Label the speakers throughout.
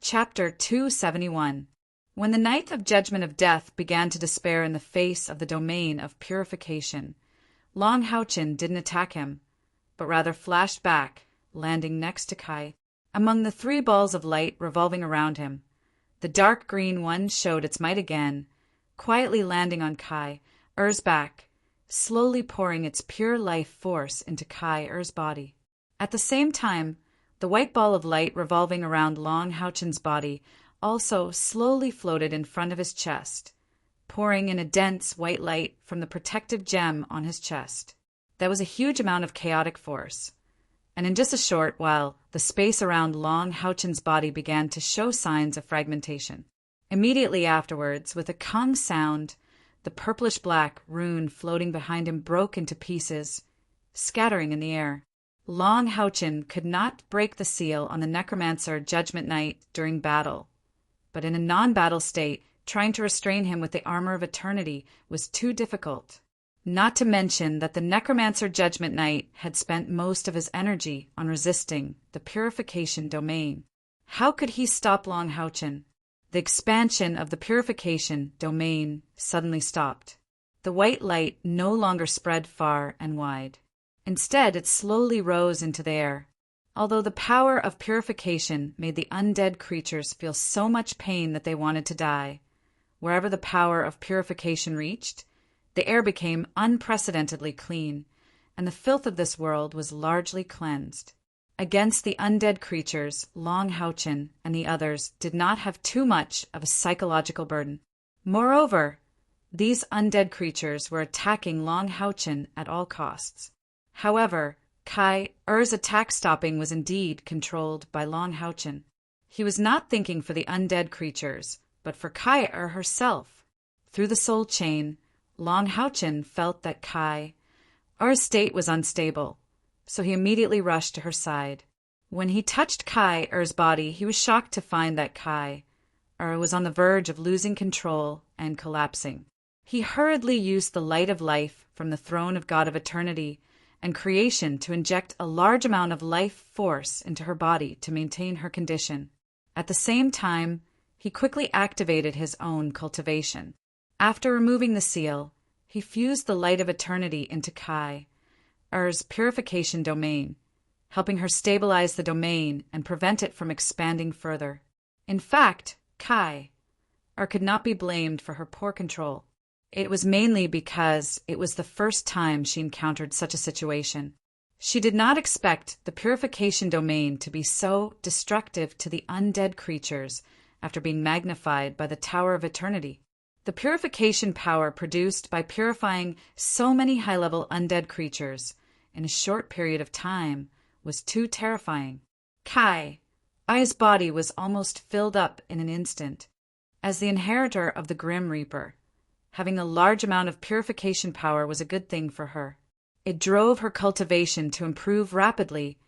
Speaker 1: Chapter 271. When the Ninth of Judgment of Death began to despair in the face of the domain of purification, Long Houchin didn't attack him, but rather flashed back, landing next to Kai. Among the three balls of light revolving around him, the dark green one showed its might again, quietly landing on Kai Er's back, slowly pouring its pure life force into Kai Er's body. At the same time, the white ball of light revolving around Long Houchin's body also slowly floated in front of his chest, pouring in a dense white light from the protective gem on his chest. That was a huge amount of chaotic force, and in just a short while, the space around Long Houchin's body began to show signs of fragmentation. Immediately afterwards, with a kung sound, the purplish-black rune floating behind him broke into pieces, scattering in the air. Long Houchin could not break the seal on the Necromancer Judgment Knight during battle, but in a non-battle state, trying to restrain him with the armor of eternity was too difficult. Not to mention that the Necromancer Judgment Knight had spent most of his energy on resisting the purification domain. How could he stop Long Houchin? The expansion of the purification domain suddenly stopped. The white light no longer spread far and wide. Instead, it slowly rose into the air. Although the power of purification made the undead creatures feel so much pain that they wanted to die, wherever the power of purification reached, the air became unprecedentedly clean, and the filth of this world was largely cleansed. Against the undead creatures, Long Houchin and the others did not have too much of a psychological burden. Moreover, these undead creatures were attacking Long Houchin at all costs. However, Kai Er's attack stopping was indeed controlled by Long Houchin. He was not thinking for the undead creatures, but for Kai Er herself. Through the soul chain, Long Houchin felt that Kai Er's state was unstable, so he immediately rushed to her side. When he touched Kai Er's body, he was shocked to find that Kai Er was on the verge of losing control and collapsing. He hurriedly used the light of life from the throne of God of Eternity and creation to inject a large amount of life force into her body to maintain her condition. At the same time, he quickly activated his own cultivation. After removing the seal, he fused the light of eternity into Kai Er's purification domain, helping her stabilize the domain and prevent it from expanding further. In fact, Kai Er could not be blamed for her poor control. It was mainly because it was the first time she encountered such a situation. She did not expect the purification domain to be so destructive to the undead creatures after being magnified by the Tower of Eternity. The purification power produced by purifying so many high-level undead creatures in a short period of time was too terrifying. Kai Er's body was almost filled up in an instant. As the inheritor of the Grim Reaper, having a large amount of purification power was a good thing for her. It drove her cultivation to improve rapidly,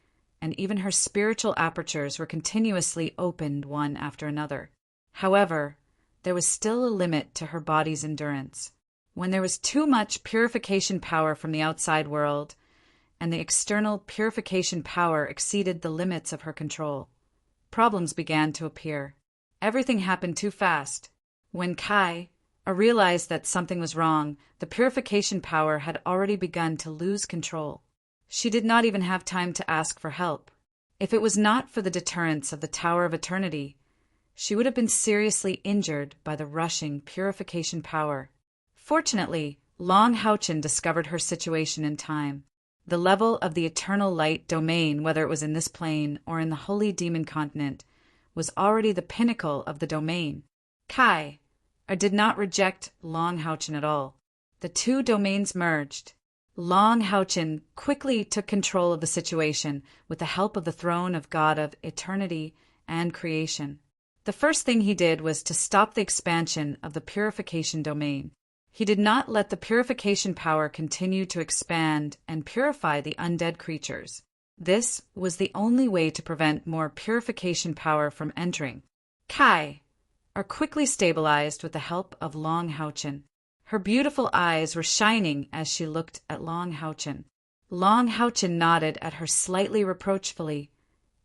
Speaker 1: and even her spiritual apertures were continuously opened one after another. However, there was still a limit to her body's endurance. When there was too much purification power from the outside world, and the external purification power exceeded the limits of her control, problems began to appear. Everything happened too fast. When Kai realized that something was wrong, the purification power had already begun to lose control. She did not even have time to ask for help. If it was not for the deterrence of the Tower of Eternity, she would have been seriously injured by the rushing purification power. Fortunately, Long Houchin discovered her situation in time. The level of the eternal light domain, whether it was in this plane or in the holy demon continent, was already the pinnacle of the domain. Kai did not reject Long Houchin at all. The two domains merged. Long Houchin quickly took control of the situation with the help of the throne of God of Eternity and creation. The first thing he did was to stop the expansion of the purification domain. He did not let the purification power continue to expand and purify the undead creatures. This was the only way to prevent more purification power from entering. Kai quickly stabilized with the help of Long Houchin. Her beautiful eyes were shining as she looked at Long Houchin. Long Houchin nodded at her slightly reproachfully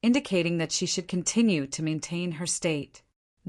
Speaker 1: indicating that she should continue to maintain her state.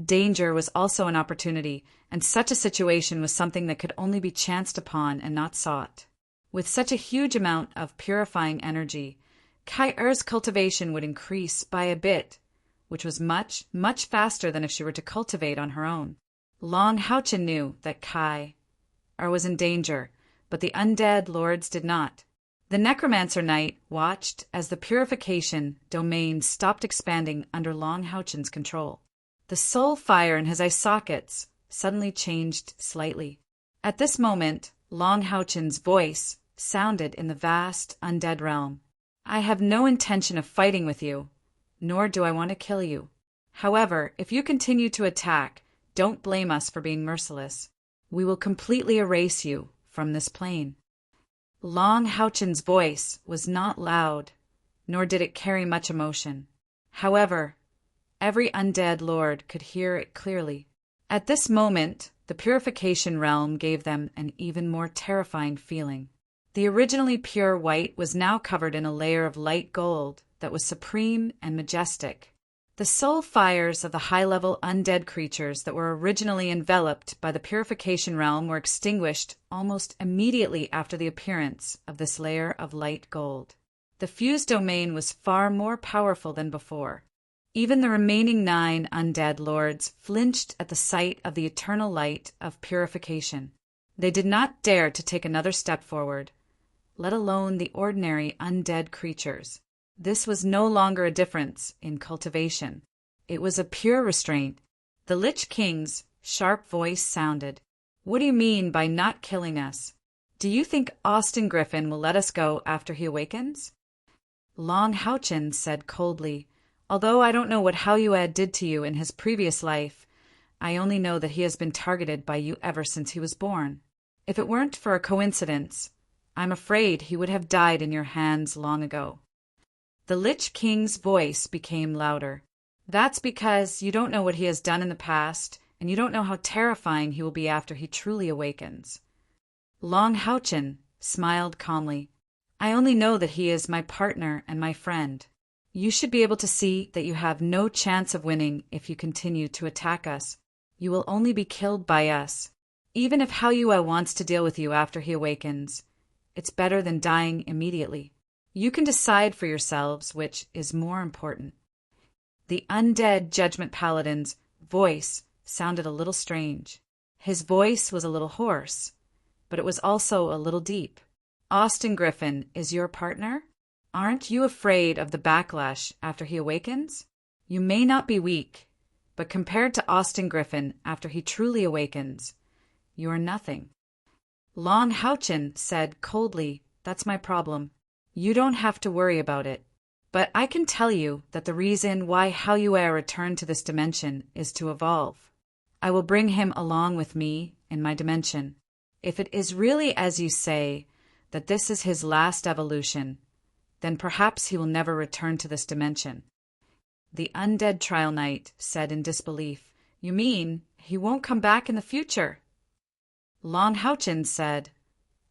Speaker 1: Danger was also an opportunity, and such a situation was something that could only be chanced upon and not sought. With such a huge amount of purifying energy, Kai-Er's cultivation would increase by a bit, which was much, much faster than if she were to cultivate on her own. Long Houchin knew that Kai-Er was in danger, but the undead lords did not. The Necromancer Knight watched as the purification domain stopped expanding under Long Houchin's control. The soul fire in his eye sockets suddenly changed slightly. At this moment, Long Houchin's voice sounded in the vast undead realm. I have no intention of fighting with you, nor do I want to kill you. However, if you continue to attack, don't blame us for being merciless. We will completely erase you from this plane. Long Houchin's voice was not loud, nor did it carry much emotion. However, every undead lord could hear it clearly. At this moment, the purification realm gave them an even more terrifying feeling. The originally pure white was now covered in a layer of light gold that was supreme and majestic. The soul fires of the high-level undead creatures that were originally enveloped by the purification realm were extinguished almost immediately after the appearance of this layer of light gold. The fused domain was far more powerful than before. Even the remaining 9 undead lords flinched at the sight of the eternal light of purification. They did not dare to take another step forward, let alone the ordinary undead creatures. This was no longer a difference in cultivation. It was a pure restraint. The Lich King's sharp voice sounded. What do you mean by not killing us? Do you think Austin Griffin will let us go after he awakens? Long Houchin said coldly, although I don't know what Hauyued did to you in his previous life, I only know that he has been targeted by you ever since he was born. If it weren't for a coincidence, I'm afraid he would have died in your hands long ago. The Lich King's voice became louder. That's because you don't know what he has done in the past, and you don't know how terrifying he will be after he truly awakens. Long Houchin smiled calmly. I only know that he is my partner and my friend. You should be able to see that you have no chance of winning if you continue to attack us. You will only be killed by us. Even if Hauyued wants to deal with you after he awakens, it's better than dying immediately. You can decide for yourselves which is more important. The undead Judgment Paladin's voice sounded a little strange. His voice was a little hoarse, but it was also a little deep. Austin Griffin is your partner? Aren't you afraid of the backlash after he awakens? You may not be weak, but compared to Austin Griffin after he truly awakens, you are nothing. Long Houchin said coldly, that's my problem. You don't have to worry about it. But I can tell you that the reason why Hauyued returned to this dimension is to evolve. I will bring him along with me in my dimension. If it is really as you say, that this is his last evolution, then perhaps he will never return to this dimension. The undead Trial Knight said in disbelief, You mean he won't come back in the future? Long Houchin said,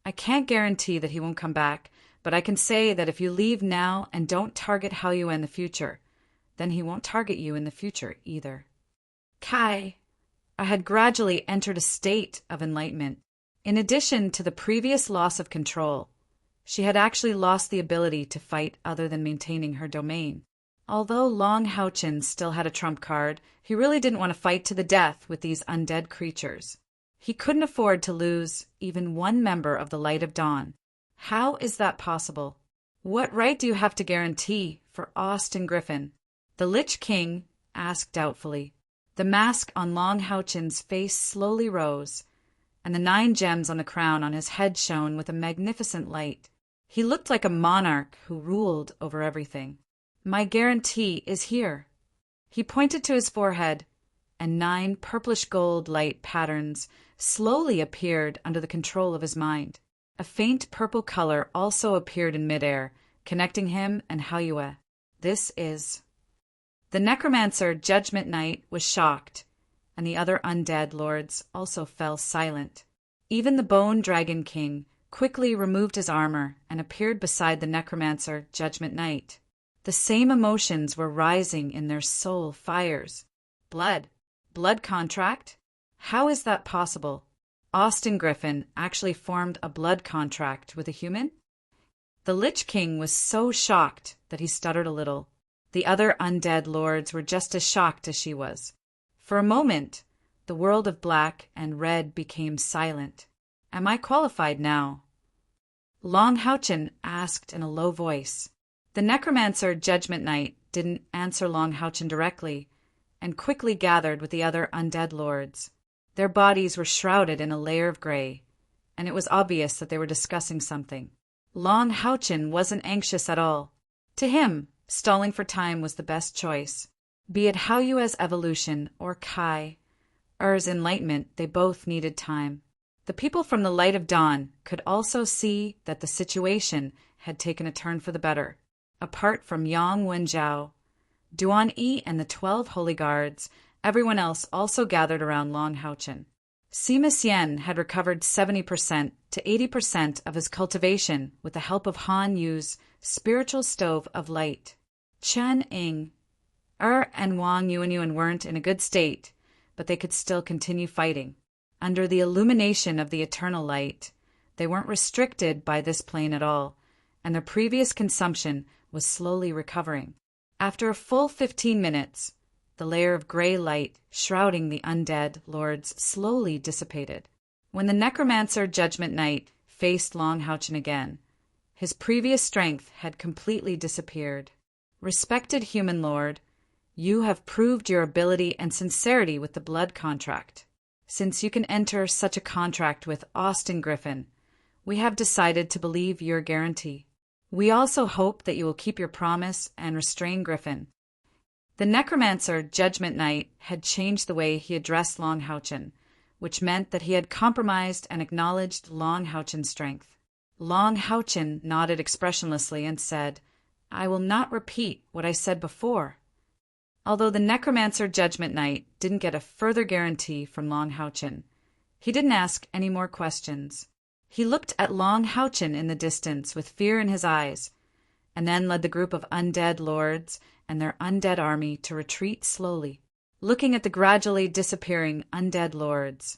Speaker 1: I can't guarantee that he won't come back, but I can say that if you leave now and don't target Hauyued in the future, then he won't target you in the future either. I had gradually entered a state of enlightenment. In addition to the previous loss of control, she had actually lost the ability to fight other than maintaining her domain. Although Long Houchin still had a trump card, he really didn't want to fight to the death with these undead creatures. He couldn't afford to lose even one member of the Light of Dawn. How is that possible? What right do you have to guarantee for Austin Griffin? The Lich King asked doubtfully. The mask on Long Houchin's face slowly rose, and the 9 gems on the crown on his head shone with a magnificent light. He looked like a monarch who ruled over everything. My guarantee is here. He pointed to his forehead, and 9 purplish gold light patterns slowly appeared under the control of his mind. A faint purple color also appeared in midair, connecting him and Hauyued. This is... The Necromancer Judgment Knight was shocked, and the other undead lords also fell silent. Even the Bone Dragon King quickly removed his armor and appeared beside the Necromancer Judgment Knight. The same emotions were rising in their soul fires. Blood. Blood contract? How is that possible? Austin Griffin actually formed a blood contract with a human? The Lich King was so shocked that he stuttered a little. The other undead lords were just as shocked as she was. For a moment, the world of black and red became silent. Am I qualified now? Long Houchen asked in a low voice. The necromancer Judgment Knight didn't answer Long Houchen directly, and quickly gathered with the other undead lords. Their bodies were shrouded in a layer of gray, and it was obvious that they were discussing something. Long Houchen wasn't anxious at all. To him, stalling for time was the best choice. Be it Haoyue's evolution or Kai, Er's enlightenment, they both needed time. The people from the Light of Dawn could also see that the situation had taken a turn for the better. Apart from Yang Wenjiao, Duan Yi and the 12 Holy Guards, everyone else also gathered around Long Houchen. Sima Xian had recovered 70% to 80% of his cultivation with the help of Han Yu's spiritual stove of light. Chen Ying, and Wang Yuanyuan weren't in a good state, but they could still continue fighting. Under the illumination of the eternal light, they weren't restricted by this plane at all, and their previous consumption was slowly recovering. After a full 15 minutes, the layer of gray light shrouding the undead lords slowly dissipated. When the necromancer Judgment Knight faced Long Houchen again, his previous strength had completely disappeared. Respected human lord, you have proved your ability and sincerity with the blood contract. Since you can enter such a contract with Austin Griffin, we have decided to believe your guarantee. We also hope that you will keep your promise and restrain Griffin. The necromancer Judgment Knight had changed the way he addressed Long Houchen, which meant that he had compromised and acknowledged Long Houchen's strength. Long Houchen nodded expressionlessly and said, I will not repeat what I said before. Although the necromancer Judgment Knight didn't get a further guarantee from Long Houchen, he didn't ask any more questions. He looked at Long Houchen in the distance with fear in his eyes, and then led the group of undead lords and their undead army to retreat slowly. Looking at the gradually disappearing undead lords,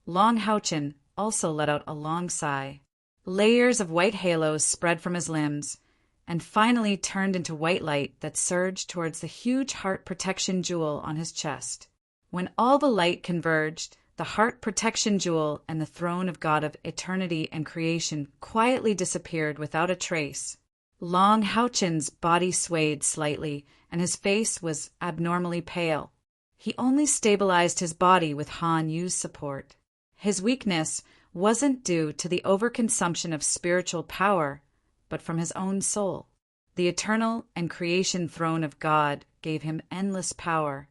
Speaker 1: Long Houchen also let out a long sigh. Layers of white halos spread from his limbs, and finally turned into white light that surged towards the huge heart protection jewel on his chest. When all the light converged, the heart protection jewel and the throne of God of eternity and creation quietly disappeared without a trace. Long Houchen's body swayed slightly, and his face was abnormally pale. He only stabilized his body with Han Yu's support. His weakness wasn't due to the overconsumption of spiritual power, but from his own soul. The eternal and creation throne of God gave him endless power,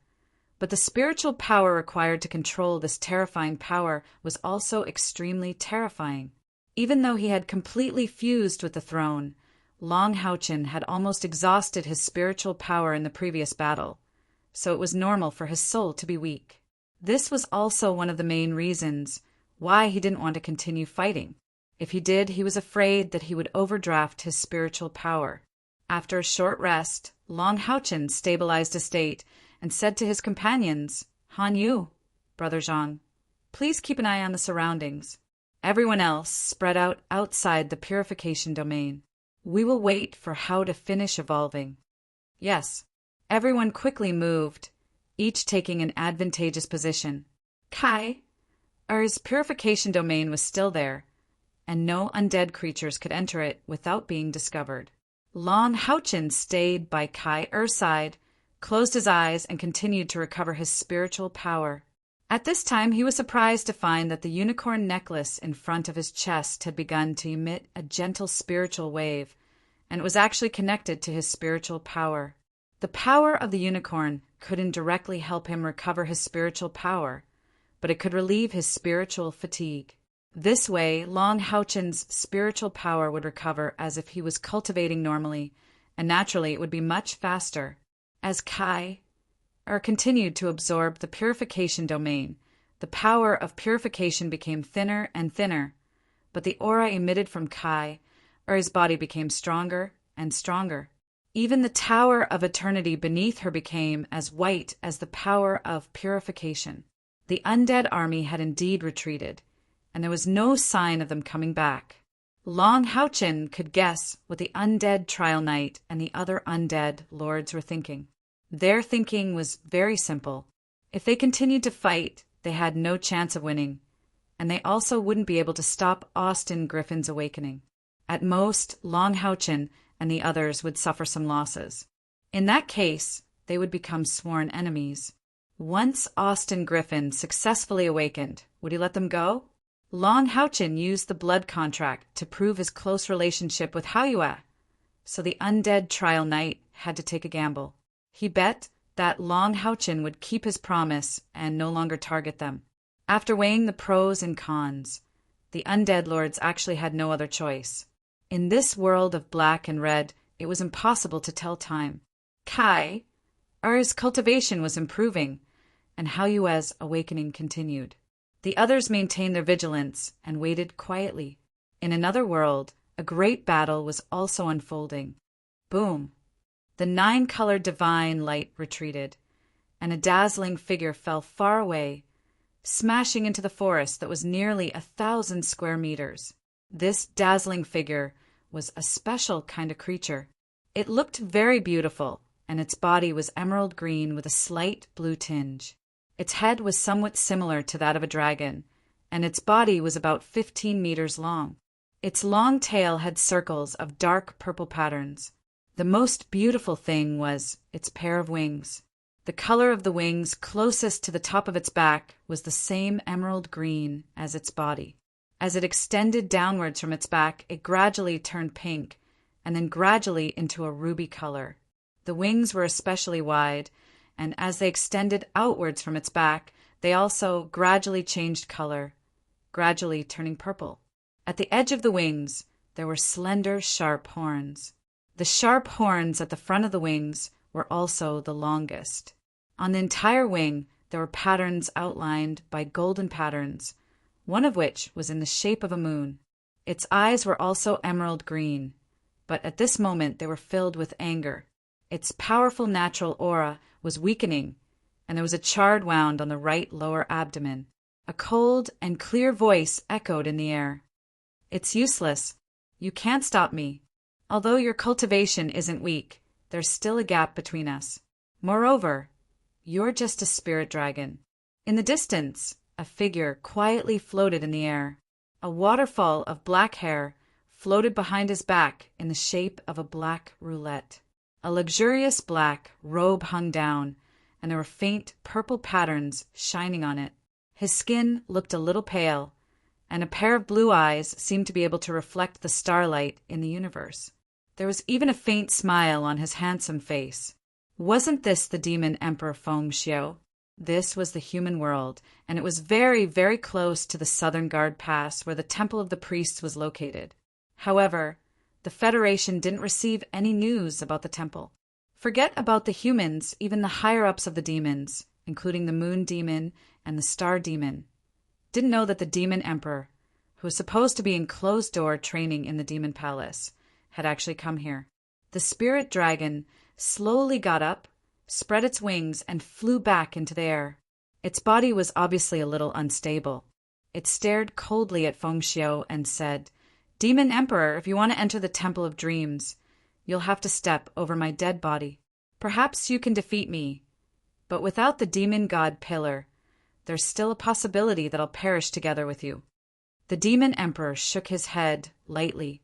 Speaker 1: but the spiritual power required to control this terrifying power was also extremely terrifying. Even though he had completely fused with the throne, Long Houchen had almost exhausted his spiritual power in the previous battle, so it was normal for his soul to be weak. This was also one of the main reasons why he didn't want to continue fighting. If he did, he was afraid that he would overdraft his spiritual power. After a short rest, Long Houchen stabilized his state and said to his companions, Han Yu, Brother Zhang, please keep an eye on the surroundings. Everyone else spread out outside the purification domain. We will wait for Hao to finish evolving. Yes, everyone quickly moved, each taking an advantageous position. Kai, Er's purification domain was still there, and no undead creatures could enter it without being discovered. Long Houchen stayed by Kai Er's side, closed his eyes, and continued to recover his spiritual power. At this time, he was surprised to find that the unicorn necklace in front of his chest had begun to emit a gentle spiritual wave, and it was actually connected to his spiritual power. The power of the unicorn couldn't directly help him recover his spiritual power, but it could relieve his spiritual fatigue. This way, Long Houchen's spiritual power would recover as if he was cultivating normally, and naturally it would be much faster. As Kai continued to absorb the purification domain, the power of purification became thinner and thinner, but the aura emitted from Kai, his body became stronger and stronger. Even the tower of eternity beneath her became as white as the power of purification. The undead army had indeed retreated, and there was no sign of them coming back. Long Houchin could guess what the undead trial knight and the other undead lords were thinking. Their thinking was very simple. If they continued to fight, they had no chance of winning, and they also wouldn't be able to stop Austin Griffin's awakening. At most, Long Houchin and the others would suffer some losses. In that case, they would become sworn enemies. Once Austin Griffin successfully awakened, would he let them go? Long Houchin used the blood contract to prove his close relationship with Haoyue, so the undead trial knight had to take a gamble. He bet that Long Houchin would keep his promise and no longer target them. After weighing the pros and cons, the undead lords actually had no other choice. In this world of black and red, it was impossible to tell time. His cultivation was improving, and Haoyue's awakening continued. The others maintained their vigilance and waited quietly. In another world, a great battle was also unfolding. Boom! The 9-colored divine light retreated, and a dazzling figure fell far away, smashing into the forest that was nearly 1,000 square meters. This dazzling figure was a special kind of creature. It looked very beautiful, and its body was emerald green with a slight blue tinge. Its head was somewhat similar to that of a dragon, and its body was about 15 meters long. Its long tail had circles of dark purple patterns. The most beautiful thing was its pair of wings. The color of the wings closest to the top of its back was the same emerald green as its body. As it extended downwards from its back, it gradually turned pink, and then gradually into a ruby color. The wings were especially wide, and as they extended outwards from its back, they also gradually changed color, gradually turning purple. At the edge of the wings, there were slender, sharp horns. The sharp horns at the front of the wings were also the longest. On the entire wing, there were patterns outlined by golden patterns, one of which was in the shape of a moon. Its eyes were also emerald green, but at this moment they were filled with anger. Its powerful natural aura was weakening, and there was a charred wound on the right lower abdomen. A cold and clear voice echoed in the air. "It's useless. You can't stop me. Although your cultivation isn't weak, there's still a gap between us. Moreover, you're just a spirit dragon." In the distance, a figure quietly floated in the air. A waterfall of black hair floated behind his back in the shape of a black roulette. A luxurious black robe hung down, and there were faint purple patterns shining on it. His skin looked a little pale, and a pair of blue eyes seemed to be able to reflect the starlight in the universe. There was even a faint smile on his handsome face. Wasn't this the demon emperor Feng Xiu? This was the human world, and it was very, very close to the Southern Guard Pass where the Temple of the Priests was located. However, the Federation didn't receive any news about the temple. Forget about the humans, even the higher-ups of the demons, including the Moon Demon and the Star Demon, didn't know that the Demon Emperor, who was supposed to be in closed-door training in the Demon Palace, had actually come here. The spirit dragon slowly got up, spread its wings, and flew back into the air. Its body was obviously a little unstable. It stared coldly at Feng Xiu and said, "Demon Emperor, if you want to enter the Temple of Dreams, you'll have to step over my dead body. Perhaps you can defeat me, but without the Demon God Pillar, there's still a possibility that I'll perish together with you." The Demon Emperor shook his head lightly.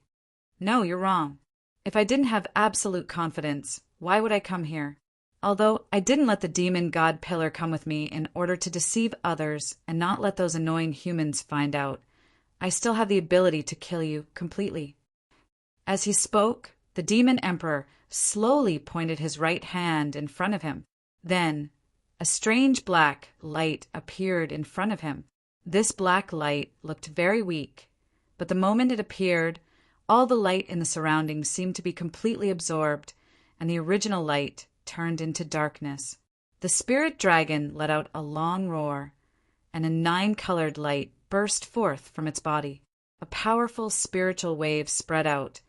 Speaker 1: "No, you're wrong. If I didn't have absolute confidence, why would I come here? Although I didn't let the Demon God Pillar come with me in order to deceive others and not let those annoying humans find out, I still have the ability to kill you completely." As he spoke, the Demon Emperor slowly pointed his right hand in front of him. Then, a strange black light appeared in front of him. This black light looked very weak, but the moment it appeared, all the light in the surroundings seemed to be completely absorbed, and the original light turned into darkness. The spirit dragon let out a long roar, and a 9-colored light burst forth from its body. A powerful spiritual wave spread out,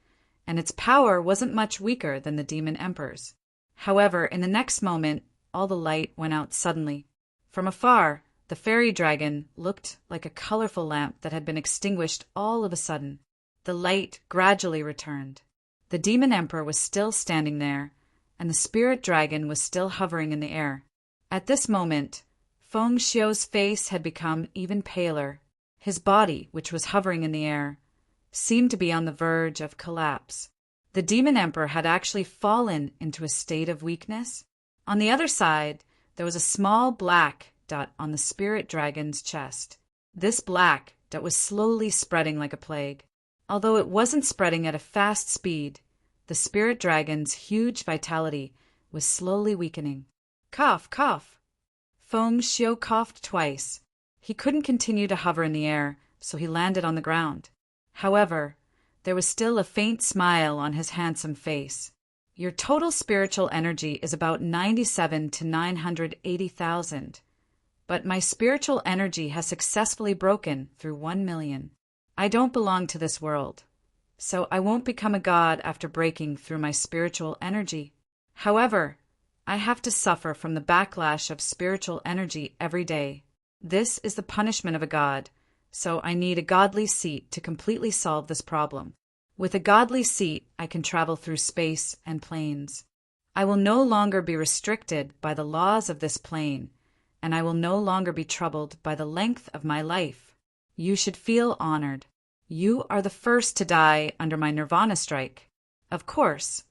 Speaker 1: and its power wasn't much weaker than the Demon Emperor's. However, in the next moment, all the light went out suddenly. From afar, the fairy dragon looked like a colorful lamp that had been extinguished all of a sudden. The light gradually returned. The Demon Emperor was still standing there, and the spirit dragon was still hovering in the air. At this moment, Feng Xiu's face had become even paler. His body, which was hovering in the air, seemed to be on the verge of collapse. The Demon Emperor had actually fallen into a state of weakness. On the other side, there was a small black dot on the spirit dragon's chest. This black dot was slowly spreading like a plague. Although it wasn't spreading at a fast speed, the spirit dragon's huge vitality was slowly weakening. Cough, cough. Feng Xiu coughed twice. He couldn't continue to hover in the air, so he landed on the ground. However, there was still a faint smile on his handsome face. Your total spiritual energy is about 97 to 980,000, but my spiritual energy has successfully broken through 1 million. I don't belong to this world, so I won't become a god after breaking through my spiritual energy. However, I have to suffer from the backlash of spiritual energy every day. This is the punishment of a god, so I need a godly seat to completely solve this problem. With a godly seat, I can travel through space and planes. I will no longer be restricted by the laws of this plane, and I will no longer be troubled by the length of my life. You should feel honored. You are the first to die under my Nirvana strike. Of course,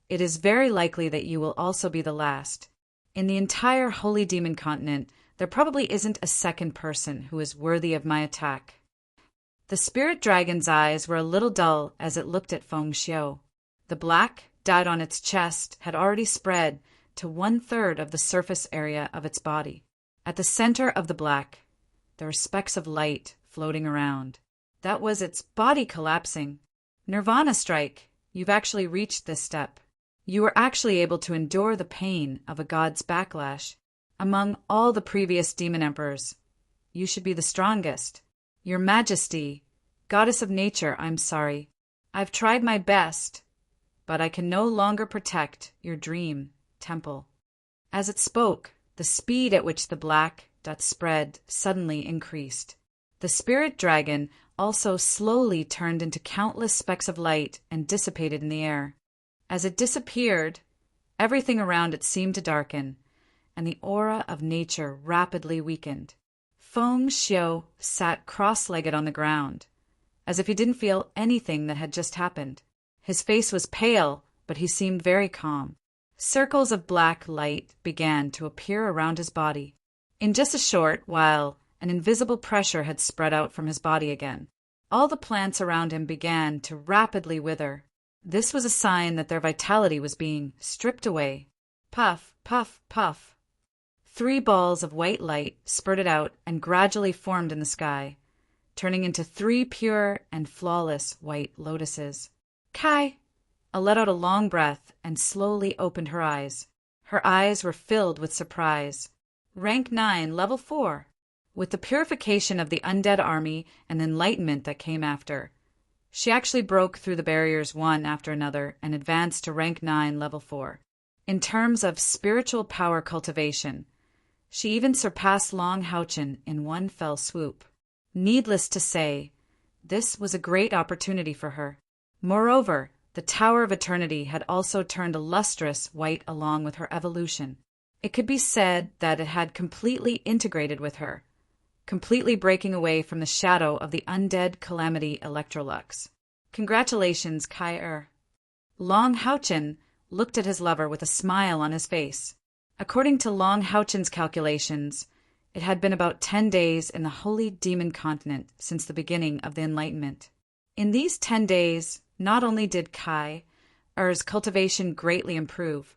Speaker 1: it is very likely that you will also be the last. In the entire Holy Demon Continent, there probably isn't a second person who is worthy of my attack. The spirit dragon's eyes were a little dull as it looked at Feng Xiu. The black dot on its chest had already spread to 1/3 of the surface area of its body. At the center of the black, there were specks of light floating around. That was its body collapsing. Nirvana strike, you've actually reached this step. You were actually able to endure the pain of a god's backlash. Among all the previous demon emperors, you should be the strongest. Your Majesty, Goddess of Nature, I'm sorry. I've tried my best, but I can no longer protect your dream temple. As it spoke, the speed at which the black dot spread suddenly increased. The spirit dragon also slowly turned into countless specks of light and dissipated in the air. As it disappeared, everything around it seemed to darken, and the aura of nature rapidly weakened. Feng Xiu sat cross-legged on the ground, as if he didn't feel anything that had just happened. His face was pale, but he seemed very calm. Circles of black light began to appear around his body. In just a short while, an invisible pressure had spread out from his body again. All the plants around him began to rapidly wither. This was a sign that their vitality was being stripped away. Puff, puff, puff. 3 balls of white light spurted out and gradually formed in the sky, turning into 3 pure and flawless white lotuses. Kai! let out a long breath and slowly opened her eyes. Her eyes were filled with surprise. Rank 9, level 4. With the purification of the undead army and enlightenment that came after, she actually broke through the barriers one after another and advanced to rank 9, level 4. In terms of spiritual power cultivation, she even surpassed Long Haochen in one fell swoop. Needless to say, this was a great opportunity for her. Moreover, the Tower of Eternity had also turned a lustrous white along with her evolution. It could be said that it had completely integrated with her, completely breaking away from the shadow of the undead calamity Electrolux. Congratulations, Kai. Long Haochen looked at his lover with a smile on his face. According to Long Haochen's calculations, it had been about 10 days in the Holy Demon Continent since the beginning of the Enlightenment. In these 10 days, not only did Kai's cultivation greatly improve,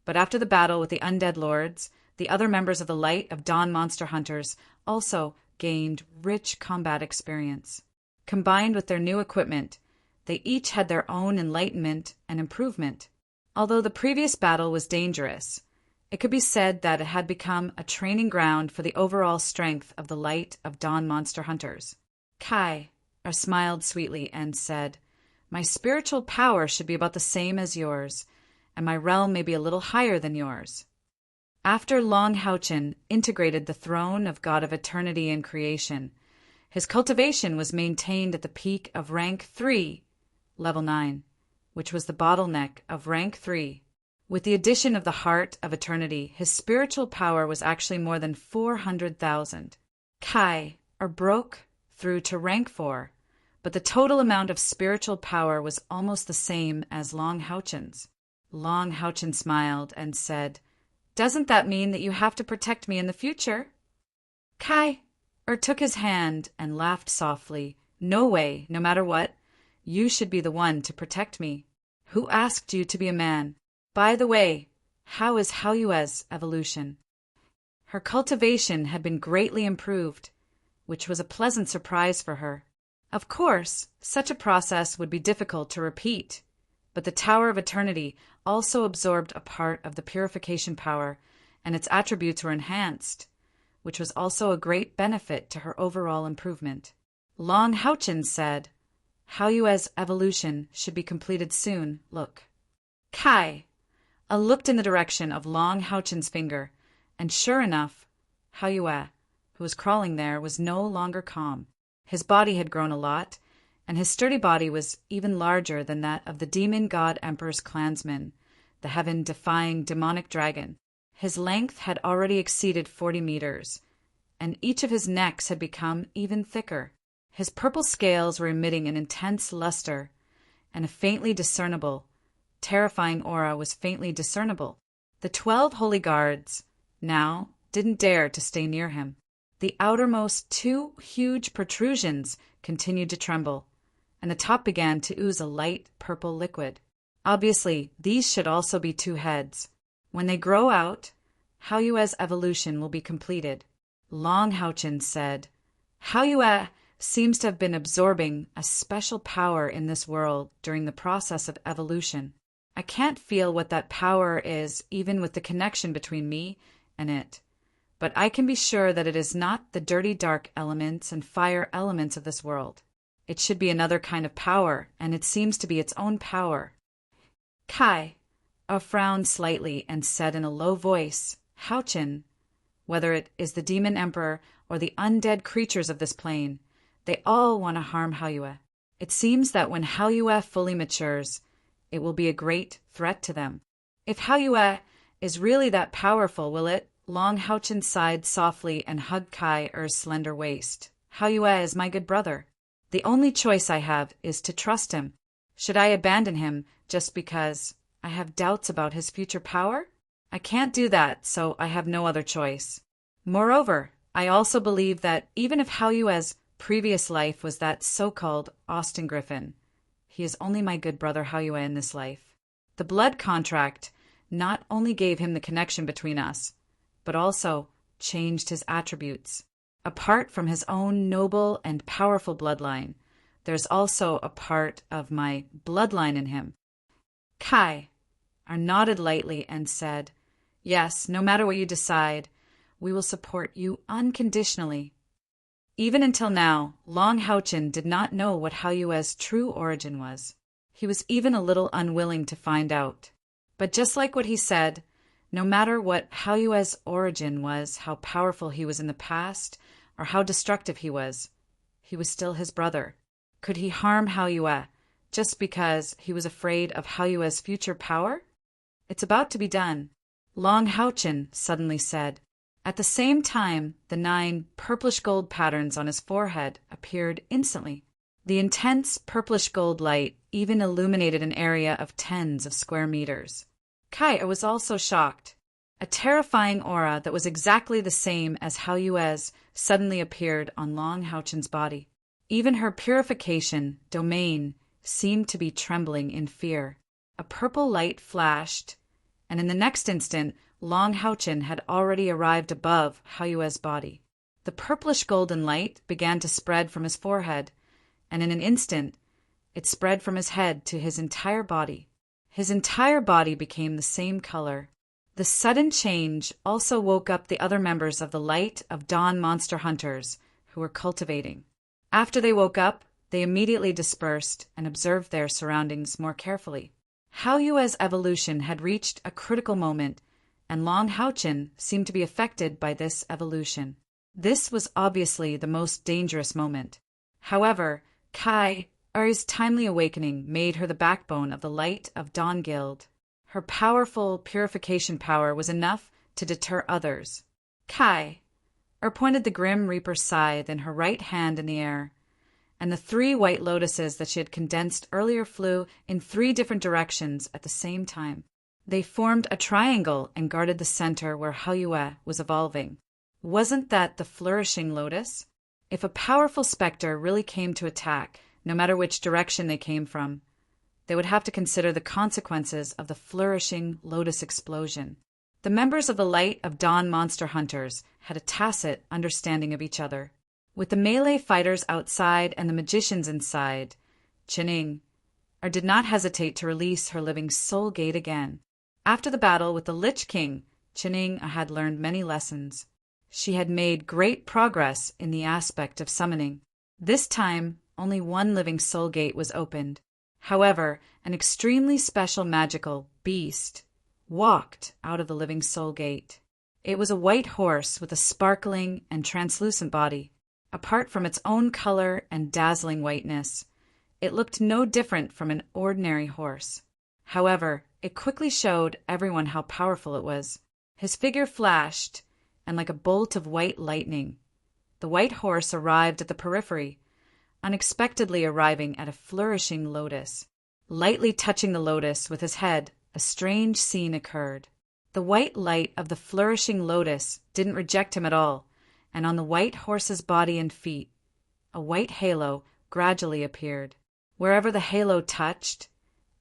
Speaker 1: but after the battle with the undead lords, the other members of the Light of Dawn Monster Hunters also gained rich combat experience. Combined with their new equipment, they each had their own enlightenment and improvement. Although the previous battle was dangerous, it could be said that it had become a training ground for the overall strength of the Light of Dawn Monster Hunters. Kai smiled sweetly and said, My spiritual power should be about the same as yours, and my realm may be a little higher than yours. After Long Houchin integrated the throne of God of eternity and creation, his cultivation was maintained at the peak of rank 3, level 9, which was the bottleneck of rank 3. With the addition of the heart of eternity, his spiritual power was actually more than 400,000. Kai, or broke through to rank 4, but the total amount of spiritual power was almost the same as Long Houchin's. Long Houchin smiled and said, "Doesn't that mean that you have to protect me in the future?" Kai took his hand and laughed softly. "No way, no matter what. You should be the one to protect me. Who asked you to be a man? By the way, how is Haoyue's evolution?" Her cultivation had been greatly improved, which was a pleasant surprise for her. Of course, such a process would be difficult to repeat, but the Tower of Eternity also absorbed a part of the purification power, and its attributes were enhanced, which was also a great benefit to her overall improvement. Long Houchin said, "Haoyue's evolution should be completed soon. Look." Kai looked in the direction of Long Houchin's finger, and sure enough, Haoyue, who was crawling there, was no longer calm. His body had grown a lot, and his sturdy body was even larger than that of the demon god emperor's clansman, the heaven-defying demonic dragon. His length had already exceeded 40 meters, and each of his necks had become even thicker. His purple scales were emitting an intense luster, and a faintly discernible, terrifying aura was faintly discernible. The 12 holy guards now didn't dare to stay near him. The outermost 2 huge protrusions continued to tremble, and the top began to ooze a light purple liquid. Obviously, these should also be 2 heads. When they grow out, Haoyue's evolution will be completed. Long Houchin said, "Haoyue seems to have been absorbing a special power in this world during the process of evolution. I can't feel what that power is even with the connection between me and it. But I can be sure that it is not the dirty dark elements and fire elements of this world. It should be another kind of power, and it seems to be its own power." Kai frowned slightly and said in a low voice, "Houchin, whether it is the demon emperor or the undead creatures of this plane, they all want to harm Haoyue. It seems that when Haoyue fully matures, it will be a great threat to them. If Haoyue is really that powerful, will it?" Long Houchin sighed softly and hugged Kai's slender waist. "Haoyue is my good brother. The only choice I have is to trust him. Should I abandon him just because I have doubts about his future power? I can't do that, so I have no other choice. Moreover, I also believe that even if Haoyue's previous life was that so-called Austin Griffin, he is only my good brother Haoyue in this life. The blood contract not only gave him the connection between us, but also changed his attributes. Apart from his own noble and powerful bloodline, there's also a part of my bloodline in him." Kai nodded lightly and said, "Yes, no matter what you decide, we will support you unconditionally." Even until now, Long Houchin did not know what Haoyue's true origin was. He was even a little unwilling to find out. But just like what he said, no matter what Haoyue's origin was, how powerful he was in the past, or how destructive he was still his brother. Could he harm Haoyue just because he was afraid of Haoyue's future power? "It's about to be done," Long Houchin suddenly said. At the same time, the 9 purplish gold patterns on his forehead appeared instantly. The intense purplish gold light even illuminated an area of tens of square meters. Kai was also shocked. A terrifying aura that was exactly the same as Haoyue's suddenly appeared on Long Houchin's body. Even her purification domain seemed to be trembling in fear. A purple light flashed, and in the next instant, Long Houchin had already arrived above Haoyue's body. The purplish golden light began to spread from his forehead, and in an instant, it spread from his head to his entire body. His entire body became the same color. The sudden change also woke up the other members of the Light of Dawn monster hunters who were cultivating. After they woke up, They immediately dispersed and observed their surroundings more carefully. Haoyue's evolution had reached a critical moment, and Long Haochen seemed to be affected by this evolution. This was obviously the most dangerous moment. However, Kai Er's timely awakening made her the backbone of the Light of Dawn Guild. Her powerful purification power was enough to deter others. Kai pointed the Grim Reaper's scythe in her right hand in the air, and the 3 white lotuses that she had condensed earlier flew in 3 different directions at the same time. They formed a triangle and guarded the center where Haoyue was evolving. Wasn't that the flourishing lotus? If a powerful specter really came to attack, no matter which direction they came from, they would have to consider the consequences of the flourishing lotus explosion. The members of the Light of Dawn monster hunters had a tacit understanding of each other. With the melee fighters outside and the magicians inside, Qining did not hesitate to release her living soul gate again. After the battle with the Lich King, Qining had learned many lessons. She had made great progress in the aspect of summoning. This time, only 1 living soul gate was opened. However, an extremely special magical beast walked out of the living soul gate. It was a white horse with a sparkling and translucent body. Apart from its own color and dazzling whiteness, it looked no different from an ordinary horse. However, it quickly showed everyone how powerful it was. His figure flashed, and like a bolt of white lightning, the white horse arrived at the periphery, unexpectedly arriving at a flourishing lotus. Lightly touching the lotus with his head, a strange scene occurred. The white light of the flourishing lotus didn't reject him at all, and on the white horse's body and feet, a white halo gradually appeared. Wherever the halo touched,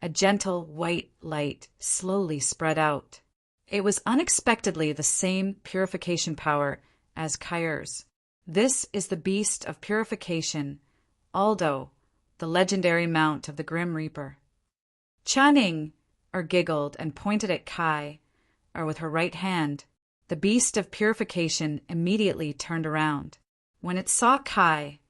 Speaker 1: a gentle white light slowly spread out. It was unexpectedly the same purification power as Kair's. This is the beast of purification, Aldo, the legendary mount of the Grim Reaper. Qining giggled and pointed at Kai with her right hand. The beast of purification immediately turned around. When it saw Kai,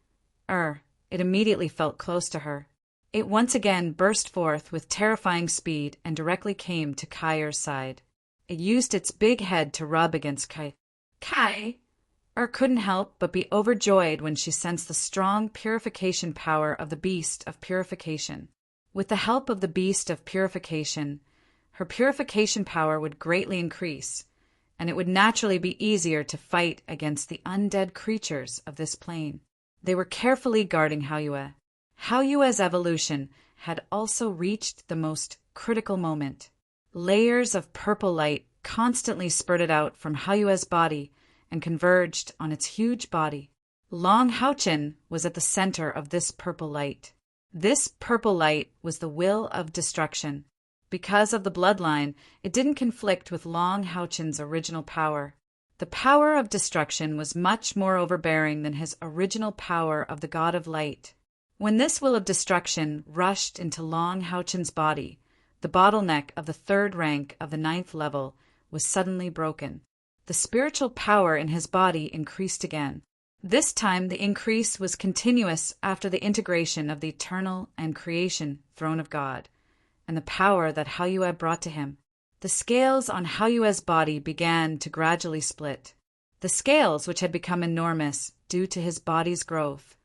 Speaker 1: it immediately felt close to her. It once again burst forth with terrifying speed and directly came to Kair's side. It used its big head to rub against Kai. Kai couldn't help but be overjoyed when she sensed the strong purification power of the beast of purification. With the help of the beast of purification, her purification power would greatly increase, and it would naturally be easier to fight against the undead creatures of this plane. They were carefully guarding Haoyue. Haoyue's evolution had also reached the most critical moment. Layers of purple light constantly spurted out from Haoyue's body and converged on its huge body. Long Haochen was at the center of this purple light. This purple light was the will of destruction. Because of the bloodline, it didn't conflict with Long Haochen's original power. The power of destruction was much more overbearing than his original power of the God of Light. When this will of destruction rushed into Long Haochen's body, the bottleneck of the 3rd rank of the 9th level was suddenly broken. The spiritual power in his body increased again. This time the increase was continuous after the integration of the eternal and creation throne of God, and the power that Haoyue brought to him. The scales on Haoyue's body began to gradually split. The scales, which had become enormous due to his body's growth,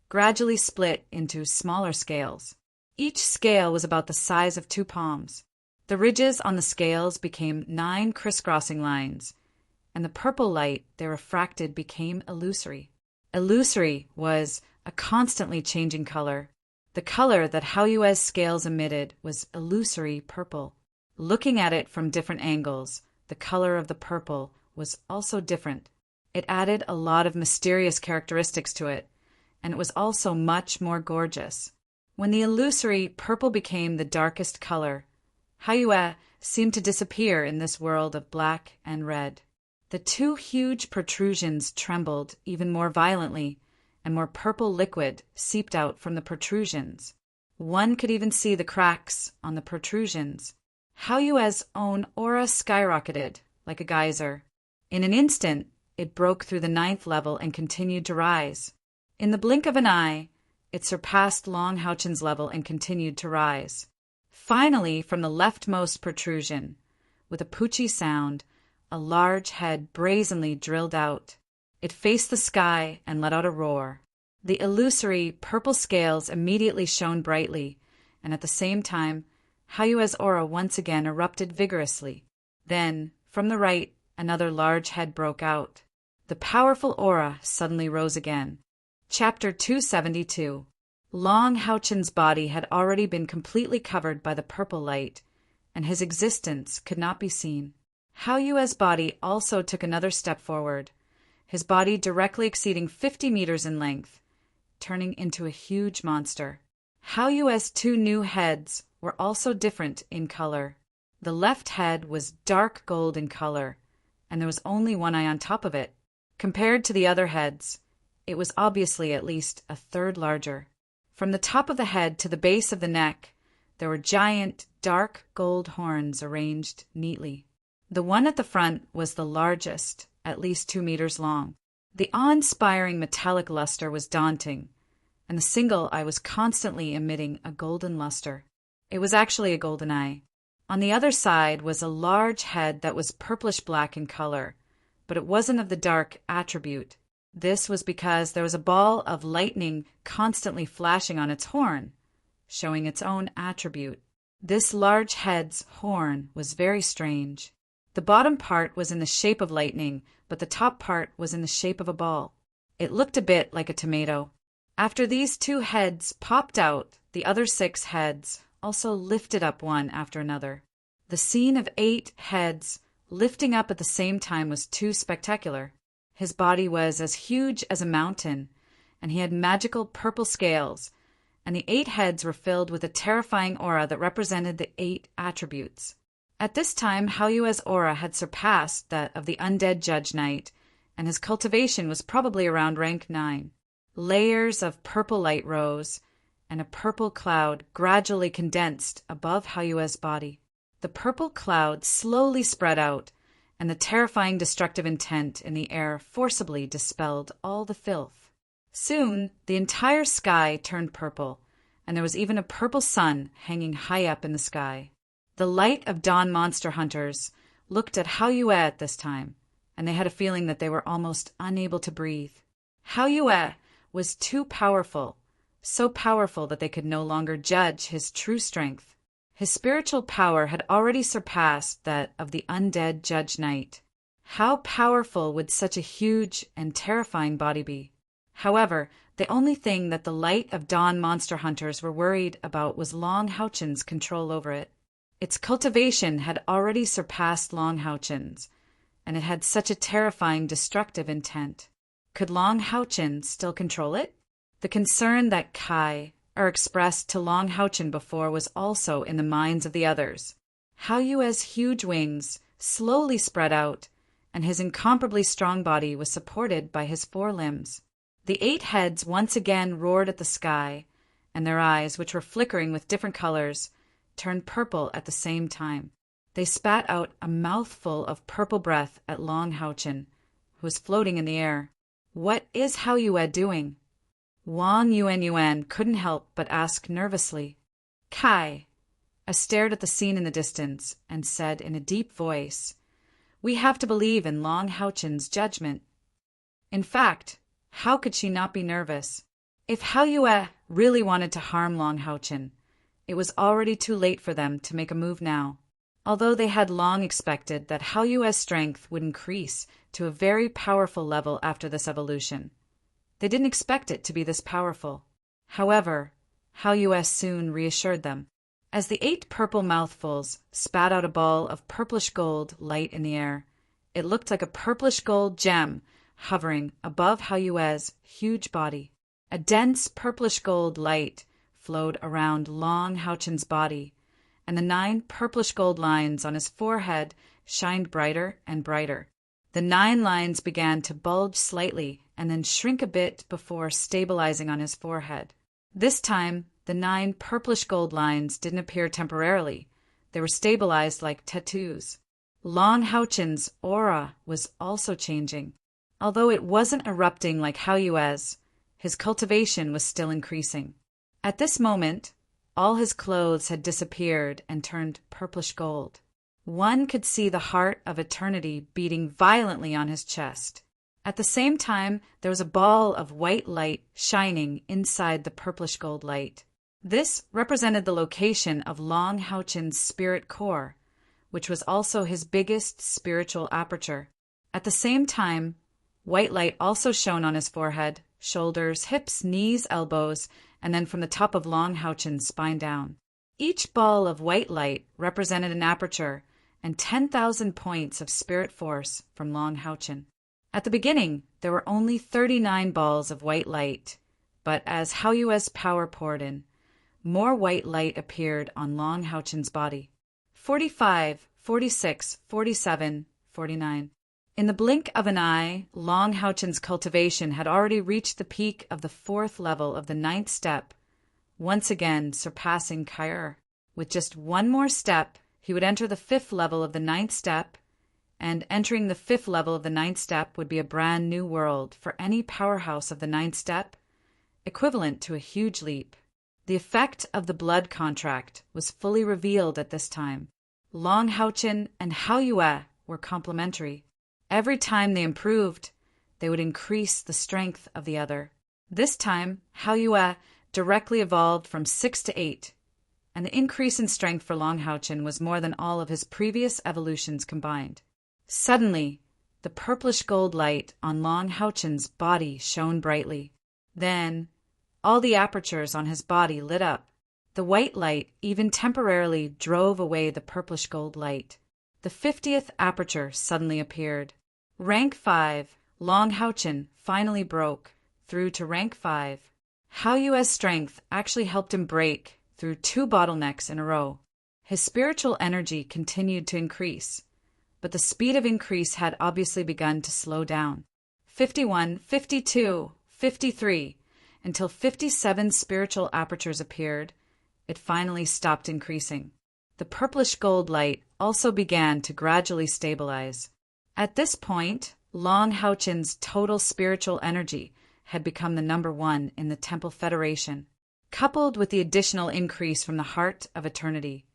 Speaker 1: gradually split into smaller scales. Each scale was about the size of 2 palms. The ridges on the scales became 9 crisscrossing lines, and the purple light they refracted became illusory. Illusory was a constantly changing color. The color that Haoyue's scales emitted was illusory purple. Looking at it from different angles, the color of the purple was also different. It added a lot of mysterious characteristics to it, and it was also much more gorgeous. When the illusory purple became the darkest color, Haoyue seemed to disappear in this world of black and red. The 2 huge protrusions trembled even more violently, and more purple liquid seeped out from the protrusions. One could even see the cracks on the protrusions. Haoyue's own aura skyrocketed like a geyser. In an instant, it broke through the 9th level and continued to rise. In the blink of an eye, It surpassed Long Houchen's level and continued to rise. Finally, from the leftmost protrusion, with a poochy sound, a large head brazenly drilled out. It faced the sky and let out a roar. The illusory purple scales immediately shone brightly, and at the same time, Hayue's aura once again erupted vigorously. Then, from the right, another large head broke out. The powerful aura suddenly rose again. Chapter 272. Long Houchen's body had already been completely covered by the purple light, and his existence could not be seen. Hayue's body also took another step forward, his body directly exceeding 50 meters in length, turning into a huge monster. Hayue's two new heads were also different in color. The left head was dark gold in color, and there was only one eye on top of it. Compared to the other heads, it was obviously at least a third larger. From the top of the head to the base of the neck, there were giant, dark gold horns arranged neatly. The one at the front was the largest, at least 2 meters long. The awe-inspiring metallic luster was daunting, and the single eye was constantly emitting a golden luster. It was actually a golden eye. On the other side was a large head that was purplish-black in color, but it wasn't of the dark attribute. This was because there was a ball of lightning constantly flashing on its horn, showing its own attribute. This large head's horn was very strange. The bottom part was in the shape of lightning, but the top part was in the shape of a ball. It looked a bit like a tomato. After these two heads popped out, the other 6 heads also lifted up one after another. The scene of 8 heads lifting up at the same time was too spectacular. His body was as huge as a mountain, and he had magical purple scales, and the 8 heads were filled with a terrifying aura that represented the 8 attributes. At this time, Hayue's aura had surpassed that of the undead Judge Knight, and his cultivation was probably around rank 9. Layers of purple light rose, and a purple cloud gradually condensed above Hayue's body. The purple cloud slowly spread out, and the terrifying destructive intent in the air forcibly dispelled all the filth. Soon, the entire sky turned purple, and there was even a purple sun hanging high up in the sky. The light of dawn monster hunters looked at Hayue at this time, and they had a feeling that they were almost unable to breathe. Hayue was too powerful, so powerful that they could no longer judge his true strength. His spiritual power had already surpassed that of the undead Judge Knight. How powerful would such a huge and terrifying body be? However, the only thing that the light of dawn monster hunters were worried about was Long Houchen's control over it. Its cultivation had already surpassed Long Houchen's, and it had such a terrifying destructive intent. Could Long Houchen still control it? The concern that Kai expressed to Long Houchen before was also in the minds of the others. Hayue's huge wings slowly spread out, and his incomparably strong body was supported by his 4 limbs. The 8 heads once again roared at the sky, and their eyes, which were flickering with different colors, turned purple at the same time. They spat out a mouthful of purple breath at Long Houchen, who was floating in the air. "What is Hayue doing?" Wang Yuan couldn't help but ask nervously. "Kai." I stared at the scene in the distance and said in a deep voice, "We have to believe in Long Houchen's judgment." In fact, how could she not be nervous? If Hayue really wanted to harm Long Houchen, it was already too late for them to make a move now. Although they had long expected that Hayue's strength would increase to a very powerful level after this evolution, they didn't expect it to be this powerful. However, Hayue soon reassured them. As the 8 purple mouthfuls spat out a ball of purplish gold light in the air, it looked like a purplish gold gem hovering above Hayue's huge body. A dense purplish gold light flowed around Long Houchen's body, and the 9 purplish gold lines on his forehead shined brighter and brighter. The 9 lines began to bulge slightly and then shrink a bit before stabilizing on his forehead. This time, the 9 purplish gold lines didn't appear temporarily. They were stabilized like tattoos. Long Houchen's aura was also changing. Although it wasn't erupting like Hayue's, his cultivation was still increasing. At this moment, all his clothes had disappeared and turned purplish gold. One could see the heart of eternity beating violently on his chest. At the same time, there was a ball of white light shining inside the purplish gold light. This represented the location of Long Haochen's spirit core, which was also his biggest spiritual aperture. At the same time, white light also shone on his forehead, shoulders, hips, knees, elbows, and then from the top of Long Haochen's spine down. Each ball of white light represented an aperture and 10,000 points of spirit force from Long Haochen. At the beginning, there were only 39 balls of white light, but as Haoyue's power poured in, more white light appeared on Long Haochen's body. 45, 46, 47, 49. In the blink of an eye, Long Haochen's cultivation had already reached the peak of the 4th level of the 9th step, once again surpassing Kair. With just one more step, he would enter the 5th level of the 9th step, and entering the 5th level of the 9th step would be a brand new world for any powerhouse of the 9th step, equivalent to a huge leap. The effect of the blood contract was fully revealed at this time. Long Haochen and Haoyue were complementary. Every time they improved, they would increase the strength of the other. This time, Haoyue directly evolved from 6 to 8, and the increase in strength for Long Haochen was more than all of his previous evolutions combined. Suddenly, the purplish gold light on Long Haochen's body shone brightly. Then, all the apertures on his body lit up. The white light even temporarily drove away the purplish gold light. The 50th aperture suddenly appeared. Rank 5, Long Haochen finally broke through to rank 5. Haoyue's strength actually helped him break through 2 bottlenecks in a row. His spiritual energy continued to increase, but the speed of increase had obviously begun to slow down. 51, 52, 53, until 57 spiritual apertures appeared, it finally stopped increasing. The purplish gold light also began to gradually stabilize. At this point, Long Haochen's total spiritual energy had become the number 1 in the Temple Federation. Coupled with the additional increase from the Heart of Eternity,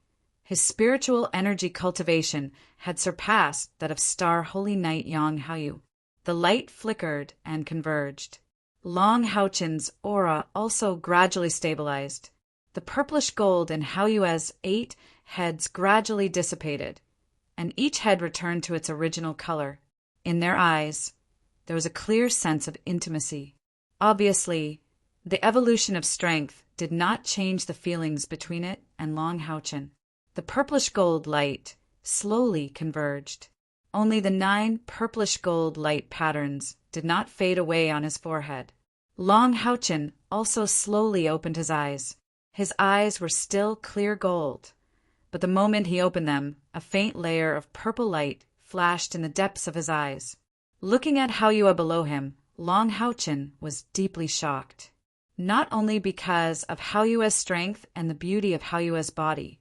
Speaker 1: his spiritual energy cultivation had surpassed that of Star Holy Knight Yang Haoyu. The light flickered and converged. Long Haochen's aura also gradually stabilized. The purplish gold in Haoyue's 8 heads gradually dissipated, and each head returned to its original color. In their eyes, there was a clear sense of intimacy. Obviously, the evolution of strength did not change the feelings between it and Long Haochen. The purplish gold light slowly converged. Only the 9 purplish gold light patterns did not fade away on his forehead. Long Haochen also slowly opened his eyes. His eyes were still clear gold, but the moment he opened them, a faint layer of purple light flashed in the depths of his eyes. Looking at Haoyue below him, Long Haochen was deeply shocked. Not only because of Haoyue's strength and the beauty of Haoyue's body,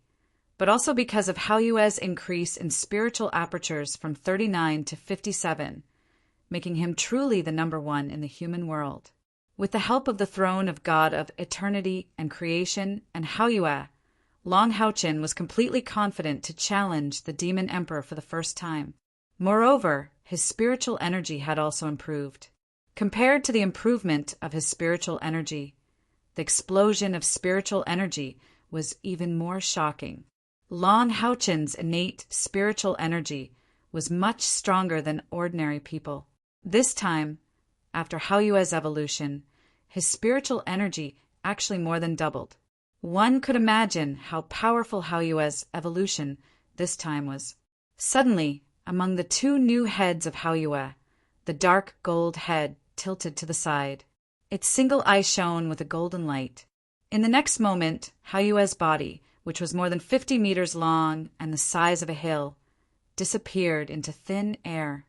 Speaker 1: but also because of Haoyue's increase in spiritual apertures from 39 to 57, making him truly the number 1 in the human world. With the help of the throne of God of Eternity and Creation and Haoyue, Long Haochen was completely confident to challenge the Demon Emperor for the first time. Moreover, his spiritual energy had also improved. Compared to the improvement of his spiritual energy, the explosion of spiritual energy was even more shocking. Long Haochen's innate spiritual energy was much stronger than ordinary people. This time, after Haoyue's evolution, his spiritual energy actually more than doubled. One could imagine how powerful Haoyue's evolution this time was. Suddenly, among the 2 new heads of Haoyue, the dark gold head tilted to the side. Its single eye shone with a golden light. In the next moment, Haoyue's body, which was more than 50 meters long and the size of a hill, disappeared into thin air.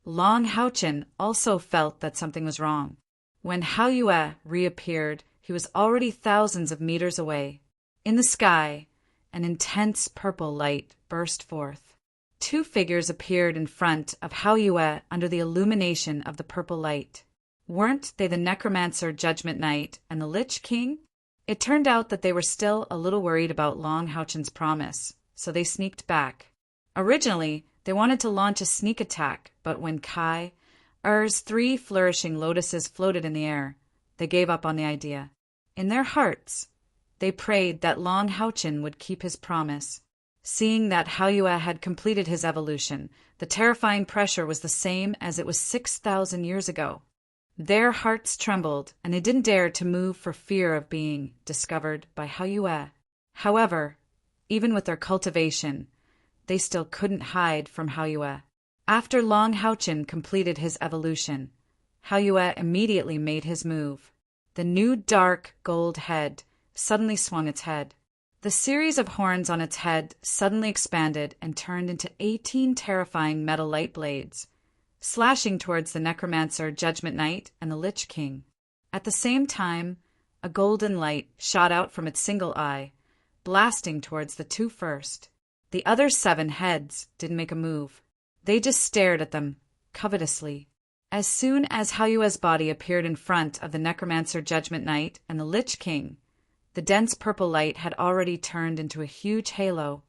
Speaker 1: Long Haochen also felt that something was wrong. When Haoyue reappeared, he was already thousands of meters away. In the sky, an intense purple light burst forth. 2 figures appeared in front of Haoyue under the illumination of the purple light. Weren't they the Necromancer Judgment Knight and the Lich King? It turned out that they were still a little worried about Long Houchen's promise, so they sneaked back. Originally, they wanted to launch a sneak attack, but when Kai, Er's 3 flourishing lotuses floated in the air, they gave up on the idea. In their hearts, they prayed that Long Houchen would keep his promise. Seeing that Haoyue had completed his evolution, the terrifying pressure was the same as it was 6,000 years ago. Their hearts trembled, and they didn't dare to move for fear of being discovered by Haoyue. However, even with their cultivation, they still couldn't hide from Haoyue. After Long Houchen completed his evolution, Haoyue immediately made his move. The new dark gold head suddenly swung its head. The series of horns on its head suddenly expanded and turned into 18 terrifying metal light blades, slashing towards the Necromancer Judgment Knight and the Lich King. At the same time, a golden light shot out from its single eye, blasting towards the 2 first. The other 7 heads didn't make a move. They just stared at them, covetously. As soon as Haoyue's body appeared in front of the Necromancer Judgment Knight and the Lich King, the dense purple light had already turned into a huge halo,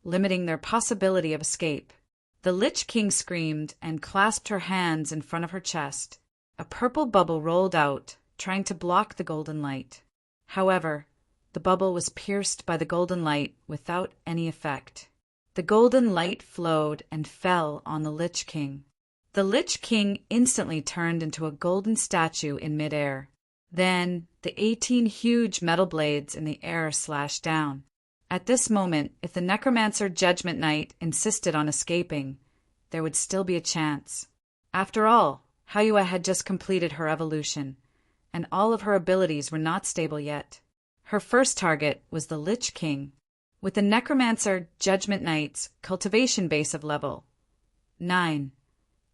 Speaker 1: limiting their possibility of escape. The Lich King screamed and clasped her hands in front of her chest. A purple bubble rolled out, trying to block the golden light. However, the bubble was pierced by the golden light without any effect. The golden light flowed and fell on the Lich King. The Lich King instantly turned into a golden statue in midair. Then, the 18 huge metal blades in the air slashed down. At this moment, if the Necromancer Judgment Knight insisted on escaping, there would still be a chance. After all, Haoyue had just completed her evolution, and all of her abilities were not stable yet. Her first target was the Lich King. With the Necromancer Judgment Knight's cultivation base of level 9,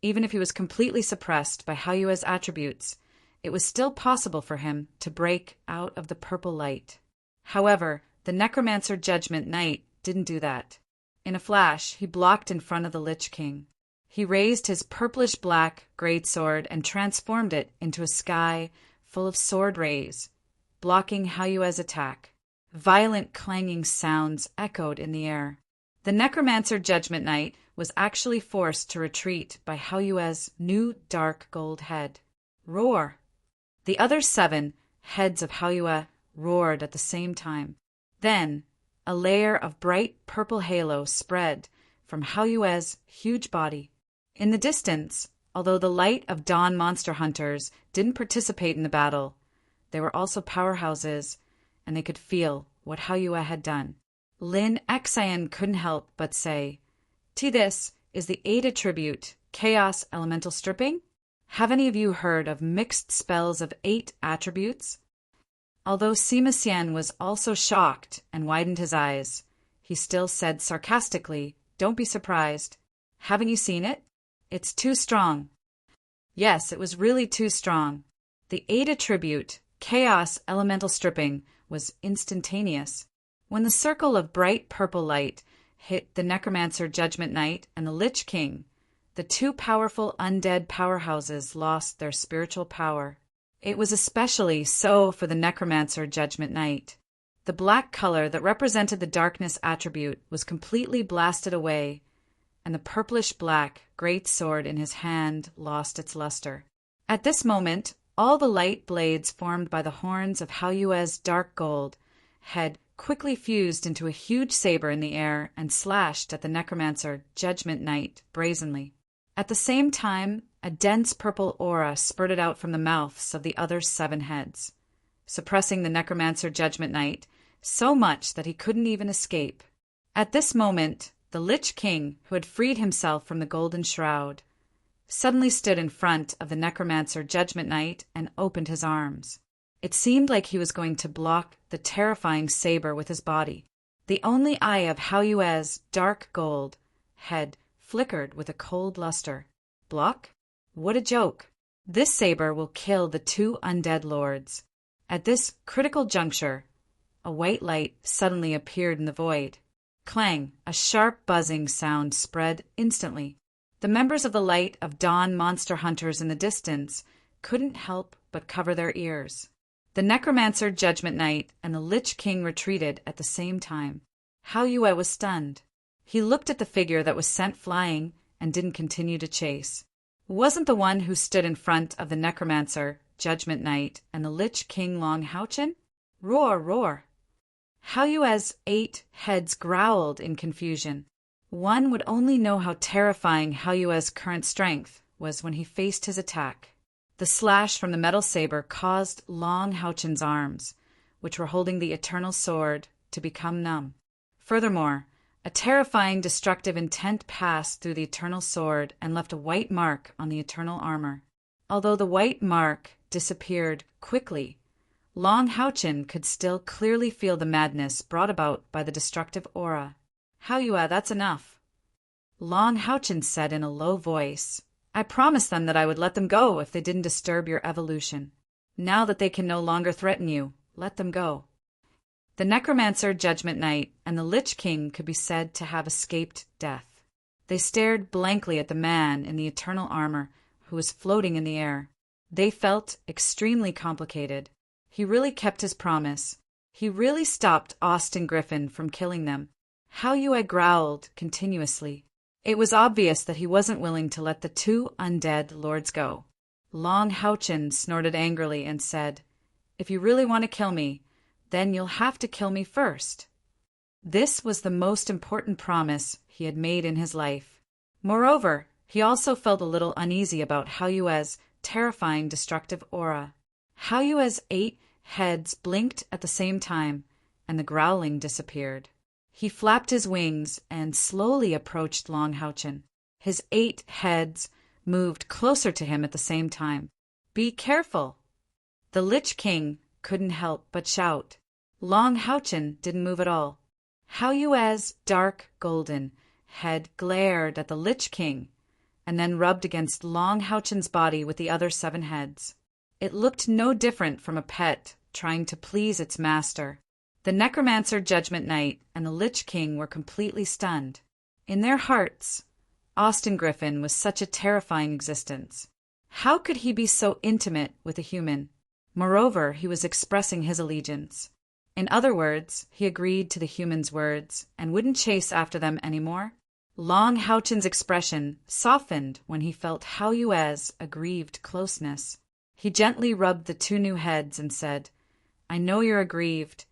Speaker 1: even if he was completely suppressed by Haoyue's attributes, it was still possible for him to break out of the purple light. However, the Necromancer Judgment Knight didn't do that. In a flash, he blocked in front of the Lich King. He raised his purplish-black greatsword and transformed it into a sky full of sword rays, blocking Haoyue's attack. Violent clanging sounds echoed in the air. The Necromancer Judgment Knight was actually forced to retreat by Haoyue's new dark gold head. Roar! The other 7 heads of Haoyue roared at the same time. Then, a layer of bright purple halo spread from Haoyue's huge body. In the distance, although the light of dawn monster hunters didn't participate in the battle, they were also powerhouses, and they could feel what Haoyue had done. Lin Xian couldn't help but say, "This is the 8 attribute, Chaos Elemental Stripping? Have any of you heard of mixed spells of 8 attributes?" Although Sima Xian was also shocked and widened his eyes, he still said sarcastically, "Don't be surprised. Haven't you seen it? It's too strong." Yes, it was really too strong. The 8 attribute, Chaos Elemental Stripping, was instantaneous. When the circle of bright purple light hit the Necromancer Judgment Knight and the Lich King, the 2 powerful undead powerhouses lost their spiritual power. It was especially so for the Necromancer Judgment Knight. The black color that represented the darkness attribute was completely blasted away, and the purplish-black great sword in his hand lost its luster. At this moment, all the light blades formed by the horns of Haoyue's dark gold had quickly fused into a huge saber in the air and slashed at the Necromancer Judgment Knight brazenly. At the same time, a dense purple aura spurted out from the mouths of the other 7 heads, suppressing the Necromancer Judgment Knight so much that he couldn't even escape. At this moment, the Lich King, who had freed himself from the golden shroud, suddenly stood in front of the Necromancer Judgment Knight and opened his arms. It seemed like he was going to block the terrifying saber with his body. The only eye of Haoyue's dark gold head flickered with a cold luster. Block? What a joke! This saber will kill the 2 undead lords. At this critical juncture, a white light suddenly appeared in the void. Clang! A sharp buzzing sound spread instantly. The members of the Light of Dawn monster hunters in the distance couldn't help but cover their ears. The Necromancer, Judgment Knight, and the Lich King retreated at the same time. Hao Yue was stunned. He looked at the figure that was sent flying and didn't continue to chase. It wasn't the one who stood in front of the Necromancer, Judgment Knight, and the Lich King Long Houchin? Roar, roar! Hao Yue's 8 heads growled in confusion. One would only know how terrifying Hao Yue's current strength was when he faced his attack. The slash from the metal saber caused Long Houchin's arms, which were holding the eternal sword, to become numb. Furthermore, a terrifying destructive intent passed through the eternal sword and left a white mark on the eternal armor. Although the white mark disappeared quickly, Long Houchin could still clearly feel the madness brought about by the destructive aura. Hao Yue, that's enough. Long Houchin said in a low voice, I promised them that I would let them go if they didn't disturb your evolution. Now that they can no longer threaten you, let them go. The Necromancer, Judgment Knight, and the Lich King could be said to have escaped death. They stared blankly at the man in the eternal armor who was floating in the air. They felt extremely complicated. He really kept his promise. He really stopped Austin Griffin from killing them. Hao Yue growled continuously. It was obvious that he wasn't willing to let the 2 undead lords go. Long Houchin snorted angrily and said, If you really want to kill me, then you'll have to kill me first. This was the most important promise he had made in his life. Moreover, he also felt a little uneasy about Hao Yue's terrifying destructive aura. Hao Yue's 8 heads blinked at the same time, and the growling disappeared. He flapped his wings and slowly approached Long Houchin. His 8 heads moved closer to him at the same time. Be careful! The Lich King couldn't help but shout. Long Houchin didn't move at all. Hao Yue's dark golden head glared at the Lich King and then rubbed against Long Houchin's body with the other 7 heads. It looked no different from a pet trying to please its master. The Necromancer, Judgment Knight, and the Lich King were completely stunned. In their hearts, Austin Griffin was such a terrifying existence. How could he be so intimate with a human? Moreover, he was expressing his allegiance. In other words, he agreed to the human's words and wouldn't chase after them anymore. Long Houchin's expression softened when he felt Hao Yue's aggrieved closeness. He gently rubbed the 2 new heads and said, I know you're aggrieved,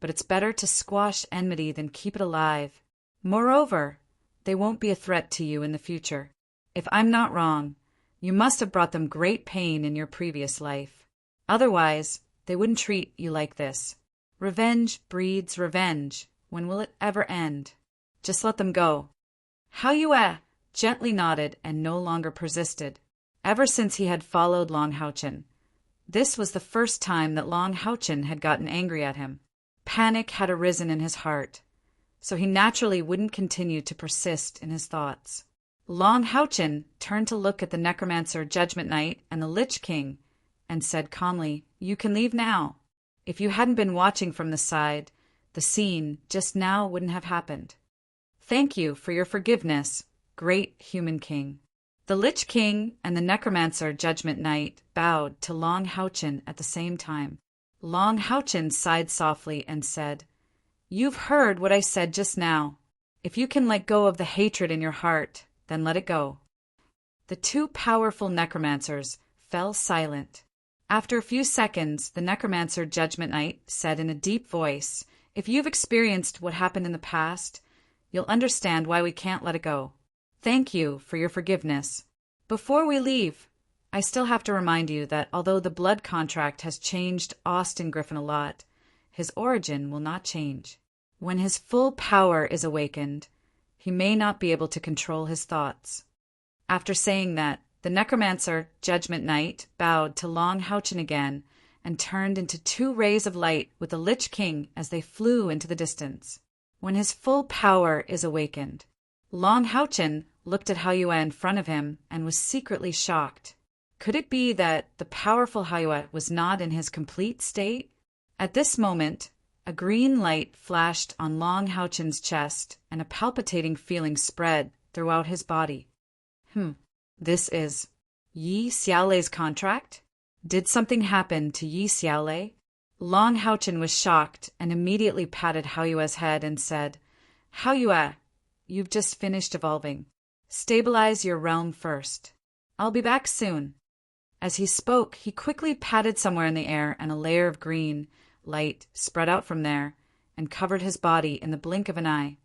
Speaker 1: but it's better to squash enmity than keep it alive. Moreover, they won't be a threat to you in the future. If I'm not wrong, you must have brought them great pain in your previous life. Otherwise, they wouldn't treat you like this. Revenge breeds revenge. When will it ever end? Just let them go. Hao Yue gently nodded and no longer persisted. Ever since he had followed Long Houchin, this was the first time that Long Houchin had gotten angry at him. Panic had arisen in his heart, so he naturally wouldn't continue to persist in his thoughts. Long Houchin turned to look at the Necromancer, Judgment Knight, and the Lich King, and said calmly, You can leave now. If you hadn't been watching from the side, the scene just now wouldn't have happened. Thank you for your forgiveness, great human king. The Lich King and the Necromancer, Judgment Knight, bowed to Long Houchin at the same time. Long Houchin sighed softly and said, You've heard what I said just now. If you can let go of the hatred in your heart, then let it go. The 2 powerful necromancers fell silent. After a few seconds, the Necromancer, Judgment Knight, said in a deep voice, If you've experienced what happened in the past, you'll understand why we can't let it go. Thank you for your forgiveness. Before we leave, I still have to remind you that although the blood contract has changed Austin Griffin a lot, his origin will not change. When his full power is awakened, he may not be able to control his thoughts. After saying that, the Necromancer, Judgment Knight, bowed to Long Houchin again and turned into 2 rays of light with the Lich King as they flew into the distance. When his full power is awakened, Long Houchin looked at Hao Yue in front of him and was secretly shocked. Could it be that the powerful Hao Yue was not in his complete state? At this moment, a green light flashed on Long Houchin's chest and a palpitating feeling spread throughout his body. This is Yi Xiaolei's contract? Did something happen to Yi Xiaolei? Long Haochen was shocked and immediately patted Hao Yue's head and said, Hao Yue, you've just finished evolving. Stabilize your realm first. I'll be back soon. As he spoke, he quickly patted somewhere in the air, and a layer of green light spread out from there and covered his body in the blink of an eye.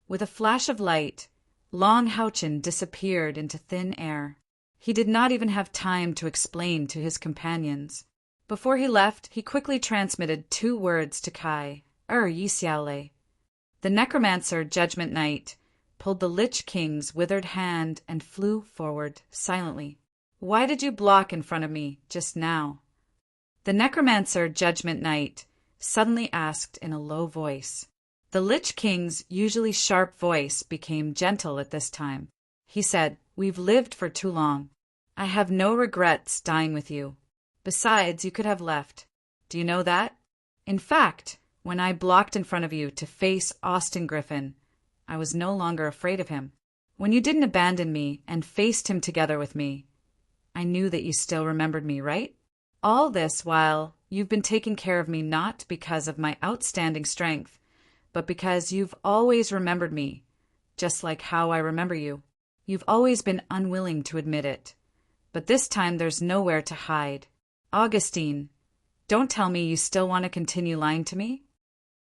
Speaker 1: With a flash of light, Long Haochen disappeared into thin air. He did not even have time to explain to his companions. Before he left, he quickly transmitted 2 words to Kai, Yi Xiaolei. The necromancer Judgment Knight pulled the Lich King's withered hand and flew forward silently. Why did you block in front of me just now? The necromancer Judgment Knight suddenly asked in a low voice. The Lich King's usually sharp voice became gentle at this time. He said, We've lived for too long. I have no regrets dying with you. Besides, you could have left. Do you know that? In fact, when I blocked in front of you to face Austin Griffin, I was no longer afraid of him. When you didn't abandon me and faced him together with me, I knew that you still remembered me, right? All this while you've been taking care of me not because of my outstanding strength, but because you've always remembered me, just like how I remember you. You've always been unwilling to admit it. But this time there's nowhere to hide. Augustine, don't tell me you still want to continue lying to me?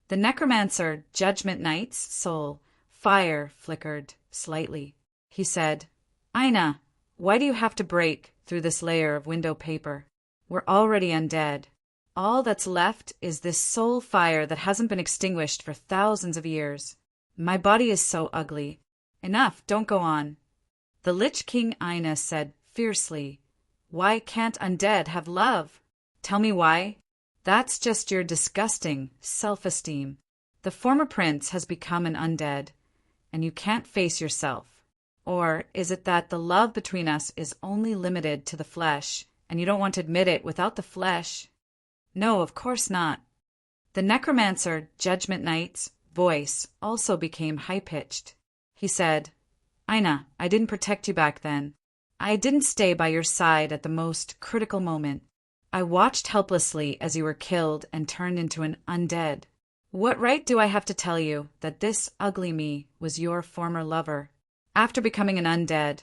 Speaker 1: The necromancer Judgment Knight's soul fire flickered slightly. He said, Aina, why do you have to break through this layer of window paper? We're already undead. All that's left is this soul fire that hasn't been extinguished for thousands of years. My body is so ugly. Enough, don't go on. The Lich King Aina said fiercely, Why can't undead have love? Tell me why. That's just your disgusting self-esteem. The former prince has become an undead, and you can't face yourself. Or is it that the love between us is only limited to the flesh, and you don't want to admit it without the flesh? No, of course not. The necromancer Judgment Knight's voice also became high-pitched. He said, Aina, I didn't protect you back then. I didn't stay by your side at the most critical moment. I watched helplessly as you were killed and turned into an undead. What right do I have to tell you that this ugly me was your former lover? After becoming an undead,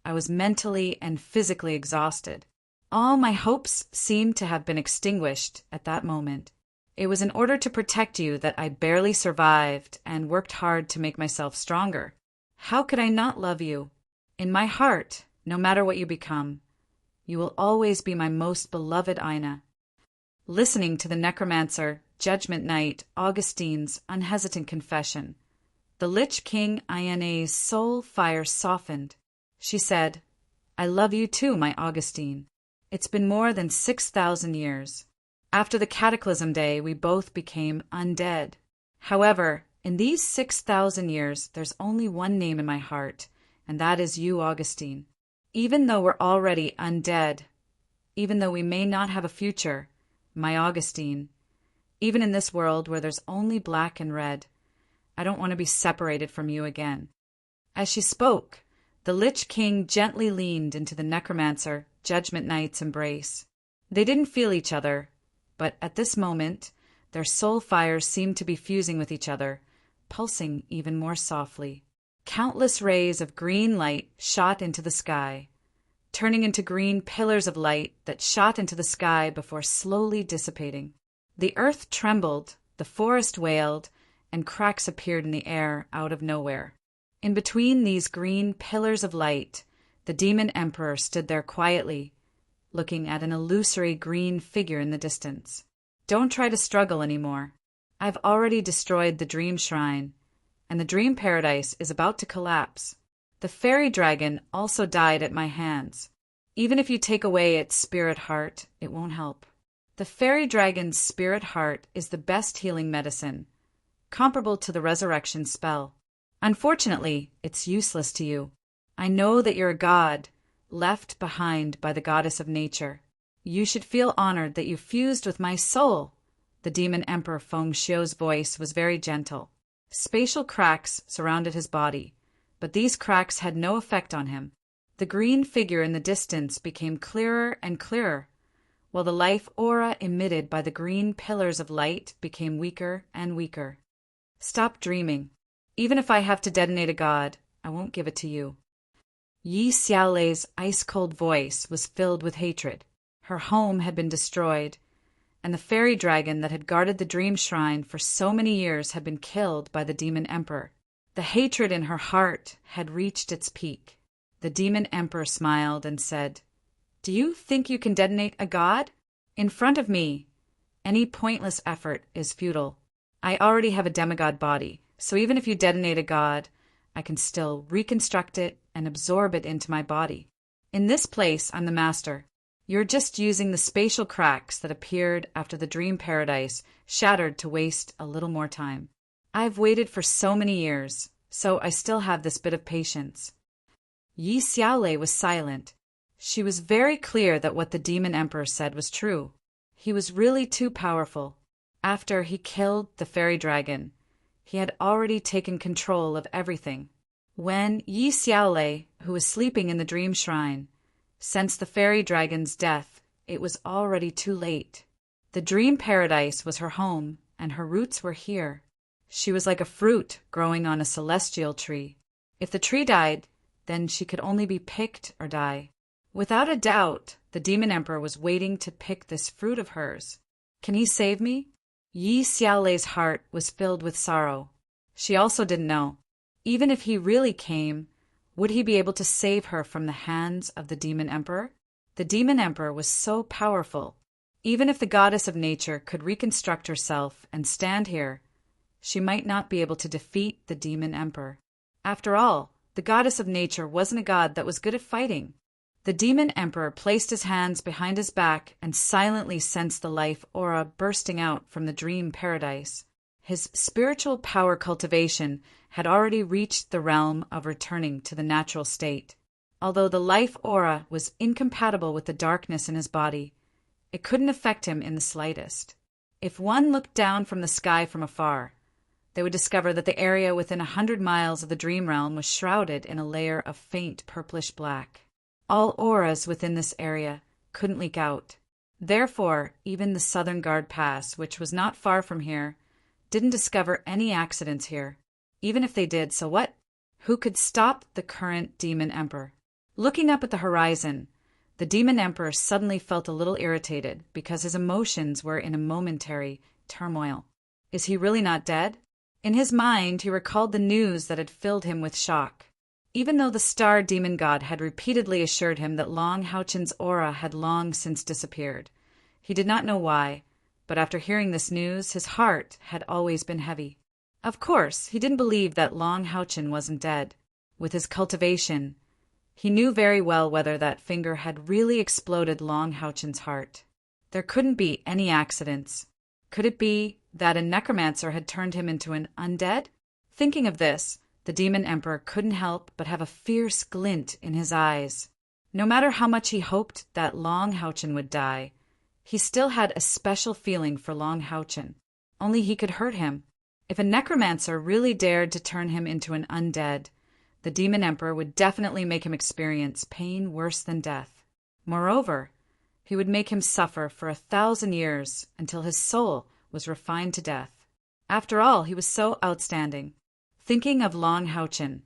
Speaker 1: I was mentally and physically exhausted. All my hopes seemed to have been extinguished at that moment. It was in order to protect you that I barely survived and worked hard to make myself stronger. How could I not love you? In my heart, no matter what you become, you will always be my most beloved Aina. Listening to the necromancer Judgment Knight Augustine's unhesitant confession, the Lich King Ayane's soul fire softened. She said, I love you too, my Augustine. It's been more than 6,000 years. After the Cataclysm Day, we both became undead. However, in these 6,000 years, there's only one name in my heart, and that is you, Augustine. Even though we're already undead, even though we may not have a future, my Augustine, even in this world where there's only black and red, I don't want to be separated from you again. As she spoke, the Lich King gently leaned into the necromancer Judgment Knight's embrace. They didn't feel each other, but at this moment, their soul fires seemed to be fusing with each other, pulsing even more softly. Countless rays of green light shot into the sky, turning into green pillars of light that shot into the sky before slowly dissipating. The earth trembled, the forest wailed, and cracks appeared in the air out of nowhere. In between these green pillars of light, the demon emperor stood there quietly, looking at an illusory green figure in the distance. Don't try to struggle anymore. I've already destroyed the dream shrine, and the dream paradise is about to collapse. The fairy dragon also died at my hands. Even if you take away its spirit heart, it won't help. The fairy dragon's spirit heart is the best healing medicine, comparable to the resurrection spell. Unfortunately, it's useless to you. I know that you're a god, left behind by the goddess of nature. You should feel honored that you fused with my soul. The demon emperor Feng Xiu's voice was very gentle. Spatial cracks surrounded his body, but these cracks had no effect on him. The green figure in the distance became clearer and clearer, while the life aura emitted by the green pillars of light became weaker and weaker. Stop dreaming. Even if I have to detonate a god, I won't give it to you. Yi Xiaolei's ice-cold voice was filled with hatred. Her home had been destroyed, and the fairy dragon that had guarded the dream shrine for so many years had been killed by the demon emperor. The hatred in her heart had reached its peak. The demon emperor smiled and said, "Do you think you can detonate a god? In front of me, any pointless effort is futile. I already have a demigod body, so even if you detonate a god, I can still reconstruct it and absorb it into my body. In this place, I'm the master. You're just using the spatial cracks that appeared after the dream paradise shattered to waste a little more time. I've waited for so many years, so I still have this bit of patience." Yi Xiaolei was silent. She was very clear that what the demon emperor said was true. He was really too powerful. After he killed the fairy dragon, he had already taken control of everything. When Yi Xiaolei, who was sleeping in the dream shrine, sensed the fairy dragon's death, it was already too late. The dream paradise was her home, and her roots were here. She was like a fruit growing on a celestial tree. If the tree died, then she could only be picked or die. Without a doubt, the demon emperor was waiting to pick this fruit of hers. Can he save me? Yi Xiaolei's heart was filled with sorrow. She also didn't know. Even if he really came, would he be able to save her from the hands of the demon emperor? The demon emperor was so powerful. Even if the goddess of nature could reconstruct herself and stand here, she might not be able to defeat the demon emperor. After all, the goddess of nature wasn't a god that was good at fighting. The demon emperor placed his hands behind his back and silently sensed the life aura bursting out from the dream paradise. His spiritual power cultivation had already reached the realm of returning to the natural state. Although the life aura was incompatible with the darkness in his body, it couldn't affect him in the slightest. If one looked down from the sky from afar, they would discover that the area within 100 miles of the dream realm was shrouded in a layer of faint purplish black. All auras within this area couldn't leak out. Therefore, even the Southern Guard Pass, which was not far from here, didn't discover any accidents here. Even if they did, so what? Who could stop the current demon emperor? Looking up at the horizon, the demon emperor suddenly felt a little irritated because his emotions were in a momentary turmoil. Is he really not dead? In his mind, he recalled the news that had filled him with shock. Even though the star demon god had repeatedly assured him that Long Haochen's aura had long since disappeared, he did not know why, but after hearing this news, his heart had always been heavy. Of course, he didn't believe that Long Haochen wasn't dead. With his cultivation, he knew very well whether that finger had really exploded Long Haochen's heart. There couldn't be any accidents. Could it be that a necromancer had turned him into an undead? Thinking of this, the demon emperor couldn't help but have a fierce glint in his eyes. No matter how much he hoped that Long Haochen would die, he still had a special feeling for Long Haochen. Only he could hurt him. If a necromancer really dared to turn him into an undead, the demon emperor would definitely make him experience pain worse than death. Moreover, he would make him suffer for 1,000 years until his soul was refined to death. After all, he was so outstanding. Thinking of Long Haochen,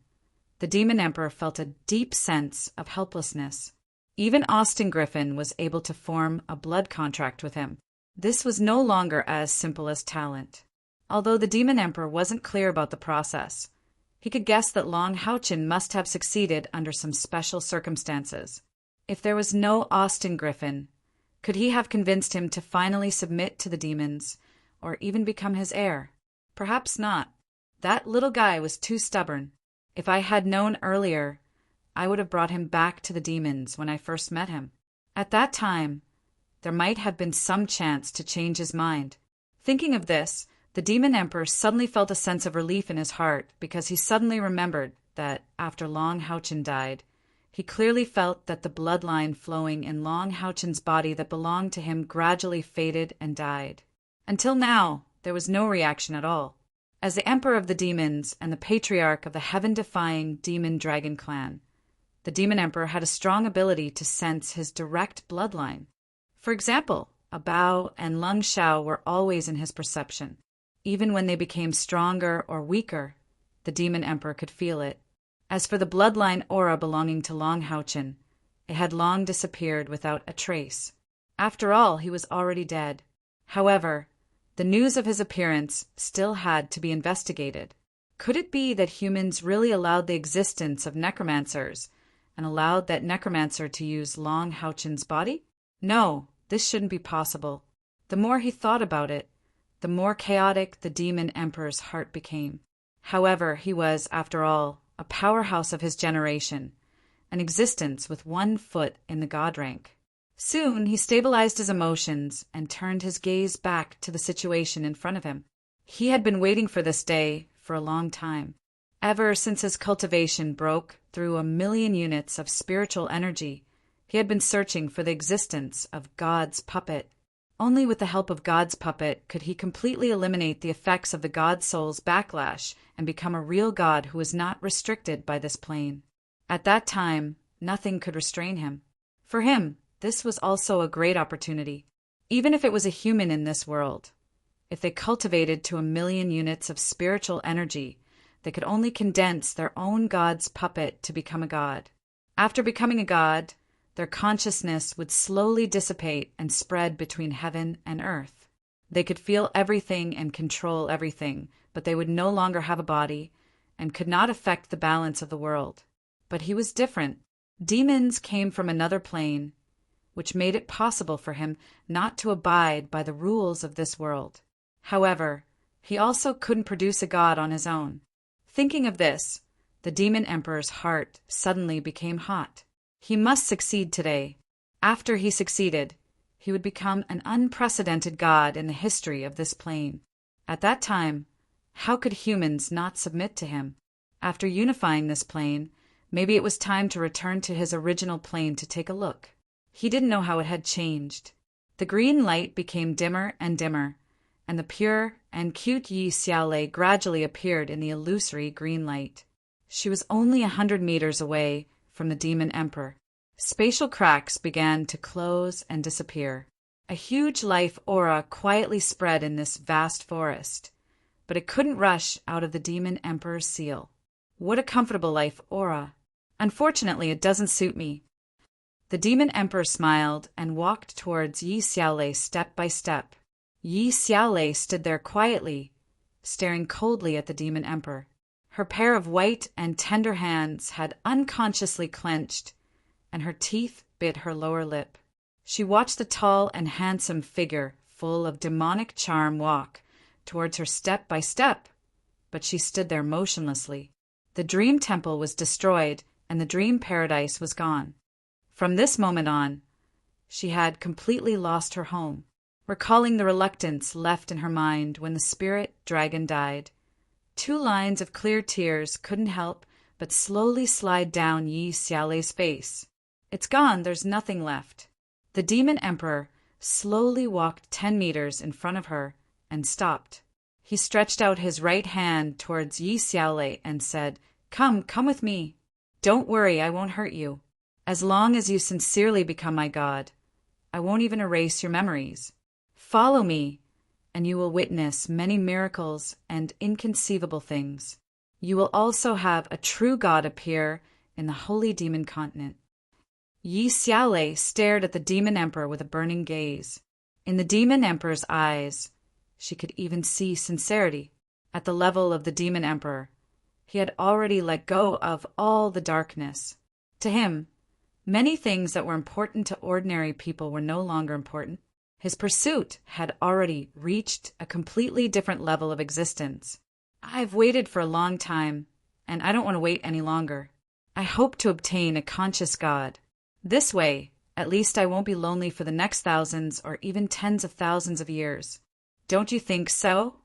Speaker 1: the demon emperor felt a deep sense of helplessness. Even Austin Griffin was able to form a blood contract with him. This was no longer as simple as talent. Although the demon emperor wasn't clear about the process, he could guess that Long Haochen must have succeeded under some special circumstances. If there was no Austin Griffin, could he have convinced him to finally submit to the demons, or even become his heir? Perhaps not. That little guy was too stubborn. If I had known earlier, I would have brought him back to the demons when I first met him. At that time, there might have been some chance to change his mind. Thinking of this, the demon emperor suddenly felt a sense of relief in his heart because he suddenly remembered that after Long Haochen died, he clearly felt that the bloodline flowing in Long Haochen's body that belonged to him gradually faded and died. Until now, there was no reaction at all. As the emperor of the demons and the patriarch of the heaven-defying demon-dragon clan, the demon emperor had a strong ability to sense his direct bloodline. For example, a Bao and Lung Shao were always in his perception. Even when they became stronger or weaker, the demon emperor could feel it. As for the bloodline aura belonging to Long Haochen, it had long disappeared without a trace. After all, he was already dead. However, the news of his appearance still had to be investigated. Could it be that humans really allowed the existence of necromancers and allowed that necromancer to use Long Haochen's body? No, this shouldn't be possible. The more he thought about it, the more chaotic the demon emperor's heart became. However, he was, after all, a powerhouse of his generation, an existence with one foot in the god rank. Soon he stabilized his emotions and turned his gaze back to the situation in front of him. He had been waiting for this day for a long time. Ever since his cultivation broke through 1,000,000 units of spiritual energy, he had been searching for the existence of God's puppet. Only with the help of God's puppet could he completely eliminate the effects of the God soul's backlash and become a real God who was not restricted by this plane. At that time, nothing could restrain him. For him, this was also a great opportunity. Even if it was a human in this world, if they cultivated to 1,000,000 units of spiritual energy, they could only condense their own God's puppet to become a god. After becoming a god, their consciousness would slowly dissipate and spread between heaven and earth. They could feel everything and control everything, but they would no longer have a body and could not affect the balance of the world. But he was different. Demons came from another plane, which made it possible for him not to abide by the rules of this world. However, he also couldn't produce a god on his own. Thinking of this, the demon emperor's heart suddenly became hot. He must succeed today. After he succeeded, he would become an unprecedented god in the history of this plane. At that time, how could humans not submit to him? After unifying this plane, maybe it was time to return to his original plane to take a look. He didn't know how it had changed. The green light became dimmer and dimmer, and the pure and cute Yi Xiaolei gradually appeared in the illusory green light. She was only 100 meters away from the demon emperor. Spatial cracks began to close and disappear. A huge life aura quietly spread in this vast forest, but it couldn't rush out of the demon emperor's seal. What a comfortable life aura. Unfortunately, it doesn't suit me. The demon emperor smiled and walked towards Yi Xiaolei step by step. Yi Xiaolei stood there quietly, staring coldly at the demon emperor. Her pair of white and tender hands had unconsciously clenched, and her teeth bit her lower lip. She watched the tall and handsome figure, full of demonic charm, walk towards her step by step, but she stood there motionlessly. The dream temple was destroyed, and the dream paradise was gone. From this moment on, she had completely lost her home, recalling the reluctance left in her mind when the spirit dragon died. 2 lines of clear tears couldn't help but slowly slide down Yi Xiaolei's face. It's gone, there's nothing left. The demon emperor slowly walked 10 meters in front of her and stopped. He stretched out his right hand towards Yi Xiaolei and said, Come with me. Don't worry, I won't hurt you. As long as you sincerely become my god, I won't even erase your memories. Follow me, and you will witness many miracles and inconceivable things. You will also have a true god appear in the holy demon continent. Yi Xiaolei stared at the demon emperor with a burning gaze. In the demon emperor's eyes, she could even see sincerity. At the level of the demon emperor, he had already let go of all the darkness. To him, many things that were important to ordinary people were no longer important. His pursuit had already reached a completely different level of existence. I've waited for a long time, and I don't want to wait any longer. I hope to obtain a conscious God. This way, at least I won't be lonely for the next thousands or even tens of thousands of years. Don't you think so?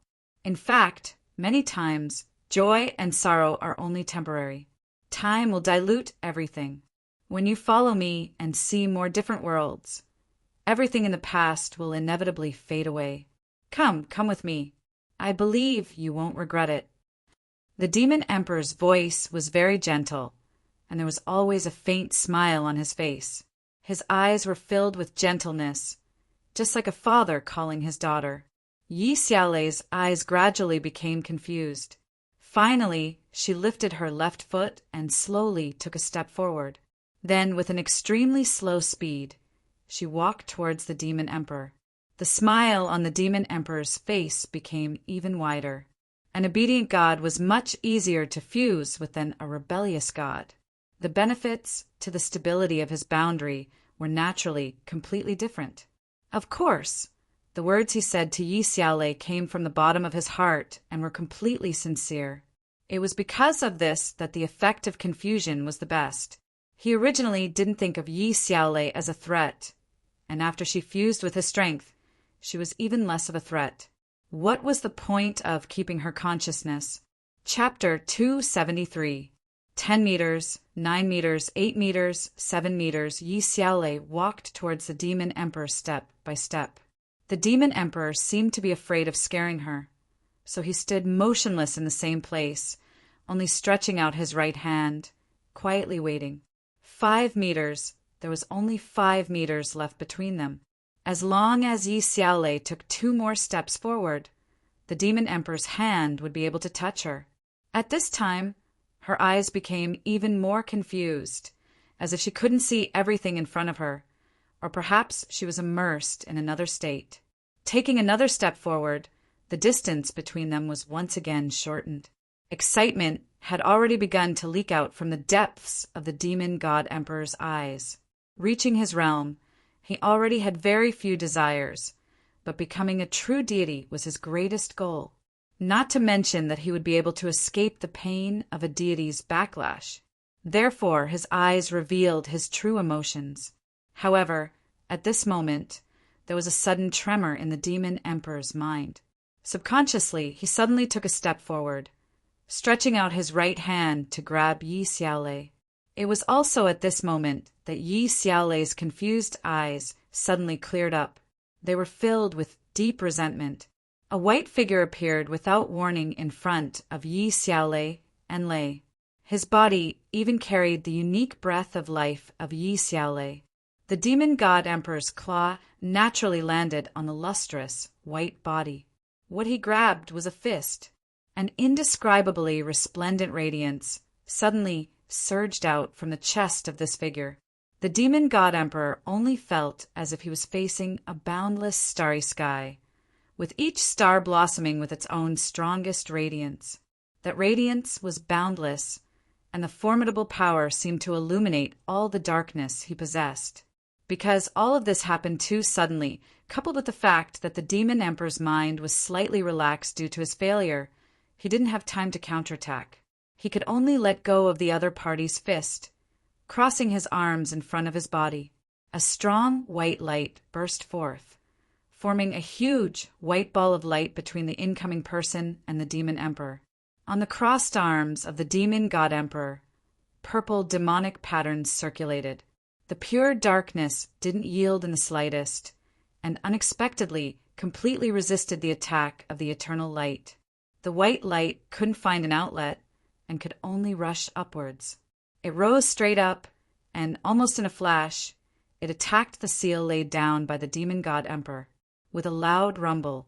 Speaker 1: In fact, many times, joy and sorrow are only temporary. Time will dilute everything. When you follow me and see more different worlds, everything in the past will inevitably fade away. Come with me. I believe you won't regret it. The demon emperor's voice was very gentle, and there was always a faint smile on his face. His eyes were filled with gentleness, just like a father calling his daughter. Yi Xiaolei's eyes gradually became confused. Finally, she lifted her left foot and slowly took a step forward. Then, with an extremely slow speed, she walked towards the Demon Emperor. The smile on the Demon Emperor's face became even wider. An obedient god was much easier to fuse with than a rebellious god. The benefits to the stability of his boundary were naturally completely different. Of course, the words he said to Yi Xiaolei came from the bottom of his heart and were completely sincere. It was because of this that the effect of confusion was the best. He originally didn't think of Yi Xiaolei as a threat, and after she fused with his strength, she was even less of a threat. What was the point of keeping her consciousness? Chapter 273. 10 meters, 9 meters, 8 meters, 7 meters, Yi Xiaolei walked towards the Demon Emperor step by step. The Demon Emperor seemed to be afraid of scaring her, so he stood motionless in the same place, only stretching out his right hand, quietly waiting. 5 meters, there was only 5 meters left between them. As long as Yi Xiaolei took 2 more steps forward, the Demon Emperor's hand would be able to touch her. At this time, her eyes became even more confused, as if she couldn't see everything in front of her, or perhaps she was immersed in another state. Taking another step forward, the distance between them was once again shortened. Excitement had already begun to leak out from the depths of the Demon God Emperor's eyes. Reaching his realm, he already had very few desires, but becoming a true deity was his greatest goal. Not to mention that he would be able to escape the pain of a deity's backlash. Therefore, his eyes revealed his true emotions. However, at this moment, there was a sudden tremor in the Demon Emperor's mind. Subconsciously, he suddenly took a step forward, stretching out his right hand to grab Yi Xiaolei. It was also at this moment that Yi Xiaolei's confused eyes suddenly cleared up. They were filled with deep resentment. A white figure appeared without warning in front of Yi Xiaolei and lay. His body even carried the unique breath of life of Yi Xiaolei. The Demon God Emperor's claw naturally landed on the lustrous, white body. What he grabbed was a fist. An indescribably resplendent radiance suddenly surged out from the chest of this figure. The Demon God Emperor only felt as if he was facing a boundless starry sky, with each star blossoming with its own strongest radiance. That radiance was boundless, and the formidable power seemed to illuminate all the darkness he possessed. Because all of this happened too suddenly, coupled with the fact that the Demon Emperor's mind was slightly relaxed due to his failure, he didn't have time to counterattack. He could only let go of the other party's fist, crossing his arms in front of his body. A strong white light burst forth, forming a huge white ball of light between the incoming person and the Demon Emperor. On the crossed arms of the Demon God Emperor, purple demonic patterns circulated. The pure darkness didn't yield in the slightest, and unexpectedly completely resisted the attack of the eternal light. The white light couldn't find an outlet and could only rush upwards. It rose straight up, and almost in a flash, it attacked the seal laid down by the Demon God Emperor. With a loud rumble,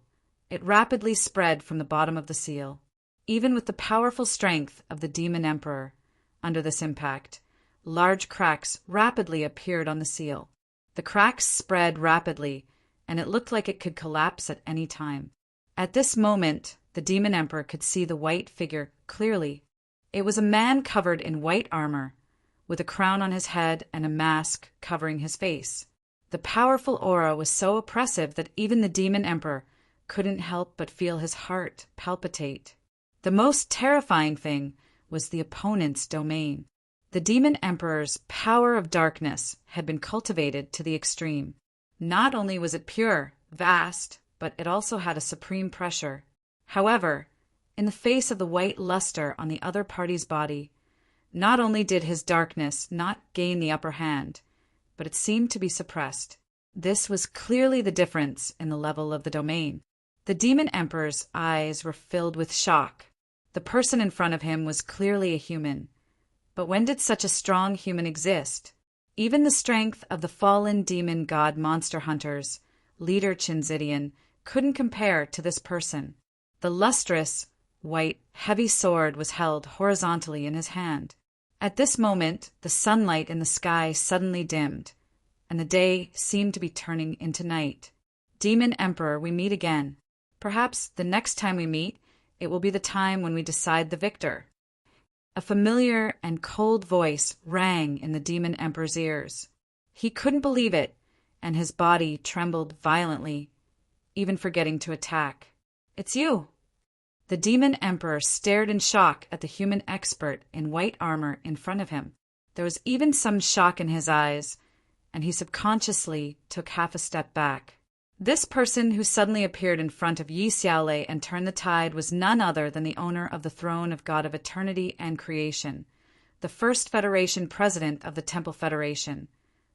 Speaker 1: it rapidly spread from the bottom of the seal. Even with the powerful strength of the Demon Emperor, under this impact, large cracks rapidly appeared on the seal. The cracks spread rapidly, and it looked like it could collapse at any time. At this moment, the Demon Emperor could see the white figure clearly. It was a man covered in white armor, with a crown on his head and a mask covering his face. The powerful aura was so oppressive that even the Demon Emperor couldn't help but feel his heart palpitate. The most terrifying thing was the opponent's domain. The Demon Emperor's power of darkness had been cultivated to the extreme. Not only was it pure, vast, but it also had a supreme pressure. However, in the face of the white luster on the other party's body, not only did his darkness not gain the upper hand, but it seemed to be suppressed. This was clearly the difference in the level of the domain. The Demon Emperor's eyes were filled with shock. The person in front of him was clearly a human. But when did such a strong human exist? Even the strength of the fallen demon god monster hunters leader Chinzidian, couldn't compare to this person. The lustrous, white, heavy sword was held horizontally in his hand. At this moment, the sunlight in the sky suddenly dimmed, and the day seemed to be turning into night. Demon Emperor, we meet again. Perhaps the next time we meet, it will be the time when we decide the victor. A familiar and cold voice rang in the Demon Emperor's ears. He couldn't believe it, and his body trembled violently, even forgetting to attack. "It's you!" The Demon Emperor stared in shock at the human expert in white armor in front of him. There was even some shock in his eyes, and he subconsciously took half a step back. This person who suddenly appeared in front of Yi Xiaolei and turned the tide was none other than the owner of the throne of God of Eternity and Creation, the first Federation President of the Temple Federation,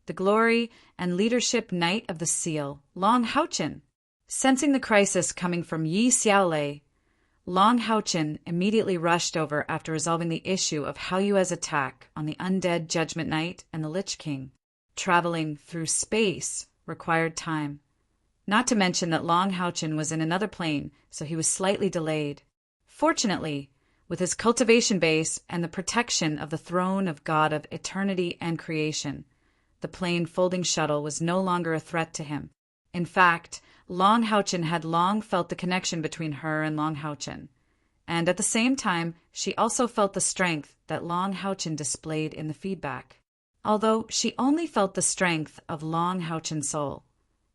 Speaker 1: the glory and leadership Knight of the Seal, Long Haochen. Sensing the crisis coming from Yi Xiaolei, Long Haochen immediately rushed over after resolving the issue of Hao Yue's attack on the undead Judgment Knight and the Lich King. Traveling through space required time. Not to mention that Long Haochen was in another plane, so he was slightly delayed. Fortunately, with his cultivation base and the protection of the throne of God of Eternity and Creation, the plane folding shuttle was no longer a threat to him. In fact, Long Haochen had long felt the connection between her and Long Haochen, and at the same time, she also felt the strength that Long Haochen displayed in the feedback. Although she only felt the strength of Long Haochen's soul,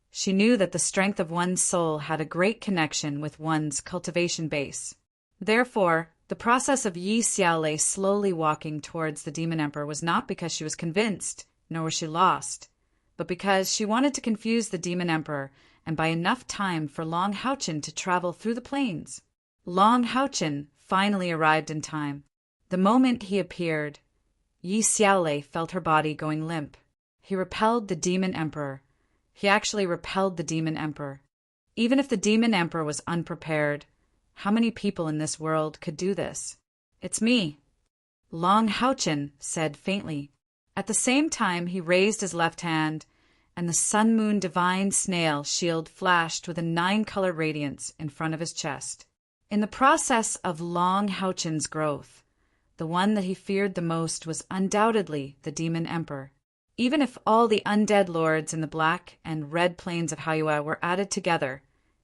Speaker 1: she knew that the strength of one's soul had a great connection with one's cultivation base. Therefore, the process of Yi Xiaolei slowly walking towards the Demon Emperor was not because she was convinced, nor was she lost, but because she wanted to confuse the Demon Emperor and buy enough time for Long Haochen to travel through the plains. Long Haochen finally arrived in time. The moment he appeared, Yi Xiaolei felt her body going limp. He repelled the Demon Emperor. He actually repelled the Demon Emperor. Even if the Demon Emperor was unprepared, how many people in this world could do this? "It's me," Long Haochen said faintly. At the same time, he raised his left hand, and the Sun-Moon Divine Snail shield flashed with a 9-color radiance in front of his chest. In the process of Long Haochen's growth, the one that he feared the most was undoubtedly the Demon Emperor. Even if all the undead lords in the black and red plains of Hao Yue were added together,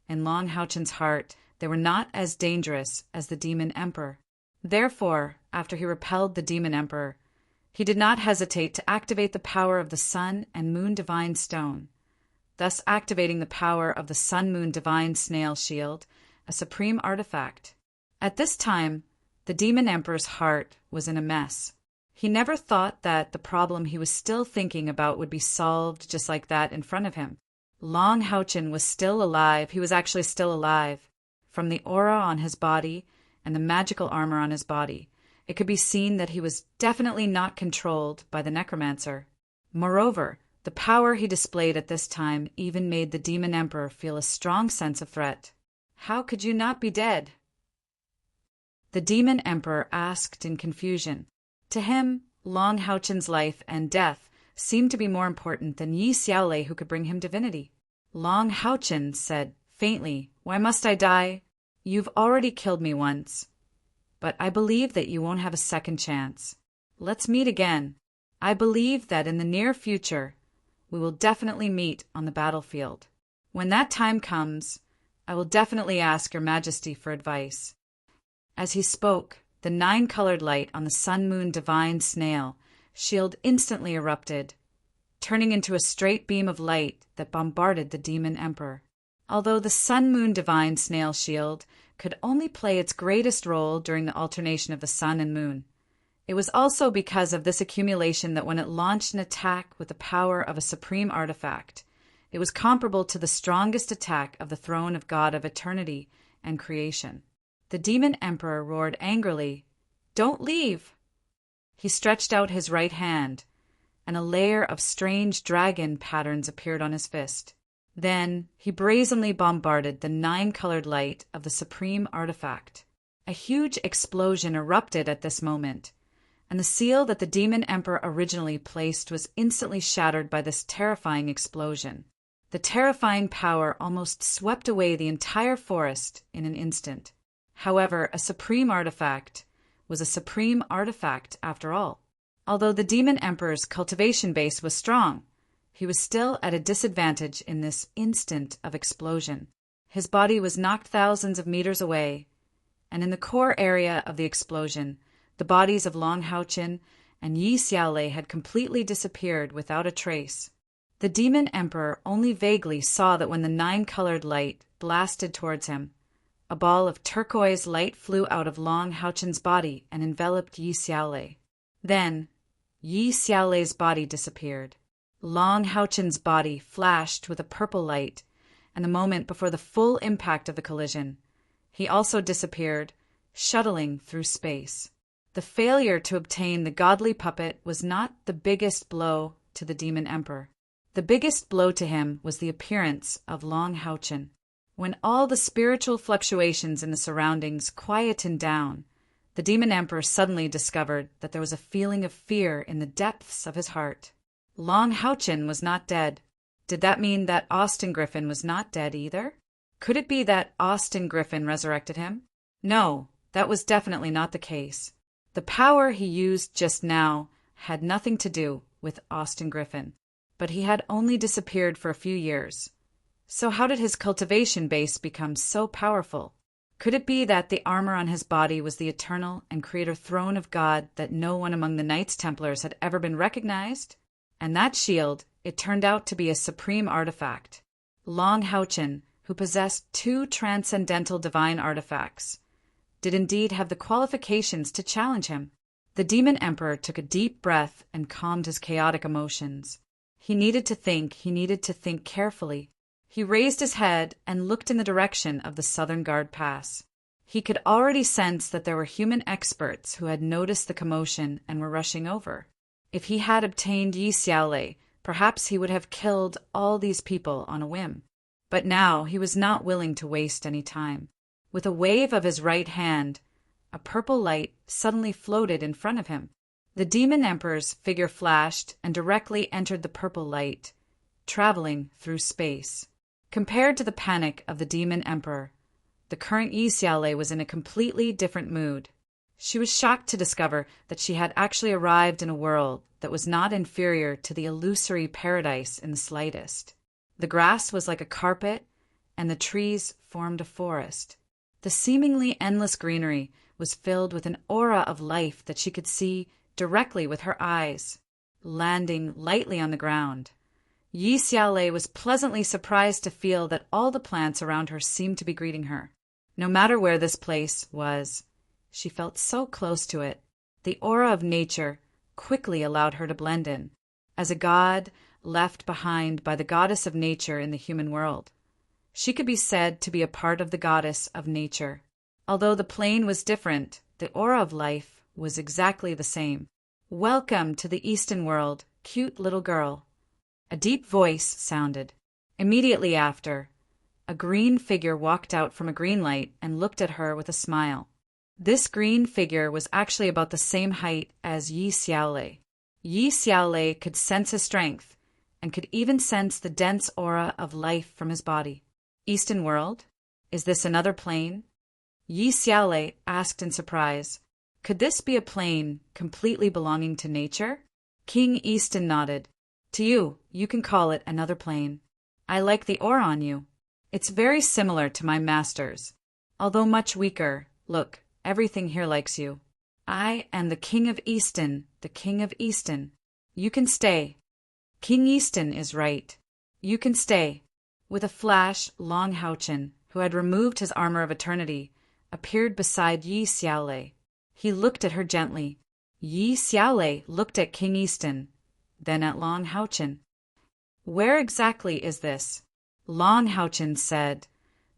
Speaker 1: in Long Haochen's heart, they were not as dangerous as the Demon Emperor. Therefore, after he repelled the Demon Emperor, he did not hesitate to activate the power of the Sun and Moon Divine Stone, thus activating the power of the Sun-Moon Divine Snail Shield, a supreme artifact. At this time, the Demon Emperor's heart was in a mess. He never thought that the problem he was still thinking about would be solved just like that in front of him. Long Haochen was still alive. He was actually still alive. From the aura on his body and the magical armor on his body, it could be seen that he was definitely not controlled by the necromancer. Moreover, the power he displayed at this time even made the Demon Emperor feel a strong sense of threat. "How could you not be dead?" the Demon Emperor asked in confusion. To him, Long Haochen's life and death seemed to be more important than Yi Xiaolei, who could bring him divinity. Long Haochen said faintly, "Why must I die? You've already killed me once. But I believe that you won't have a second chance. Let's meet again. I believe that in the near future, we will definitely meet on the battlefield. When that time comes, I will definitely ask Your Majesty for advice." As he spoke, the 9-colored light on the Sun-Moon Divine Snail shield instantly erupted, turning into a straight beam of light that bombarded the Demon Emperor. Although the Sun-Moon Divine Snail shield could only play its greatest role during the alternation of the sun and moon, it was also because of this accumulation that when it launched an attack with the power of a supreme artifact, it was comparable to the strongest attack of the throne of God of Eternity and Creation. The Demon Emperor roared angrily, "Don't leave!" He stretched out his right hand, and a layer of strange dragon patterns appeared on his fist. Then he brazenly bombarded the 9-colored light of the supreme artifact. A huge explosion erupted at this moment, and the seal that the Demon Emperor originally placed was instantly shattered by this terrifying explosion. The terrifying power almost swept away the entire forest in an instant. However, a supreme artifact was a supreme artifact after all. Although the Demon Emperor's cultivation base was strong, he was still at a disadvantage in this instant of explosion. His body was knocked thousands of meters away, and in the core area of the explosion, the bodies of Long Haochen and Yi Xiaolei had completely disappeared without a trace. The Demon Emperor only vaguely saw that when the nine-colored light blasted towards him, a ball of turquoise light flew out of Long Haochen's body and enveloped Yi Xiaolei. Then, Yi Xiaolei's body disappeared. Long Haochen's body flashed with a purple light, and the moment before the full impact of the collision, he also disappeared, shuttling through space. The failure to obtain the godly puppet was not the biggest blow to the Demon Emperor. The biggest blow to him was the appearance of Long Haochen. When all the spiritual fluctuations in the surroundings quietened down, the Demon Emperor suddenly discovered that there was a feeling of fear in the depths of his heart. Long Haochen was not dead. Did that mean that Austin Griffin was not dead either? Could it be that Austin Griffin resurrected him? No, that was definitely not the case. The power he used just now had nothing to do with Austin Griffin, but he had only disappeared for a few years. So how did his cultivation base become so powerful? Could it be that the armor on his body was the eternal and creator throne of God that no one among the Knights Templars had ever been recognized? And that shield, it turned out to be a supreme artifact. Long Haochen, who possessed two transcendental divine artifacts, did indeed have the qualifications to challenge him. The Demon Emperor took a deep breath and calmed his chaotic emotions. He needed to think carefully. He raised his head and looked in the direction of the Southern Guard Pass. He could already sense that there were human experts who had noticed the commotion and were rushing over. If he had obtained Yi Xiaolei, perhaps he would have killed all these people on a whim. But now he was not willing to waste any time. With a wave of his right hand, a purple light suddenly floated in front of him. The Demon Emperor's figure flashed and directly entered the purple light, traveling through space. Compared to the panic of the Demon Emperor, the current Yi Xiaolei was in a completely different mood. She was shocked to discover that she had actually arrived in a world that was not inferior to the illusory paradise in the slightest. The grass was like a carpet, and the trees formed a forest. The seemingly endless greenery was filled with an aura of life that she could see directly with her eyes, landing lightly on the ground. Yi Xiaolei was pleasantly surprised to feel that all the plants around her seemed to be greeting her. No matter where this place was, she felt so close to it. The aura of nature quickly allowed her to blend in, as a god left behind by the goddess of nature in the human world. She could be said to be a part of the goddess of nature. Although the plane was different, the aura of life was exactly the same. "Welcome to the Eastern world, cute little girl." A deep voice sounded. Immediately after, a green figure walked out from a green light and looked at her with a smile. This green figure was actually about the same height as Yi Xiaolei. Yi Xiaolei could sense his strength and could even sense the dense aura of life from his body. "Eastern world? Is this another plane?" Yi Xiaolei asked in surprise. Could this be a plane completely belonging to nature? King Easton nodded. "To you, you can call it another plane. I like the aura on you. It's very similar to my master's, although much weaker. Look, everything here likes you. I am the King of Easton, the King of Easton. You can stay. King Easton is right. You can stay." With a flash, Long Haochen, who had removed his armor of eternity, appeared beside Yi Xiaolei. He looked at her gently. Yi Xiaolei looked at King Easton, then at Long Haochen. "Where exactly is this?" Long Haochen said,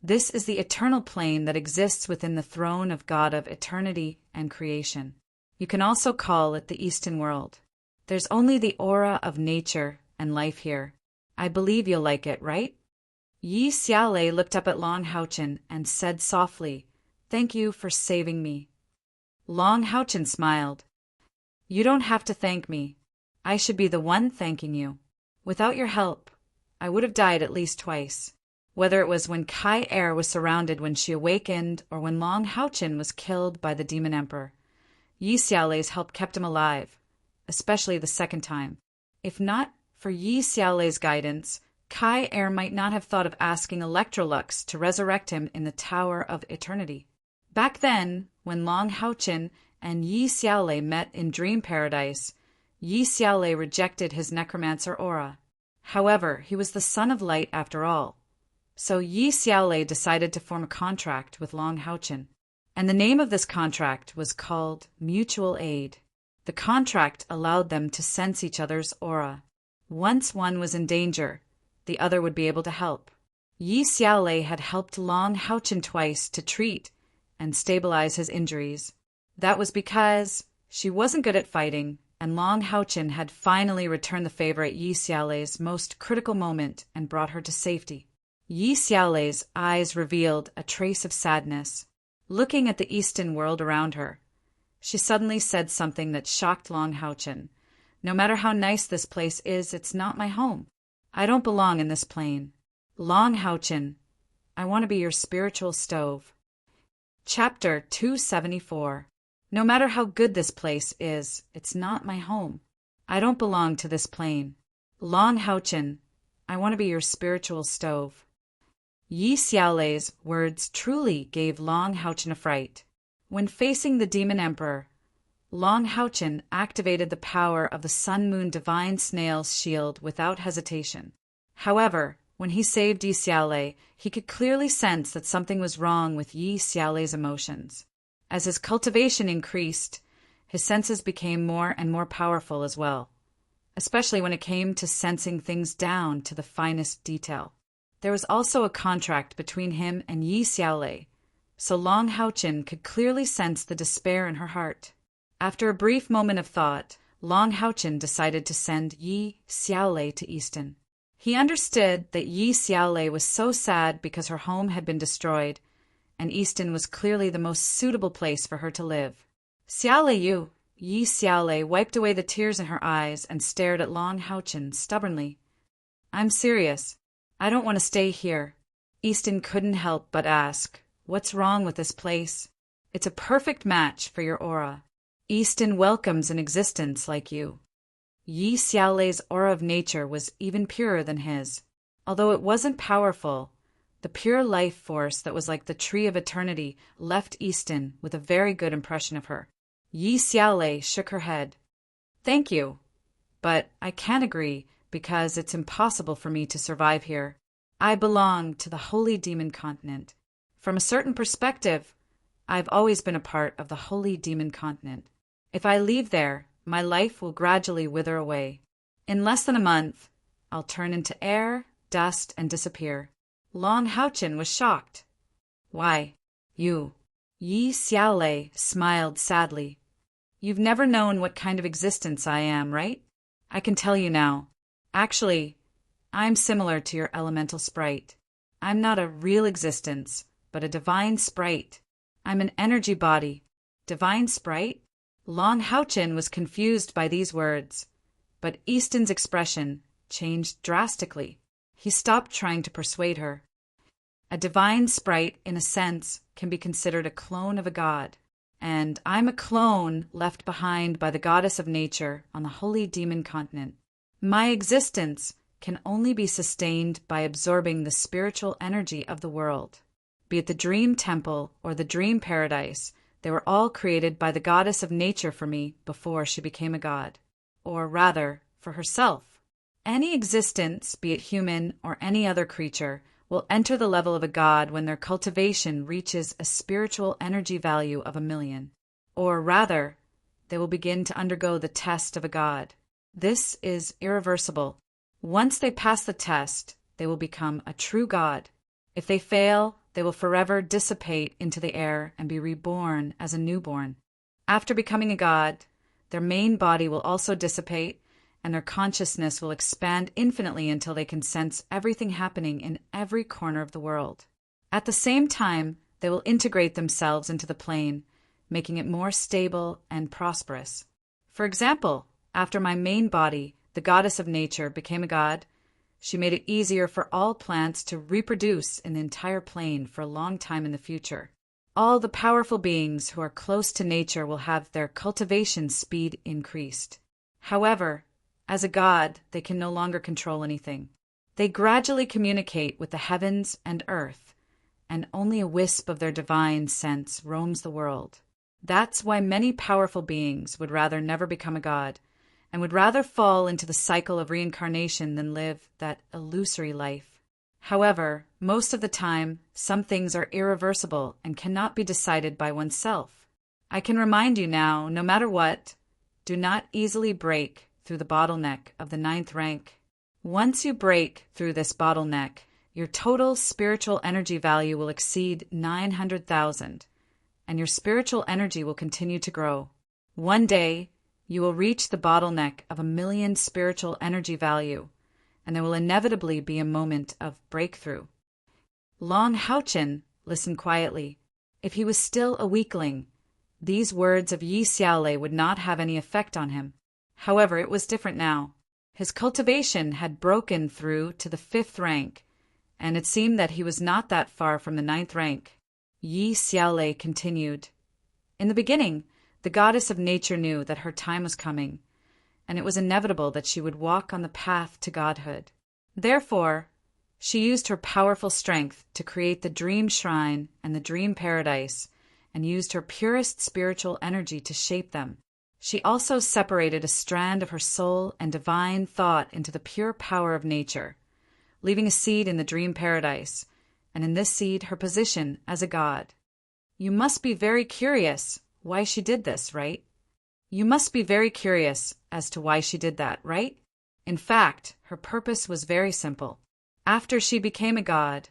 Speaker 1: "This is the eternal plane that exists within the throne of God of eternity and creation. You can also call it the Eastern world. There's only the aura of nature and life here. I believe you'll like it, right?" Yi Xiaolei looked up at Long Haochen and said softly, "Thank you for saving me." Long Haochen smiled. "You don't have to thank me. I should be the one thanking you. Without your help, I would have died at least twice. Whether it was when Kai Er was surrounded when she awakened or when Long Haochin was killed by the Demon Emperor, Yi Xiaolei's help kept him alive, especially the second time. If not for Yi Xiaolei's guidance, Kai Er might not have thought of asking Electrolux to resurrect him in the Tower of Eternity. Back then, when Long Haochin and Yi Xiaolei met in Dream Paradise, Yi Xiaolei rejected his necromancer aura. However, he was the son of light after all. So Yi Xiaolei decided to form a contract with Long Haochin, and the name of this contract was called Mutual Aid. The contract allowed them to sense each other's aura. Once one was in danger, the other would be able to help. Yi Xiaolei had helped Long Haochin twice to treat and stabilize his injuries. That was because she wasn't good at fighting, and Long Haochin had finally returned the favor at Yi Xiaolei's most critical moment and brought her to safety. Yi Xiaolei's eyes revealed a trace of sadness. Looking at the Eastern world around her, she suddenly said something that shocked Long Haochin. No matter how nice this place is, it's not my home. I don't belong in this plane. Long Haochin, I want to be your spiritual stove. Chapter 274. No matter how good this place is, it's not my home. I don't belong to this plane. Long Haochin, I want to be your spiritual stove. Yi Xiaolei's words truly gave Long Haochin a fright. When facing the Demon Emperor, Long Haochin activated the power of the Sun-Moon Divine Snail's shield without hesitation. However, when he saved Yi Xiaolei, he could clearly sense that something was wrong with Yi Xiaolei's emotions. As his cultivation increased, his senses became more and more powerful as well, especially when it came to sensing things down to the finest detail. There was also a contract between him and Yi Xiaolei, so Long Haochin could clearly sense the despair in her heart. After a brief moment of thought, Long Haochin decided to send Yi Xiaolei to Easton. He understood that Yi Xiaolei was so sad because her home had been destroyed, and Easton was clearly the most suitable place for her to live. Xiaolei Yu, Yi Xiaolei wiped away the tears in her eyes and stared at Long Haochin stubbornly. I'm serious. I don't want to stay here. Easton couldn't help but ask, what's wrong with this place? It's a perfect match for your aura. Easton welcomes an existence like you. Yi Xiaolei's aura of nature was even purer than his. Although it wasn't powerful, the pure life force that was like the tree of eternity left Easton with a very good impression of her. Yi Xiaolei shook her head. Thank you, but I can't agree because it's impossible for me to survive here. I belong to the Holy Demon Continent. From a certain perspective, I've always been a part of the Holy Demon Continent. If I leave there, my life will gradually wither away. In less than a month, I'll turn into air, dust, and disappear. Long Haochin was shocked. Why, you? Yi Xiaolei smiled sadly. You've never known what kind of existence I am, right? I can tell you now. Actually, I'm similar to your elemental sprite. I'm not a real existence, but a divine sprite. I'm an energy body. Divine sprite? Long Haochin was confused by these words, but Easton's expression changed drastically. He stopped trying to persuade her. A divine sprite, in a sense, can be considered a clone of a god, and I'm a clone left behind by the goddess of nature on the Holy Demon Continent. My existence can only be sustained by absorbing the spiritual energy of the world. Be it the Dream Temple or the Dream Paradise, they were all created by the goddess of nature for me before she became a god. Or rather, for herself. Any existence, be it human or any other creature, will enter the level of a god when their cultivation reaches a spiritual energy value of 1,000,000. Or rather, they will begin to undergo the test of a god. This is irreversible. Once they pass the test, they will become a true god. If they fail, they will forever dissipate into the air and be reborn as a newborn. After becoming a god, their main body will also dissipate, and their consciousness will expand infinitely until they can sense everything happening in every corner of the world. At the same time, they will integrate themselves into the plane, making it more stable and prosperous. For example, after my main body, the goddess of nature, became a god, She made it easier for all plants to reproduce in the entire plane for a long time in the future. All the powerful beings who are close to nature will have their cultivation speed increased. However, as a god, they can no longer control anything. They gradually communicate with the heavens and earth, and only a wisp of their divine sense roams the world. That's why many powerful beings would rather never become a god, and would rather fall into the cycle of reincarnation than live that illusory life. However, most of the time, some things are irreversible and cannot be decided by oneself. I can remind you now, no matter what, do not easily break through the bottleneck of the 9th rank. Once you break through this bottleneck, your total spiritual energy value will exceed 900,000, and your spiritual energy will continue to grow. One day, you will reach the bottleneck of 1,000,000 spiritual energy value, and there will inevitably be a moment of breakthrough. Long Haochen listened quietly. If he was still a weakling, these words of Yi Xiaolei would not have any effect on him. However, it was different now. His cultivation had broken through to the 5th rank, and it seemed that he was not that far from the 9th rank. Yi Xiaolei continued. In the beginning, the goddess of nature knew that her time was coming, and it was inevitable that she would walk on the path to godhood. Therefore, she used her powerful strength to create the dream shrine and the dream paradise, and used her purest spiritual energy to shape them. She also separated a strand of her soul and divine thought into the pure power of nature, leaving a seed in the dream paradise, and in this seed her position as a god. You must be very curious why she did this, right? You must be very curious as to why she did that, right? In fact, her purpose was very simple. After she became a god,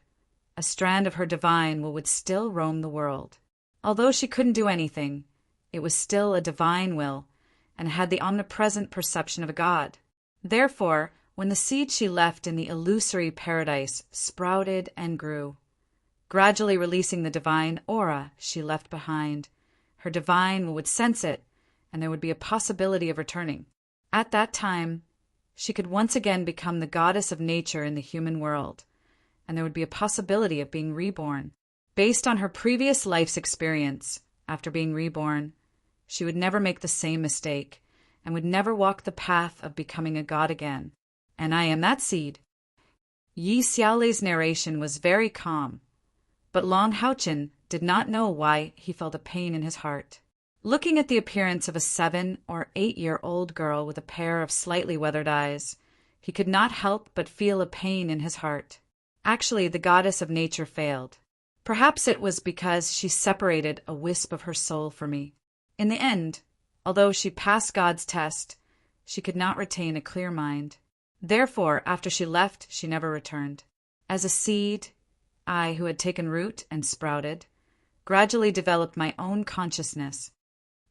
Speaker 1: a strand of her divine will would still roam the world. Although she couldn't do anything, it was still a divine will, and had the omnipresent perception of a god. Therefore, when the seed she left in the illusory paradise sprouted and grew, gradually releasing the divine aura she left behind, her divine would sense it, and there would be a possibility of returning. At that time, she could once again become the goddess of nature in the human world, and there would be a possibility of being reborn. Based on her previous life's experience, after being reborn, she would never make the same mistake, and would never walk the path of becoming a god again. And I am that seed. Yi Xiaolei's narration was very calm, but Long Haochen did not know why he felt a pain in his heart. Looking at the appearance of a 7 or 8-year-old girl with a pair of slightly weathered eyes, he could not help but feel a pain in his heart. Actually, the goddess of nature failed. Perhaps it was because she separated a wisp of her soul for me. In the end, although she passed God's test, she could not retain a clear mind. Therefore, after she left, she never returned. As a seed, I, who had taken root and sprouted, gradually developed my own consciousness.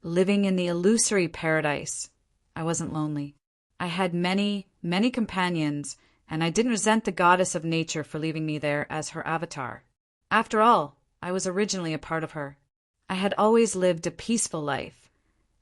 Speaker 1: Living in the illusory paradise, I wasn't lonely. I had many, many companions, and I didn't resent the goddess of nature for leaving me there as her avatar. After all, I was originally a part of her. I had always lived a peaceful life,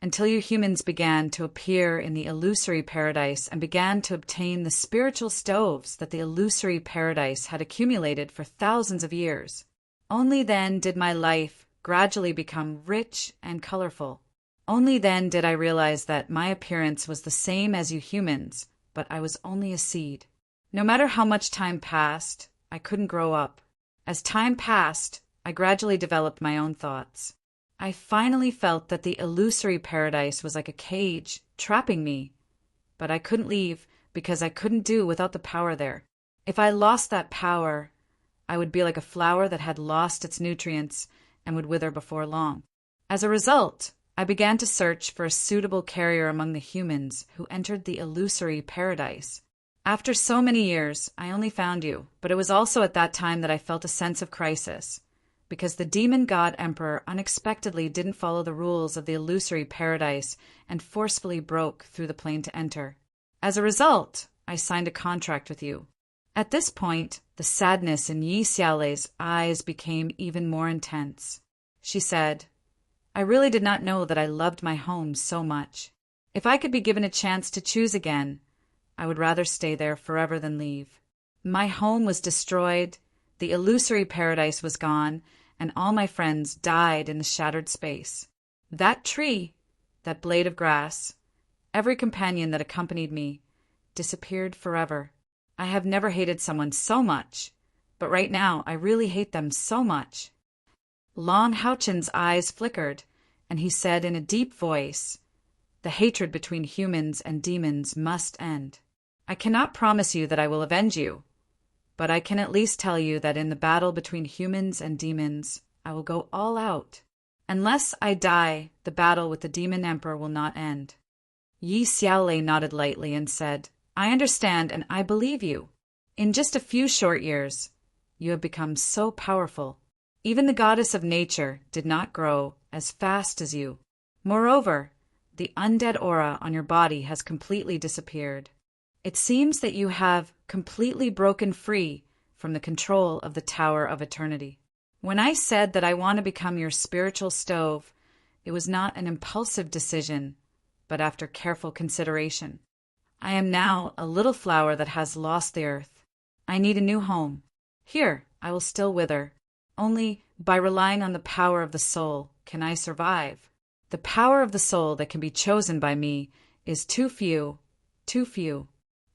Speaker 1: until you humans began to appear in the illusory paradise and began to obtain the spiritual stoves that the illusory paradise had accumulated for thousands of years. Only then did my life gradually become rich and colorful. Only then did I realize that my appearance was the same as you humans, but I was only a seed. No matter how much time passed, I couldn't grow up. As time passed, I gradually developed my own thoughts. I finally felt that the illusory paradise was like a cage, trapping me. But I couldn't leave because I couldn't do without the power there. If I lost that power, I would be like a flower that had lost its nutrients and would wither before long. As a result, I began to search for a suitable carrier among the humans who entered the illusory paradise. After so many years, I only found you, but it was also at that time that I felt a sense of crisis, because the demon god emperor unexpectedly didn't follow the rules of the illusory paradise and forcefully broke through the plane to enter. As a result, I signed a contract with you. At this point, the sadness in Yi Xiaolei's eyes became even more intense. She said, "I really did not know that I loved my home so much. If I could be given a chance to choose again, I would rather stay there forever than leave." My home was destroyed, the illusory paradise was gone, and all my friends died in the shattered space. That tree, that blade of grass, every companion that accompanied me, disappeared forever. I have never hated someone so much, but right now I really hate them so much." Long Houchin's eyes flickered, and he said in a deep voice, "The hatred between humans and demons must end. I cannot promise you that I will avenge you, but I can at least tell you that in the battle between humans and demons, I will go all out. Unless I die, the battle with the demon emperor will not end." Yi Xiaolei nodded lightly and said, "I understand and I believe you. In just a few short years, you have become so powerful. Even the goddess of nature did not grow as fast as you. Moreover, the undead aura on your body has completely disappeared. It seems that you have completely broken free from the control of the Tower of Eternity. When I said that I want to become your spiritual stove, it was not an impulsive decision, but after careful consideration. I am now a little flower that has lost the earth. I need a new home. Here, I will still wither. Only by relying on the power of the soul can I survive. The power of the soul that can be chosen by me is too few, too few.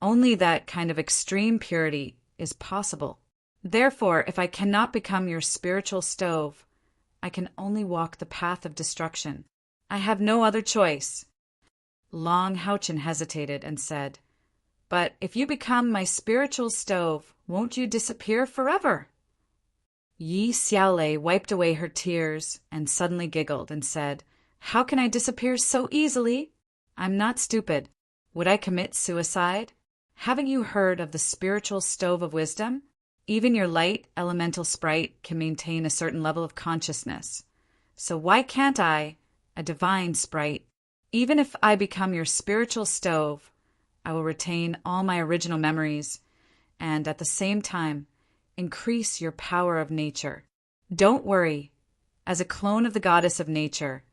Speaker 1: Only that kind of extreme purity is possible. Therefore, if I cannot become your spiritual stove, I can only walk the path of destruction. I have no other choice." Long Houchin hesitated and said, "But if you become my spiritual stove, won't you disappear forever?" Yi Xiaolei wiped away her tears and suddenly giggled and said, "How can I disappear so easily? I'm not stupid. Would I commit suicide? Haven't you heard of the spiritual stove of wisdom? Even your light elemental sprite can maintain a certain level of consciousness. So why can't I, a divine sprite? Even if I become your spiritual stove, I will retain all my original memories and, at the same time, increase your power of nature. Don't worry. As a clone of the goddess of nature,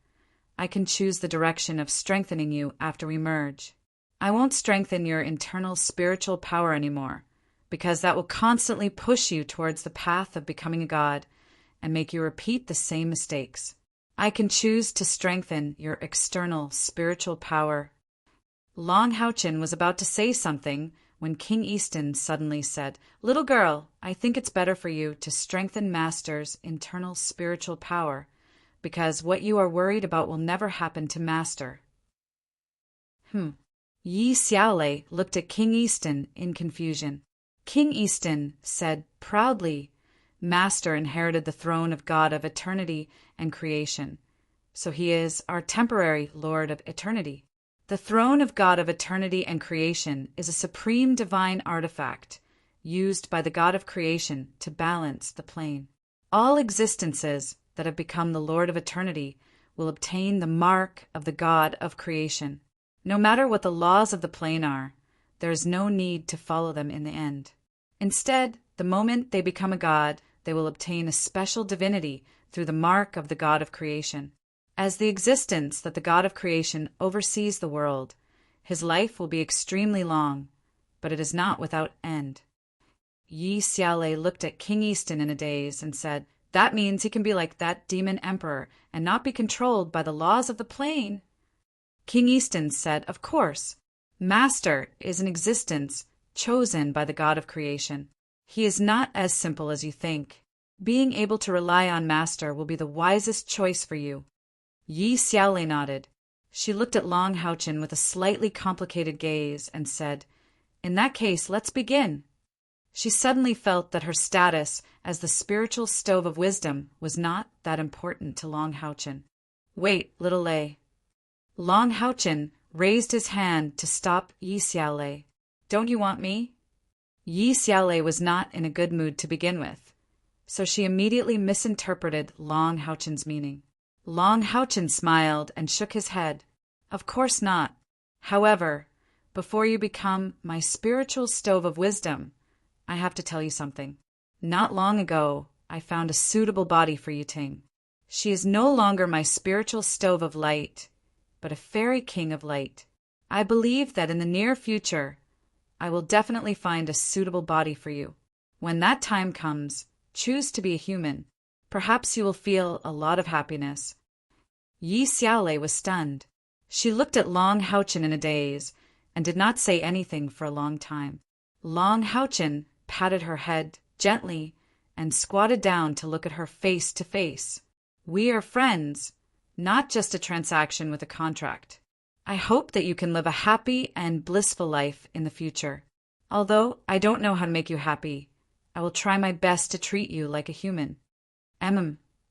Speaker 1: I can choose the direction of strengthening you after we merge. I won't strengthen your internal spiritual power anymore, because that will constantly push you towards the path of becoming a god and make you repeat the same mistakes. I can choose to strengthen your external spiritual power." Long Houchin was about to say something when King Easton suddenly said, "Little girl, I think it's better for you to strengthen Master's internal spiritual power, because what you are worried about will never happen to Master." Yi Xiaolei looked at King Easton in confusion. King Easton said proudly, "Master inherited the throne of God of Eternity and Creation, so he is our temporary Lord of Eternity. The throne of God of Eternity and Creation is a supreme divine artifact used by the God of Creation to balance the plane. All existences that have become the Lord of Eternity will obtain the mark of the God of Creation. No matter what the laws of the plane are, there is no need to follow them in the end. Instead, the moment they become a god, they will obtain a special divinity through the mark of the God of Creation. As the existence that the God of Creation oversees the world, his life will be extremely long, but it is not without end." Yi Xiaolei looked at King Easton in a daze and said, "That means he can be like that demon emperor and not be controlled by the laws of the plane." King Easton said, "Of course. Master is an existence chosen by the God of Creation. He is not as simple as you think. Being able to rely on Master will be the wisest choice for you." Yi Xiaolei nodded. She looked at Long Houchin with a slightly complicated gaze and said, "In that case, let's begin." She suddenly felt that her status as the spiritual stove of wisdom was not that important to Long Houchin. "Wait, little Lei." Long Houchin raised his hand to stop Yi Xiaolei. "Don't you want me?" Yi Xiaolei was not in a good mood to begin with, so she immediately misinterpreted Long Houchin's meaning. Long Houchin smiled and shook his head. "Of course not. However, before you become my spiritual stove of wisdom, I have to tell you something. Not long ago, I found a suitable body for you, Ting. She is no longer my spiritual stove of light, but a fairy king of light. I believe that in the near future, I will definitely find a suitable body for you. When that time comes, choose to be a human. Perhaps you will feel a lot of happiness." Yi Xiaolei was stunned. She looked at Long Haochen in a daze and did not say anything for a long time. Long Haochen patted her head gently and squatted down to look at her face to face. "We are friends, not just a transaction with a contract. I hope that you can live a happy and blissful life in the future. Although I don't know how to make you happy, I will try my best to treat you like a human."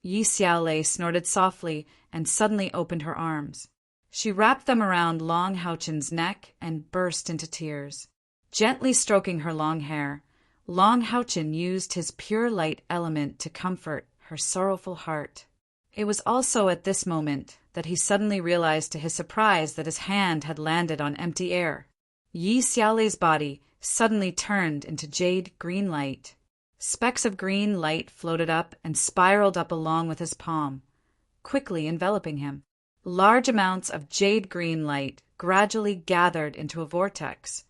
Speaker 1: Yi Xiaolei snorted softly and suddenly opened her arms. She wrapped them around Long Haochen's neck and burst into tears. Gently stroking her long hair, Long Haochen used his pure light element to comfort her sorrowful heart. It was also at this moment that he suddenly realized to his surprise that his hand had landed on empty air. Yi Xiaolei's body suddenly turned into jade green light. Specks of green light floated up and spiraled up along with his palm, quickly enveloping him. Large amounts of jade green light gradually gathered into a vortex,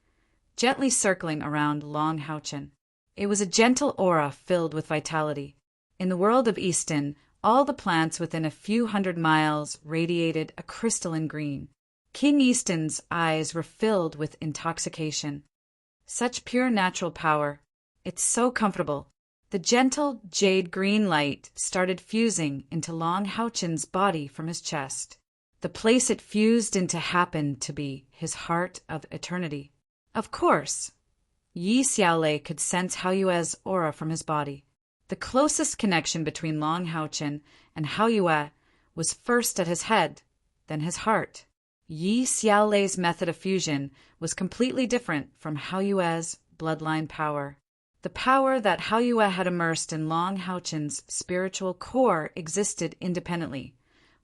Speaker 1: gently circling around Long Haochen. It was a gentle aura filled with vitality. In the world of Easton, all the plants within a few hundred miles radiated a crystalline green. King Easton's eyes were filled with intoxication. Such pure natural power. It's so comfortable. The gentle jade green light started fusing into Long Haochen's body from his chest. The place it fused into happened to be his heart of eternity. Of course, Yi Xiaolei could sense Hao Yue's aura from his body. The closest connection between Long Haochen and Hao Yue was first at his head, then his heart. Yi Xiaolei's method of fusion was completely different from Hao Yue's bloodline power. The power that Hao Yue had immersed in Long Haochen's spiritual core existed independently,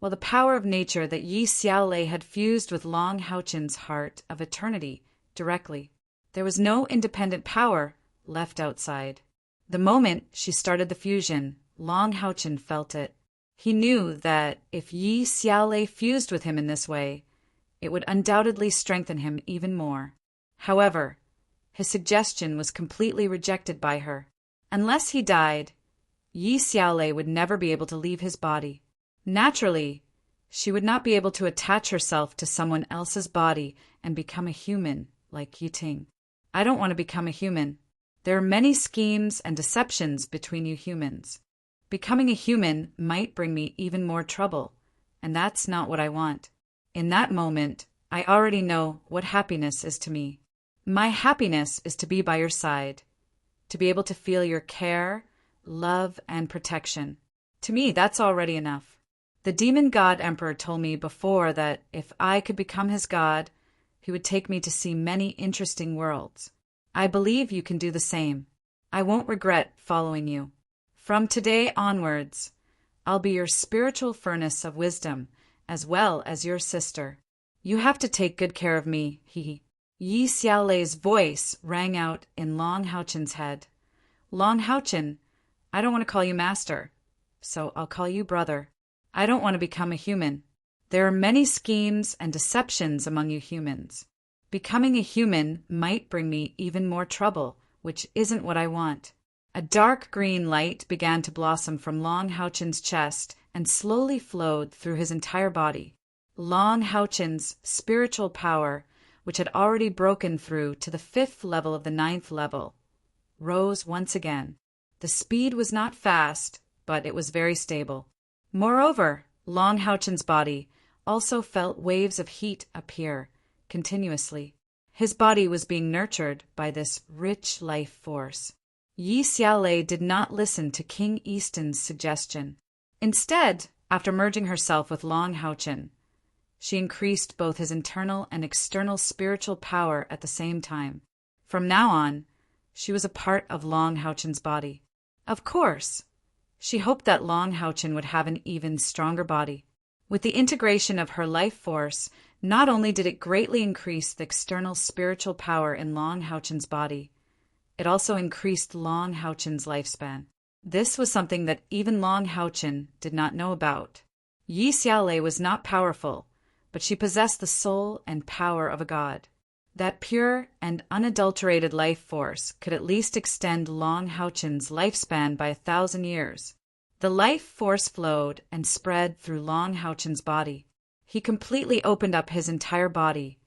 Speaker 1: while the power of nature that Yi Xiaolei had fused with Long Haochen's heart of eternity directly. There was no independent power left outside. The moment she started the fusion, Long Haochen felt it. He knew that if Yi Xiaolei fused with him in this way, it would undoubtedly strengthen him even more. However, his suggestion was completely rejected by her. Unless he died, Yi Xiaolei would never be able to leave his body. Naturally, she would not be able to attach herself to someone else's body and become a human like Yiting. I don't want to become a human. There are many schemes and deceptions between you humans. Becoming a human might bring me even more trouble, and that's not what I want. In that moment, I already know what happiness is to me. My happiness is to be by your side, to be able to feel your care, love, and protection. To me, that's already enough. The demon god emperor told me before that if I could become his god, he would take me to see many interesting worlds. I believe you can do the same. I won't regret following you. From today onwards, I'll be your spiritual furnace of wisdom, as well as your sister. You have to take good care of me, Yi Xiaolei's voice rang out in Long Haochen's head. Long Haochen, I don't want to call you master, so I'll call you brother. I don't want to become a human. There are many schemes and deceptions among you humans. Becoming a human might bring me even more trouble, which isn't what I want. A dark green light began to blossom from Long Haochen's chest and slowly flowed through his entire body. Long Haochen's spiritual power, which had already broken through to the 5th level of the 9th level, rose once again. The speed was not fast, but it was very stable. Moreover, Long Haochen's body also felt waves of heat appear continuously. His body was being nurtured by this rich life force. Yi Xiaolei did not listen to King Easton's suggestion. Instead, after merging herself with Long Haochen, she increased both his internal and external spiritual power at the same time. From now on, she was a part of Long Haochen's body. Of course, she hoped that Long Haochen would have an even stronger body. With the integration of her life force, not only did it greatly increase the external spiritual power in Long Haochen's body, it also increased Long Haochen's lifespan. This was something that even Long Haochen did not know about. Yi Xiaolei was not powerful, but she possessed the soul and power of a god. That pure and unadulterated life force could at least extend Long Houchin's lifespan by 1,000 years. The life force flowed and spread through Long Houchin's body. He completely opened up his entire body,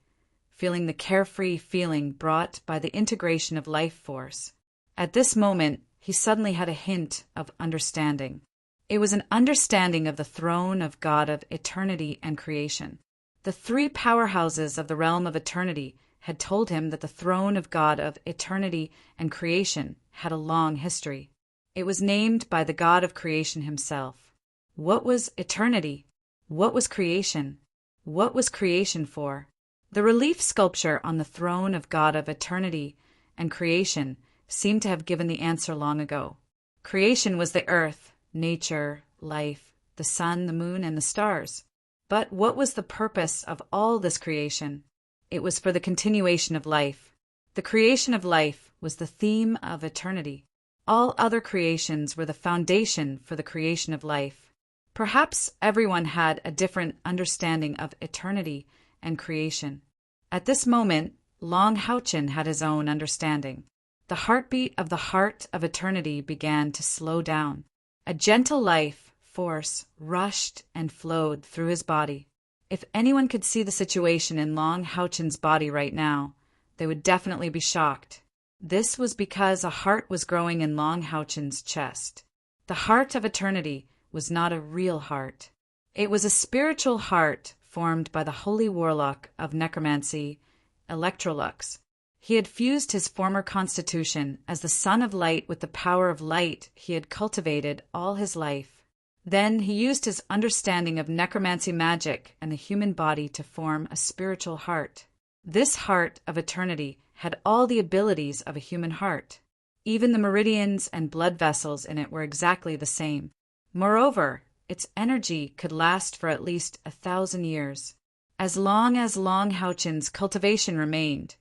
Speaker 1: feeling the carefree feeling brought by the integration of life force. At this moment, he suddenly had a hint of understanding. It was an understanding of the throne of God of eternity and creation. The three powerhouses of the realm of eternity had told him that the throne of God of eternity and creation had a long history. It was named by the God of creation himself. What was eternity? What was creation? What was creation for? The relief sculpture on the throne of God of eternity and creation seemed to have given the answer long ago. Creation was the earth, nature, life, the sun, the moon, and the stars. But what was the purpose of all this creation? It was for the continuation of life. The creation of life was the theme of eternity. All other creations were the foundation for the creation of life. Perhaps everyone had a different understanding of eternity and creation. At this moment, Long Houchin had his own understanding. The heartbeat of the heart of eternity began to slow down. A gentle life force rushed and flowed through his body. If anyone could see the situation in Long Houchin's body right now, they would definitely be shocked. This was because a heart was growing in Long Houchin's chest. The heart of eternity was not a real heart. It was a spiritual heart formed by the holy warlock of necromancy, Electrolux. He had fused his former constitution as the son of light with the power of light he had cultivated all his life. Then he used his understanding of necromancy magic and the human body to form a spiritual heart. This heart of eternity had all the abilities of a human heart. Even the meridians and blood vessels in it were exactly the same. Moreover, its energy could last for at least 1,000 years. As Long Houchin's cultivation remained,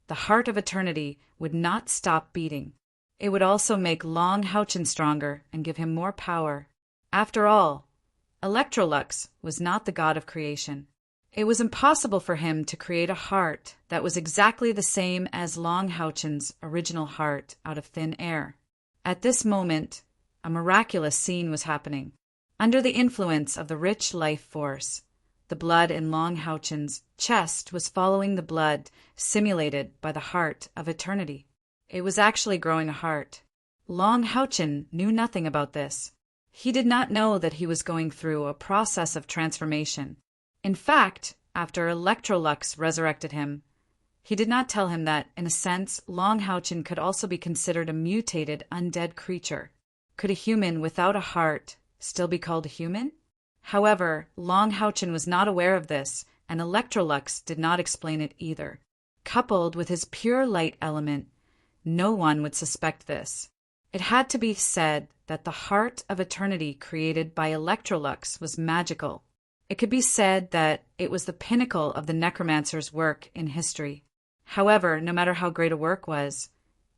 Speaker 1: the heart of eternity would not stop beating. It would also make Long Houchin stronger and give him more power. After all, Electrolux was not the god of creation. It was impossible for him to create a heart that was exactly the same as Long Houchin's original heart out of thin air. At this moment, a miraculous scene was happening. Under the influence of the rich life force, the blood in Long Houchin's chest was following the blood simulated by the heart of eternity. It was actually growing a heart. Long Houchin knew nothing about this. He did not know that he was going through a process of transformation. In fact, after Electrolux resurrected him, he did not tell him that, in a sense, Long Houchin could also be considered a mutated, undead creature. Could a human without a heart still be called a human? However, Long Houchin was not aware of this, and Electrolux did not explain it either. Coupled with his pure light element, no one would suspect this. It had to be said that the heart of eternity created by Electrolux was magical. It could be said that it was the pinnacle of the necromancer's work in history. However, no matter how great a work was,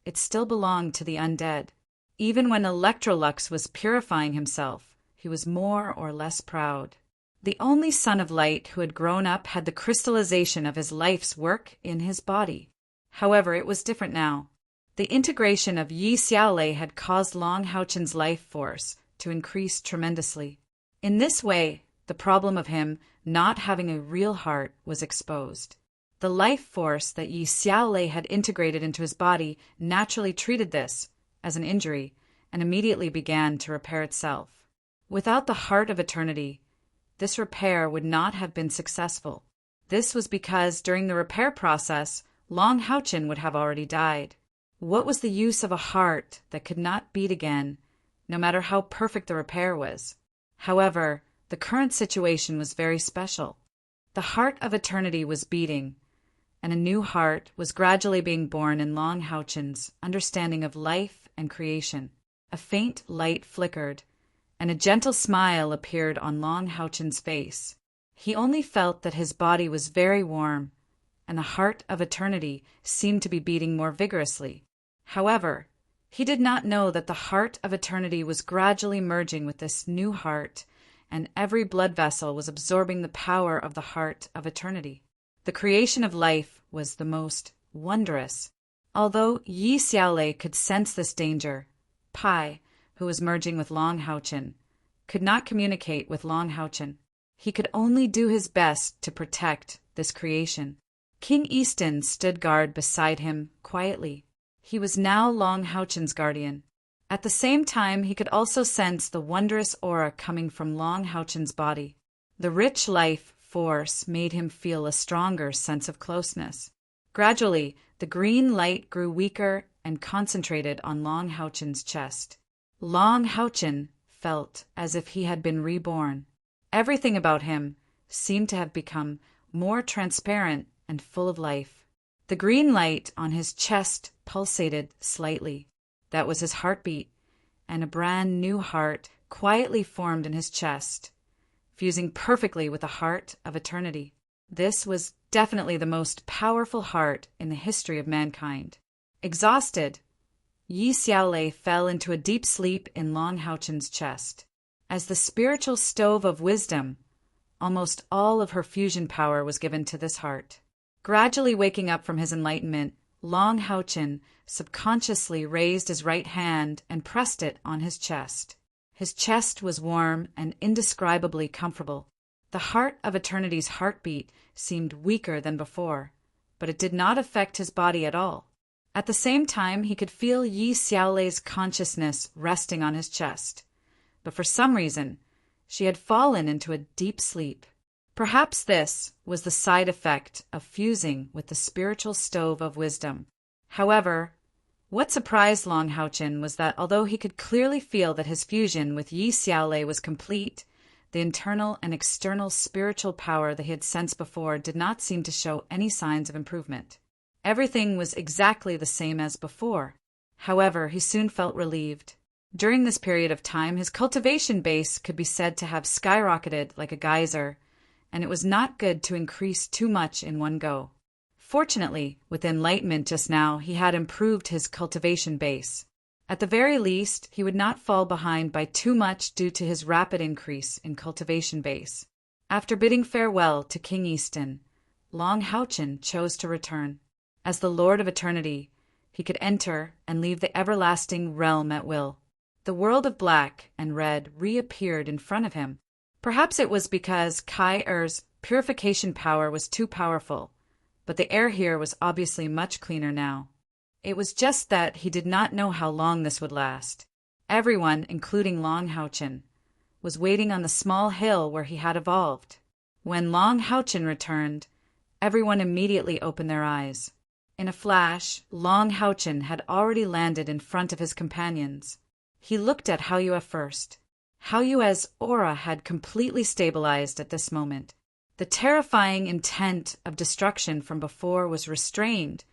Speaker 1: it still belonged to the undead. Even when Electrolux was purifying himself, he was more or less proud. The only son of light who had grown up had the crystallization of his life's work in his body. However, it was different now. The integration of Yi Xiaolei had caused Long Houchin's life force to increase tremendously. In this way, the problem of him not having a real heart was exposed. The life force that Yi Xiaolei had integrated into his body naturally treated this as an injury and immediately began to repair itself. Without the heart of eternity, this repair would not have been successful. This was because during the repair process, Long Houchin would have already died. What was the use of a heart that could not beat again, no matter how perfect the repair was? However, the current situation was very special. The heart of eternity was beating, and a new heart was gradually being born in Long Houchin's understanding of life and creation. A faint light flickered, and a gentle smile appeared on Long Houchin's face. He only felt that his body was very warm, and the heart of eternity seemed to be beating more vigorously. However, he did not know that the heart of eternity was gradually merging with this new heart, and every blood vessel was absorbing the power of the heart of eternity. The creation of life was the most wondrous. Although Yi Xiaolei could sense this danger, Pai, who was merging with Long Haochen, could not communicate with Long Haochen. He could only do his best to protect this creation. King Easton stood guard beside him quietly. He was now Long Haochen's guardian. At the same time, he could also sense the wondrous aura coming from Long Haochen's body. The rich life force made him feel a stronger sense of closeness. Gradually, the green light grew weaker and concentrated on Long Haochen's chest. Long Haochen felt as if he had been reborn. Everything about him seemed to have become more transparent and full of life. The green light on his chest pulsated slightly. That was his heartbeat, and a brand new heart quietly formed in his chest, fusing perfectly with the heart of eternity. This was definitely the most powerful heart in the history of mankind. Exhausted, Yi Xiaolei fell into a deep sleep in Long Haochen's chest. As the spiritual stove of wisdom, almost all of her fusion power was given to this heart. Gradually waking up from his enlightenment, Long Haochen subconsciously raised his right hand and pressed it on his chest. His chest was warm and indescribably comfortable. The heart of eternity's heartbeat seemed weaker than before, but it did not affect his body at all. At the same time, he could feel Yi Xiaolei's consciousness resting on his chest. But for some reason, she had fallen into a deep sleep. Perhaps this was the side effect of fusing with the spiritual stove of wisdom. However, what surprised Long Haochen was that although he could clearly feel that his fusion with Yi Xiaolei was complete, the internal and external spiritual power that he had sensed before did not seem to show any signs of improvement. Everything was exactly the same as before. However, he soon felt relieved. During this period of time, his cultivation base could be said to have skyrocketed like a geyser, and it was not good to increase too much in one go. Fortunately, with enlightenment just now, he had improved his cultivation base. At the very least, he would not fall behind by too much due to his rapid increase in cultivation base. After bidding farewell to King Easton, Long Haochen chose to return. As the Lord of Eternity, he could enter and leave the everlasting realm at will. The world of black and red reappeared in front of him. Perhaps it was because Kai Er's purification power was too powerful, but the air here was obviously much cleaner now. It was just that he did not know how long this would last. Everyone, including Long Haochen, was waiting on the small hill where he had evolved. When Long Haochen returned, everyone immediately opened their eyes. In a flash, Long Haochen had already landed in front of his companions. He looked at Haoyue first. Haoyue's aura had completely stabilized at this moment. The terrifying intent of destruction from before was restrained,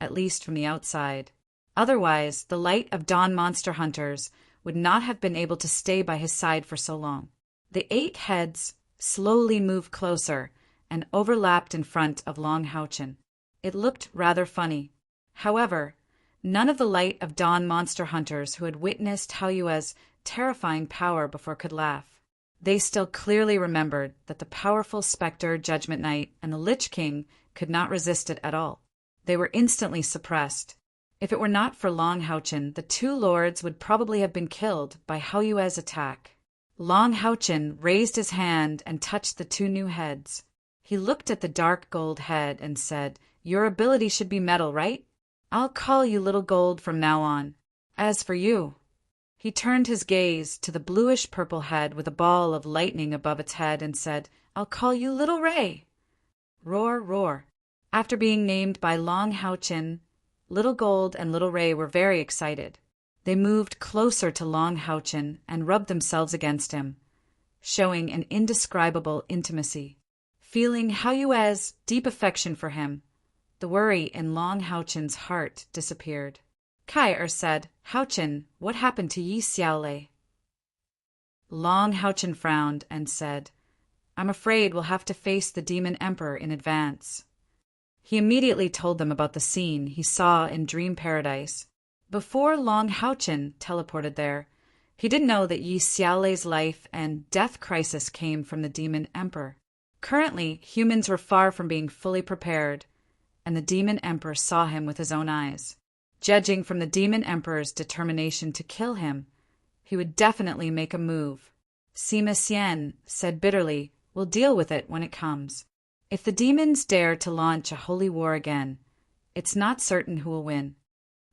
Speaker 1: at least from the outside. Otherwise, the light of dawn monster hunters would not have been able to stay by his side for so long. The 8 heads slowly moved closer and overlapped in front of Long Haochen. It looked rather funny. However, none of the light of dawn monster hunters who had witnessed Haoyue's terrifying power before could laugh. They still clearly remembered that the powerful Spectre, Judgment Knight, and the Lich King could not resist it at all. They were instantly suppressed. If it were not for Long Haochen, the 2 lords would probably have been killed by Haoyue's attack. Long Haochen raised his hand and touched the 2 new heads. He looked at the dark gold head and said, "Your ability should be metal, right? I'll call you Little Gold from now on. As for you..." He turned his gaze to the bluish-purple head with a ball of lightning above its head and said, "I'll call you Little Ray." Roar, roar. After being named by Long Haochen, Little Gold and Little Ray were very excited. They moved closer to Long Haochen and rubbed themselves against him, showing an indescribable intimacy. Feeling Haoyue's deep affection for him, the worry in Long Haochen's heart disappeared. Kai said, "Haochen, what happened to Yi Xiaolei?" Long Haochen frowned and said, "I'm afraid we'll have to face the Demon Emperor in advance." He immediately told them about the scene he saw in Dream Paradise. Before Long Haochen teleported there, he didn't know that Yi Xiaolei's life and death crisis came from the Demon Emperor. Currently, humans were far from being fully prepared, and the Demon Emperor saw him with his own eyes. Judging from the Demon Emperor's determination to kill him, he would definitely make a move. Sima Xian said bitterly, "We'll deal with it when it comes." If the demons dare to launch a holy war again, it's not certain who will win.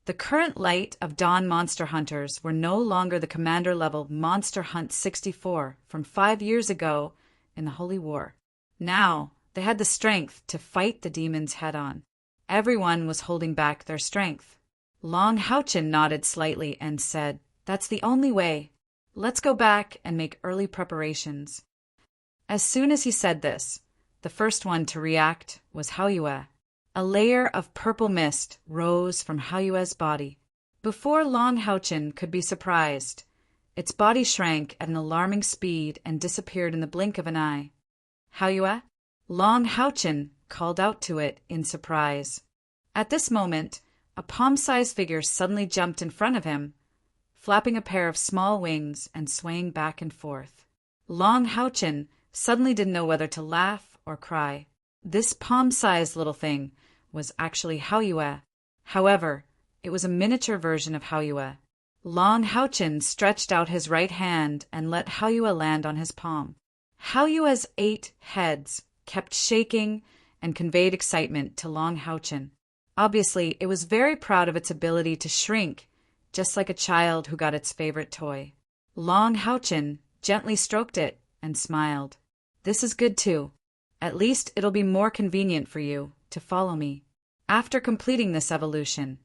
Speaker 1: The current Light of Dawn monster hunters were no longer the commander-level Monster Hunt 64 from 5 years ago in the Holy War. Now, they had the strength to fight the demons head-on. Everyone was holding back their strength. Long Haochin nodded slightly and said, "That's the only way. Let's go back and make early preparations." As soon as he said this, the first one to react was Haoyue. A layer of purple mist rose from Haoyue's body. Before Long Haochin could be surprised, its body shrank at an alarming speed and disappeared in the blink of an eye. "Haoyue?" Long Haochin called out to it in surprise. At this moment, a palm-sized figure suddenly jumped in front of him, flapping a pair of small wings and swaying back and forth. Long Haochin suddenly didn't know whether to laugh or cry. This palm-sized little thing was actually Haoyue. However, it was a miniature version of Haoyue. Long Haochin stretched out his right hand and let Haoyue land on his palm. Haoyue's 8 heads kept shaking and conveyed excitement to Long Haochin. Obviously, it was very proud of its ability to shrink, just like a child who got its favorite toy. Long Haochin gently stroked it and smiled. "This is good too. At least it'll be more convenient for you to follow me. After completing this evolution,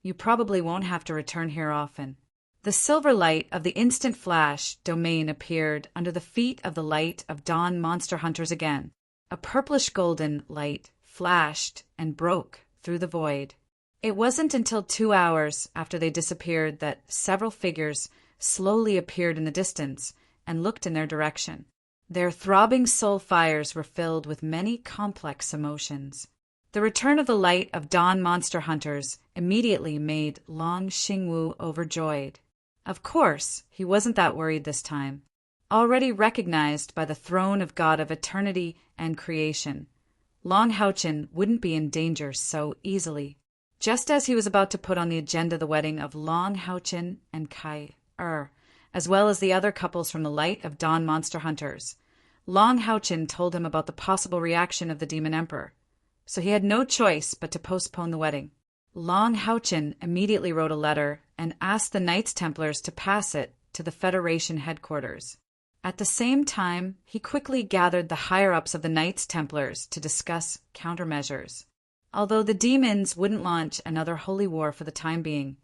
Speaker 1: you probably won't have to return here often." The silver light of the Instant Flash domain appeared under the feet of the Light of Dawn monster hunters again. A purplish-golden light flashed and broke through the void. It wasn't until 2 hours after they disappeared that several figures slowly appeared in the distance and looked in their direction. Their throbbing soul fires were filled with many complex emotions. The return of the Light of Dawn monster hunters immediately made Long Xingwu overjoyed. Of course, he wasn't that worried this time. Already recognized by the throne of God of Eternity and Creation, Long Haochin wouldn't be in danger so easily. Just as he was about to put on the agenda the wedding of Long Haochin and Kai as well as the other couples from the Light of Dawn monster hunters, Long Haochin told him about the possible reaction of the Demon Emperor, so he had no choice but to postpone the wedding. Long Haochin immediately wrote a letter and asked the Knights Templars to pass it to the Federation headquarters. At the same time, he quickly gathered the higher-ups of the Knights Templars to discuss countermeasures. Although the demons wouldn't launch another holy war for the time being,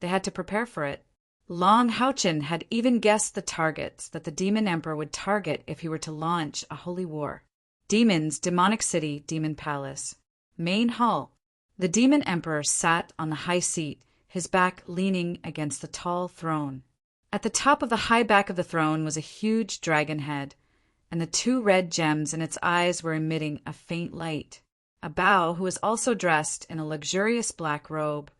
Speaker 1: they had to prepare for it. Long Haochin had even guessed the targets that the Demon Emperor would target if he were to launch a holy war. Demons, Demonic City, Demon Palace. Main Hall. The Demon Emperor sat on the high seat, his back leaning against the tall throne. At the top of the high back of the throne was a huge dragon head, and the 2 red gems in its eyes were emitting a faint light. A Bao, who was also dressed in a luxurious black robe,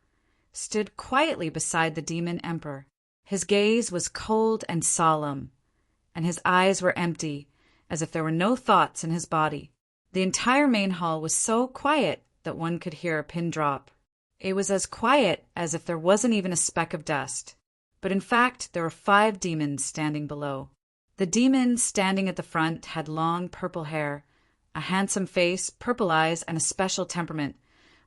Speaker 1: stood quietly beside the Demon Emperor. His gaze was cold and solemn, and his eyes were empty, as if there were no thoughts in his body. The entire main hall was so quiet that one could hear a pin drop. It was as quiet as if there wasn't even a speck of dust. But in fact, there were 5 demons standing below. The demons standing at the front had long purple hair, a handsome face, purple eyes, and a special temperament,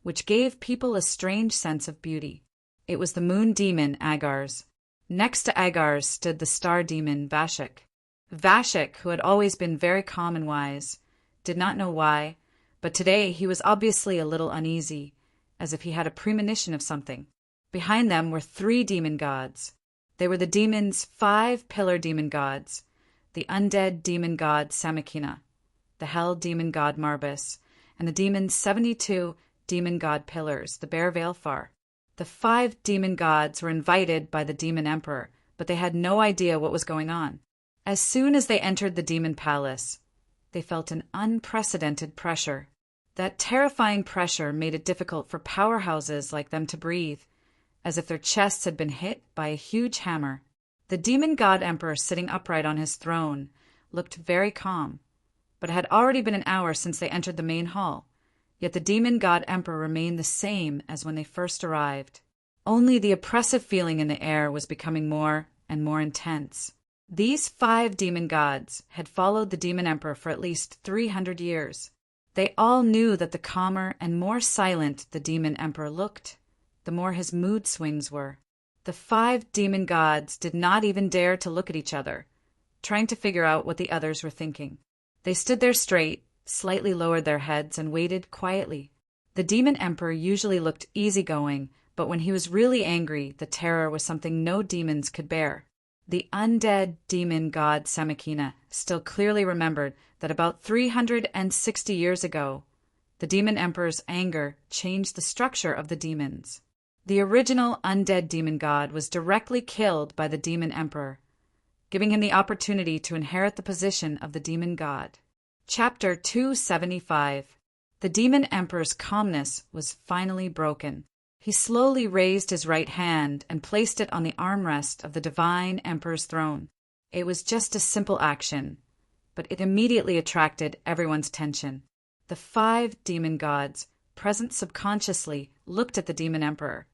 Speaker 1: which gave people a strange sense of beauty. It was the moon demon Agars. Next to Agars stood the star demon Vashik. Vashik, who had always been very calm and wise, did not know why, but today he was obviously a little uneasy, as if he had a premonition of something. Behind them were 3 demon gods. They were the demons' 5 pillar demon gods, the undead demon god Samakina, the hell demon god Marbus, and the demon's 72 demon god pillars, the Bear Veilfar. The 5 demon gods were invited by the Demon Emperor, but they had no idea what was going on. As soon as they entered the demon palace, they felt an unprecedented pressure. That terrifying pressure made it difficult for powerhouses like them to breathe, as if their chests had been hit by a huge hammer. The demon god emperor sitting upright on his throne looked very calm, but it had already been an hour since they entered the main hall. Yet the demon god emperor remained the same as when they first arrived. Only the oppressive feeling in the air was becoming more and more intense. These 5 demon gods had followed the demon emperor for at least 300 years. They all knew that the calmer and more silent the demon emperor looked, the more his mood swings were. The 5 demon gods did not even dare to look at each other, trying to figure out what the others were thinking. They stood there straight, slightly lowered their heads, and waited quietly. The demon emperor usually looked easygoing, but when he was really angry, the terror was something no demons could bear. The undead demon god Samikina still clearly remembered that about 360 years ago, the demon emperor's anger changed the structure of the demons. The original undead demon god was directly killed by the demon emperor, giving him the opportunity to inherit the position of the demon god. Chapter 275. The demon emperor's calmness was finally broken. He slowly raised his right hand and placed it on the armrest of the divine emperor's throne. It was just a simple action, but it immediately attracted everyone's attention. The 5 demon gods, present subconsciously, looked at the demon emperor,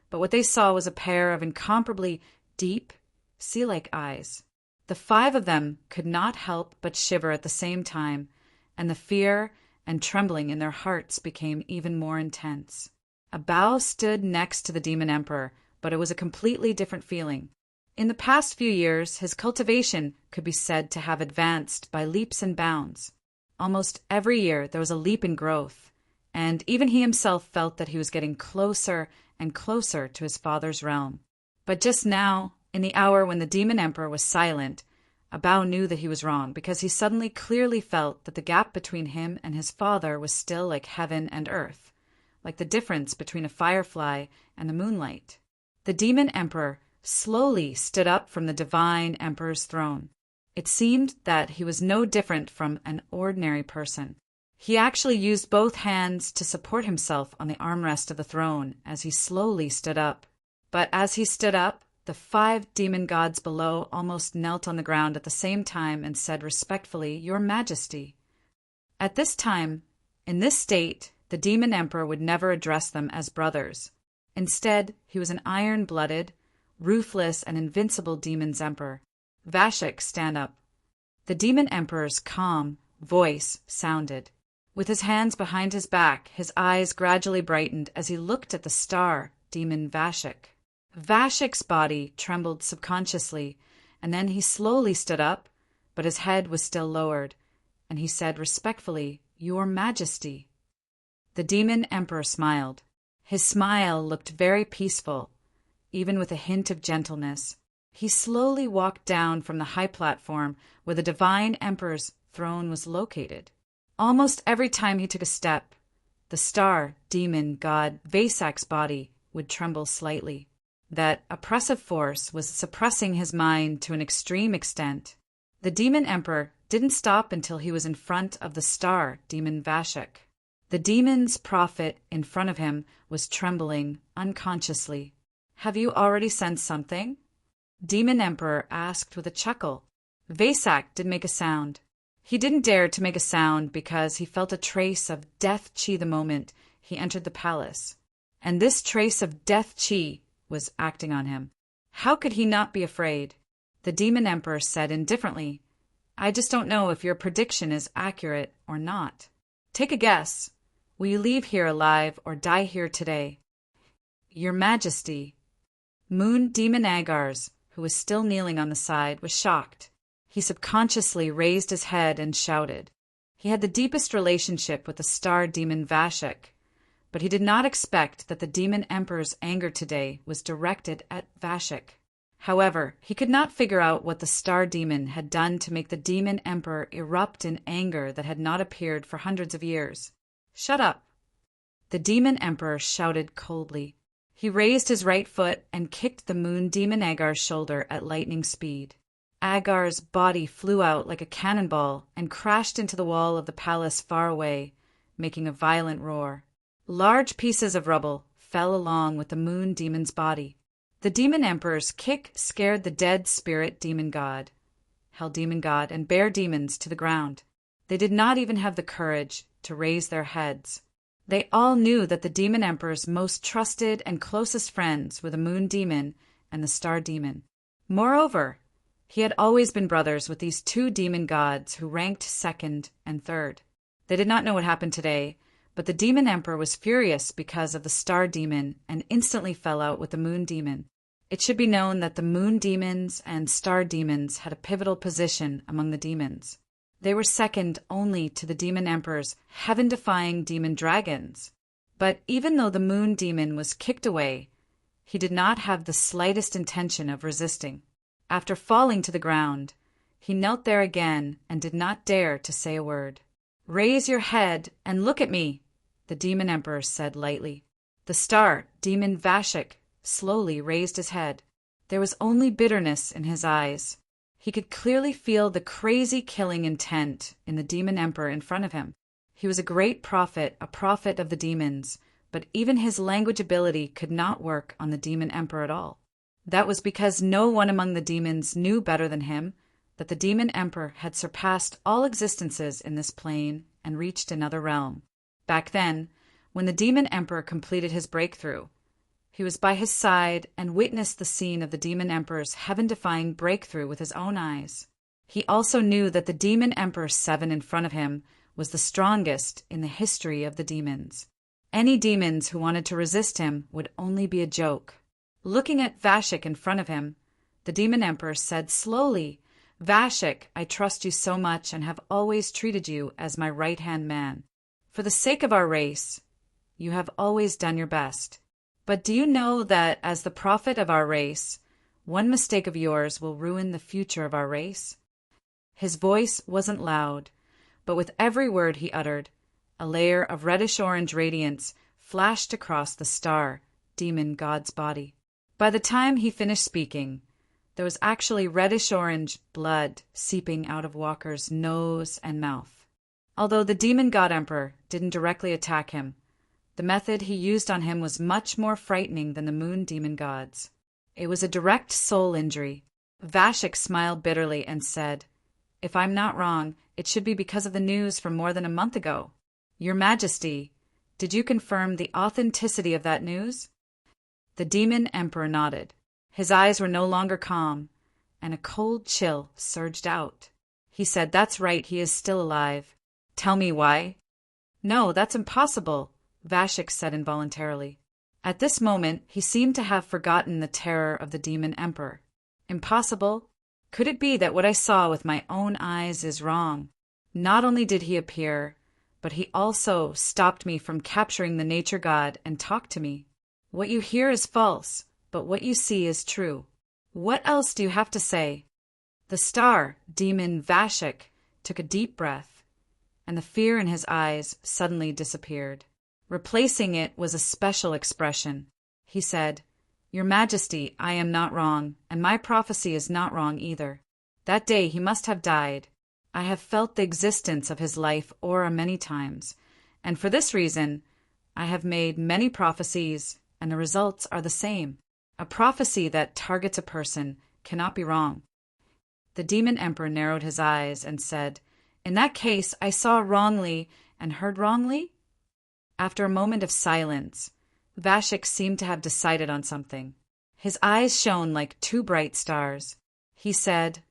Speaker 1: but what they saw was a pair of incomparably deep, sea-like eyes. The 5 of them could not help but shiver at the same time, and the fear and trembling in their hearts became even more intense. A bow stood next to the demon emperor, but it was a completely different feeling. In the past few years, his cultivation could be said to have advanced by leaps and bounds. Almost every year there was a leap in growth, and even he himself felt that he was getting closer and closer to his father's realm. But just now, in the hour when the demon emperor was silent, Abao knew that he was wrong, because he suddenly clearly felt that the gap between him and his father was still like heaven and earth, like the difference between a firefly and the moonlight. The demon emperor slowly stood up from the divine emperor's throne. It seemed that he was no different from an ordinary person. He actually used both hands to support himself on the armrest of the throne as he slowly stood up. But as he stood up, the 5 demon gods below almost knelt on the ground at the same time and said respectfully, "Your Majesty." At this time, in this state, the demon emperor would never address them as brothers. Instead, he was an iron-blooded, ruthless, and invincible demon's emperor. "Vashik, stand up." The demon emperor's calm voice sounded. With his hands behind his back, his eyes gradually brightened as he looked at the star demon Vashik. Vashik's body trembled subconsciously, and then he slowly stood up, but his head was still lowered, and he said respectfully, "Your Majesty." The demon emperor smiled. His smile looked very peaceful, even with a hint of gentleness. He slowly walked down from the high platform where the divine emperor's throne was located. Almost every time he took a step, the star demon god Vasak's body would tremble slightly. That oppressive force was suppressing his mind to an extreme extent. The demon emperor didn't stop until he was in front of the star demon Vashik. The demon's prophet in front of him was trembling unconsciously. "Have you already sensed something?" Demon emperor asked with a chuckle. Vasak didn't make a sound. He didn't dare to make a sound because he felt a trace of death chi the moment he entered the palace. And this trace of death chi was acting on him. How could he not be afraid? The demon emperor said indifferently, "I just don't know if your prediction is accurate or not. Take a guess. Will you leave here alive or die here today?" "Your Majesty." Moon Demon Agars, who was still kneeling on the side, was shocked. He subconsciously raised his head and shouted. He had the deepest relationship with the star demon Vashik, but he did not expect that the demon emperor's anger today was directed at Vashik. However, he could not figure out what the star demon had done to make the demon emperor erupt in anger that had not appeared for hundreds of years. "Shut up!" The demon emperor shouted coldly. He raised his right foot and kicked the moon demon Agar's shoulder at lightning speed. Agar's body flew out like a cannonball and crashed into the wall of the palace far away, making a violent roar. Large pieces of rubble fell along with the moon demon's body. The demon emperor's kick scared the dead spirit demon god, hell demon god, and bear demons to the ground. They did not even have the courage to raise their heads. They all knew that the demon emperor's most trusted and closest friends were the moon demon and the star demon. Moreover, he had always been brothers with these two demon gods who ranked second and third. They did not know what happened today, but the demon emperor was furious because of the star demon and instantly fell out with the moon demon. It should be known that the moon demons and star demons had a pivotal position among the demons. They were second only to the demon emperor's heaven-defying demon dragons. But even though the moon demon was kicked away, he did not have the slightest intention of resisting. After falling to the ground, he knelt there again and did not dare to say a word. "Raise your head and look at me," the demon emperor said lightly. The star demon Vashik slowly raised his head. There was only bitterness in his eyes. He could clearly feel the crazy killing intent in the demon emperor in front of him. He was a great prophet, a prophet of the demons, but even his language ability could not work on the demon emperor at all. That was because no one among the demons knew better than him that the demon emperor had surpassed all existences in this plane and reached another realm. Back then, when the demon emperor completed his breakthrough, he was by his side and witnessed the scene of the demon emperor's heaven-defying breakthrough with his own eyes. He also knew that the demon emperor 7 in front of him was the strongest in the history of the demons. Any demons who wanted to resist him would only be a joke. Looking at Vashik in front of him, the demon emperor said slowly, "Vashik, I trust you so much and have always treated you as my right-hand man. For the sake of our race, you have always done your best. But do you know that as the prophet of our race, one mistake of yours will ruin the future of our race?" His voice wasn't loud, but with every word he uttered, a layer of reddish-orange radiance flashed across the star demon god's body. By the time he finished speaking, there was actually reddish-orange blood seeping out of Walker's nose and mouth. Although the demon god emperor didn't directly attack him, the method he used on him was much more frightening than the moon demon gods. It was a direct soul injury. Vashik smiled bitterly and said, "If I'm not wrong, it should be because of the news from more than a month ago. Your Majesty, did you confirm the authenticity of that news?" The demon emperor nodded. His eyes were no longer calm, and a cold chill surged out. He said, "That's right, he is still alive. Tell me why." "No, that's impossible," Vashik said involuntarily. At this moment, he seemed to have forgotten the terror of the demon emperor. "Impossible? Could it be that what I saw with my own eyes is wrong? Not only did he appear, but he also stopped me from capturing the nature god and talked to me. What you hear is false, but what you see is true. What else do you have to say?" The star demon Vashik took a deep breath, and the fear in his eyes suddenly disappeared. Replacing it was a special expression. He said, "Your Majesty, I am not wrong, and my prophecy is not wrong either. That day he must have died. I have felt the existence of his life aura many times, and for this reason, I have made many prophecies, and the results are the same. A prophecy that targets a person cannot be wrong." The demon emperor narrowed his eyes and said, "In that case, I saw wrongly and heard wrongly?" After a moment of silence, Vashik seemed to have decided on something. His eyes shone like two bright stars. He said,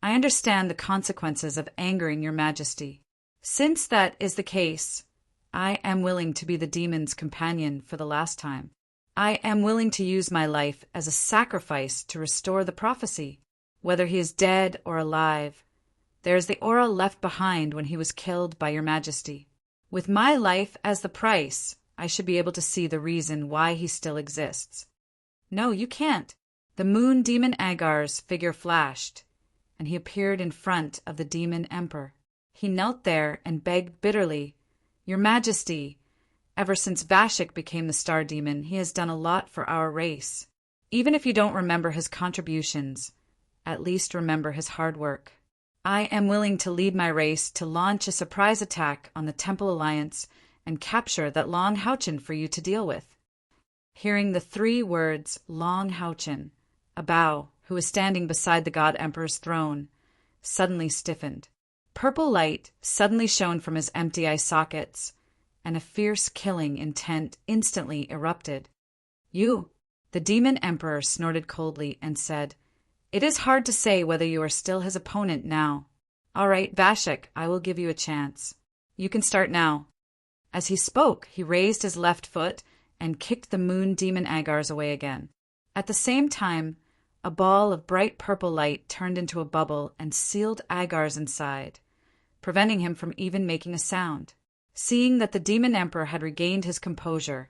Speaker 1: "I understand the consequences of angering your Majesty. Since that is the case, I am willing to be the demon's companion for the last time. I am willing to use my life as a sacrifice to restore the prophecy. Whether he is dead or alive, there is the aura left behind when he was killed by your Majesty. With my life as the price, I should be able to see the reason why he still exists." "No, you can't." The moon demon Agar's figure flashed, and he appeared in front of the demon emperor. He knelt there and begged bitterly, "Your Majesty, ever since Vashik became the star demon, he has done a lot for our race. Even if you don't remember his contributions, at least remember his hard work. I am willing to lead my race to launch a surprise attack on the Temple Alliance and capture that Long Houchin for you to deal with." Hearing the 3 words Long Houchin, Abao, who was standing beside the God Emperor's throne, suddenly stiffened. Purple light suddenly shone from his empty eye sockets, and a fierce killing intent instantly erupted. "You!" The demon emperor snorted coldly and said, "It is hard to say whether you are still his opponent now. All right, Vashik, I will give you a chance. You can start now." As he spoke, he raised his left foot and kicked the moon demon Agars away again. At the same time, a ball of bright purple light turned into a bubble and sealed Agars inside, preventing him from even making a sound. Seeing that the demon emperor had regained his composure,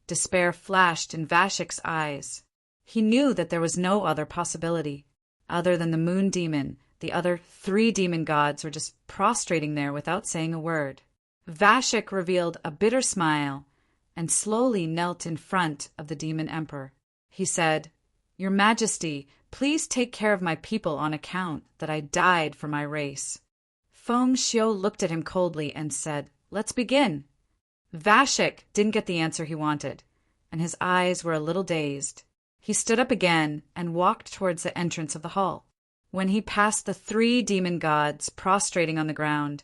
Speaker 1: despair flashed in Vashik's eyes. He knew that there was no other possibility. Other than the moon demon, the other 3 demon gods were just prostrating there without saying a word. Vashik revealed a bitter smile and slowly knelt in front of the demon emperor. He said, "Your Majesty, please take care of my people on account that I died for my race." Feng Xiu looked at him coldly and said, "Let's begin." Vashik didn't get the answer he wanted, and his eyes were a little dazed. He stood up again and walked towards the entrance of the hall. When he passed the 3 demon gods prostrating on the ground,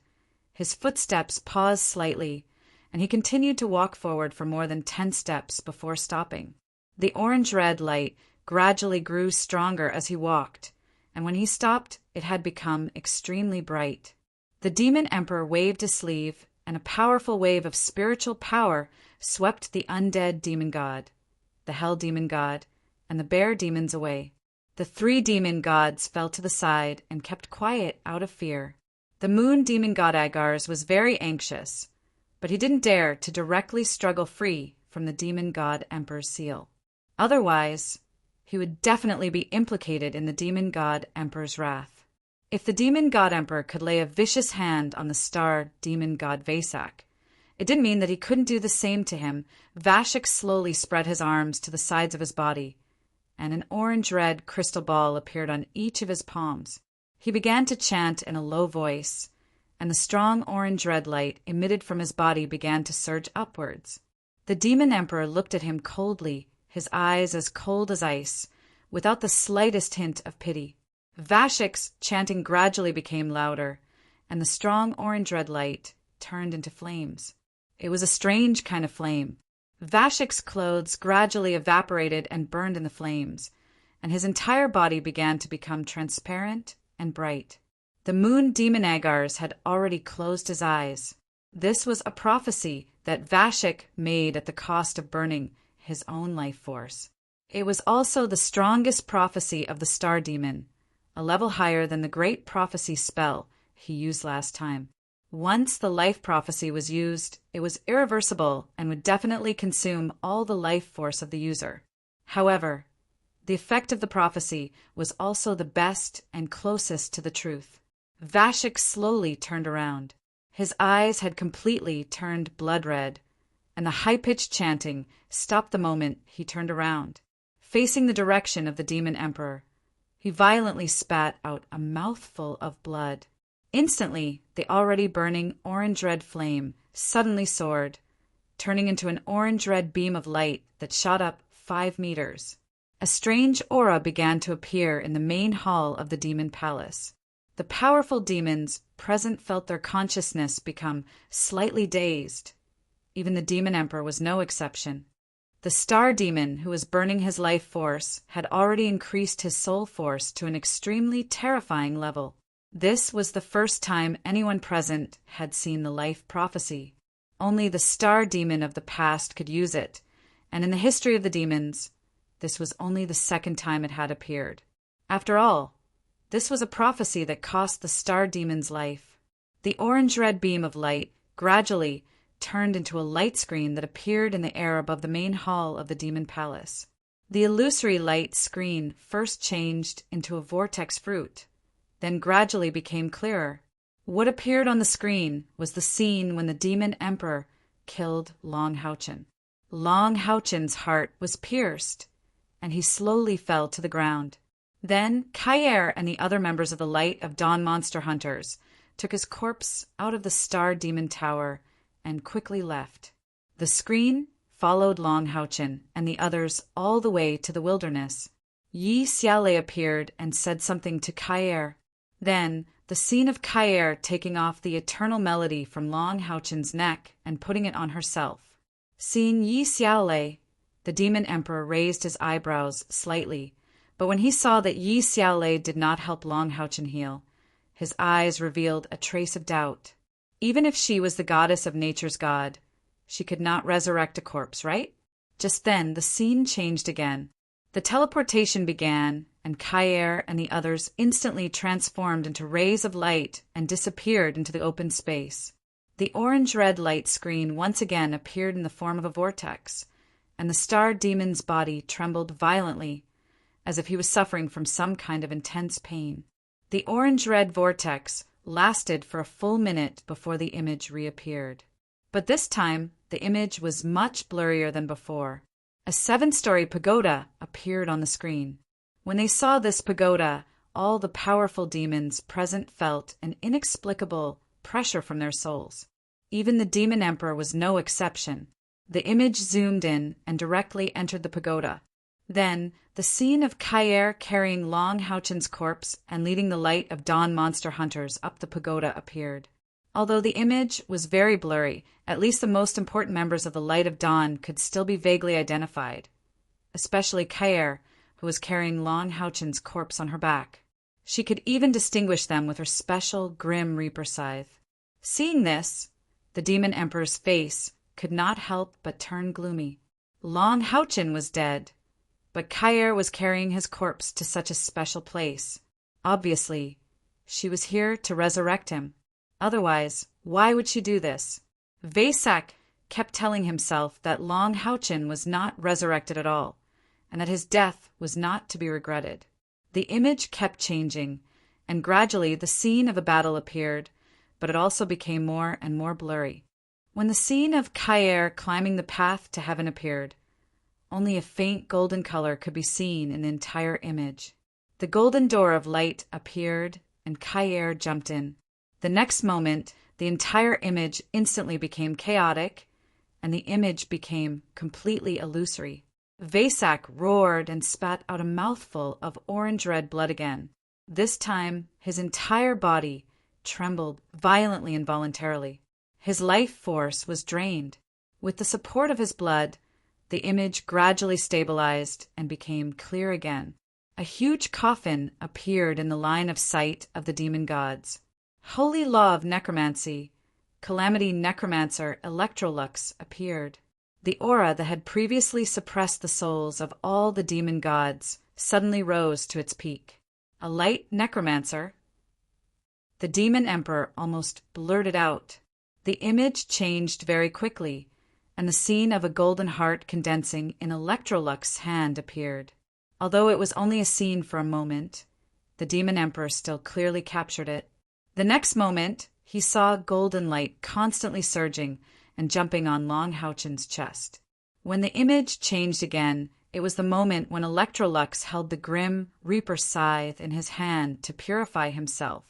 Speaker 1: his footsteps paused slightly, and he continued to walk forward for more than 10 steps before stopping. The orange-red light gradually grew stronger as he walked, and when he stopped, it had become extremely bright. The demon emperor waved his sleeve, and a powerful wave of spiritual power swept the undead demon god, the hell demon god, and the bear demons away. The 3 demon gods fell to the side and kept quiet out of fear. The moon demon god Agars was very anxious, but he didn't dare to directly struggle free from the demon god emperor's seal. Otherwise, he would definitely be implicated in the demon god emperor's wrath. If the demon god emperor could lay a vicious hand on the star demon god Vasak, it didn't mean that he couldn't do the same to him. Vashik slowly spread his arms to the sides of his body, and an orange-red crystal ball appeared on each of his palms. He began to chant in a low voice, and the strong orange-red light emitted from his body began to surge upwards. The demon emperor looked at him coldly, his eyes as cold as ice, without the slightest hint of pity. Vashik's chanting gradually became louder, and the strong orange-red light turned into flames. It was a strange kind of flame. Vashik's clothes gradually evaporated and burned in the flames, and his entire body began to become transparent and bright. The moon demon Agars had already closed his eyes. This was a prophecy that Vashik made at the cost of burning his own life force. It was also the strongest prophecy of the star demon, a level higher than the great prophecy spell he used last time. Once the life prophecy was used, it was irreversible and would definitely consume all the life force of the user. However, the effect of the prophecy was also the best and closest to the truth. Vashik slowly turned around. His eyes had completely turned blood red, and the high-pitched chanting stopped the moment he turned around. Facing the direction of the demon emperor, he violently spat out a mouthful of blood. Instantly, the already burning orange-red flame suddenly soared, turning into an orange-red beam of light that shot up 5 meters. A strange aura began to appear in the main hall of the demon palace. The powerful demons present felt their consciousness become slightly dazed. Even the demon emperor was no exception. The star demon, who was burning his life force, had already increased his soul force to an extremely terrifying level. This was the first time anyone present had seen the life prophecy. Only the star demon of the past could use it, and in the history of the demons, this was only the second time it had appeared. After all, this was a prophecy that cost the star demon's life. The orange-red beam of light gradually turned into a light screen that appeared in the air above the main hall of the demon palace. The illusory light screen first changed into a vortex fruit, then gradually became clearer. What appeared on the screen was the scene when the demon emperor killed Long Houchen. Long Houchen's heart was pierced, and he slowly fell to the ground. Then Kayer and the other members of the Light of Dawn Monster Hunters took his corpse out of the Star Demon Tower and quickly left. The screen followed Long Houchen and the others all the way to the wilderness. Yi Xiaolei appeared and said something to Kayer. Then, the scene of Kaer taking off the eternal melody from Long Houchen's neck and putting it on herself. Seeing Yi Xiaolei, the demon emperor raised his eyebrows slightly, but when he saw that Yi Xiaolei did not help Long Houchen heal, his eyes revealed a trace of doubt. Even if she was the goddess of nature's god, she could not resurrect a corpse, right? Just then, the scene changed again. The teleportation began, and Kaer and the others instantly transformed into rays of light and disappeared into the open space. The orange-red light screen once again appeared in the form of a vortex, and the star demon's body trembled violently, as if he was suffering from some kind of intense pain. The orange-red vortex lasted for a full minute before the image reappeared. But this time, the image was much blurrier than before. A 7-story pagoda appeared on the screen. When they saw this pagoda, all the powerful demons present felt an inexplicable pressure from their souls. Even the demon emperor was no exception. The image zoomed in and directly entered the pagoda. Then, the scene of Kaer carrying Long Houchen's corpse and leading the light of dawn monster hunters up the pagoda appeared. Although the image was very blurry, at least the most important members of the Light of Dawn could still be vaguely identified, especially Kaer, who was carrying Long Houchen's corpse on her back. She could even distinguish them with her special grim reaper scythe. Seeing this, the demon emperor's face could not help but turn gloomy. Long Houchen was dead, but Kaer was carrying his corpse to such a special place. Obviously, she was here to resurrect him. Otherwise, why would she do this? Vasak kept telling himself that Long Houchen was not resurrected at all, and that his death was not to be regretted. The image kept changing, and gradually the scene of a battle appeared, but it also became more and more blurry. When the scene of Kaer climbing the path to heaven appeared, only a faint golden color could be seen in the entire image. The golden door of light appeared, and Kaer jumped in. The next moment, the entire image instantly became chaotic, and the image became completely illusory. Vasak roared and spat out a mouthful of orange-red blood again. This time, his entire body trembled violently and involuntarily. His life force was drained. With the support of his blood, the image gradually stabilized and became clear again. A huge coffin appeared in the line of sight of the demon gods. Holy Law of Necromancy, Calamity Necromancer Electrolux appeared. The aura that had previously suppressed the souls of all the demon gods suddenly rose to its peak. A light necromancer? The demon emperor almost blurted out. The image changed very quickly, and the scene of a golden heart condensing in Electrolux's hand appeared. Although it was only a scene for a moment, the demon emperor still clearly captured it. The next moment, he saw golden light constantly surging and jumping on Long Houchen's chest. When the image changed again, it was the moment when Electrolux held the grim reaper scythe in his hand to purify himself.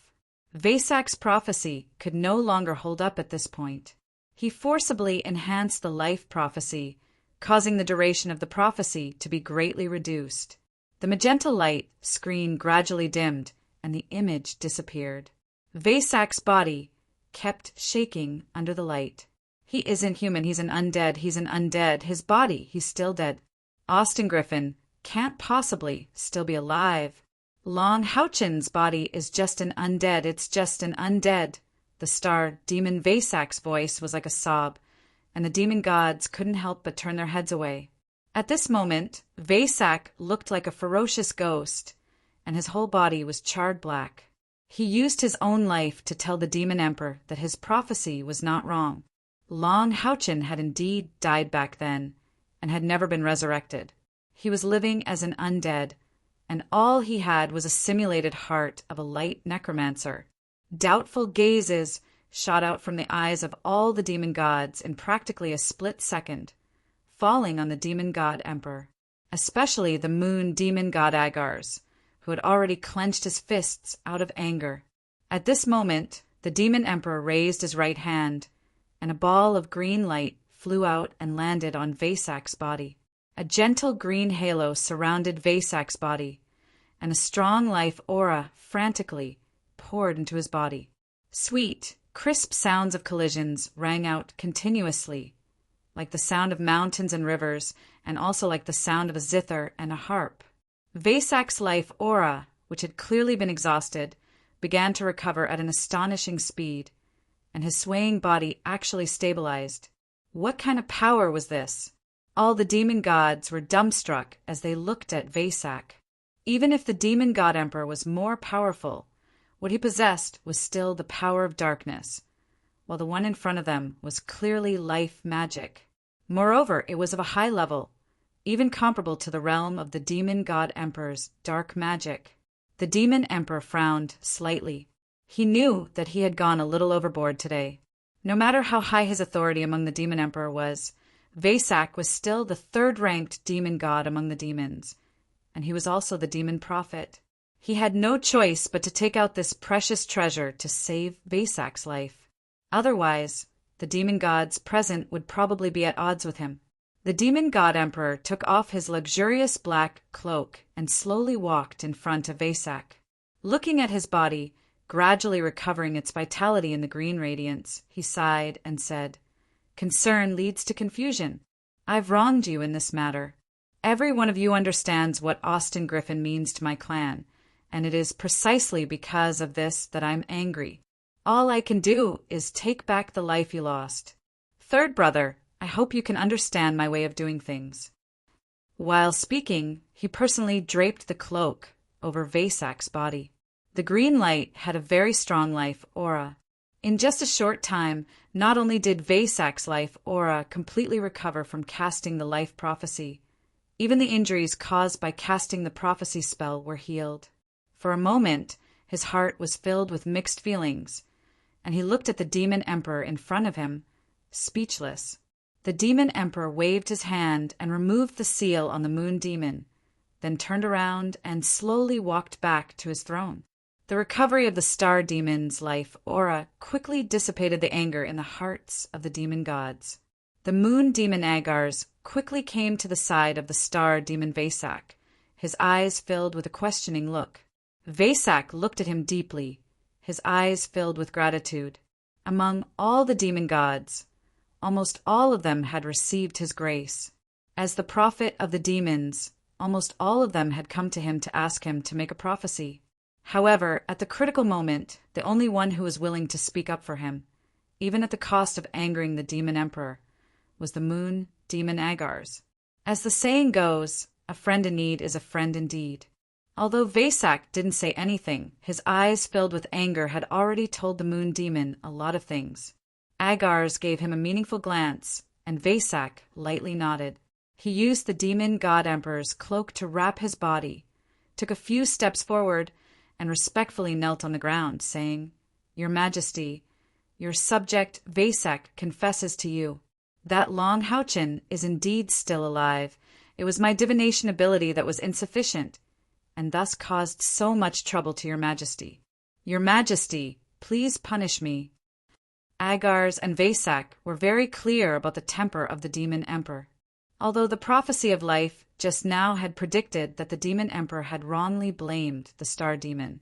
Speaker 1: Vasak's prophecy could no longer hold up at this point. He forcibly enhanced the life prophecy, causing the duration of the prophecy to be greatly reduced. The magenta light screen gradually dimmed, and the image disappeared. Vasak's body kept shaking under the light. He isn't human, he's an undead, his body, he's still dead. Austin Griffin can't possibly still be alive. Long Houchen's body is just an undead, it's just an undead. The star demon Vasak's voice was like a sob, and the demon gods couldn't help but turn their heads away. At this moment, Vasak looked like a ferocious ghost, and his whole body was charred black. He used his own life to tell the demon emperor that his prophecy was not wrong. Long Houchen had indeed died back then, and had never been resurrected. He was living as an undead, and all he had was a simulated heart of a light necromancer. Doubtful gazes shot out from the eyes of all the demon gods in practically a split second, falling on the demon god emperor, especially the moon demon god Agars, who had already clenched his fists out of anger. At this moment, the demon emperor raised his right hand, and a ball of green light flew out and landed on Vasak's body. A gentle green halo surrounded Vasak's body, and a strong life aura frantically poured into his body. Sweet, crisp sounds of collisions rang out continuously, like the sound of mountains and rivers, and also like the sound of a zither and a harp. Vasak's life aura, which had clearly been exhausted, began to recover at an astonishing speed, and his swaying body actually stabilized. What kind of power was this? All the demon gods were dumbstruck as they looked at Vasak. Even if the demon god emperor was more powerful, what he possessed was still the power of darkness, while the one in front of them was clearly life magic. Moreover, it was of a high level, even comparable to the realm of the demon god emperor's dark magic. The demon emperor frowned slightly. He knew that he had gone a little overboard today. No matter how high his authority among the demon emperor was, Vasak was still the third-ranked demon god among the demons, and he was also the demon prophet. He had no choice but to take out this precious treasure to save Vasak's life. Otherwise, the demon gods present would probably be at odds with him. The demon god emperor took off his luxurious black cloak and slowly walked in front of Vasak. Looking at his body, gradually recovering its vitality in the green radiance, he sighed and said, "Concern leads to confusion. I've wronged you in this matter. Every one of you understands what Austin Griffin means to my clan, and it is precisely because of this that I'm angry. All I can do is take back the life you lost. Third brother, I hope you can understand my way of doing things." While speaking, he personally draped the cloak over Vasak's body. The green light had a very strong life aura. In just a short time, not only did Vasak's life aura completely recover from casting the life prophecy, even the injuries caused by casting the prophecy spell were healed. For a moment, his heart was filled with mixed feelings, and he looked at the demon emperor in front of him, speechless. The demon emperor waved his hand and removed the seal on the moon demon, then turned around and slowly walked back to his throne. The recovery of the star demon's life aura quickly dissipated the anger in the hearts of the demon gods. The moon demon Agars quickly came to the side of the star demon Vasak, his eyes filled with a questioning look. Vasak looked at him deeply, his eyes filled with gratitude. Among all the demon gods, almost all of them had received his grace. As the prophet of the demons, almost all of them had come to him to ask him to make a prophecy. However, at the critical moment, the only one who was willing to speak up for him, even at the cost of angering the demon emperor, was the moon demon Agars. As the saying goes, a friend in need is a friend indeed. Although Vasak didn't say anything, his eyes filled with anger had already told the moon demon a lot of things. Agars gave him a meaningful glance, and Vasak lightly nodded. He used the demon god emperor's cloak to wrap his body, took a few steps forward, and respectfully knelt on the ground, saying, "Your Majesty, your subject Vasak confesses to you. That Long Houchin is indeed still alive. It was my divination ability that was insufficient, and thus caused so much trouble to your Majesty. Your Majesty, please punish me." Agars and Vasak were very clear about the temper of the demon emperor. Although the prophecy of life just now had predicted that the demon emperor had wrongly blamed the star demon,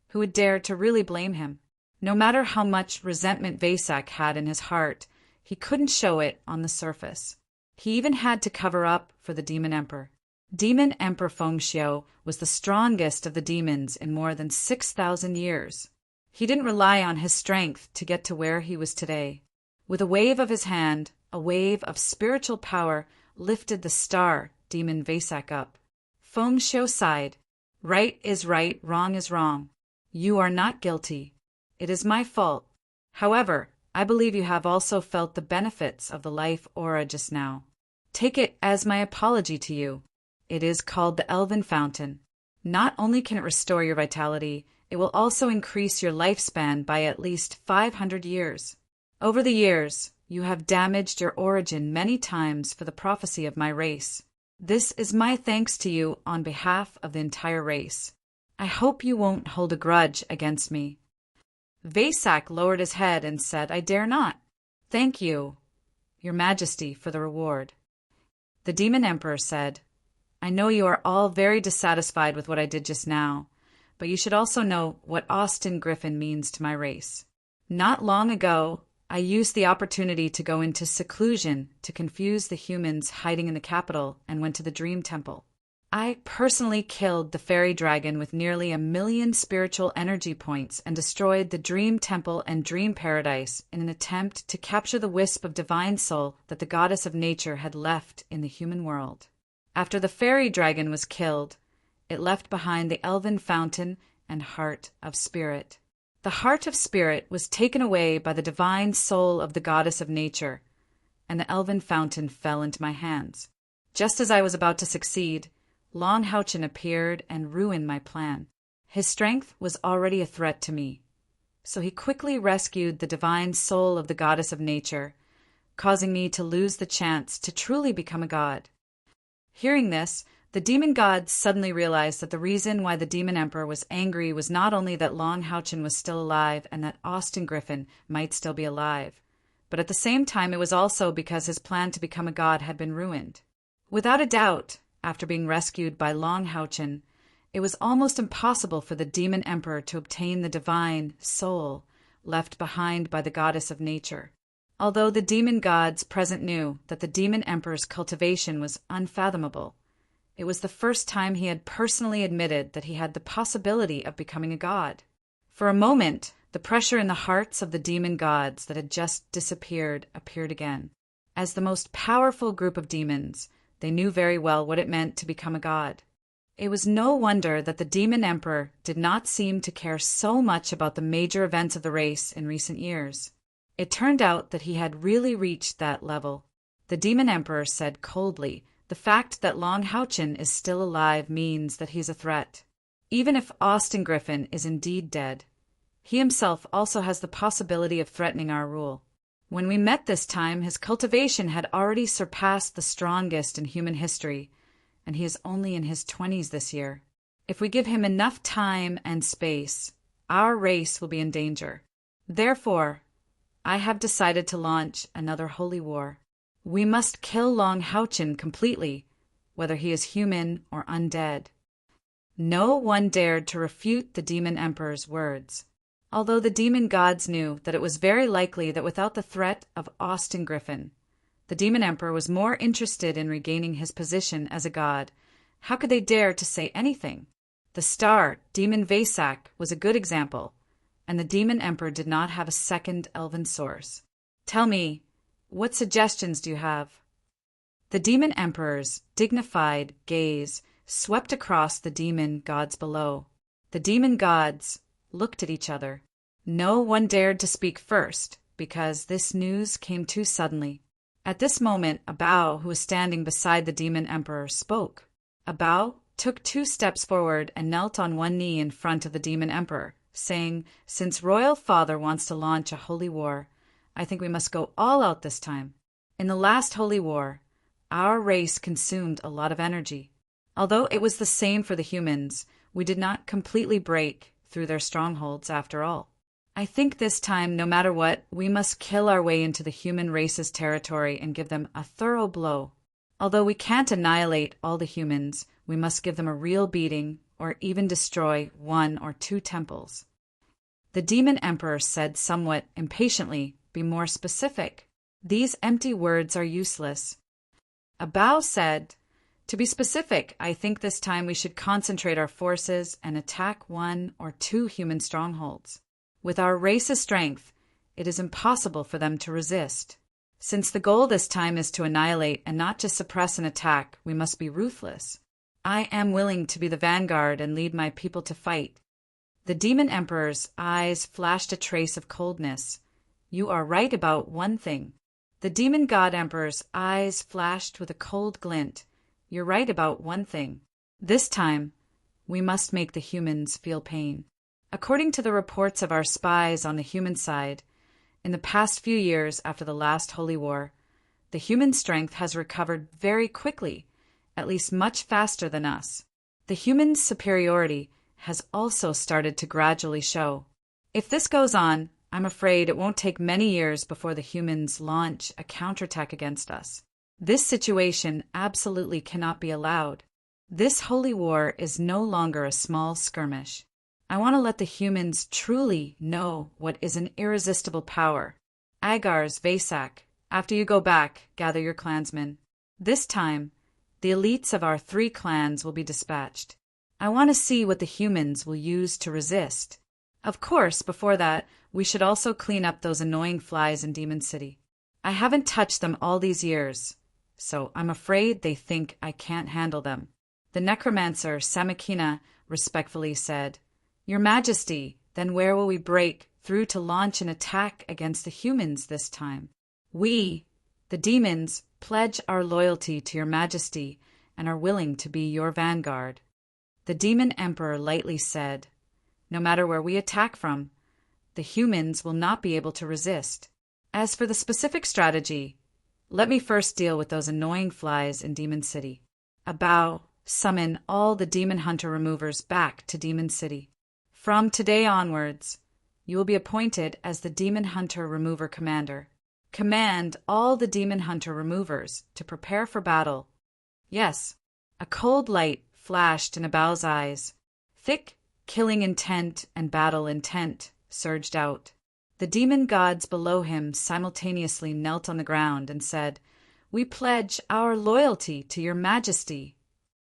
Speaker 1: who would dare to really blame him? No matter how much resentment Vasak had in his heart, he couldn't show it on the surface. He even had to cover up for the demon emperor. Demon Emperor Fengxiu was the strongest of the demons in more than 6,000 years. He didn't rely on his strength to get to where he was today. With a wave of his hand, a wave of spiritual power lifted the star demon Vasak up. Fengxiu sighed. "Right is right, wrong is wrong. You are not guilty. It is my fault. However, I believe you have also felt the benefits of the life aura just now. Take it as my apology to you. It is called the Elven Fountain. Not only can it restore your vitality, it will also increase your lifespan by at least 500 years. Over the years, you have damaged your origin many times for the prophecy of my race. This is my thanks to you on behalf of the entire race. I hope you won't hold a grudge against me." Vasak lowered his head and said, "I dare not. Thank you, your Majesty, for the reward." The demon emperor said, "I know you are all very dissatisfied with what I did just now, but you should also know what Austin Griffin means to my race. Not long ago, I used the opportunity to go into seclusion to confuse the humans hiding in the capital and went to the Dream Temple. I personally killed the fairy dragon with nearly 1 million spiritual energy points and destroyed the Dream Temple and Dream Paradise in an attempt to capture the wisp of divine soul that the goddess of nature had left in the human world. After the fairy dragon was killed, it left behind the elven fountain and heart of spirit. The heart of spirit was taken away by the divine soul of the goddess of nature, and the elven fountain fell into my hands. Just as I was about to succeed, Long Houchin appeared and ruined my plan. His strength was already a threat to me, so he quickly rescued the divine soul of the goddess of nature, causing me to lose the chance to truly become a god. Hearing this, the demon gods suddenly realized that the reason why the demon emperor was angry was not only that Long Houchin was still alive and that Austin Griffin might still be alive, but at the same time it was also because his plan to become a god had been ruined. Without a doubt, after being rescued by Long Houchin, it was almost impossible for the demon emperor to obtain the divine soul left behind by the goddess of nature. Although the demon gods present knew that the demon emperor's cultivation was unfathomable, it was the first time he had personally admitted that he had the possibility of becoming a god. For a moment, the pressure in the hearts of the demon gods that had just disappeared appeared again. As the most powerful group of demons, they knew very well what it meant to become a god. It was no wonder that the demon emperor did not seem to care so much about the major events of the race in recent years. It turned out that he had really reached that level. The demon emperor said coldly, "The fact that Long Houchin is still alive means that he's a threat. Even if Austin Griffin is indeed dead, he himself also has the possibility of threatening our rule. When we met this time, his cultivation had already surpassed the strongest in human history, and he is only in his 20s this year. If we give him enough time and space, our race will be in danger. Therefore, I have decided to launch another holy war. We must kill Long Houchin completely, whether he is human or undead." No one dared to refute the demon emperor's words, although the demon gods knew that it was very likely that without the threat of Austin Griffin, the demon emperor was more interested in regaining his position as a god. How could they dare to say anything? The star, Demon Vasak, was a good example, and the demon emperor did not have a second elven source. "Tell me, what suggestions do you have?" The demon emperor's dignified gaze swept across the demon gods below. The demon gods looked at each other. No one dared to speak first, because this news came too suddenly. At this moment, Abao, who was standing beside the demon emperor, spoke. Abao took 2 steps forward and knelt on one knee in front of the demon emperor, saying, "Since Royal Father wants to launch a holy war, I think we must go all out this time. In the last holy war, our race consumed a lot of energy. Although it was the same for the humans, we did not completely break through their strongholds after all. I think this time, no matter what, we must kill our way into the human race's territory and give them a thorough blow. Although we can't annihilate all the humans, we must give them a real beating or even destroy 1 or 2 temples." The demon emperor said somewhat impatiently, "Be more specific. These empty words are useless." Abao said, "To be specific, I think this time we should concentrate our forces and attack 1 or 2 human strongholds. With our race's strength, it is impossible for them to resist. Since the goal this time is to annihilate and not just suppress an attack, we must be ruthless. I am willing to be the vanguard and lead my people to fight." The demon emperor's eyes flashed a trace of coldness. "You are right about one thing." The demon god emperor's eyes flashed with a cold glint. "You're right about one thing. This time, we must make the humans feel pain. According to the reports of our spies on the human side, in the past few years after the last holy war, the human strength has recovered very quickly, at least much faster than us. The human superiority has also started to gradually show. If this goes on, I'm afraid it won't take many years before the humans launch a counterattack against us. This situation absolutely cannot be allowed. This holy war is no longer a small skirmish. I want to let the humans truly know what is an irresistible power. Agar's Vesak, after you go back, gather your clansmen. This time, the elites of our 3 clans will be dispatched. I want to see what the humans will use to resist. Of course, before that, we should also clean up those annoying flies in Demon City. I haven't touched them all these years, so I'm afraid they think I can't handle them. The necromancer Samakina respectfully said, Your Majesty, then where will we break through to launch an attack against the humans this time? We, the demons, pledge our loyalty to Your Majesty and are willing to be your vanguard. The Demon Emperor lightly said, No matter where we attack from, the humans will not be able to resist. As for the specific strategy, let me first deal with those annoying flies in Demon City. Abao, summon all the Demon Hunter removers back to Demon City. From today onwards, you will be appointed as the Demon Hunter Remover Commander. Command all the Demon Hunter removers to prepare for battle. Yes, a cold light flashed in Abao's eyes. Thick, killing intent and battle intent surged out. The demon gods below him simultaneously knelt on the ground and said, We pledge our loyalty to Your Majesty.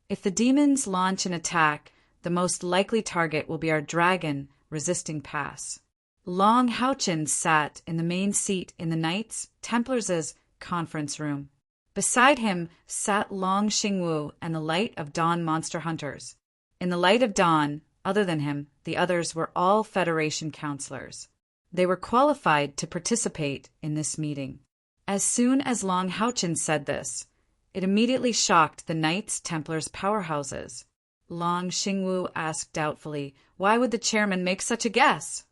Speaker 1: If the demons launch an attack, the most likely target will be our dragon resisting pass. Long Houchin sat in the main seat in the Knights Templars' conference room. Beside him sat Long Xingwu and the Light of Dawn monster hunters. In the Light of Dawn, other than him, the others were all Federation counselors. They were qualified to participate in this meeting. As soon as Long Houchin said this, it immediately shocked the Knights Templars' powerhouses. Long Xingwu asked doubtfully, Why would the chairman make such a guess?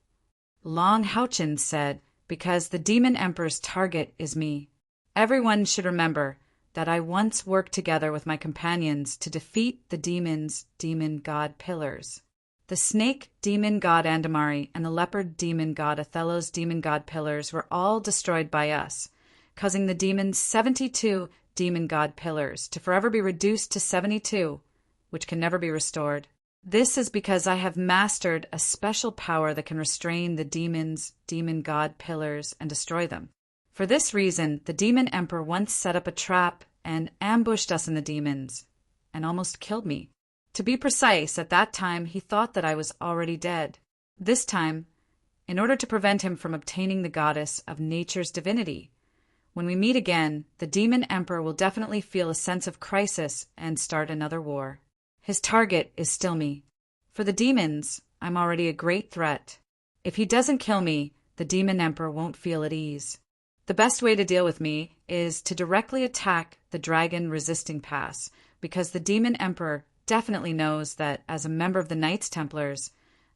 Speaker 1: Long Houchin said, Because the Demon Emperor's target is me. Everyone should remember that I once worked together with my companions to defeat the demons' demon god pillars. The snake demon god Andamari and the leopard demon god Othello's demon god pillars were all destroyed by us, causing the demons' 72 demon god pillars to forever be reduced to 72, which can never be restored. This is because I have mastered a special power that can restrain the demons' demon god pillars and destroy them. For this reason, the Demon Emperor once set up a trap and ambushed us and the demons, and almost killed me. To be precise, at that time he thought that I was already dead. This time, in order to prevent him from obtaining the goddess of nature's divinity, when we meet again, the Demon Emperor will definitely feel a sense of crisis and start another war. His target is still me. For the demons, I'm already a great threat. If he doesn't kill me, the Demon Emperor won't feel at ease. The best way to deal with me is to directly attack the dragon resisting pass, because the Demon Emperor definitely knows that as a member of the Knights Templars,